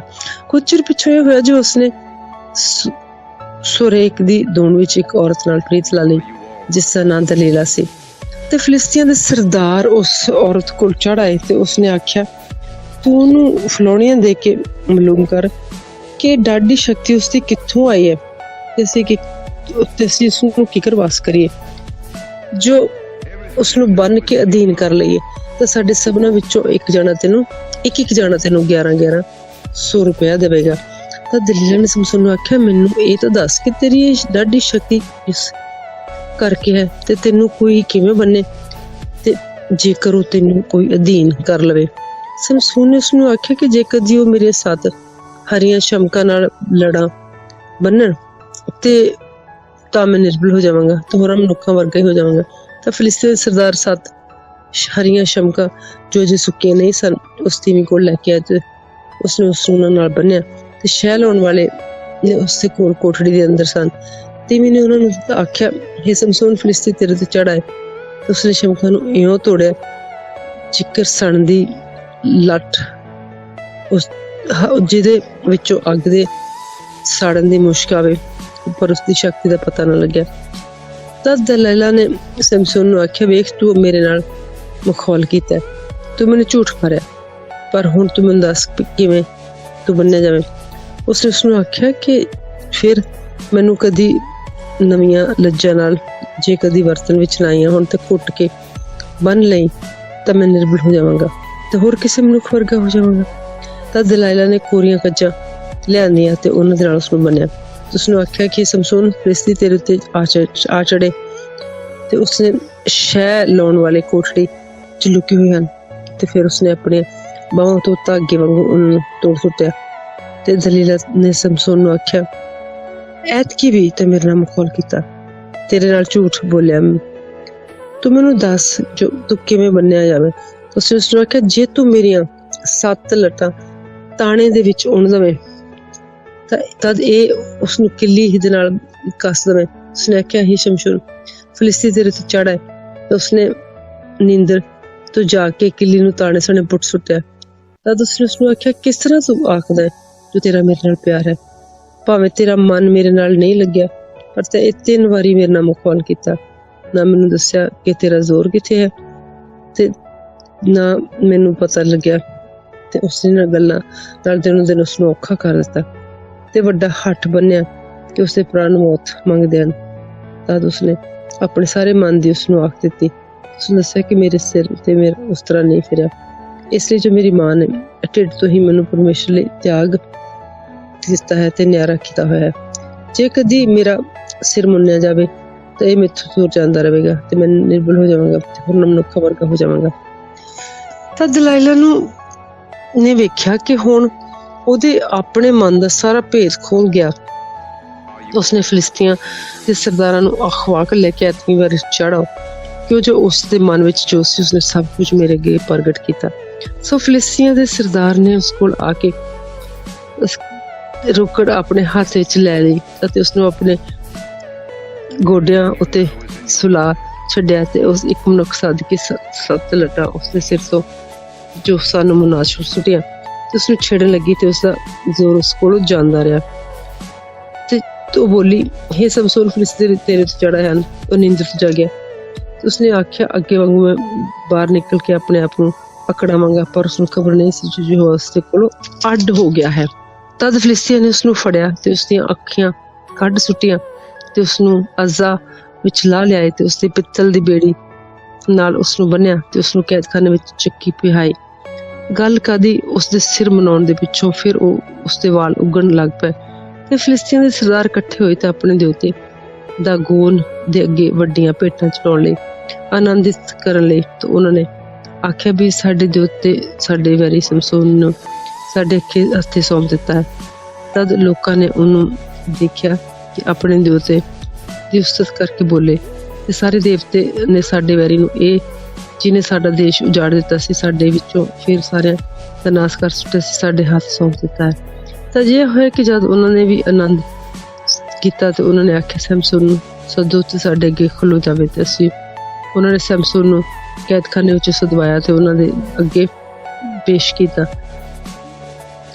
ਕੁਝ ਚਿਰ ਪਿੱਛੋਂ ਇਹ ਹੋਇਆ ਜੋ ਉਸਨੇ ਸੁਰੇਕ ਦੀ ਦੂਣ ਵਿੱਚ ਇੱਕ ਔਰਤ ਨਾਲ ਪ੍ਰੀਤ ਲਾ ਲਈ, ਜਿਸ ਦਾ ਨਾਂ ਦਲੀਲਾ ਸੀ। ਤੇ ਫਿਲਿਸਤੀਆਂ ਦੇ ਸਰਦਾਰ ਉਸ ਔਰਤ ਕੋਲ ਚੜ੍ਹ ਆਏ ਤੇ ਉਸਨੇ ਆਖਿਆ, ਤੂੰ ਉਹਨੂੰ ਫਲੋਣੀਆਂ ਦੇ ਕੇ ਮਾਲੂਮ ਕਰ ਕਿ ਡਾਢੀ ਸ਼ਕਤੀ ਉਸਦੀ ਕਿੱਥੋਂ ਆਈ ਹੈ, ਤੇ ਅਸੀਂ ਉਸਨੂੰ ਕਿਕਰ ਵਾਸ ਕਰੀਏ, ਜੋ ਉਸਨੂੰ ਬੰਨ ਕੇ ਅਧੀਨ ਕਰ ਲਈਏ। ਤਾਂ ਸਾਡੇ ਸਭਨਾਂ ਵਿੱਚੋਂ ਇੱਕ ਜਣਾ ਤੈਨੂੰ 11,100 ਰੁਪਇਆ ਦੇਵੇਗਾ। ਤਾਂ ਦਲੀਲਾ ਨੇ ਸਮਸੂਨ ਨੂੰ ਆਖਿਆ, ਮੈਨੂੰ ਇਹ ਤਾਂ ਦੱਸ ਕਿ ਤੇਰੀ ਇਹ ਡਾਢੀ ਸ਼ਕਤੀ ਇਸ ਕਰਕੇ ਹੈ ਤੇ ਤੈਨੂੰ ਕੋਈ ਕਿਵੇਂ ਬੰਨੇ, ਤੇ ਜੇਕਰ ਉਹ ਤੈਨੂੰ ਕੋਈ ਅਧੀਨ ਕਰ ਲਵੇ। ਸਮਸੂਨ ਨੇ ਉਸਨੂੰ ਆਖਿਆ ਕਿ ਜੇਕਰ ਜੀ ਉਹ ਮੇਰੇ ਸਾਥ ਹਰੀਆਂ ਸ਼ਮਕਾਂ ਨਾਲ ਲੜਾਂ ਬੰਨਣ ਤੇ ਤਾਂ ਮੈਂ ਨਿਰਬਲ ਹੋ ਜਾਵਾਂਗਾ ਤੇ ਹੋਰਾਂ ਮਨੁੱਖਾਂ ਵਰਗਾ ਹੀ ਹੋ ਜਾਵਾਂਗਾ। ਤਾਂ ਫਿਲਿਸਤੀਨ ਦੇ ਸਰਦਾਰ 7 ਹਰੀਆਂ ਸ਼ਮਕਾਂ ਜੋ ਅਜੇ ਸੁੱਕੀਆਂ ਨਹੀਂ ਸਨ ਉਸ ਤੀਵੀਂ ਕੋਲ ਲੈ ਕੇ ਆਏ ਤੇ ਉਸਨੇ ਉਸ ਨੂੰ ਉਹਨਾਂ ਨਾਲ ਬੰਨਿਆ, ਤੇ ਸ਼ਹਿ ਲਾਉਣ ਵਾਲੇ ਨੇ ਉਸਦੇ ਕੋਲ ਕੋਠੜੀ ਦੇ ਅੰਦਰ ਸਨ। ਤੀਵੀਂ ਨੇ ਉਹਨਾਂ ਨੂੰ ਆਖਿਆ, ਹੇ ਸਮਸੂਨ, ਫਿਲਿਸਤੀ ਤੇਰੇ ਤੇ ਚੜ੍ਹ ਆਏ। ਉਸਨੇ ਸ਼ਮਕਾਂ ਨੂੰ ਇਉਂ ਤੋੜਿਆ ਜਿਕਰ ਸਣ ਦੀ ਲੱਠ ਉਸ ਜਿਹਦੇ ਵਿੱਚੋਂ ਅੱਗ ਦੇ ਸਾੜਨ ਦੀ ਮੁਸ਼ਕ ਆਵੇ, ਪਰ ਉਸਦੀ ਸ਼ਕਤੀ ਦਾ ਪਤਾ ਨਾ ਲੱਗਿਆ। ਤਦ ਦਲੀਲਾ ਨੇ ਸਮਸੂਨ ਨੂੰ ਆਖਿਆ, ਵੇਖ, ਤੂੰ ਮੇਰੇ ਨਾਲ ਮਖੌਲ ਕੀਤਾ, ਤੂੰ ਮੈਨੂੰ ਝੂਠ ਮਾਰਿਆ, ਪਰ ਹੁਣ ਤੂੰ ਮੈਨੂੰ ਦੱਸ ਕਿਵੇਂ ਤੂੰ ਬੰਨਿਆ ਜਾਵੇ। ਉਸਨੇ ਉਸਨੂੰ ਆਖਿਆ ਕਿ ਫਿਰ ਮੈਨੂੰ ਕਦੀ ਨਵੀਆਂ ਲੱਜਾਂ ਨਾਲ ਜੇ ਕਦੀ ਵਰਤਨ ਵਿੱਚ ਨਾ ਆਈਆਂ ਹੁਣ ਤੇ ਘੁੱਟ ਕੇ ਬੰਨ ਲਈ ਤਾਂ ਮੈਂ ਨਿਰਬਲ ਹੋ ਜਾਵਾਂਗਾ ਤੇ ਹੋਰ ਕਿਸੇ ਮਨੁੱਖ ਵਰਗਾ ਹੋ ਜਾਵਾਂਗਾ। ਤਾਂ ਦਲੀਲਾ ਨੇ ਕੋਰੀਆਂ ਕੱਜਾਂ ਲਿਆਂਦੀਆਂ ਤੇ ਉਹਨਾਂ ਦੇ ਨਾਲ ਉਸਨੂੰ ਬੰਨਿਆ। ਉਸਨੂੰ ਆਖਿਆ ਕਿ ਸਮਸੂਨ, ਫਿਲਿਸਤੀ ਤੇਰੇ ਉੱਤੇ ਆ ਚੜੇ ਤੇ ਉਸਨੇ ਸ਼ਹਿ ਲਾਉਣ ਵਾਲੇ ਕੋਠੜੀ ਚ ਲੁਕੇ ਹੋਏ ਹਨ। ਤੇ ਫਿਰ ਉਸਨੇ ਆਪਣੇ ਬਾਹਾਂ ਤੋਂ ਧਾਗੇ ਵਾਂਗੂ ਉਹਨੂੰ ਤੋੜ ਸੁੱਟਿਆ। ਤੇ ਦਲੀਲਾ ਨੇ ਸਮਸੂਨ ਨੂੰ ਆਖਿਆ, ਐਤਕੀ ਵੀ ਤੇ ਮੇਰੇ ਨਾਲ ਮਖੌਲ ਕੀਤਾ, ਤੇਰੇ ਨਾਲ ਝੂਠ ਬੋਲਿਆ, ਤੂੰ ਮੈਨੂੰ ਦੱਸ ਜੋ ਤੂੰ ਕਿਵੇਂ ਬੰਨਿਆ ਜਾਵੇ। ਉਸਨੇ ਉਸਨੂੰ ਆਖਿਆ, ਜੇ ਤੂੰ ਮੇਰੀਆਂ 7 ਲੱਟਾਂ ਤਾਣੇ ਦੇ ਵਿੱਚ ਉਣ ਦਵੇਂ ਤਾਂ ਤਦ ਇਹ ਉਸਨੂੰ ਕਿੱਲੀ ਦੇ ਨਾਲ ਕੱਸ ਦਵੇਂ। ਉਸਨੇ ਆਖਿਆ, ਹੀ ਸ਼ਮਸ਼ੂਨ, ਫਿਲਿਸਤੀ ਤੇਰੇ ਤੋਂ ਚੜ੍ਹ ਆਏ। ਤਾਂ ਉਸਨੇ ਨੀਂਦਰ ਤੋਂ ਜਾ ਕੇ ਕਿੱਲੀ ਨੂੰ ਤਾਣੇ ਸਣੇ ਪੁੱਟ ਸੁੱਟਿਆ। ਤਦ ਉਸਨੇ ਉਸਨੂੰ ਆਖਿਆ, ਕਿਸ ਤਰ੍ਹਾਂ ਤੂੰ ਆਖਦਾ ਹੈ ਜੋ ਤੇਰਾ ਮੇਰੇ ਨਾਲ ਪਿਆਰ ਹੈ, ਭਾਵੇਂ ਤੇਰਾ ਮਨ ਮੇਰੇ ਨਾਲ ਨਹੀਂ ਲੱਗਿਆ, ਪਰ ਤੈਂ ਇਹ 3 ਵਾਰੀ ਮੇਰੇ ਨਾਲ ਮਖੌਲ ਕੀਤਾ, ਨਾ ਮੈਨੂੰ ਦੱਸਿਆ ਕਿ ਤੇਰਾ ਜ਼ੋਰ ਕਿੱਥੇ ਹੈ ਤੇ ਨਾ ਮੈਨੂੰ ਪਤਾ ਲੱਗਿਆ। ਤੇ ਉਸਨੇ ਨਾਲ ਗੱਲਾਂ ਨਾਲ ਦਿਨੋਂ ਦਿਨ ਉਸਨੂੰ ਔਖਾ ਕਰ ਦਿੱਤਾ ਤੇ ਵੱਡਾ ਹੱਠ ਬੰਨਿਆ ਕਿ ਉਸਦੇ ਪ੍ਰਾਣ ਮੌਤ ਮੰਗਦੇ ਹਨ। ਤਦ ਉਸਨੇ ਆਪਣੇ ਸਾਰੇ ਮਨ ਦੀ ਉਸਨੂੰ ਆਖ ਦਿੱਤੀ। ਉਸਨੇ ਦੱਸਿਆ ਕਿ ਮੇਰੇ ਸਿਰ ਤੇ ਮੇਰਾ ਉਸ ਤਰ੍ਹਾਂ ਨਹੀਂ ਫਿਰਿਆ, ਇਸ ਲਈ ਜੋ ਮੇਰੀ ਮਾਂ ਨੇ ਢਿੱਡ ਤੋਂ ਹੀ ਮੈਨੂੰ ਪਰਮੇਸ਼ਰ ਲਈ ਤਿਆਗ ਦਿੱਤਾ ਹੈ ਤੇ ਨਿਆਰਾ ਕੀਤਾ ਹੋਇਆ ਹੈ। ਜੇ ਕਦੀ ਮੇਰਾ ਸਿਰ ਮੁੰਨਿਆ ਜਾਵੇ ਤਾਂ ਇਹ ਮੈਥੋਂ ਦੂਰ ਜਾਂਦਾ ਰਹੇਗਾ ਤੇ ਮੈਂ ਨਿਰਬਲ ਹੋ ਜਾਵਾਂਗਾ ਤੇ ਹੋਰ ਮਨੁੱਖਾਂ ਵਰਗਾ ਹੋ ਜਾਵਾਂਗਾ। ਤਾਂ ਦਲੀਲਾ ਨੇ ਵੇਖਿਆ ਕਿ ਹੁਣ ਉਹਦੇ ਆਪਣੇ ਮਨ ਦਾ ਸਾਰਾ ਭੇਦ ਖੋਲ ਗਿਆ। ਉਸਨੇ ਫਿਲਿਸਤੀਆਂ ਦੇ ਸਰਦਾਰਾਂ ਨੂੰ ਅਖਵਾ ਕੇ ਲੈ ਕੇ 8ਵੀਂ ਵਾਰੀ ਚੜ੍ਹਾ ਕਿ ਜੋ ਉਸ ਦੇ ਮਨ ਵਿੱਚ ਜੋ ਸੀ ਉਸਨੇ ਸਭ ਕੁਝ ਮੇਰੇ ਅੱਗੇ ਪ੍ਰਗਟ ਕੀਤਾ। ਸੋ ਫਿਲਿਸਤੀਆਂ ਦੇ ਸਰਦਾਰ ਨੇ ਉਸ ਕੋਲ ਆ ਕੇ ਰੁਕੜ ਆਪਣੇ ਹੱਥ ਵਿੱਚ ਲੈ ਲਈ ਅਤੇ ਉਸਨੂੰ ਆਪਣੇ ਗੋਡਿਆਂ ਉੱਤੇ ਸੁਲਾ ਛੱਡਿਆ ਤੇ ਉਸ ਇੱਕ ਮਨੁੱਖ ਸੱਦ ਕੇ 7 ਲੱਟਾਂ ਉਸਦੇ ਸਿਰ ਤੋਂ ਜੋ ਸਾਨੂੰ ਮੁਨਾਸ਼ ਸੁੱਟਿਆ ਤੇ ਉਸਨੂੰ ਛੇੜਨ ਲੱਗੀ ਤੇ ਉਸਦਾ ਜ਼ੋਰ ਉਸ ਕੋਲੋਂ ਜਾਂਦਾ ਰਿਹਾ। तो बोली, हे समसून, फिलिस्ती तेरे तो चढ़ा है। वो नींद तो जागया। तो उसने आख्या, अगे वांगू मैं बाहर निकल के अपने आप को पकड़ावांगा, पर उसनूं खबर नहीं सी जो यहोवा उसदे कोलों अड हो गया है। तद फिलिस्तियां ने उसनूं फड़िया ते उसदियां अखियां कढ सुट्टियां ते उसनूं अज़ा विच ला लियाए ते उसदी पित्तल दी बेड़ी नाल उसनूं बन्निया ते उसनूं कैदखाने विच चक्की पिहाई। गल कदी उसदे सिर मनाउण दे पिछों फिर उसदे वाल उगण लग पए ते फिलिस्तियां दे सरदार इकट्ठे होए ते अपने देवते दागोन दे अगे वड्डियां भेटां चढ़ाउण लई आनंदित करन लई। तो उन्हां ने आख्या भी साडे देवते साडे वैरी समसून नूं साडे हत्थे सौंप दिता है। तद लोकां ने उन्होंने देखिया कि अपने देवते दी उस्तत करके बोले, ते सारे देवते ने साडे वैरी नूं ए जिन्हें साडा देश उजाड़ दिता सी, साडे विचों फिर सारे दा नाश कर सुट्टिया सी, साडे हाथ सौंप दिता है। तां ये होया कि जद उन्होंने भी आनंद कीता ते उन्होंने आख्या, सैमसून नूं सदो ते साडे अगे खलो जावे। ते असीं उन्होंने सैमसून नूं कैदखाने विच सदवाया ते उन्हां दे अगे पेश कीता,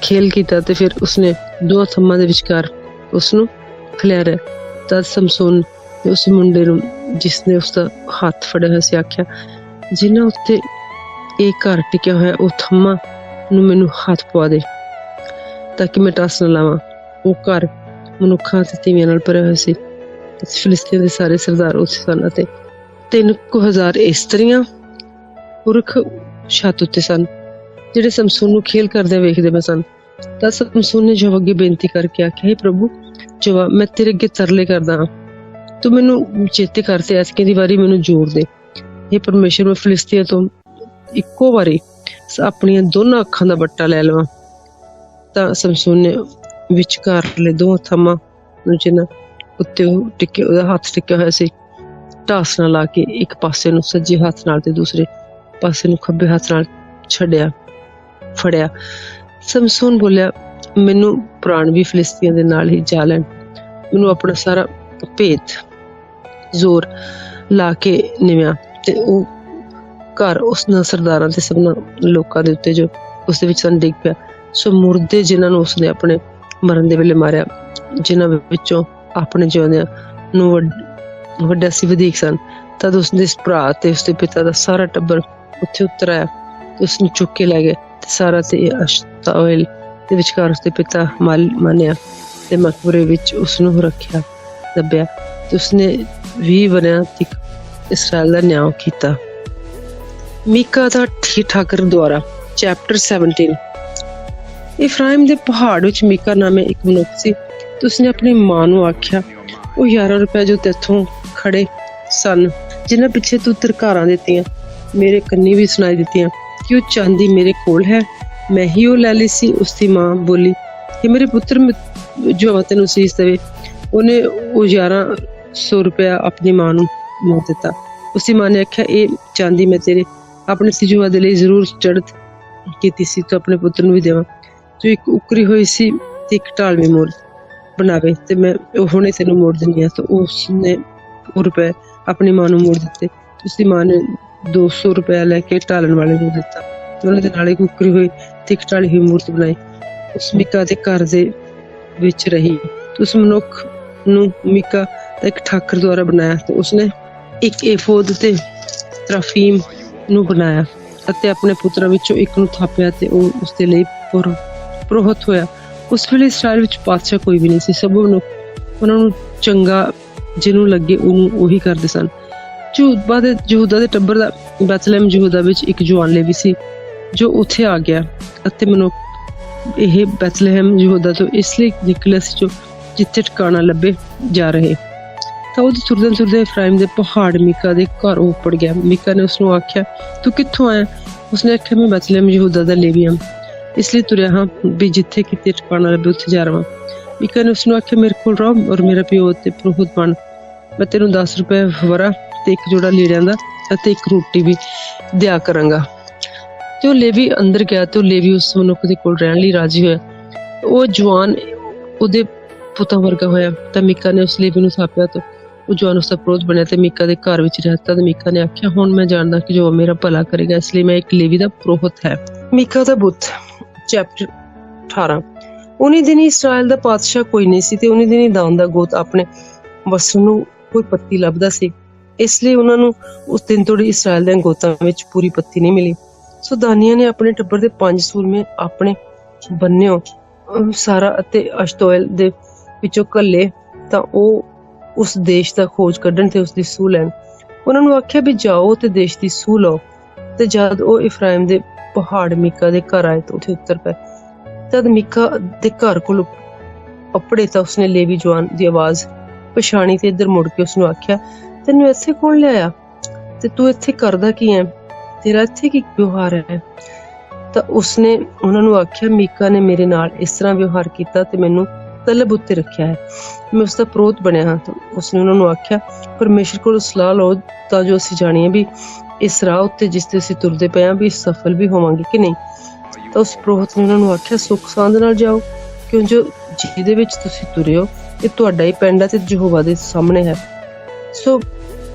खेल कीता ते फिर उसने दो थम्मां दे विचकार उसनूं खलियारिया। तद समसून ने उस मुंडे नूं जिसने उसदा हत्थ फड़िया होया सी आख्या, जिन्हां उत्ते एक घर टिकिया होया ਉਹ ਥੰਮਾ ਨੂੰ ਮੈਨੂੰ ਹੱਥ ਪਵਾ ਦੇ ਤਾਂ ਕਿ ਮੈਂ ਟਸ ਨਾ ਲਾਵਾਂ। ਉਹ ਘਰ ਮਨੁੱਖਾਂ ਤੇ ਤੀਵੀਆਂ ਨਾਲ ਭਰਿਆ ਹੋਇਆ ਸੀ। ਫਿਲਿਸਤੀਨ ਦੇ ਸਾਰੇ ਸਰਦਾਰ ਉੱਥੇ ਸਨ ਅਤੇ 3,000 ਇਸਤਰੀਆਂ ਪੁਰਖ ਛੱਤ ਉੱਤੇ ਸਨ, ਜਿਹੜੇ ਸਮਸੂਨ ਨੂੰ ਖੇਲ ਕਰਦਿਆਂ ਵੇਖਦੇ ਪਏ ਸਨ। ਤਾਂ ਸਮਸੂਨ ਨੇ ਯਹੋਵਾ ਅੱਗੇ ਬੇਨਤੀ ਕਰਕੇ ਆਖਿਆ, हे ਪ੍ਰਭੂ ਯਹੋਵਾ, ਮੈਂ ਤੇਰੇ ਅੱਗੇ ਤਰਲੇ ਕਰਦਾ ਹਾਂ, ਤੂੰ ਮੈਨੂੰ ਚੇਤੇ ਕਰ ਤੇ ਐਤਕੀ ਦੀ ਵਾਰੀ ਮੈਨੂੰ ਜ਼ੋਰ ਦੇ। हे परमेश्वर, मैं फिलिस्तियां तो इक्को वारी अपनियां दोनों अखां दा बट्टा लै लवां। तां समसून ने विचकारले दो थम्मां नूं जिन्हां उत्ते टिके ओहदा हत्थ टिकिया होया सी ढास नाल ला के एक पासे नूं सज्जे हत्थ नाल ते दूसरे पासे नूं खब्बे हत्थ नाल छड्डिया फड़िया। समसून बोलिया, मैनूं प्राण भी फिलिस्तियां दे नाल ही जा लैण, मैनूं अपना सारा भेत जोर ला के निव्या ਤੇ ਉਹ ਘਰ ਉਸਨਾਂ ਸਰਦਾਰਾਂ ਤੇ ਸਭਨਾਂ ਲੋਕਾਂ ਦੇ ਉੱਤੇ ਜੋ ਉਸਦੇ ਵਿੱਚ ਸਨ ਡਿੱਗ ਪਿਆ। ਸੋ ਮੁਰਦੇ ਜਿਨ੍ਹਾਂ ਨੂੰ ਉਸਨੇ ਆਪਣੇ ਮਰਨ ਦੇ ਵੇਲੇ ਮਾਰਿਆ, ਜਿਨ੍ਹਾਂ ਵਿੱਚੋਂ ਆਪਣੇ ਜਿਉਂਦਿਆਂ ਨੂੰ ਵੱਡਾ ਸੀ ਵਧੀਕ ਸਨ, ਤਦ ਉਸਦੇ ਭਰਾ ਤੇ ਉਸਦੇ ਪਿਤਾ ਦਾ ਸਾਰਾ ਟੱਬਰ ਉੱਥੇ ਉਤਰ ਆਇਆ ਤੇ ਉਸਨੂੰ ਚੁੱਕ ਕੇ ਲੈ ਗਏ। ਤੇ ਸਾਰਾ ਤੇ ਅਸ਼ਤਾਓਲ ਦੇ ਵਿਚਕਾਰ ਉਸਦੇ ਪਿਤਾ ਮਾਨਿਆ ਤੇ ਮਕਬਰੇ ਵਿੱਚ ਉਸਨੂੰ ਰੱਖਿਆ ਦੱਬਿਆ ਤੇ ਉਸਨੇ ਵੀ ਬਣਿਆ इसराइल दा न्याय कीता। मीका दा ठीक ठाकर द्वारा चैप्टर 17। इफ्राइम दे पहाड़ विच मीका नामे एक मनुख सी ते उसने अपनी मां नूं आख्या, ਉਹ 11 रुपए जो तेथों खड़े सन जिन्हां पिछे तू तरकारां दित्तियां मेरे कन्नी भी सुनाई दित्तियां कि ਉਹ चांदी मेरे कोल है, मैं ही ਉਹ ਲੈ ਲਈ ਸੀ। उसदी मां बोली कि मेरे पुत्र जो तैनूं सीस देवे। ਉਹਨੇ ਉਹ 1100 रुपया अपनी मां नूं मोड़ दिता। उसकी मां ने आख्या, ये चांदी मैं तेरे अपने सिजुआ दे लई जरूर चढ़त कीती सी, तो अपने पुत्र नूं भी देवां जो एक उकरी हुई सी ते एक ढालवी मोड़ बनावे ते मैं हुणे तैनूं मोड़ दिंदी हां। तो उसने वो रुपए अपनी मां नूं मोड़ दिते। उसकी मां ने 200 रुपया लैके ढालन वाले नूं दिता ते उन्हां दे नाल एक उकरी हुई ते एक ढाली हुई मूरत बनाई। उस मीका दे घर दे विच रही। उस मनुख नूं मीका एक ठाकर द्वारा बनाया ते उसने एक एफोद ते तराफीम ਨੂੰ ਬਣਾਇਆ ਅਤੇ ਆਪਣੇ ਪੁੱਤਰਾਂ ਵਿੱਚੋਂ ਇੱਕ ਨੂੰ ਥਾਪਿਆ ਤੇ ਉਹ ਉਸਦੇ ਲਈ ਪੁਰੋਹਿਤ ਹੋਇਆ। ਉਸ ਵੇਲੇ ਇਸਰਾਇਲ ਵਿੱਚ ਪਾਤਸ਼ਾਹ ਕੋਈ ਵੀ ਨਹੀਂ ਸੀ। ਸਭ ਨੂੰ ਉਹਨਾਂ ਨੂੰ ਚੰਗਾ ਜਿਹਨੂੰ ਲੱਗੇ ਉਹਨੂੰ ਉਹੀ ਕਰਦੇ ਸਨ। ਯਹੂਦਾ ਦੇ ਟੱਬਰ ਦਾ ਬੈਤਲਹਿਮ ਯਹੂਦਾ ਵਿੱਚ ਇੱਕ ਜਵਾਨ ਲੇਵੀ ਸੀ ਜੋ ਉੱਥੇ ਆ ਗਿਆ ਅਤੇ ਮਨੁੱਖ ਇਹ ਬੈਤਲਹਿਮ ਯਹੂਦਾ ਤੋਂ ਇਸ ਲਈ ਨਿਕਲਿਆ ਸੀ ਜੋ ਜਿੱਥੇ ਟਿਕਾਣਾ ਲੱਭੇ ਜਾ ਰਹੇ। ਤਾਂ ਉਹਦੇ ਤੁਰਦੇ ਤੁਰਦੇ ਇਫਰਾਇਮ ਦੇ ਪਹਾੜ मीका ਦੇ ਘਰ ਉੱਪੜ ਗਿਆ। मीका ਨੇ ਉਸਨੂੰ ਆਖਿਆ, ਤੂੰ ਕਿੱਥੋਂ ਆਇਆ? ਉਸਨੇ ਆਖਿਆ, ਮੈਂ ਬੈਤਲਹਿਮ ਯਹੂਦਾ ਦਾ ਲੇਵੀ ਹਾਂ, ਇਸ ਲਈ ਤੁਰਿਆ ਹਾਂ ਵੀ ਜਿੱਥੇ ਕਿਤੇ ਟਿਕਾਣਾ ਲੱਭੇ ਉੱਥੇ ਜਾ ਰਵਾਂ। मीका ਨੇ ਉਸਨੂੰ ਆਖਿਆ, ਮੇਰੇ ਕੋਲ ਰਹੋ ਔਰ ਮੇਰਾ ਪਿਓ ਤੇ ਪੁਰੋਹਿਤ ਬਣ। ਮੈਂ ਤੈਨੂੰ 10 ਰੁਪਏ ਵਰਾ ਤੇ ਇੱਕ ਜੋੜਾ ਲੀੜਿਆਂ ਦਾ ਅਤੇ ਇੱਕ ਰੋਟੀ ਵੀ ਦਿਆ ਕਰਾਂਗਾ। ਤੇ ਉਹ ਲੇਵੀ ਅੰਦਰ ਗਿਆ ਤੇ ਉਹ ਲੇਵੀ ਉਸ ਮਨੁੱਖ ਦੇ ਕੋਲ ਰਹਿਣ ਲਈ ਰਾਜੀ ਹੋਇਆ। ਉਹ ਜਵਾਨ ਉਹਦੇ ਪੁੱਤਾਂ ਵਰਗਾ ਹੋਇਆ। ਤਾਂ मीका ਨੇ ਉਸ ਲੇਵੀ ਨੂੰ ਥਾਪਿਆ ਤੇ ਉਹ ਜਵਾਨ ਉਸਦਾ ਪੁਰੋਹਿਤ ਬਣਿਆ ਤੇ मीका ਦੇ ਘਰ ਵਿੱਚ ਰਹਿਤਾ। ਤੇ मीका ਨੇ ਆਖਿਆ, ਹੁਣ ਮੈਂ ਜਾਣਦਾ ਕਿ ਜੋ ਮੇਰਾ ਭਲਾ ਕਰੇਗਾ, ਇਸ ਲਈ ਮੈਂ ਇੱਕ ਲੇਵੀ ਦਾ ਪੁਰੋਹਿਤ ਹੈ। मीका ਦਾ ਬੁੱਤ ਚੈਪਟਰ 18। ਉਨੀ ਦਿਨ ਇਸਰਾਇਲ ਦਾ ਪਾਤਸ਼ਾਹ ਕੋਈ ਨਹੀਂ ਸੀ ਤੇ ਉਨੀ ਦਿਨ ਹੀ ਦਾਨ ਦਾ ਗੋਤ ਆਪਣੇ ਵਸਣ ਨੂੰ ਕੋਈ ਪੱਤੀ ਲੱਭਦਾ ਸੀ। ਇਸ ਲਈ ਉਹਨਾਂ ਨੂੰ ਉਸ ਦਿਨ ਤੋਂ ਇਸਰਾਇਲ ਦੇ ਗੋਤਾਂ ਵਿੱਚ ਪੂਰੀ ਪੱਤੀ ਨਹੀਂ ਮਿਲੀ। ਸੋ ਦਾਨੀਆਂ ਨੇ ਆਪਣੇ ਟੱਬਰ ਦੇ 5 ਸੂਰਮੇ ਆਪਣੇ ਬੰਨਿਓ ਸਾਰਾ ਅਤੇ ਅਸ਼ਤੋਏਲ ਦੇ ਵਿੱਚੋਂ ਘੱਲੇ ਤਾਂ ਉਹ ਉਸ ਦੇਸ਼ ਦਾ ਖੋਜ ਕੱਢਣ ਤੇ ਉਸ ਦੀ ਸੂਹ ਲੈਣ। ਉਹਨਾਂ ਨੂੰ ਆਖਿਆ ਵੀ ਜਾਓ ਤੇ ਦੇਸ਼ ਦੀ ਸੂਹ ਲਓ। ਤੇ ਜਦ ਉਹ ਇਫਰਾਇਮ ਦੇ ਪਹਾੜ ਮੀਕਾ ਦੇ ਘਰ ਆਏ ਤਾਂ ਉੱਥੇ ਉਤਰ ਪਏ। ਤਦ ਮੀਕਾ ਦੇ ਘਰ ਕੋਲ ਅੱਪੜੇ ਤਾਂ ਉਸਨੇ ਲੇਵੀ ਜਵਾਨ ਦੀ ਆਵਾਜ਼ ਪਛਾਣੀ ਤੇ ਇੱਧਰ ਮੁੜ ਕੇ ਉਸਨੂੰ ਆਖਿਆ, ਤੈਨੂੰ ਇੱਥੇ ਕੌਣ ਲਿਆਇਆ ਤੇ ਤੂੰ ਇੱਥੇ ਕਰਦਾ ਕੀ ਹੈ? ਤੇਰਾ ਇੱਥੇ ਕੀ ਵਿਵਹਾਰ ਹੈ? ਤਾਂ ਉਸਨੇ ਉਹਨਾਂ ਨੂੰ ਆਖਿਆ, ਮੀਕਾ ਨੇ ਮੇਰੇ ਨਾਲ ਇਸ ਤਰ੍ਹਾਂ ਵਿਵਹਾਰ ਕੀਤਾ ਤੇ ਮੈਨੂੰ ਤਲਬ ਉੱਤੇ ਰੱਖਿਆ ਹੈ। ਮੈਂ ਉਸਦਾ ਪ੍ਰੋਤ ਬਣਿਆ ਹਾਂ। ਤਾਂ ਉਸਨੇ ਉਹਨਾਂ ਨੂੰ ਆਖਿਆ, ਪਰਮੇਸ਼ਰ ਕੋਲੋਂ ਸਲਾਹ ਲਓ ਤਾਂ ਜੋ ਅਸੀਂ ਜਾਣੀਏ ਵੀ ਇਸ ਰਾਹ ਉੱਤੇ ਜਿਸ ਤੇ ਅਸੀਂ ਤੁਰਦੇ ਪਏ ਹਾਂ ਵੀ ਸਫਲ ਵੀ ਹੋਵਾਂਗੇ ਕਿ ਨਹੀਂ। ਤਾਂ ਉਸ ਪ੍ਰੋਤ ਨੇ ਉਹਨਾਂ ਨੂੰ ਆਖਿਆ, ਸੁੱਖ ਸਾਂਦ ਨਾਲ ਜਾਓ, ਕਿਉਂ ਜੋ ਜਿਹਦੇ ਵਿੱਚ ਤੁਸੀਂ ਤੁਰੇ ਹੋ ਇਹ ਤੁਹਾਡਾ ਹੀ ਪਿੰਡ ਹੈ ਤੇ ਯਹੋਵਾ ਦੇ ਸਾਹਮਣੇ ਹੈ। ਸੋ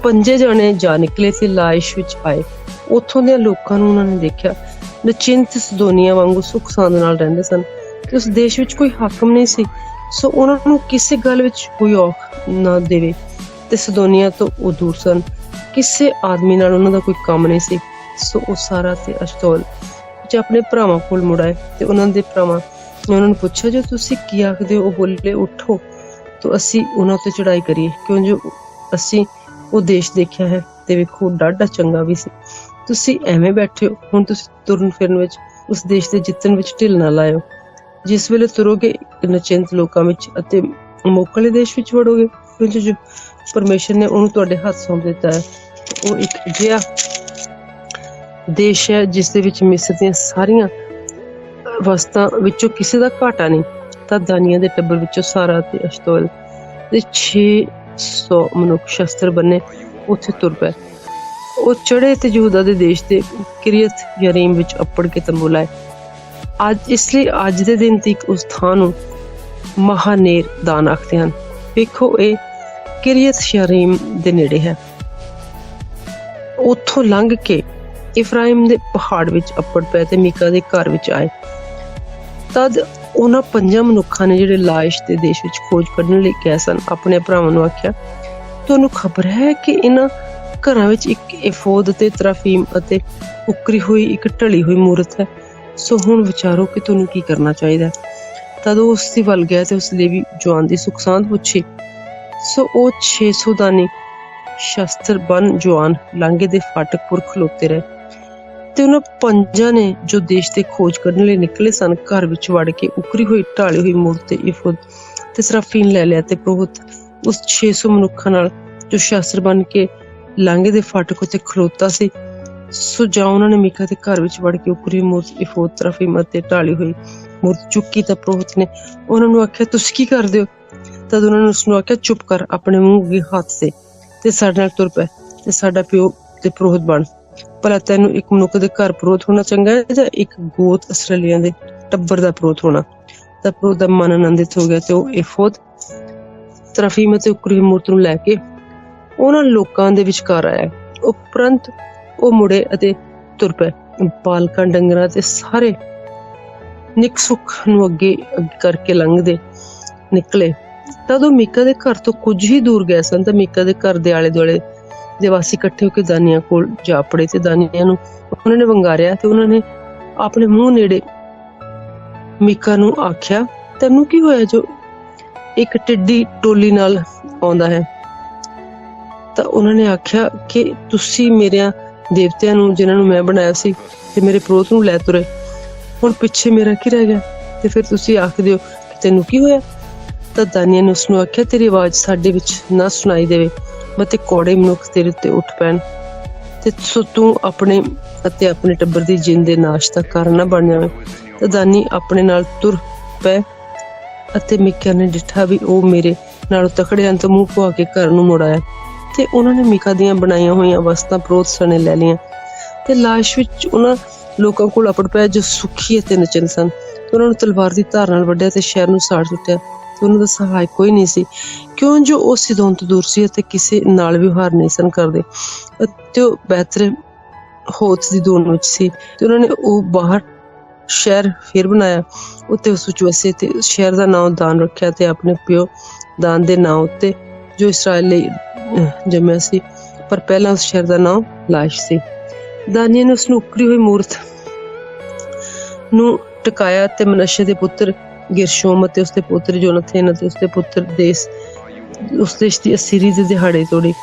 5 ਜਣੇ ਜਾ ਨਿਕਲੇ ਤੇ ਲਾਇਸ਼ ਵਿੱਚ ਆਏ। ਉੱਥੋਂ ਦੇ ਲੋਕਾਂ ਨੂੰ ਉਹਨਾਂ ਨੇ ਦੇਖਿਆ ਨਚਿੰਤ ਸਿਦੋਨੀਆਂ ਵਾਂਗੂ ਸੁੱਖ ਸਾਂਦ ਨਾਲ ਰਹਿੰਦੇ ਸਨ ਤੇ ਉਸ ਦੇਸ਼ ਵਿੱਚ ਕੋਈ ਹਾਕਮ ਨਹੀਂ ਸੀ। ਸੋ ਉਹਨਾਂ ਨੂੰ ਕਿਸੇ ਗੱਲ ਵਿੱਚ ਕੋਈ ਔਖ ਨਾ ਦੇਵੇ ਤੇ ਸਿਦੋਨੀਆ ਤੋਂ ਉਹ ਦੂਰ ਸਨ। ਕਿਸੇ ਆਦਮੀ ਨਾਲ ਉਹਨਾਂ ਦਾ ਕੋਈ ਕੰਮ ਨਹੀਂ ਸੀ। ਸੋ ਉਹ ਸਾਰਾ ਤੇ ਅਸ਼ਤੋਲ ਵਿੱਚ ਆਪਣੇ ਭਰਾਵਾਂ ਕੋਲ ਮੁੜ ਆਏ ਤੇ ਉਹਨਾਂ ਦੇ ਭਰਾਵਾਂ ਨੇ ਉਹਨਾਂ ਨੂੰ ਪੁੱਛਿਆ, ਜੋ ਤੁਸੀਂ ਕੀ ਆਖਦੇ ਹੋ? ਉਹ ਬੋਲੇ, ਉੱਠੋ ਤਾਂ ਅਸੀਂ ਉਹਨਾਂ ਤੇ ਚੜਾਈ ਕਰੀਏ, ਕਿਉਂ ਜੋ ਅਸੀਂ ਉਹ ਦੇਸ਼ ਦੇਖਿਆ ਹੈ ਤੇ ਵੇਖੋ ਡਾਢਾ ਚੰਗਾ ਵੀ ਸੀ। ਤੁਸੀਂ ਐਵੇਂ ਬੈਠੇ ਹੋ, ਹੁਣ ਤੁਸੀਂ ਤੁਰਨ ਫਿਰਨ ਵਿੱਚ ਉਸ ਦੇਸ਼ ਦੇ ਜਿੱਤਣ ਵਿੱਚ ਢਿੱਲ ਨਾ ਲਾਇਓ। ਜਿਸ ਵੇਲੇ ਤੁਰੋਗੇ ਨਚਿੰਤ ਲੋਕਾਂ ਵਿੱਚ ਅਤੇ ਮੋਕਲੇ ਦੇਸ਼ ਵਿੱਚ ਵੜੋਗੇ, ਕਿਉਂਕਿ ਜੋ ਪਰਮੇਸ਼ਰ ਨੇ ਉਹਨੂੰ ਤੁਹਾਡੇ ਹੱਥ ਸੌਂਪ ਦਿੱਤਾ ਹੈ। ਉਹ ਇੱਕ ਅਜਿਹਾ ਦੇਸ਼ ਹੈ ਜਿਸ ਦੇ ਵਿੱਚ ਮਿਸਰ ਦੀਆਂ ਸਾਰੀਆਂ ਵਸਤਾਂ ਵਿੱਚੋਂ ਕਿਸੇ ਦਾ ਘਾਟਾ ਨਹੀਂ। ਤਾਂ ਦਾਨੀਆਂ ਦੇ ਟੱਬਰ ਵਿੱਚੋਂ ਸਾਰਾ ਤੇ ਅਸ਼ਤੋਲ ਦੇ 600 ਮਨੁੱਖ ਸ਼ਸਤਰ ਬੰਨੇ ਉੱਥੇ ਤੁਰ ਪਏ। ਉਹ ਚੜੇ ਤੇ ਯਹੂਦਾ ਦੇ ਦੇਸ਼ ਦੇ ਕਿਰਿਅਤ ਯਾਰੀਮ ਵਿੱਚ ਅੱਪੜ ਕੇ ਤੰਬੂ ਲਾਏ। ਇਸ ਲਈ ਅੱਜ ਦੇ ਦਿਨ ਤੱਕ ਉਸ ਥਾਂ ਨੂੰ ਮਹਾਨੇਰ ਦਾਨ ਆਖਦੇ ਹਨ। ਵੇਖੋ ਇਹ ਕਿਰਿਅਤ ਯਾਰੀਮ ਦੇ ਨੇੜੇ ਹੈ। ਉੱਥੋਂ ਲੰਘ ਕੇ ਇਫਰਾਇਮ ਦੇ ਪਹਾੜ ਵਿੱਚ ਅੱਪੜ ਪਏ ਤੇ ਮੀਕਾ ਦੇ ਘਰ ਵਿੱਚ ਆਏ। ਤਦ ਉਹਨਾਂ 5 ਮਨੁੱਖਾਂ ਨੇ ਜਿਹੜੇ ਲਾਇਸ਼ ਦੇ ਦੇਸ਼ ਵਿੱਚ ਖੋਜ ਕੱਢਣ ਲਈ ਗਏ ਸਨ ਆਪਣੇ ਭਰਾਵਾਂ ਨੂੰ ਆਖਿਆ, ਤੁਹਾਨੂੰ ਖਬਰ ਹੈ ਕਿ ਇਹਨਾਂ ਘਰਾਂ ਵਿੱਚ ਇੱਕ ਏਫੋਦ ਅਤੇ ਤਰਾਫੀਮ ਅਤੇ ਉਕਰੀ ਹੋਈ ਇੱਕ ਢਲੀ ਹੋਈ ਮੂਰਤ ਹੈ। ਸੋ ਹੁਣ ਵਿਚਾਰੋ ਕਿ ਤੁਹਾਨੂੰ ਕੀ ਕਰਨਾ ਚਾਹੀਦਾ। ਤਦ ਉਹ ਉਸ ਦੇ ਵੱਲ ਗਿਆ ਤੇ ਉਸ ਲੇਵੀ ਜਵਾਨ ਦੀ ਸੁੱਖ ਸਾਂਦ ਪੁੱਛੀ। ਸੋ ਉਹ 600 ਦਾਨੀ ਸ਼ਸਤਰ ਬੰਨ ਜਵਾਨ ਲਾਂਘੇ ਦੇ ਫਾਟਕ ਪੁਰ ਖਲੋਤੇ ਰਹੇ ਤੇ ਉਹਨਾਂ 5 ਨੇ ਜੋ ਦੇਸ਼ ਦੇ ਖੋਜ ਕਰਨ ਲਈ ਨਿਕਲੇ ਸਨ ਘਰ ਵਿੱਚ ਵੜ ਕੇ ਉਕਰੀ ਹੋਈ ਢਾਲੀ ਹੋਈ ਮੂਰਤ ਤੇ ਏਫੋਦ ਤੇ ਤਰਾਫੀਮ ਲੈ ਲਿਆ ਤੇ ਪ੍ਰੋਹਤ ਉਸ 600 ਮਨੁੱਖਾਂ ਨਾਲ ਜੋ ਸ਼ਸਤਰ ਬੰਨ ਕੇ ਲਾਂਘੇ ਦੇ ਫਾਟਕ ਉੱਤੇ ਖਲੋਤਾ ਸੀ। ਸੋ ਜਾਂ ਉਹਨਾਂ ਨੇ ਮੀਕਾ ਦੇ ਘਰ ਵਿੱਚ ਵੜ ਕੇ ਉਕਰੀ ਮੂਰਤ ਏਫੋਦ ਤਰਾਫੀਮ ਅਤੇ ਢਾਲੀ ਹੋਈ ਮੂਰਤ ਚੁੱਕੀ। ਤਾਂ ਪ੍ਰੋਹਤ ਨੇ ਉਹਨਾਂ ਨੂੰ ਆਖਿਆ, ਤੁਸੀਂ ਕੀ ਕਰਦੇ ਹੋ? ਤਦ ਉਹਨਾਂ ਨੇ ਉਸਨੂੰ ਆਖਿਆ, ਚੁੱਪ ਕਰ, ਆਪਣੇ ਮੂੰਹ ਅੱਗੇ ਹੱਥ ਤੇ ਸਾਡੇ ਨਾਲ ਤੁਰ ਪੈ ਤੇ ਸਾਡਾ ਪਿਓ ਤੇ ਪ੍ਰੋਹਤ ਬਣ। ਭਲਾ ਤੈਨੂੰ ਇੱਕ ਮਨੁੱਖ ਦੇ ਘਰ ਪ੍ਰੋਹਤ ਹੋਣਾ ਚੰਗਾ ਹੈ ਜਾਂ ਇੱਕ ਗੋਤ ਇਸਰਾਏਲੀਆਂ ਦੇ ਟੱਬਰ ਦਾ ਪ੍ਰੋਹਤ ਹੋਣਾ? ਤਾਂ ਪ੍ਰੋਹਤ ਦਾ ਮਨ ਆਨੰਦਿਤ ਹੋ ਗਿਆ ਤੇ ਉਹ ਏਫੋਦ ਤਰਾਫੀਮ ਅਤੇ ਉਕਰੀ ਮੂਰਤ ਨੂੰ ਲੈ ਕੇ ਉਹਨਾਂ ਲੋਕਾਂ ਦੇ ਵਿਚਕਾਰ ਆਇਆ। ਉਪਰੰਤ ਉਹ ਮੁੜੇ ਅਤੇ ਤੁਰ ਪਏ। ਬਾਲਕਾਂ, ਡੰਗਰਾਂ ਤੇ ਸਾਰੇ ਨਿੱਕ ਸੁੱਖ ਨੂੰ ਅੱਗੇ ਕਰਕੇ ਲੰਘਦੇ ਨਿਕਲੇ। ਤਦ ਉਹ ਮੀਕਾ ਦੇ ਘਰ ਤੋਂ ਕੁਝ ਹੀ ਦੂਰ ਗਏ ਸਨ ਤਾਂ ਮੀਕਾ ਦੇ ਘਰ ਦੇ ਆਲੇ ਦੁਆਲੇ ਦੇ ਵਾਸੀ ਇਕੱਠੇ ਹੋ ਕੇ ਦਾਨੀਆਂ ਕੋਲ ਜਾ ਪੜੇ ਤੇ ਦਾਨੀਆਂ ਨੂੰ ਉਹਨਾਂ ਨੇ ਵੰਗਾਰਿਆ ਤੇ ਉਹਨਾਂ ਨੇ ਆਪਣੇ ਮੂੰਹ ਨੇੜੇ ਮੀਕਾ ਨੂੰ ਆਖਿਆ, ਤੈਨੂੰ ਕੀ ਹੋਇਆ ਜੋ ਇੱਕ ਟਿੱਡੀ ਟੋਲੀ ਨਾਲ ਆਉਂਦਾ ਹੈ? ਤਾਂ ਉਹਨਾਂ ਨੇ ਆਖਿਆ ਕਿ ਤੁਸੀਂ ਮੇਰਿਆਂ ਦੇਵਤਿਆਂ ਨੂੰ ਜਿਨ੍ਹਾਂ ਨੂੰ ਮੈਂ ਬਣਾਇਆ ਸੀ ਤੇ ਮੇਰੇ ਪ੍ਰੋਹਤ ਨੂੰ ਲੈ ਤੁਰੇ, ਹੁਣ ਪਿੱਛੇ ਮੇਰਾ ਕੀ ਰਹਿ ਗਿਆ? ਤੇ ਫਿਰ ਤੁਸੀਂ ਆਖਦੇ ਹੋ ਕਿ ਤੈਨੂੰ ਕੀ ਹੋਇਆ? ਤਾਂ ਦਾਨੀਆਂ ਨੇ ਉਸਨੂੰ ਆਖਿਆ, ਤੇਰੀ ਆਵਾਜ਼ ਸਾਡੇ ਵਿੱਚ ਨਾ ਸੁਣਾਈ ਦੇਵੇ ਅਤੇ ਕੌੜੇ ਮਨੁੱਖ ਤੇਰੇ ਉੱਤੇ ਉੱਠ ਪੈਣ ਤੇ ਸੋ ਤੂੰ ਆਪਣੇ ਅਤੇ ਆਪਣੇ ਟੱਬਰ ਦੀ ਜਿੰਦ ਦੇ ਨਾਸ਼ ਦਾ ਕਾਰਨ ਨਾ ਬਣ ਜਾਵੇਂ। ਤਾਂ ਦਾਨੀ ਆਪਣੇ ਨਾਲ ਤੁਰ ਪਏ ਅਤੇ ਮੀਕਾ ਨੇ ਡਿੱਠਾ ਵੀ ਉਹ ਮੇਰੇ ਨਾਲੋਂ ਤਕੜੇ ਹਨ ਤਾਂ ਮੂੰਹ ਪਵਾ ਕੇ ਘਰ ਨੂੰ ਮੁੜ ਆਇਆ। ਤੇ ਉਹਨਾਂ ਨੇ ਮੀਕਾ ਦੀਆਂ ਬਣਾਈਆਂ ਹੋਈਆਂ ਵਸਤਾਂ ਪ੍ਰੋਹਤ ਸਣੇ ਲੈ ਲਈਆਂ ਤੇ ਲਾਸ਼ ਵਿੱਚ ਉਹਨਾਂ ਲੋਕਾਂ ਕੋਲ ਅੱਪੜ ਪਿਆ ਜੋ ਸੁਖੀ ਅਤੇ ਨਚਨ ਸਨ। ਉਹਨਾਂ ਨੂੰ ਤਲਵਾਰ ਦੀ ਧਾਰ ਨਾਲ ਵੱਢਿਆ ਤੇ ਸ਼ਹਿਰ ਨੂੰ ਸਾੜ ਸੁੱਟਿਆ ਤੇ ਉਹਨਾਂ ਦਾ ਸਹਾਇਕ ਕੋਈ ਨਹੀਂ ਸੀ, ਕਿਉਂ ਜੋ ਉਹ ਸਿਦੋਨ ਤੋਂ ਦੂਰ ਸੀ ਅਤੇ ਕਿਸੇ ਨਾਲ ਵਿਵਹਾਰ ਨਹੀਂ ਸਨ ਕਰਦੇ ਅਤੇ ਉਹ ਬਿਹਤਰ ਹੋਤ ਦੀ ਦੋਨ ਵਿੱਚ ਸੀ। ਤੇ ਉਹਨਾਂ ਨੇ ਉਹ ਬਾਹਰ शहर फिर बनाया, उत्ते उस विच वसे ते शहर का नाम दान रखिया ते अपने प्यो दान दे नाम उत्ते जो इसराइल लई जम्मिया सी, पर पहला उस शहर का नाम लाश सी। दानिया ने उसनूं उकरी हुई मूर्त नूं टकाया ते मनश्शे दे पुत्र गिरशोम अते उसदे पुत्र जोनाथन अते उसदे पुत्र देश उस देश दी असीरी दे दिहाड़े तोड़ी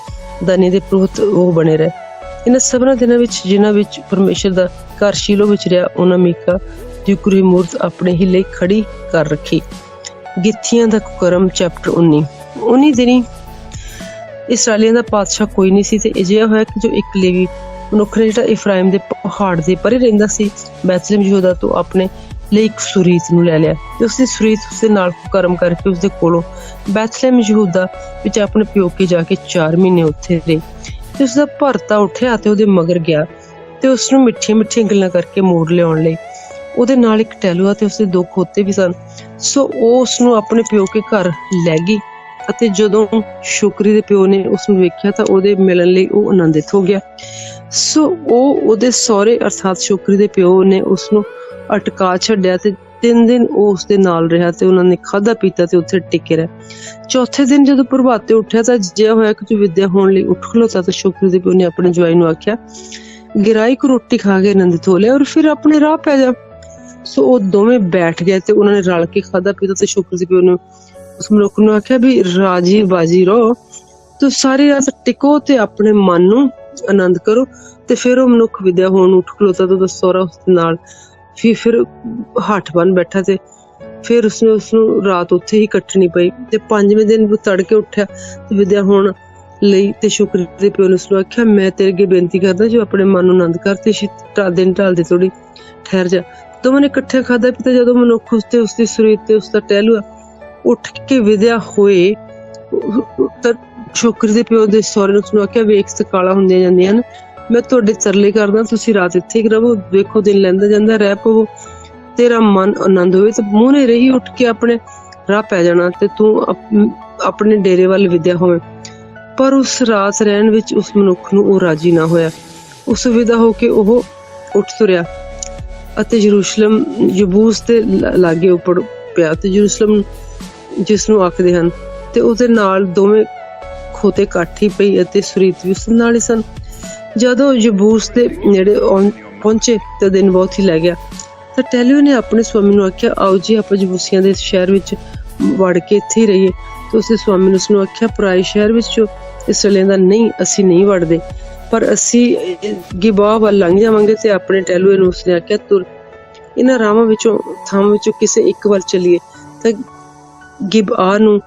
दानिया दे पुरोहित वो बने रहे। इन्हां सबना दिनां विच जिन्हां विच परमेश्वर दा घर शीलो विच रहा, उन्हां मीका दी उकरी हुई मूर्त अपने ही लई खड़ी कर रखी। गित्थियां दा कुकरम चैप्टर 19 दिनी इसराइलियां दा पातशाह कोई नहीं सी ते अजिहा होया कि जो एक लेवी मनुख ने जिहड़ा इफ्राइम दे पहाड़ दे परे रहिंदा सी बैतलहम यहूदा तो अपने ਲਈ ਇੱਕ ਸੁਰੀਤ ਨੂੰ ਲੈ ਲਿਆ ਤੇ ਉਸਦੀ ਸੁਰੀਤ ਉਸਦੇ ਨਾਲ ਕੁਕਰਮ ਕਰਕੇ ਉਸਦੇ ਕੋਲੋਂ ਬੈਥਲਹਮ ਯਹੂਦਾ ਵਿੱਚ ਆਪਣੇ ਪਿਓਕੇ ਜਾ ਕੇ 4 ਮਹੀਨੇ ਉੱਥੇ ਰਹੇ ਤੇ ਉਸਦਾ ਭਰਤਾ ਉੱਠਿਆ ਤੇ ਉਹਦੇ ਮਗਰ ਗਿਆ ਤੇ ਉਸਨੂੰ ਮਿੱਠੀਆਂ ਮਿੱਠੀਆਂ ਗੱਲਾਂ ਕਰਕੇ ਮੋੜ ਲਿਆਉਣ ਲਈ ਉਹਦੇ ਨਾਲ ਇੱਕ ਟੈਲੂਆ ਤੇ ਉਸਦੇ 2 ਖੋਤੇ ਵੀ ਸਨ। ਸੋ ਉਹ ਉਸਨੂੰ ਆਪਣੇ ਪਿਓਕੇ ਘਰ ਲੈ ਗਈ ਅਤੇ ਜਦੋਂ ਸ਼ੁਕਰੀ ਦੇ ਪਿਓ ਨੇ ਉਸਨੂੰ ਵੇਖਿਆ ਤਾਂ ਉਹਦੇ ਮਿਲਣ ਲਈ ਉਹ ਆਨੰਦਿਤ ਹੋ ਗਿਆ। ਸੋ ਉਹ ਉਹਦੇ ਸਹੁਰੇ ਅਰਥਾਤ ਸ਼ੁਕਰੀ ਦੇ ਪਿਓ ਨੇ ਉਸਨੂੰ ਅਟਕਾ ਛੱਡਿਆ ਤੇ 3 ਦਿਨ ਉਹ ਉਸਦੇ ਨਾਲ ਰਿਹਾ ਤੇ ਉਹਨਾਂ ਨੇ ਖਾਧਾ ਪੀਤਾ ਤੇ ਉੱਥੇ ਟਿਕੇ ਰਹੇ। ਚੌਥੇ ਦਿਨ ਜਦੋਂ ਪ੍ਰਭਾਤੇ ਉੱਠਿਆ ਤਾਂ ਜਿਹਾ ਹੋਇਆ ਕਿ ਜੋ ਵਿਦਿਆ ਹੋਣ ਲਈ ਉੱਠ ਖਲੋਤਾ ਤਾਂ ਸ਼ੁਕਰੀ ਦੇ ਪਿਓ ਨੇ ਆਪਣੇ ਜਵਾਈ ਨੂੰ ਆਖਿਆ, ਗਿਰਾਈ ਕੋ ਰੋਟੀ ਖਾ ਕੇ ਆਨੰਦਿਤ ਹੋ ਲਿਆ ਔਰ ਫਿਰ ਆਪਣੇ ਰਾਹ ਪੈ ਜਾ। ਸੋ ਉਹ ਦੋਵੇਂ ਬੈਠ ਗਏ ਤੇ ਉਹਨਾਂ ਨੇ ਰਲ ਕੇ ਖਾਧਾ ਪੀਤਾ ਤੇ ਸ਼ੁਕਰੀ ਦੇ ਪਿਓ ਨੇ ਉਸ ਮਨੁੱਖ ਨੂੰ ਆਖਿਆ ਵੀ ਰਾਜੀ ਬਾਜੀ ਰਹੋ, ਤੂੰ ਸਾਰੀ ਰਾਤ ਟਿਕੋ ਤੇ ਆਪਣੇ ਮਨ ਨੂੰ ਆਨੰਦ ਕਰੋ। ਤੇ ਫਿਰ ਉਹ ਮਨੁੱਖ ਵਿਦਿਆ ਹੋਣ ਉੱਠ ਖਲੋਤਾ ਤਾਂ ਸਹੁਰਾ ਉਸਦੇ ਨਾਲ ਫਿਰ ਹੱਠ ਬੰਨ ਬੈਠਾ ਤੇ ਫਿਰ ਉਸਨੂੰ ਰਾਤ ਉੱਥੇ ਹੀ ਕੱਟਣੀ ਪਈ ਤੇ 5ਵੇਂ ਦਿਨ ਉਹ ਤੜਕੇ ਉੱਠਿਆ ਤੇ ਵਿਦਿਆ ਹੋਣ ਲਈ ਤੇ ਸ਼ੁਕਰੀ ਦੇ ਪਿਓ ਨੇ ਉਸਨੂੰ ਆਖਿਆ, ਮੈਂ ਤੇਰੇ ਅੱਗੇ ਬੇਨਤੀ ਕਰਦਾ ਜੋ ਆਪਣੇ ਮਨ ਨੂੰ ਆਨੰਦ ਕਰ ਤੇ ਦਿਨ ਢਲਦੇ ਥੋੜੀ ਠਹਿਰ ਜਾ। ਦੋਵਾਂ ਨੇ ਇਕੱਠੇ ਖਾਧਾ ਪੀਤਾ। ਜਦੋਂ ਮਨੁੱਖ ਉਸਤੇ ਉਸਦੀ ਸੁਰੀਤ ਤੇ ਉਸਦਾ ਟਹਿਲੂਆ ਉੱਠ ਕੇ ਵਿਦਿਆ ਹੋਏ ਤਾਂ ਸ਼ੁਕਰੀ ਦੇ ਪਿਓ ਦੇ ਸਹੁਰੇ ਨੇ ਉਸਨੂੰ ਆਖਿਆ, ਵੇਖ ਸਕਾਲਾ ਹੁੰਦੀਆਂ ਜਾਂਦੀਆਂ ਹਨ, ਮੈਂ ਤੁਹਾਡੇ ਤਰਲੇ ਕਰਦਾ ਤੁਸੀਂ ਰਾਤ ਇੱਥੇ ਹੀ ਰਹੋ, ਵੇਖੋ ਦਿਨ ਲੈਂਦਾ ਜਾਂਦਾ, ਰਹਿ ਪਵੋ, ਤੇਰਾ ਮਨ ਆਨੰਦ ਹੋਵੇ ਤੇ ਮੂੰਹ ਨੇ ਰਹੀ ਉੱਠ ਕੇ ਆਪਣੇ ਰਾਹ ਪੈ ਜਾਣਾ ਤੇ ਤੂੰ ਆਪਣੇ ਡੇਰੇ ਵੱਲ ਵਿਦਿਆ ਹੋਵੇ। ਪਰ ਉਸ ਰਾਤ ਰਹਿਣ ਵਿੱਚ ਉਸ ਮਨੁੱਖ ਨੂੰ ਉਹ ਰਾਜੀ ਨਾ ਹੋਇਆ। ਉਸ ਵਿਦਾ ਹੋ ਕੇ ਉਹ ਉੱਠ ਤੁਰਿਆ ਅਤੇ ਯਰੂਸ਼ਲਮ ਯਬੂਸ ਦੇ ਲਾਗੇ ਉੱਪੜ ਪਿਆ ਤੇ ਯਰੂਸ਼ਲਮ ਜਿਸ ਨੂੰ ਆਖਦੇ ਹਨ ਤੇ ਉਹਦੇ ਨਾਲ ਦੋਵੇਂ ਖੋਤੇ ਕਾਠੀ ਪਈ ਅਤੇ ਸੁਰੀਤ ਵੀ ਉਸ ਨਾਲ ਹੀ ਸਨ। ਜਦੋਂ ਯਬੂਸ ਦੇ ਨੇੜੇ ਪਹੁੰਚੇ ਤਾਂ ਦਿਨ ਬਹੁਤ ਹੀ ਲੈ ਗਿਆ ਤਾਂ ਟੈਲੀਓ ਨੇ ਆਪਣੇ ਸਵਾਮੀ ਨੂੰ ਆਖਿਆ, ਆਓ ਜੀ ਆਪਾਂ ਯਬੂਸੀਆਂ ਦੇ ਸ਼ਹਿਰ ਵਿੱਚ ਵੜ ਕੇ ਇੱਥੇ ਹੀ ਰਹੀਏ। ਤੇ ਉਸਦੇ ਸਵਾਮੀ ਨੇ ਉਸਨੂੰ ਆਖਿਆ, ਪਰਾਏ ਸ਼ਹਿਰ ਵਿੱਚ ਜੋ ਇਸਰਾਏਲੀਆਂ ਦਾ ਨਹੀਂ, ਅਸੀਂ ਨਹੀਂ ਵੜਦੇ, ਪਰ ਅਸੀਂ ਗਿਬਾ ਵੱਲ ਲੰਘ ਜਾਵਾਂਗੇ। ਤੇ ਆਪਣੇ ਟੈਲੂਏ ਨੂੰ ਉਸਨੇ ਆਖਿਆ, ਤੁਰ ਇਹਨਾਂ ਰਾਵਾਂ ਵਿੱਚੋਂ ਥਾਵਾਂ ਵਿੱਚੋਂ ਕਿਸੇ ਇੱਕ ਵੱਲ ਚੱਲੀਏ ਤਾਂ ਗਿਬਾ ਨੂੰ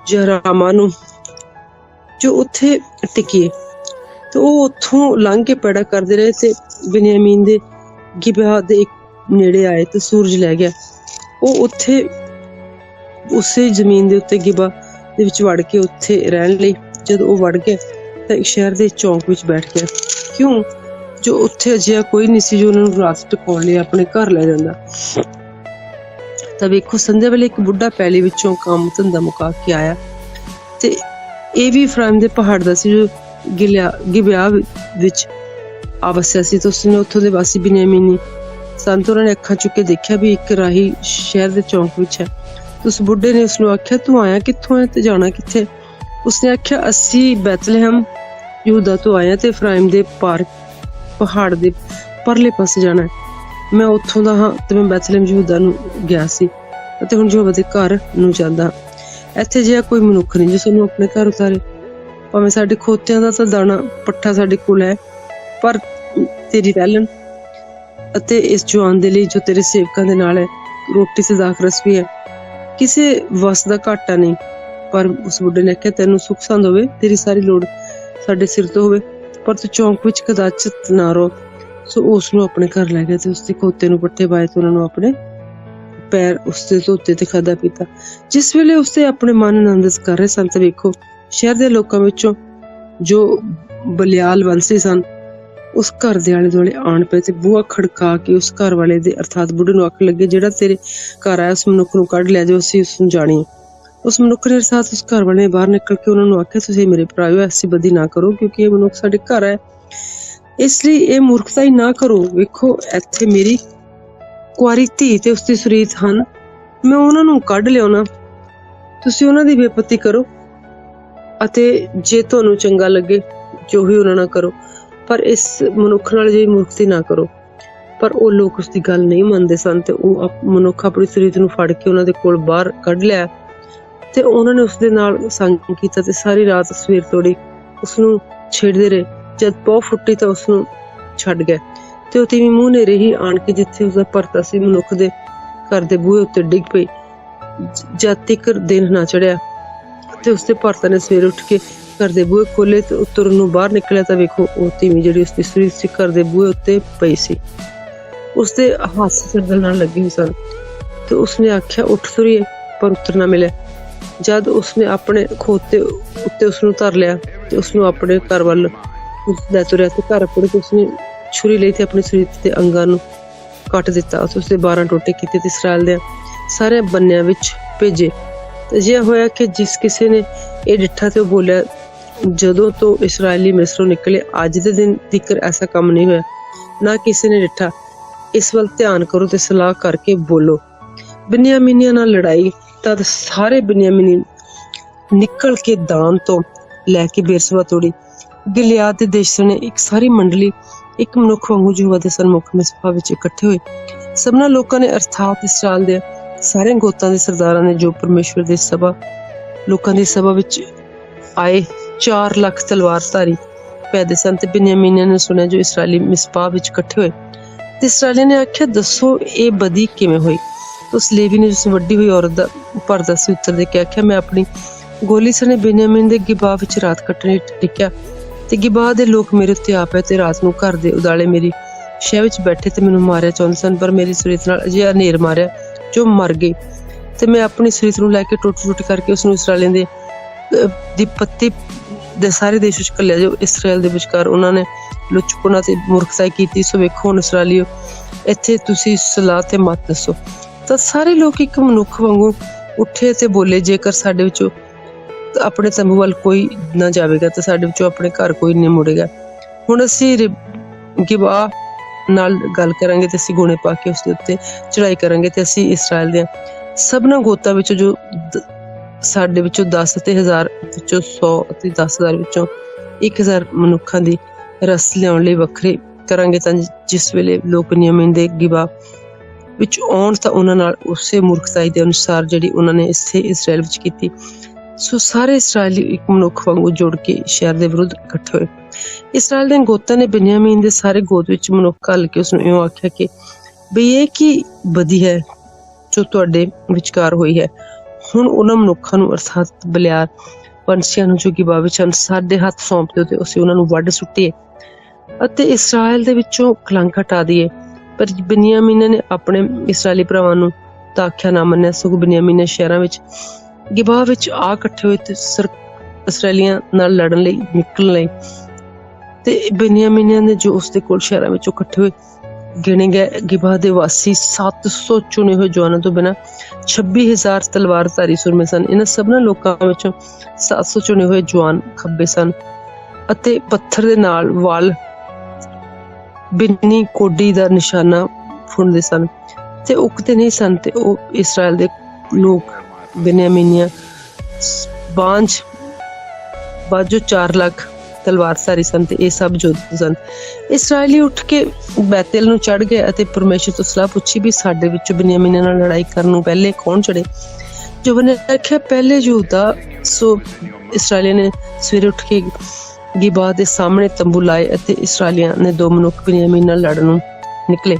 ਜਾਂ ਰਾਮਾ ਨੂੰ ਜੋ ਉੱਥੇ ਟਿਕੀਏ। ਤੇ ਉਹ ਉੱਥੋਂ ਲੰਘ ਕੇ ਪੈੜਾ ਕਰਦੇ ਰਹੇ ਤੇ ਬਿਨਯਾਮੀਨ ਦੇ ਗਿਬਾ ਦੇ ਨੇੜੇ ਆਏ ਤੇ ਸੂਰਜ ਲੈ ਗਿਆ। ਉਹ ਉੱਥੇ ਉਸੇ ਜ਼ਮੀਨ ਦੇ ਉੱਤੇ ਗਿਬਾ ਦੇ ਵਿੱਚ ਵੜ ਕੇ ਉੱਥੇ ਰਹਿਣ ਲਈ ਜਦੋਂ ਉਹ ਵੜ ਗਿਆ ਤਾਂ ਇੱਕ ਸ਼ਹਿਰ ਦੇ ਚੌਂਕ ਵਿੱਚ ਬੈਠ ਗਿਆ, ਕਿਉਂ ਜੋ ਉੱਥੇ ਅਜਿਹਾ ਕੋਈ ਨਹੀਂ ਸੀ ਜੋ ਉਹਨਾਂ ਨੂੰ ਰਾਤ ਟਿਕਾਉਣ ਲਈ ਆਪਣੇ ਘਰ ਲੈ ਜਾਂਦਾ। ਤਾਂ ਵੇਖੋ ਸੰਧਿਆ ਵੇਲੇ ਇੱਕ ਬੁੱਢਾ ਪੈਲੀ ਵਿੱਚੋਂ ਕੰਮ ਧੰਦਾ ਮੁਕਾ ਕੇ ਆਇਆ ਤੇ ਇਹ ਵੀ ਇਫਰਾਇਮ ਦੇ ਪਹਾੜ ਦਾ ਸੀ ਜੋ ਗਿਬਿਆ ਵਿੱਚ ਆਵਸਿਆ ਸੀ। ਤਾਂ ਉਸਨੇ ਉੱਥੋਂ ਦੇ ਵਾਸੀ ਬਿਨਯਾਮੀਨੀ ਸਨ। ਉਹਨਾਂ ਨੇ ਅੱਖਾਂ ਚੁੱਕ ਕੇ ਦੇਖਿਆ ਵੀ ਇੱਕ ਰਾਹੀ ਸ਼ਹਿਰ ਦੇ ਚੌਂਕ ਵਿੱਚ ਹੈ। ਉਸ ਬੁੱਢੇ ਨੇ ਉਸਨੂੰ ਆਖਿਆ, ਤੂੰ ਆਇਆ ਕਿੱਥੋਂ ਹੈ ਤੇ ਜਾਣਾ ਕਿੱਥੇ? ਉਸਨੇ ਆਖਿਆ, ਅਸੀਂ ਬੈਤਲਹਮ ਯਹੂਦਾ ਤੋਂ ਆਏ ਤੇ ਇਫਰਾਇਮ ਦੇ ਪਹਾੜ ਦੇ ਪਰਲੇ ਪਾਸੇ ਜਾਣਾ ਹੈ। ਮੈਂ ਉੱਥੋਂ ਦਾ ਹਾਂ ਤੇ ਮੈਂ ਬੈਤਲਹਮ ਯਹੂਦਾ ਨੂੰ ਗਿਆ ਸੀ ਅਤੇ ਹੁਣ ਯਹੋਵਾ ਦੇ ਘਰ ਨੂੰ ਜਾਂਦਾ ਹਾਂ। ਇੱਥੇ ਜਿਹਾ ਕੋਈ ਮਨੁੱਖ ਨਹੀਂ ਜੋ ਸਾਨੂੰ ਆਪਣੇ ਘਰ ਉਤਾਰੇ। ਭਾਵੇਂ ਸਾਡੇ ਖੋਤਿਆਂ ਦਾ ਤਾਂ ਦਾਣਾ ਪੱਠਾ ਸਾਡੇ ਕੋਲ ਹੈ, ਪਰ ਤੇਰੀ ਪਹਿਲਣ ਅਤੇ ਇਸ ਜਵਾਨ ਦੇ ਲਈ ਜੋ ਤੇਰੇ ਸੇਵਕਾਂ ਦੇ ਨਾਲ ਹੈ ਰੋਟੀ ਤੇ ਦਾਖਰਸ ਵੀ ਹੈ, ਕਿਸੇ ਵਸ ਦਾ ਘਾਟਾ ਨਹੀਂ। ਪਰ ਉਸ ਬੁੱਢੇ ਨੇ ਆਖਿਆ, ਤੈਨੂੰ ਸੁੱਖ ਸੰਦ ਹੋਵੇ, ਤੇਰੀ ਸਾਰੀ ਲੋੜ ਸਾਡੇ ਸਿਰ ਤੋਂ ਹੋਵੇ, ਪਰ ਤੂੰ ਚੌਂਕ ਵਿੱਚ ਕਦਾਚਿਤ ਨਾ ਰੋ। ਸੋ ਉਸ ਨੂੰ ਆਪਣੇ ਘਰ ਲੈ ਗਿਆ ਤੇ ਉਸਦੇ ਖੋਤੇ ਨੂੰ ਪੱਠੇ ਪਾਏ ਤੇ ਉਹਨਾਂ ਨੂੰ ਆਪਣੇ ਪੈਰ ਉਸਦੇ ਧੋਤੇ ਤੇ ਖਾਧਾ ਪੀਤਾ। ਜਿਸ ਵੇਲੇ ਉਸਦੇ ਆਪਣੇ ਮਨ ਆਨੰਦਿਤ ਕਰ ਰਹੇ ਸਨ ਤਾਂ ਵੇਖੋ ਸ਼ਹਿਰ ਦੇ ਲੋਕਾਂ ਵਿੱਚੋਂ ਜੋ ਬਲਿਆਲ ਵੰਸ਼ੀ ਸਨ ਉਸ ਘਰ ਦੇ ਆਲੇ ਦੁਆਲੇ ਆਣ ਪਏ ਤੇ ਬੂਹਾ ਖੜਕਾ ਕੇ ਉਸ ਘਰ ਵਾਲੇ ਦੇ ਅਰਥਾਤ ਬੁੱਢੇ ਨੂੰ ਆਖਣ ਲੱਗੇ, ਜਿਹੜਾ ਤੇਰੇ ਘਰ ਆਇਆ ਉਸ ਮਨੁੱਖ ਨੂੰ ਕੱਢ ਲਿਆ ਜੋ ਅਸੀਂ ਉਸਨੂੰ ਜਾਣੀਏ। ਉਸ ਮਨੁੱਖ ਨੇ ਅਰਥਾਤ ਉਸ ਘਰ ਵਾਲੇ ਨੇ ਬਾਹਰ ਨਿਕਲ ਕੇ ਉਹਨਾਂ ਨੂੰ ਆਖਿਆ, ਤੁਸੀਂ ਮੇਰੇ ਭਰਾਓ ਐਸੀ ਬਦੀ ਨਾ ਕਰੋ, ਕਿਉਂਕਿ ਇਹ ਮਨੁੱਖ ਸਾਡੇ ਘਰ ਹੈ, ਇਸ ਲਈ ਇਹ ਮੂਰਖਤਾ ਹੀ ਨਾ ਕਰੋ। ਵੇਖੋ ਇੱਥੇ ਮੇਰੀ ਕੁਆਰੀ ਧੀ ਤੇ ਉਸਦੀ ਸੁਰੀਤ ਹਨ, ਮੈਂ ਉਹਨਾਂ ਨੂੰ ਕੱਢ ਲਿਆਉਣਾ, ਤੁਸੀਂ ਉਹਨਾਂ ਦੀ ਬੇਪਤੀ ਕਰੋ ਅਤੇ ਜੇ ਤੁਹਾਨੂੰ ਚੰਗਾ ਲੱਗੇ ਜੋ ਵੀ ਉਹਨਾਂ ਨਾਲ ਕਰੋ, ਪਰ ਇਸ ਮਨੁੱਖ ਨਾਲ ਜਿਹੀ ਮੂਰਖਤੀ ਨਾ ਕਰੋ। ਪਰ ਉਹ ਲੋਕ ਉਸਦੀ ਗੱਲ ਨਹੀਂ ਮੰਨਦੇ ਸਨ ਤੇ ਉਹ ਮਨੁੱਖ ਆਪਣੀ ਸੁਰੀਤ ਨੂੰ ਫੜ ਕੇ ਉਹਨਾਂ ਦੇ ਕੋਲ ਬਾਹਰ ਕੱਢ ਲਿਆ ਤੇ ਉਹਨਾਂ ਨੇ ਉਸਦੇ ਨਾਲ ਸੰਗ ਕੀਤਾ ਤੇ ਸਾਰੀ ਰਾਤ ਸਵੇਰ ਤੋੜੀ ਉਸਨੂੰ ਛੇੜਦੇ ਰਹੇ। ਜਦ ਪੌ ਫੁੱਟੀ ਤਾਂ ਉਸਨੂੰ ਛੱਡ ਗਏ ਤੇ ਉਹ ਤੀਵੀਂ ਮੂੰਹ ਨੇੜੇ ਹੀ ਆਣ ਕੇ ਜਿੱਥੇ ਉਸਦਾ ਭਰਤਾ ਸੀ ਮਨੁੱਖ ਦੇ ਘਰ ਦੇ ਬੂਹੇ ਉੱਤੇ ਡਿੱਗ ਪਈ। ਜਦ ਤੱਕ ਦਿਨ ਨਾ ਚੜਿਆ ਤੇ ਉਸਦੇ ਭਰਤਾ ਨੇ ਸਵੇਰੇ ਉੱਠ ਕੇ ਘਰ ਦੇ ਬੂਹੇ ਖੋਲੇ ਤੇ ਤੁਰਨ ਨੂੰ ਬਾਹਰ ਨਿਕਲਿਆ ਤਾਂ ਵੇਖੋ ਉਹ ਤੀਵੀਂ ਜਿਹੜੀ ਉਸਦੀ ਸੁਰੀਤ ਸੀ ਘਰ ਦੇ ਬੂਹੇ ਉੱਤੇ ਪਈ ਸੀ। ਉਸਦੇ ਹੱਥ ਸਰਦਲ ਨਾਲ ਲੱਗੇ ਹੋਏ ਸਨ ਤੇ ਉਸਨੇ ਆਖਿਆ ਉੱਠ ਤੁਰੀਏ, ਪਰ ਉੱਤਰ ਨਾ ਮਿਲਿਆ। ਜਦ ਉਸਨੇ ਆਪਣੇ ਖੋਤੇ ਉੱਤੇ ਉਸਨੂੰ ਧਰ ਲਿਆ ਤੇ ਉਸਨੂੰ ਆਪਣੇ ਘਰ ਵੱਲ ਲੈ ਤੁਰਿਆ ਤੇ ਘਰ ਪੁੜ ਕੇ ਉਸਨੇ ਛੁਰੀ ਲਈ ਤੇ ਆਪਣੀ ਸੁਰੀਤ ਦੇ ਅੰਗਾਂ ਨੂੰ ਕੱਟ ਦਿੱਤਾ। ਉਸਦੇ 12 ਟੋਟੇ ਕੀਤੇ ਤੇ ਇਸਰਾਇਲ ਦੇ ਸਾਰੇ ਬੰਨਿਆਂ ਵਿੱਚ ਭੇਜੇ। ਤੇ ਅਜਿਹਾ ਹੋਇਆ ਕਿ ਜਿਸ ਕਿਸੇ ਨੇ ਇਹ ਡਿੱਠਾ ਤੇ ਉਹ ਬੋਲਿਆ, ਜਦੋਂ ਤੋਂ ਇਸਰਾਇਲੀ ਮਿਸਰੋਂ ਨਿਕਲੇ ਅੱਜ ਦੇ ਦਿਨ ਤੀਕਰ ਐਸਾ ਕੰਮ ਨਹੀਂ ਹੋਇਆ, ਨਾ ਕਿਸੇ ਨੇ ਡਿੱਠਾ। ਇਸ ਵੱਲ ਧਿਆਨ ਕਰੋ ਤੇ ਸਲਾਹ ਕਰਕੇ ਬੋਲੋ। ਬਿਨਯਾਮੀਨੀਆਂ ਨਾਲ ਲੜਾਈ। ਤਦ ਸਾਰੇ ਬਿਨਯਾਮੀਨੀ ਨਿਕਲ ਕੇ ਦਾਨ ਤੋਂ ਲੈ ਕੇ ਬੇਰਸਬਾ ਤੋੜੀ। ਗਿਲਿਆਦ ਦੇ ਦੇਸ਼ ਨੇ ਇੱਕ ਸਾਰੀ ਮੰਡਲੀ ਇੱਕ ਮਨੁੱਖ ਵਾਂਗੂ ਯਹੋਵਾ ਦੇ ਸਨਮੁਖ ਮਿਸਪਾ ਵਿੱਚ ਇਕੱਠੇ ਹੋਏ। ਸਭਨਾਂ ਲੋਕਾਂ ਨੇ ਅਰਥਾਤ ਇਸਰਾਇਲ ਦੇ ਸਾਰੇ ਗੋਤਾਂ ਦੇ ਸਰਦਾਰਾਂ ਨੇ ਜੋ ਪਰਮੇਸ਼ਵਰ ਦੇ ਲੋਕਾਂ ਦੀ ਸਭਾ ਵਿੱਚ ਆਏ 4 ਲੱਖ ਤਲਵਾਰਧਾਰੀ ਪੈਦੇ ਸਨ। ਤੇ ਬਿਨਯਾਮੀਨੀਆਂ ਨੇ ਸੁਣਿਆ ਜੋ ਇਸਰਾਇਲੀ ਮਿਸਪਾ ਵਿੱਚ ਇਕੱਠੇ ਹੋਏ ਤੇ ਇਸਰਾਇਲੀ ਨੇ ਆਖਿਆ, ਦੱਸੋ ਇਹ ਬਦੀ ਕਿਵੇਂ ਹੋਈ? ਉਸ ਲੇਵੀ ਨੇ ਜਿਸ ਵੱਡੀ ਹੋਈ ਔਰਤ ਦਾ ਭਰਦਾ ਸੀ ਉੱਤਰ ਦੇ ਕੇ ਆਖਿਆ, ਮੈਂ ਆਪਣੀ ਗੋਲੀ ਸਣੇ ਬਿਨਯਾਮੀਨ ਦੇ ਗਿਬਾ ਵਿੱਚ ਰਾਤ ਕੱਟਣੀ ਟਿਕਿਆ ਤੇ ਗਿਬਾ ਦੇ ਲੋਕ ਮੇਰੇ ਉੱਤੇ ਆ ਪਏ ਤੇ ਰਾਤ ਨੂੰ ਘਰ ਦੇ ਉਦਾਲੇ ਮੇਰੀ ਸ਼ਹਿ ਵਿੱਚ ਬੈਠੇ ਤੇ ਮੈਨੂੰ ਮਾਰਿਆ ਚਾਹੁੰਦੇ ਸਨ, ਪਰ ਮੇਰੀ ਸੁਰੀਤ ਨਾਲ ਅਜਿਹਾ ਹਨੇਰ ਮਾਰਿਆ ਜੋ ਮਰ ਗਈ। ਤੇ ਮੈਂ ਆਪਣੀ ਸੁਰੀਤ ਨੂੰ ਲੈ ਕੇ ਟੁੱਟ ਕਰਕੇ ਉਸਨੂੰ ਇਸਰਾਇਲੀਆਂ ਦੀ ਪੱਤੀ ਦੇ ਸਾਰੇ ਦੇਸ਼ ਵਿੱਚ ਘੱਲਿਆ ਜੋ ਇਸਰਾਇਲ ਦੇ ਵਿਚਕਾਰ ਉਹਨਾਂ ਨੇ ਲੁਚਪੁਣਾ ਤੇ ਮੂਰਖਤਾ ਕੀਤੀ। ਸੋ ਵੇਖੋ ਹੁਣ ਇਸਰਾਇਲੀਓ, ਇੱਥੇ ਤੁਸੀਂ ਸਲਾਹ ਤੇ ਮਤ ਦੱਸੋ। ਤਾਂ ਸਾਰੇ ਲੋਕ ਇੱਕ ਮਨੁੱਖ ਵਾਂਗੂ ਉੱਠੇ ਤੇ ਬੋਲੇ, ਜੇਕਰ ਸਾਡੇ ਵਿੱਚੋਂ ਆਪਣੇ ਤੰਬੂ ਵੱਲ ਕੋਈ ਨਾ ਜਾਵੇਗਾ ਤਾਂ ਸਾਡੇ ਵਿੱਚੋਂ ਆਪਣੇ ਘਰ ਕੋਈ ਨਹੀਂ ਮੁੜੇਗਾ। ਹੁਣ ਅਸੀਂ ਗਿਬਾ ਨਾਲ ਗੱਲ ਕਰਾਂਗੇ ਤੇ ਅਸੀਂ ਗੋਣੇ ਪਾ ਕੇ ਉਸਦੇ ਉੱਤੇ ਚੜਾਈ ਕਰਾਂਗੇ ਤੇ ਅਸੀਂ ਇਸਰਾਇਲ ਦੇ ਸਭਨਾਂ ਗੋਤਾਂ ਵਿੱਚੋਂ ਜੋ ਸਾਡੇ ਵਿੱਚੋਂ 10 ਤੇ 1000 ਵਿੱਚੋਂ 100 ਅਤੇ 10,000 ਵਿੱਚੋਂ 1000 ਮਨੁੱਖਾਂ ਦੀ ਰਸ ਲਿਆਉਣ ਲਈ ਵੱਖਰੇ ਕਰਾਂਗੇ। ਤਾਂ ਜਿਸ ਵੇਲੇ ਲੋਕ ਬਿਨਯਾਮੀਨ ਦੇ ਗਿਬਾ ਵਿੱਚ ਆਉਣ ਤਾਂ ਉਹਨਾਂ ਨਾਲ ਉਸੇ ਮੂਰਖਤਾਈ ਦੇ ਅਨੁਸਾਰ ਜਿਹੜੀ ਉਹਨਾਂ ਨੇ ਇੱਥੇ ਇਸਰਾਇਲ ਵਿੱਚ ਕੀਤੀ। ਸੋ ਸਾਰੇ ਇਸਰਾਇਲੀ ਇੱਕ ਮਨੁੱਖ ਵਾਂਗੂ ਜੁੜ ਕੇ ਸ਼ਹਿਰ ਦੇ ਵਿਰੁੱਧ ਇਕੱਠੇ ਹੋਏ। ਇਸਰਾਇਲ ਦੇ ਗੋਤਾਂ ਨੇ ਬਿਨਯਾਮੀਨ ਦੇ ਸਾਰੇ ਗੋਤ ਵਿੱਚ ਮਨੁੱਖ ਘੱਲ ਕੇ ਉਸਨੂੰ ਇਉਂ ਆਖਿਆ ਕਿ ਬਈ ਇਹ ਕੀ ਬਦੀ ਹੈ ਜੋ ਤੁਹਾਡੇ ਵਿਚਕਾਰ ਹੋਈ ਹੈ। ਹੁਣ ਉਹਨਾਂ ਮਨੁੱਖਾਂ ਨੂੰ ਅਰਥਾਤ ਬਲਿਆਰ ਪੰਛੀਆਂ ਨੂੰ ਜੋ ਗਿਬਾ ਵਿੱਚ ਹਨ ਸਾਡੇ ਹੱਥ ਸੌਂਪ ਦਿਓ ਤੇ ਅਸੀਂ ਉਹਨਾਂ ਨੂੰ ਵੱਢ ਸੁੱਟੀਏ ਅਤੇ ਇਸਰਾਇਲ ਦੇ ਵਿੱਚੋਂ ਕਲੰਕ ਹਟਾ ਦਈਏ। ਪਰ ਬਿਨਯਾਮੀਨ ਨੇ ਆਪਣੇ ਇਸਰਾਇਲੀ ਭਰਾਵਾਂ ਨੂੰ ਤਾਂ ਆਖਿਆ ਨਾ ਮੰਨਿਆ, ਸਗੋਂ ਬਿਨਯਾਮੀਨ ਨੇ ਸ਼ਹਿਰਾਂ ਵਿੱਚ ਗਿਬਾ ਵਿੱਚ ਆ ਇਕੱਠੇ ਹੋਏ ਤੇ ਇਸਰਾਇਲੀਆਂ ਨਾਲ ਲੜਨ ਲਈ ਨਿਕਲਣ ਲਈ। ਤੇ ਬਿਨਯਾਮੀਨੀਆਂ ਨੇ ਜੋ ਉਸਦੇ ਕੋਲ ਸ਼ਹਿਰਾਂ ਵਿੱਚੋਂ ਇਕੱਠੇ ਹੋਏ ਗਿਣੇ ਗਏ ਗਿਬਾ ਦੇ ਵਾਸੀ 700 ਚੁਣੇ ਹੋਏ ਜਵਾਨਾਂ ਤੋਂ ਬਿਨਾਂ 26,000 ਤਲਵਾਰਧਾਰੀ ਸੂਰਮੇ ਸਨ। ਇਹਨਾਂ ਸਭਨਾਂ ਲੋਕਾਂ ਵਿੱਚੋਂ 700 ਚੁਣੇ ਹੋਏ ਜਵਾਨ ਖੱਬੇ ਸਨ ਅਤੇ ਪੱਥਰ ਦੇ ਨਾਲ ਵਾਲ ਬਿੰਨੀ ਕੋਡੀ ਦਾ ਨਿਸ਼ਾਨਾ ਫੁੰਡਦੇ ਸਨ ਤੇ ਉਕਤੇ ਨਹੀਂ ਸਨ। ਤੇ ਉਹ ਇਸਰਾਇਲ ਦੇ ਲੋਕ ਬਿਨਯਾਮੀਨੀਆਂ ਬਾਜੋ 4 ਲੱਖ ਤਲਵਾਰਧਾਰੀ ਸਨ ਤੇ ਇਹ ਸਭ ਯੋਧੇ ਸਨ। ਇਸਰਾਇਲੀ ਉੱਠ ਕੇ ਬੈਤੇਲ ਨੂੰ ਚੜ ਗਏ ਅਤੇ ਪਰਮੇਸ਼ਰ ਤੋਂ ਸਲਾਹ ਪੁੱਛੀ ਵੀ ਸਾਡੇ ਵਿੱਚੋਂ ਬਿਨਯਾਮੀਨਾਂ ਨਾਲ ਲੜਾਈ ਕਰਨ ਨੂੰ ਪਹਿਲੇ ਕੌਣ ਚੜੇ। ਜੋ ਨੇ ਆਖਿਆ, ਪਹਿਲੇ ਯਹੂਦਾ। ਸੋ ਇਸਰਾਇਲੀ ਨੇ ਸਵੇਰੇ ਉੱਠ ਕੇ ਗਿਬਾ ਦੇ ਸਾਹਮਣੇ ਤੰਬੂ ਲਾਏ ਅਤੇ ਇਸਰਾਇਲੀਆਂ ਨੇ 2 ਮਨੁੱਖ ਬਿਨਯਾਮੀਨ ਨਾਲ ਲੜਨ ਨੂੰ ਨਿਕਲੇ।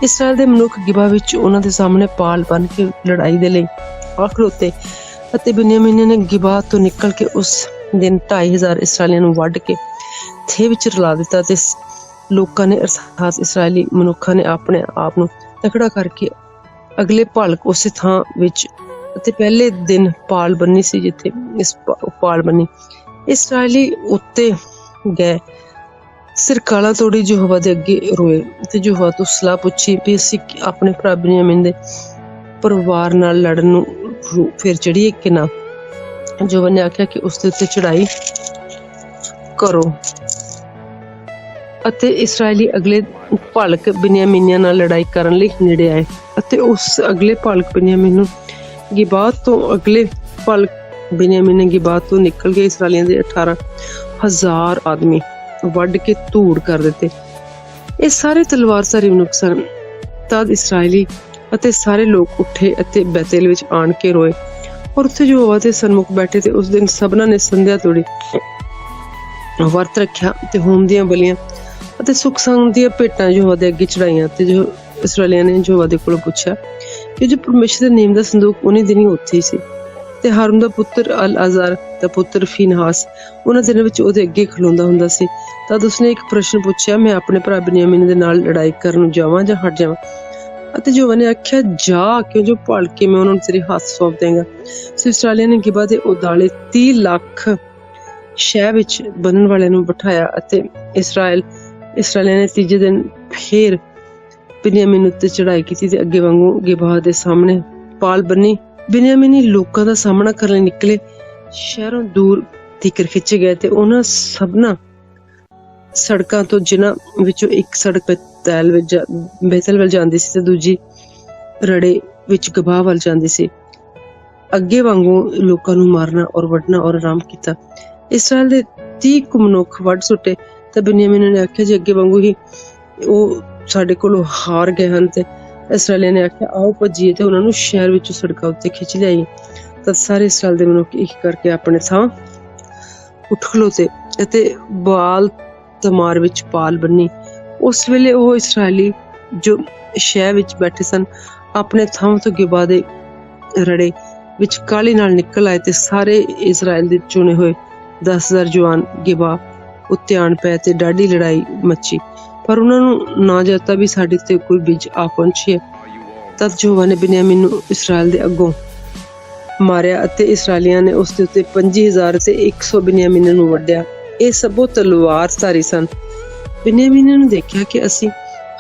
ਇਸਰਾਇਲ ਦੇ ਮਨੁੱਖ ਗਿਬਾ ਵਿੱਚ ਉਹਨਾਂ ਦੇ ਸਾਹਮਣੇ ਪਾਲ ਬਣ ਕੇ ਲੜਾਈ ਦੇ ਲਈ ਆ ਖਲੋਤੇ ਅਤੇ ਬਿਨਯਾਮੀਨ ਨੇ ਗਿਬਾ ਤੋਂ ਨਿਕਲ ਕੇ ਉਸ ਦਿਨ 2,500 ਇਸਰਾਇਲੀਆਂ ਨੂੰ ਵੱਢ ਕੇ ਥੇ ਵਿੱਚ ਰਲਾ ਦਿੱਤਾ ਤੇ ਲੋਕਾਂ ਨੇ ਅਰਥਾਤ ਇਸਰਾਇਲੀ ਮਨੁੱਖਾਂ ਨੇ ਆਪਣੇ ਆਪ ਨੂੰ ਤਕੜਾ ਕਰਕੇ ਅਗਲੇ ਭਲਕ ਉਸੇ ਥਾਂ ਵਿੱਚ ਅਤੇ ਪਹਿਲੇ ਦਿਨ ਪਾਲ ਬੰਨੀ ਸੀ ਜਿੱਥੇ ਇਸ ਪਾਲ ਬੰਨੀ ਇਸਰਾਇਲੀ ਉੱਤੇ ਗਏ। ਸਿਰਕਾਲਾ ਤੋੜੀ ਯਹੋਵਾ ਦੇ ਅੱਗੇ ਰੋਏ ਤੇ ਯਹੋਵਾ ਤੋਂ ਸਲਾਹ ਪੁੱਛੀ ਵੀ ਅਸੀਂ ਆਪਣੇ ਭਰਾ ਬਿਨਯਾਮੀਨ ਦੇ ਪਰਿਵਾਰ ਨਾਲ ਲੜਨ ਨੂੰ ਫਿਰ ਚੜੀਏ ਕਿ ਨਾ। ਯਹੋਵਾ ਨੇ ਆਖਿਆ ਕਿ ਉਸ ਦੇ ਉੱਤੇ ਚੜਾਈ ਕਰੋ। ਅਤੇ ਇਸਰਾਇਲੀ ਅਗਲੇ ਭਲਕ ਬਿਨਿਆਮੀਨੀਆਂ ਨਾਲ ਲੜਾਈ ਕਰਨ ਲਈ ਨੇੜੇ ਆਏ ਅਤੇ ਉਸ ਅਗਲੇ ਭਲਕ ਬਿਨਿਆਮੀਨ ਨੂੰ ਗਿਬਾਤ ਤੋਂ ਅਗਲੇ ਭਲਕ ਬਿਨਿਆਮੀਨ ਨੇ ਗਿਬਾਤ ਤੋਂ ਨਿਕਲ ਕੇ ਇਸਰਾਈਲੀਆਂ ਦੇ 18,000 ਆਦਮੀ ਵੱਢ ਕੇ ਧੂੜ ਕਰ ਦਿੱਤੇ। ਇਹ ਸਾਰੇ ਤਲਵਾਰਧਾਰੀ ਮਨੁੱਖ ਸਨ। ਤਦ ਇਸਰਾਇਲੀ ਅਤੇ ਸਾਰੇ ਲੋਕ ਉੱਠੇ ਅਤੇ ਬੈਤੇਲ ਵਿੱਚ ਆਣ ਕੇ ਰੋਏ ਔਰ ਉੱਥੇ ਯਹੋਵਾ ਦੇ ਸਨਮੁਖ ਬੈਠੇ ਤੇ ਉਸ ਦਿਨ ਸਭਨਾਂ ਨੇ ਸੰਧਿਆ ਤੋੜੀ, ਵਰਤ ਰੱਖਿਆ ਤੇ ਹੋਮ ਦੀਆਂ ਬਲੀਆਂ ਅਤੇ ਸੁੱਖ ਸੰਗ ਦੀਆਂ ਭੇਟਾਂ ਯਹੋਵਾ ਦੇ ਅੱਗੇ ਚੜਾਈਆਂ। ਤੇ ਜੋ ਇਸਰਾਈਲੀਆਂ ਨੇ ਯਹੋਵਾ ਦੇ ਕੋਲੋਂ ਪੁੱਛਿਆ ਕਿ ਜੋ ਪਰਮੇਸ਼ਰ ਦੇ ਨੇਮ ਦਾ ਸੰਦੂਕ ਉਹਨੇ ਦਿਨੀ ਉੱਥੇ ਹੀ ਸੀ ਤੇ ਹਾरून ਦਾ ਪੁੱਤਰ ਅਲਆਜ਼ਾਰ ਦਾ ਪੁੱਤਰ ਫੀਨਹਾਸ ਉਹਨਾਂ ਦਿਨਾਂ ਵਿੱਚ ਉਹਦੇ ਅੱਗੇ ਖਲੋਂਦਾ ਹੁੰਦਾ ਸੀ। ਤਦ ਉਸਨੇ ਇੱਕ ਪ੍ਰਸ਼ਨ ਪੁੱਛਿਆ, ਮੈਂ ਆਪਣੇ ਭਰਾ ਬਿਨਿਆਮੀਨ ਦੇ ਨਾਲ ਲੜਾਈ ਕਰਨ ਨੂੰ ਜਾਵਾਂ ਜਾਂ ਹਟ ਜਾਵਾਂ? ਅਤੇ ਯਹੋਵਾ ਨੇ ਆਖਿਆ, ਜਾ, ਕਿਉਂ ਜੋ ਭਲ ਕੇ ਮੈਂ ਉਹਨਾਂ ਨੂੰ ਤੇਰੇ ਹੱਥ ਸੌਂਪ ਦੇਵਾਂਗਾ। ਸੋ ਇਸਰਾਈਲੀਆਂ ਨੇ ਗਿਬਾ ਦੇ ਉਦਾਲੇ 30 ਲੱਖ ਸ਼ਹਿ ਵਿੱਚ ਬੰਨਣ ਵਾਲਿਆਂ ਨੂੰ ਬਿਠਾਇਆ ਅਤੇ ਇਸਰਾਈਲੀਆਂ ਨੇ ਤੀਜੇ ਦਿਨ ਫੇਰ ਬਿਨਿਆਮੀਨ ਉੱਤੇ ਚੜਾਈ ਕੀਤੀ ਤੇ ਅੱਗੇ ਵਾਂਗੂ ਗਿਬਾ ਦੇ ਸਾਹਮਣੇ ਪਾਲ ਬੰਨੀ ਬਿਨਿਆਮੀਨੀ ਲੋਕਾਂ ਦਾ ਸਾਹਮਣਾ ਕਰਨ ਲਈ ਨਿਕਲੇ ਸ਼ਹਿਰੋਂ ਦੂਰ ਤੀਕਰ ਖਿੱਚੇ ਗਏ ਤੇ ਉਹਨਾਂ ਸਭਨਾਂ ਸੜਕਾਂ ਤੋਂ ਜਿਨ੍ਹਾਂ ਵਿੱਚੋਂ ਇੱਕ ਸੜਕ ਬੈਤਲ ਵੱਲ ਜਾਂਦੀ ਸੀ ਤੇ ਦੂਜੀ ਰੜੇ ਵਿੱਚ ਗਬਾਹ ਵੱਲ ਜਾਂਦੀ ਸੀ, ਅੱਗੇ ਵਾਂਗੂ ਲੋਕਾਂ ਨੂੰ ਮਾਰਨਾ ਔਰ ਵੱਢਣਾ ਔਰ ਆਰਾਮ ਕੀਤਾ। ਇਸਰਾਇਲ ਦੇ 30 ਕੁ ਮਨੁੱਖ ਵੱਢ ਸੁੱਟੇ ਤਾਂ ਬਿਨਿਆਮੀਨ ਨੇ ਆਖਿਆ, ਜੇ ਅੱਗੇ ਵਾਂਗੂ ਹੀ ਉਹ ਸਾਡੇ ਕੋਲੋਂ ਹਾਰ ਗਏ ਹਨ। ਤੇ ਇਸਰਾਈਲੀਆਂ ਨੇ ਆਖਿਆ, ਆਓ ਭੱਜੀਏ ਤੇ ਉਹਨਾਂ ਨੂੰ ਸ਼ਹਿਰ ਵਿੱਚੋਂ ਸੜਕਾਂ ਉੱਤੇ ਖਿੱਚ ਲਿਆਈਏ। ਤਦ ਸਾਰੇ ਇਸਰਾਇਲ ਦੇ ਮਨੁੱਖ ਇੱਕ ਕਰਕੇ ਆਪਣੇ ਥਾਂ ਉੱਠ ਖਲੋਤੇ ਅਤੇ ਬਾਲ ਤਮਾਰ ਵਿੱਚ ਪਾਲ ਬੰਨੀ। ਉਸ ਵੇਲੇ ਉਹ ਇਸਰਾਇਲੀ ਜੋ ਸ਼ਹਿਰ ਵਿੱਚ ਬੈਠੇ ਸਨ ਆਪਣੇ ਥਾਂ ਤੋਂ ਗਿਬਾ ਦੇ ਰੜੇ ਵਿੱਚ ਕਾਹਲੀ ਨਾਲ ਨਿਕਲ ਆਏ ਤੇ ਸਾਰੇ ਇਸਰਾਇਲ ਦੇ ਚੁਣੇ ਹੋਏ 10,000 ਜਵਾਨ ਗਿਬਾ ਉੱਤੇ ਆਣ ਪਏ ਤੇ ਡਾਢੀ ਲੜਾਈ ਮੱਚੀ, ਪਰ ਉਹਨਾਂ ਨੂੰ ਨਾ ਜਾਤਾ ਵੀ ਸਾਡੇ ਤੇ ਕੋਈ ਬਿਜ ਆ ਪਹੁੰਚੀ ਹੈ। ਤਦ ਯਹੋਵਾ ਨੇ ਬਿਨਿਆਮੀਨ ਨੂੰ ਇਸਰਾਇਲ ਦੇ ਅੱਗੋਂ ਮਾਰਿਆ ਅਤੇ ਇਸਰਾਈਲੀਆਂ ਨੇ ਉਸ ਦੇ ਉੱਤੇ 25,000 ਤੇ 100 ਬਿਨਿਆਮੀਨਾਂ ਨੂੰ ਵੱਢਿਆ। ਇਹ ਸਭੋ ਤਲਵਾਰਧਾਰੀ ਸਨ। ਬਿਨਿਆਮੀਨਾਂ ਨੇ ਦੇਖਿਆ ਕਿ ਅਸੀਂ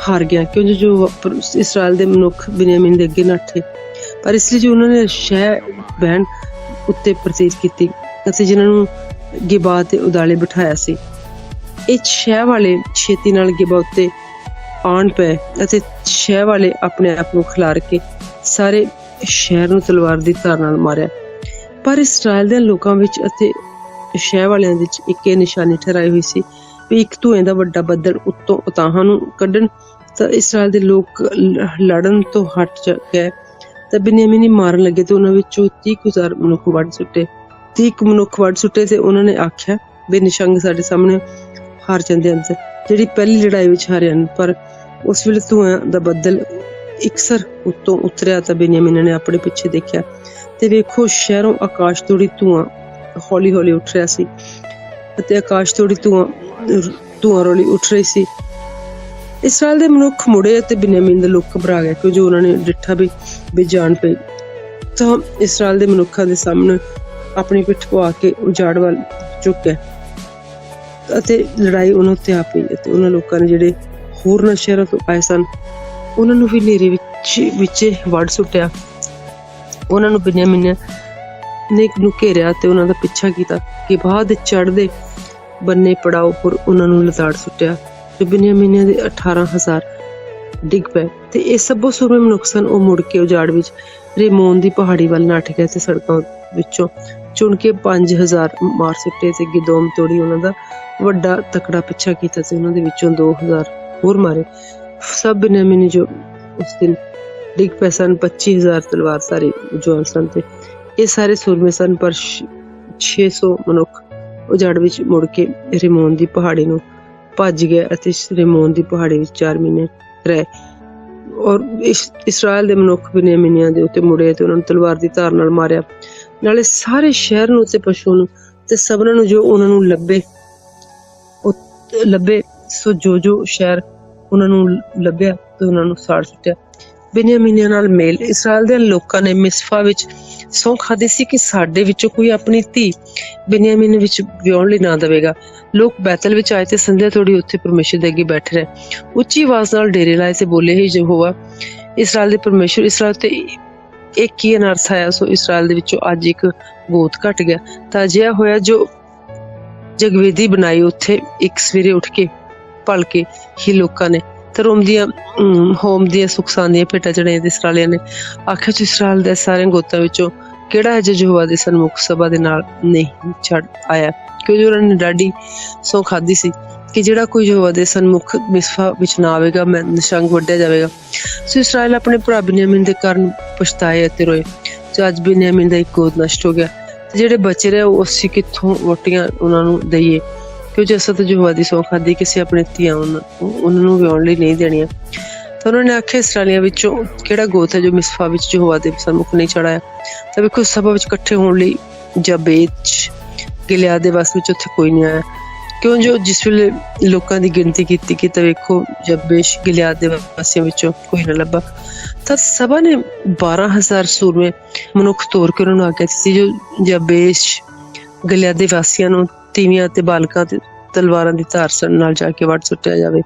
ਹਾਰ ਗਿਆ, ਕਿਉਂਕਿ ਜੋ ਇਸਰਾਇਲ ਦੇ ਮਨੁੱਖ ਬਿਨਿਆਮੀਨ ਦੇ ਅੱਗੇ ਨੱਠੇ, ਪਰ ਇਸ ਲਈ ਜੋ ਉਹਨਾਂ ਨੇ ਸ਼ਹਿ ਬਹਿਣ ਉੱਤੇ ਪ੍ਰਤੀਤ ਕੀਤੀ ਅਤੇ ਜਿਨ੍ਹਾਂ ਨੂੰ ਗਿਬਾ ਤੇ ਉਦਾਲੇ ਬਿਠਾਇਆ ਸੀ, ਇਹ ਸ਼ਹਿ ਵਾਲੇ ਛੇਤੀ ਨਾਲ ਗਿਬਾ ਉੱਤੇ ਆਣ ਪਏ ਅਤੇ ਸ਼ਹਿ ਵਾਲੇ ਆਪਣੇ ਆਪ ਨੂੰ ਖਿਲਾਰ ਕੇ ਸਾਰੇ ਸ਼ਹਿਰ ਨੂੰ ਤਲਵਾਰ ਦੀ ਧਾਰ ਨਾਲ ਮਾਰਿਆ। ਪਰ ਇਸਰਾਇਲ ਦੇ ਲੋਕਾਂ ਵਿੱਚ ਅਤੇ ਸ਼ਹਿ ਵਾਲਿਆਂ ਵਿੱਚ ਇੱਕ ਇਹ ਨਿਸ਼ਾਨੀ ਠਹਿਰਾਈ ਹੋਈ ਸੀ ਵੀ ਇੱਕ ਧੂਏ ਦਾ ਵੱਡਾ ਬੱਦਲ ਉੱਤੋਂ ਉਤਾਹਾਂ ਨੂੰ ਕੱਢਣ ਤਾਂ ਇਸਰਾਇਲ ਦੇ ਲੋਕ ਲੜਨ ਤੋਂ ਹਟ ਗਏ ਤਾਂ ਬਿਨਿਆਮੀਨੀ ਮਾਰਨ ਲੱਗੇ ਤੇ ਉਹਨਾਂ ਵਿੱਚੋਂ 30,000 ਮਨੁੱਖ ਵੱਢ ਸੁੱਟੇ ਤੇ ਉਹਨਾਂ ਨੇ ਆਖਿਆ, ਬੇਨਿਸ਼ੰਗ ਸਾਡੇ ਸਾਹਮਣੇ ਹਾਰ ਜਾਂਦੇ ਹਨ ਜਿਹੜੀ ਪਹਿਲੀ ਲੜਾਈ ਵਿੱਚ ਹਾਰੇ ਹਨ। ਪਰ ਉਸ ਵੇਲੇ ਧੂਆਂ ਦਾ ਬੱਦਲ ਇਕਸਰ ਉੱਤੋਂ ਉਤਰਿਆ ਤਾਂ ਬਿਨਿਆਮੀਨ ਨੇ ਆਪਣੇ ਪਿੱਛੇ ਦੇਖਿਆ ਤੇ ਵੇਖੋ ਸ਼ਹਿਰੋਂ ਆਕਾਸ਼ ਤੋੜੀ ਧੂਆਂ ਹੌਲੀ ਹੌਲੀ ਉੱਠ ਰਿਹਾ ਸੀ ਅਤੇ ਆਕਾਸ਼ ਤੋੜੀ ਧੂਆਂ ਰੋਲੀ ਉੱਠ ਰਹੀ ਸੀ। ਇਸਰਾਇਲ ਦੇ ਮਨੁੱਖ ਮੁੜੇ ਅਤੇ ਬਿਨਿਆਮੀਨ ਦੇ ਲੋਕ ਘਬਰਾ ਗਏ ਕਿਉਂ ਜੋ ਉਹਨਾਂ ਨੇ ਡਿੱਠਾ ਵੀ ਜਾਣ ਪਈ ਤਾਂ ਇਸਰਾਇਲ ਦੇ ਮਨੁੱਖਾਂ ਦੇ ਸਾਹਮਣੇ ਆਪਣੀ ਪਿੱਠ ਪਵਾ ਕੇ ਉਜਾੜ ਵੱਲ ਝੁਕ ਗਏ ਅਤੇ ਲੜਾਈ ਉਹਨਾਂ ਉੱਤੇ ਆ ਪਈ ਅਤੇ ਉਹਨਾਂ ਲੋਕਾਂ ਨੇ ਜਿਹੜੇ ਹੋਰਨਾਂ ਸ਼ਹਿਰਾਂ ਤੋਂ ਆਏ ਸਨ ਉਹਨਾਂ ਨੂੰ ਵੀ ਹਨੇਰੇ ਵਿੱਚ ਵੱਢ ਸੁੱਟਿਆ। ਉਹਨਾਂ ਨੂੰ ਬਿਨਿਆਮੀਨ ਨੇ ਘੇਰਿਆ ਤੇ ਉਹਨਾਂ ਦਾ ਪਿੱਛਾ ਕੀਤਾ ਕਿ ਬਾਅਦ ਦੇ ਚੜ੍ਹਦੇ ਬੰਨੇ ਪੜਾਓ ਪਰ ਉਹਨਾਂ ਨੂੰ ਲਤਾੜ ਸੁੱਟਿਆ ਤੇ ਬਿਨਿਆਮੀਨੀਆਂ ਦੇ 18,000 ਡਿੱਗ ਪਏ ਤੇ ਇਹ ਸਭੋ ਸੂਰਮੇ ਮਨੁੱਖ ਸਨ। ਉਹ ਮੁੜ ਕੇ ਉਜਾੜ ਵਿੱਚ ਰਿਮੋਨ ਦੀ ਪਹਾੜੀ ਵੱਲ ਨੱਠ ਗਏ ਤੇ ਸੜਕਾਂ ਵਿੱਚੋਂ ਚੁਣ ਕੇ 5,000 ਮਾਰ ਸੁੱਟੇ ਤੇ ਗਿਦੋਮ ਤੋੜੀ ਉਹਨਾਂ ਦਾ ਵੱਡਾ ਤਕੜਾ ਪਿੱਛਾ ਕੀਤਾ ਤੇ ਉਹਨਾਂ ਦੇ ਵਿੱਚੋਂ 2,000 ਹੋਰ ਮਾਰੇ। ਸਭ ਬਿਨਿਆਮੀਨੀ ਜੋ ਉਸ ਦਿਨ ਡਿੱਗ ਪਏ ਸਨ 25,000 ਤਲਵਾਰਧਾਰੀ ਜਵਾਨ ਸਨ ਤੇ ਇਹ ਸਾਰੇ ਸੂਰਮੇ ਸਨ, ਪਰ 600 ਮਨੁੱਖ ਉਜਾੜ ਵਿੱਚ ਮੁੜ ਕੇ ਰਿਮੋਨ ਦੀ ਪਹਾੜੀ ਨੂੰ ਭੱਜ ਗਏ ਅਤੇ ਰਿਮੋਨ ਦੀ ਪਹਾੜੀ ਵਿੱਚ 4 ਮਹੀਨੇ ਰਹੇ ਔਰ ਇਸਰਾਇਲ ਦੇ ਮਨੁੱਖ ਬਿਨਿਆਮੀਨੀਆਂ ਦੇ ਉੱਤੇ ਮੁੜੇ ਤੇ ਉਹਨਾਂ ਨੂੰ ਤਲਵਾਰ ਦੀ ਧਾਰ ਨਾਲ ਮਾਰਿਆ, ਨਾਲੇ ਸਾਰੇ ਸ਼ਹਿਰ ਨੂੰ ਤੇ ਪਸ਼ੂ ਨੂੰ ਤੇ ਸਭਨਾਂ ਨੂੰ ਜੋ ਉਹਨਾਂ ਨੂੰ ਲੱਭੇ ਸੋ ਜੋ ਸ਼ਹਿਰ ਉਹਨਾਂ ਨੂੰ ਲੱਭਿਆ ਤੇ ਉਹਨਾਂ ਨੂੰ ਸਾੜ ਸੁੱਟਿਆ। ਬਿਨਿਆਮੀਨੀਆਂ ਨਾਲ ਮੇਲ। ਇਸਰਾਇਲ ਦੇ ਲੋਕਾਂ ਨੇ ਮਿਸਪਾ ਵਿੱਚ ਸਹੁੰ ਖਾਧੀ ਸੀ ਕਿ ਸਾਡੇ ਵਿੱਚੋਂ ਕੋਈ ਆਪਣੀ ਧੀ ਬਿਨਿਆਮੀਨ ਵਿੱਚ ਵਿਆਹੁਣ ਲਈ ਨਾ ਦੇਵੇਗਾ। ਲੋਕ ਬੈਤਲ ਵਿੱਚ ਆਏ ਤੇ ਸੰਧਿਆ ਤੋੜੀ ਉੱਥੇ ਪਰਮੇਸ਼ਰ ਦੇ ਅੱਗੇ ਬੈਠੇ ਰਹੇ, ਉੱਚੀ ਆਵਾਜ਼ ਨਾਲ ਡੇਰੇ ਲਾਏ ਤੇ ਬੋਲੇ, ਹੀ ਯਹੋਵਾ ਇਸਰਾਇਲ ਦੇ ਪਰਮੇਸ਼ਰ, ਇਸਰਾਇਲ ਤੇ ਇੱਕ ਹੀ ਅਨਰਥ ਆਇਆ ਸੋ ਇਸਰਾਇਲ ਦੇ ਵਿੱਚੋਂ ਅੱਜ ਇੱਕ ਗੋਤ ਘਟ ਗਿਆ। ਤਾਂ ਅਜਿਹਾ ਹੋਇਆ ਜੋ ਜਗਵੇਦੀ ਬਣਾਈ ਉੱਥੇ ਇੱਕ ਸਵੇਰੇ ਉੱਠ ਕੇ ਭਲ ਕੇ ਹੀ ਲੋਕਾਂ ਨੇ ਧਰਮ ਦੀਆਂ ਹੋਮ ਦੀਆਂ ਸੁਖਸਾਨ ਦੀਆਂ ਭੇਟਾਂ ਚੜਾਈਆਂ ਤੇ ਇਸਰਾਏਲੀਆਂ ਨੇ ਆਖਿਆ ਤੁਸੀਂ ਇਸਰਾਏਲ ਦੇ ਸਾਰੇ ਗੋਤਾਂ ਵਿੱਚੋਂ ਕਿਹੜਾ ਹੈ ਜੋ ਯਹੋਵਾ ਦੇ ਸਨਮੁਖ ਸਭਾ ਦੇ ਨਾਲ ਨਹੀਂ ਛੱਡ ਆਇਆ, ਕਿਉਂਕਿ ਉਹਨਾਂ ਨੇ ਡਾਢੀ ਸਹੁੰ ਖਾਧੀ ਸੀ ਕਿ ਜਿਹੜਾ ਕੋਈ ਯਹੋਵਾ ਦੇ ਸਨਮੁਖ ਮਿਸਫਾ ਵਿੱਚ ਨਾ ਆਵੇਗਾ ਮੈਂ ਨਿਸ਼ੰਗ ਵੱਢਿਆ ਜਾਵੇਗਾ। ਸੋ ਇਸਰਾਏਲ ਆਪਣੇ ਭਰਾ ਬਿਨਯਾਮੀਨ ਦੇ ਕਾਰਨ ਪਛਤਾਏ ਅਤੇ ਰੋਏ। ਜੋ ਅੱਜ ਬਿਨਯਾਮੀਨ ਦਾ ਇੱਕ ਗੋਤ ਨਸ਼ਟ ਹੋ ਗਿਆ ਤੇ ਜਿਹੜੇ ਬਚੇ ਰਹੇ ਉਹ ਅਸੀਂ ਕਿੱਥੋਂ ਵੋਟੀਆਂ ਉਹਨਾਂ ਨੂੰ ਦਈਏ, ਕਿਉਂਕਿ ਅਸਾਂ ਤਾਂ ਯਹੋਵਾ ਦੀ ਸਹੁੰ ਖਾਧੀ ਕਿਸੇ ਆਪਣੇ ਧੀਆਂ ਉਹਨਾਂ ਨੂੰ ਵਿਆਉਣ ਲਈ ਨਹੀਂ ਦੇਣੀਆਂ। ਤਾਂ ਉਹਨਾਂ ਨੇ ਆਖਿਆ ਇਸਰਾਏਲੀਆਂ ਵਿੱਚੋਂ ਕਿਹੜਾ ਗੋਤ ਹੈ ਜੋ ਮਿਸਫਾ ਵਿੱਚ ਯਹੋਵਾ ਦੇ ਸਨਮੁਖ ਨਹੀਂ ਚੜਾਇਆ। ਤਾਂ ਵੇਖੋ ਸਭਾ ਵਿੱਚ ਇਕੱਠੇ ਹੋਣ ਲਈ ਜਾਬੇਸ਼ ਗਿਲਿਆਦ ਦੇ ਵਸ ਵਿੱਚ ਉੱਥੇ ਕੋਈ ਨਹੀਂ ਆਇਆ, ਕਿਉਂ ਜੋ ਜਿਸ ਵੇਲੇ ਲੋਕਾਂ ਦੀ ਗਿਣਤੀ ਕੀਤੀ ਕਿ ਤਾਂ ਵੇਖੋ ਜਾਬੇਸ਼ ਗਿਲਿਆਦ ਦੇ ਵਾਸੀਆਂ ਵਿੱਚੋਂ ਕੋਈ ਨਾ ਲੱਭਾ। ਤਾਂ ਸਭਾ ਨੇ 12,000 ਸੂਰਮੇ ਮਨੁੱਖ ਤੋਰ ਕੇ ਉਹਨਾਂ ਨੂੰ ਆਗਿਆ ਦਿੱਤੀ ਜੋ ਜਾਬੇਸ਼ ਗਿਲਿਆਦ ਦੇ ਵਾਸੀਆਂ ਨੂੰ ਤੀਵੀਆਂ ਤੇ ਬਾਲਕਾਂ ਤੇ ਤਲਵਾਰਾਂ ਦੀ ਧਾਰ ਨਾਲ ਜਾ ਕੇ ਵੱਢ ਸੁੱਟਿਆ ਜਾਵੇ।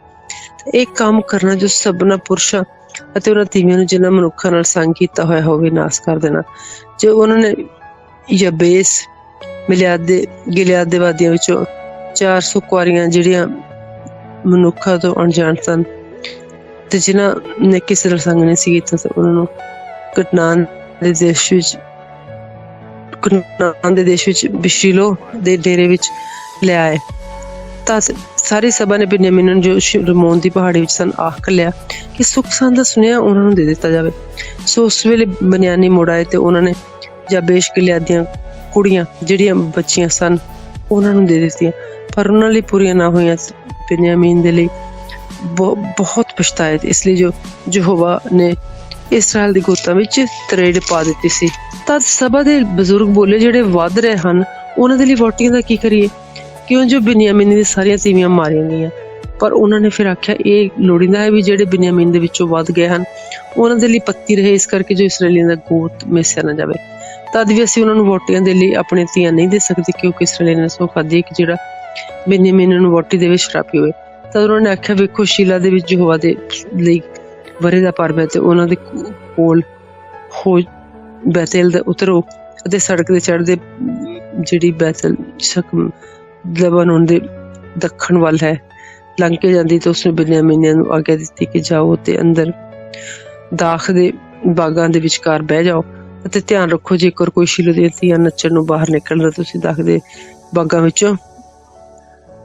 ਇਹ ਕੰਮ ਕਰਨਾ ਜੋ ਸਭਨਾ ਪੁਰਸ਼ਾਂ ਅਤੇ ਉਹਨਾਂ ਤੀਵੀਆਂ ਨੂੰ ਜਿਨ੍ਹਾਂ ਮਨੁੱਖਾਂ ਨਾਲ ਸੰਗ ਕੀਤਾ ਹੋਇਆ ਹੋਵੇ ਨਾਸ ਕਰ ਦੇਣਾ। ਜੋ ਉਹਨਾਂ ਨੇ ਯਬੇਸ ਗਿਲਿਆਦ ਦੇ ਵਾਦੀਆਂ ਵਿੱਚੋਂ 400 ਕੁਆਰੀਆਂ ਜਿਹੜੀਆਂ ਮਨੁੱਖਾਂ ਤੋਂ ਅਣਜਾਣ ਸਨ ਤੇ ਜਿਨ੍ਹਾਂ ਨੇ ਕਿਸੇ ਨਾਲ ਸੰਗ ਨਹੀਂ ਸੀ ਕੀਤਾ, ਉਹਨਾਂ ਨੂੰ ਕਨਾਨ ਦੇ ਦੇਸ਼ ਵਿੱਚ ਬਿਸ਼ੀਲੋ ਦੇ ਡੇਰੇ ਵਿੱਚ ਲਿਆਏ। ਤਾਂ ਸਾਰੀ ਸਭਾ ਨੇ ਬਿਨਯਾਮੀਨ ਨੂੰ ਜੋ ਰਿਮੋਨ ਦੀ ਪਹਾੜੀ ਵਿੱਚ ਸਨ ਆਖ ਘੱਲਿਆ ਕਿ ਸੁੱਖ ਸਾਂਦ ਦਾ ਸੁਨੇਹਾ ਉਹਨਾਂ ਨੂੰ ਦੇ ਦਿੱਤਾ ਜਾਵੇ। ਸੋ ਉਸ ਵੇਲੇ ਬਨਿਆਨੀ ਮੁੜ ਆਏ ਤੇ ਉਹਨਾਂ ਨੇ ਜਾਬੇਸ਼ ਗਿਲਿਆਦ ਦੀਆਂ ਕੁੜੀਆਂ ਜਿਹੜੀਆਂ ਬੱਚੀਆਂ ਸਨ ਉਹਨਾਂ ਨੂੰ ਦੇ ਦਿੱਤੀਆਂ, ਪਰ ਉਹਨਾਂ ਲਈ ਪੂਰੀਆਂ ਨਾ ਹੋਈਆਂ। ਬਿਨਯਾਮੀਨ ਦੇ ਲਈ ਬਹੁਤ ਪਛਤਾਏ ਤੇ ਇਸ ਲਈ ਜੋ ਯਹੋਵਾ ਨੇ ਇਸਰਾਏਲ ਦੇ ਗੋਤਾਂ ਵਿੱਚ ਤਰੇੜ ਪਾ ਦਿੱਤੀ ਸੀ। ਤਾਂ ਸਭਾ ਦੇ ਬਜ਼ੁਰਗ ਬੋਲੇ ਜਿਹੜੇ ਵੱਧ ਰਹੇ ਹਨ ਉਹਨਾਂ ਦੇ ਲਈ ਵੋਟੀਆਂ ਦਾ ਕੀ ਕਰੀਏ, ਕਿਉਂ ਜੋ ਬਿਨਯਾਮੀਨ ਦੀਆਂ ਸਾਰੀਆਂ ਤੀਵੀਆਂ ਮਾਰੀਆਂ ਗਈਆਂ। ਪਰ ਉਹਨਾਂ ਨੇ ਫਿਰ ਆਖਿਆ ਇਹ ਲੋੜੀਂਦਾ ਹੈ ਵੀ ਜਿਹੜੇ ਬਿਨਯਾਮੀਨ ਦੇ ਵਿੱਚੋਂ ਵੱਧ ਗਏ ਹਨ ਉਹਨਾਂ ਦੇ ਲਈ ਪੱਤੀ ਰਹੇ, ਇਸ ਕਰਕੇ ਜੋ ਇਸਰਾਏਲੀਆਂ ਦਾ ਗੋਤ ਮਿਸਿਆ ਨਾ ਜਾਵੇ। ਤਦ ਵੀ ਅਸੀਂ ਉਹਨਾਂ ਨੂੰ ਵੋਟੀਆਂ ਦੇ ਲਈ ਆਪਣੀਆਂ ਧੀਆਂ ਨਹੀਂ ਦੇ ਸਕਦੇ, ਕਿਉਂਕਿ ਇਸਰਾਏਲੀਆਂ ਨੇ ਸਹੁੰ ਖਾਧੀ ਕਿ ਜਿਹੜਾ ਬਿਨਯਾਮੀਨ ਨੂੰ ਵੋਟੀ ਦੇਵੇ ਸ਼ਰਾਪੀ ਹੋਵੇ। ਤਾਂ ਉਹਨਾਂ ਨੇ ਆਖਿਆ ਵੇਖੋ ਸ਼ੀਲਾ ਦੇ ਵਿੱਚ ਯਹੋਵਾ ਦੇ ਲਈ ਵਰੇ ਦਾ ਪਰਬ ਹੈ ਤੇ ਉਹਨਾਂ ਦੇ ਕੋਲ ਹੋ ਬੈਤੇਲ ਦਾ ਉਤਰੋ ਅਤੇ ਸੜਕ ਦੇ ਚੜ੍ਹਦੇ ਜਿਹੜੀ ਬੈਤਲ ਲਬਾਨੋਨ ਦੇ ਦੱਖਣ ਵੱਲ ਹੈ ਲੰਘ ਕੇ ਜਾਂਦੀ ਤਾਂ ਉਸਨੇ ਬਿਨਯਾਮੀਨੀਆਂ ਨੂੰ ਆਗਿਆ ਦਿੱਤੀ ਕਿ ਜਾਓ ਤੇ ਅੰਦਰ ਦਾਖ ਦੇ ਬਾਗਾਂ ਦੇ ਵਿਚਕਾਰ ਬਹਿ ਜਾਓ ਅਤੇ ਧਿਆਨ ਰੱਖੋ ਜੇਕਰ ਕੋਈ ਸ਼ੀਲੋ ਦੀਆਂ ਧੀਆਂ ਨੱਚਣ ਨੂੰ ਬਾਹਰ ਨਿਕਲਦਾ ਤੁਸੀਂ ਦਾਖ ਦੇ ਬਾਗਾਂ ਵਿੱਚੋਂ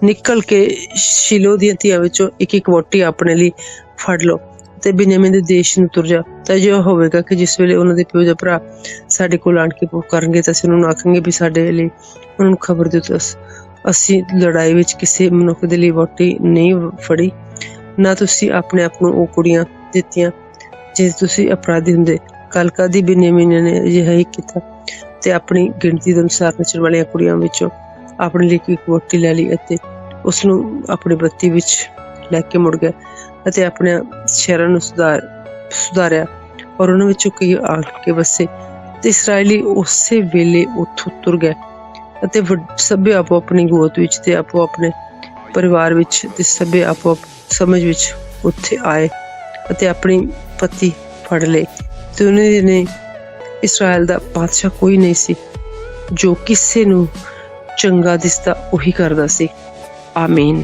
ਨਿਕਲ ਕੇ ਸ਼ੀਲੋ ਦੀਆਂ ਧੀਆਂ ਵਿੱਚੋਂ ਇੱਕ ਵੋਟੀ ਆਪਣੇ ਲਈ ਫੜ ਲਓ ਤੇ ਬਿਨਯਾਮੀਨ ਦੇ ਦੇਸ਼ ਨੂੰ ਤੁਰ ਜਾ। ਤਾਂ ਜੋ ਹੋਵੇਗਾ ਕਿ ਜਿਸ ਵੇਲੇ ਉਹਨਾਂ ਦੇ ਪਿਓ ਜਾਂ ਭਰਾ ਸਾਡੇ ਕੋਲ ਆਣ ਕੇ ਪੁਕਾਰਨਗੇ ਤਾਂ ਅਸੀਂ ਉਹਨਾਂ ਨੂੰ ਆਖਾਂਗੇ ਵੀ ਸਾਡੇ ਲਈ ਉਹਨਾਂ ਨੂੰ ਖਬਰ ਦਿਓ। ਅਸੀਂ ਲੜਾਈ ਵਿੱਚ ਕਿਸੇ ਮਨੁੱਖ ਦੇ ਲਈ ਵੋਟੀ ਨਹੀਂ ਫੜੀ, ਨਾ ਤੁਸੀਂ ਆਪਣੇ ਆਪ ਨੂੰ ਉਹ ਕੁੜੀਆਂ ਦਿੱਤੀਆਂ ਜੇ ਤੁਸੀਂ ਅਪਰਾਧੀ ਹੁੰਦੇ। ਕਲਕਾ ਦੀ ਬਿਨਯਾਮੀਨ ਨੇ ਅਜਿਹਾ ਹੀ ਕੀਤਾ ਤੇ ਆਪਣੀ ਗਿਣਤੀ ਦੇ ਅਨੁਸਾਰ ਨੱਚਣ ਵਾਲੀਆਂ ਕੁੜੀਆਂ ਵਿੱਚੋਂ ਆਪਣੇ ਲਈ ਇੱਕ ਵੋਟੀ ਲੈ ਲਈ ਅਤੇ ਉਸਨੂੰ ਆਪਣੀ ਬੱਤੀ ਵਿੱਚ ਲੈ ਕੇ ਮੁੜ ਗਿਆ ਅਤੇ ਆਪਣੇ ਸ਼ਹਿਰਾਂ ਨੂੰ ਸੁਧਾਰਿਆ ਔਰ ਉਹਨਾਂ ਵਿੱਚੋਂ ਕਈ ਆ ਕੇ ਵਸੇ ਤੇ ਇਸਰਾਏਲੀ ਉਸੇ ਵੇਲੇ ਉੱਥੋਂ ਤੁਰ ਗਏ ਅਤੇ ਸਭੇ ਆਪੋ ਆਪਣੀ ਗੋਤ ਵਿੱਚ ਤੇ ਆਪੋ ਆਪਣੇ ਪਰਿਵਾਰ ਵਿੱਚ ਤੇ ਸਭੇ ਆਪੋ ਸਮਝ ਵਿੱਚ ਉੱਥੇ ਆਏ ਅਤੇ ਆਪਣੀ ਪਤੀ ਫੜ ਲਏ। ਤੇ ਉਹਨਾਂ ਨੇ ਇਸਰਾਏਲ ਦਾ ਬਾਦਸ਼ਾਹ ਕੋਈ ਨਹੀਂ ਸੀ ਜੋ ਕਿਸੇ ਨੂੰ ਚੰਗਾ ਦਿਸਦਾ ਉਹੀ ਕਰਦਾ ਸੀ। ਆਮੀਨ।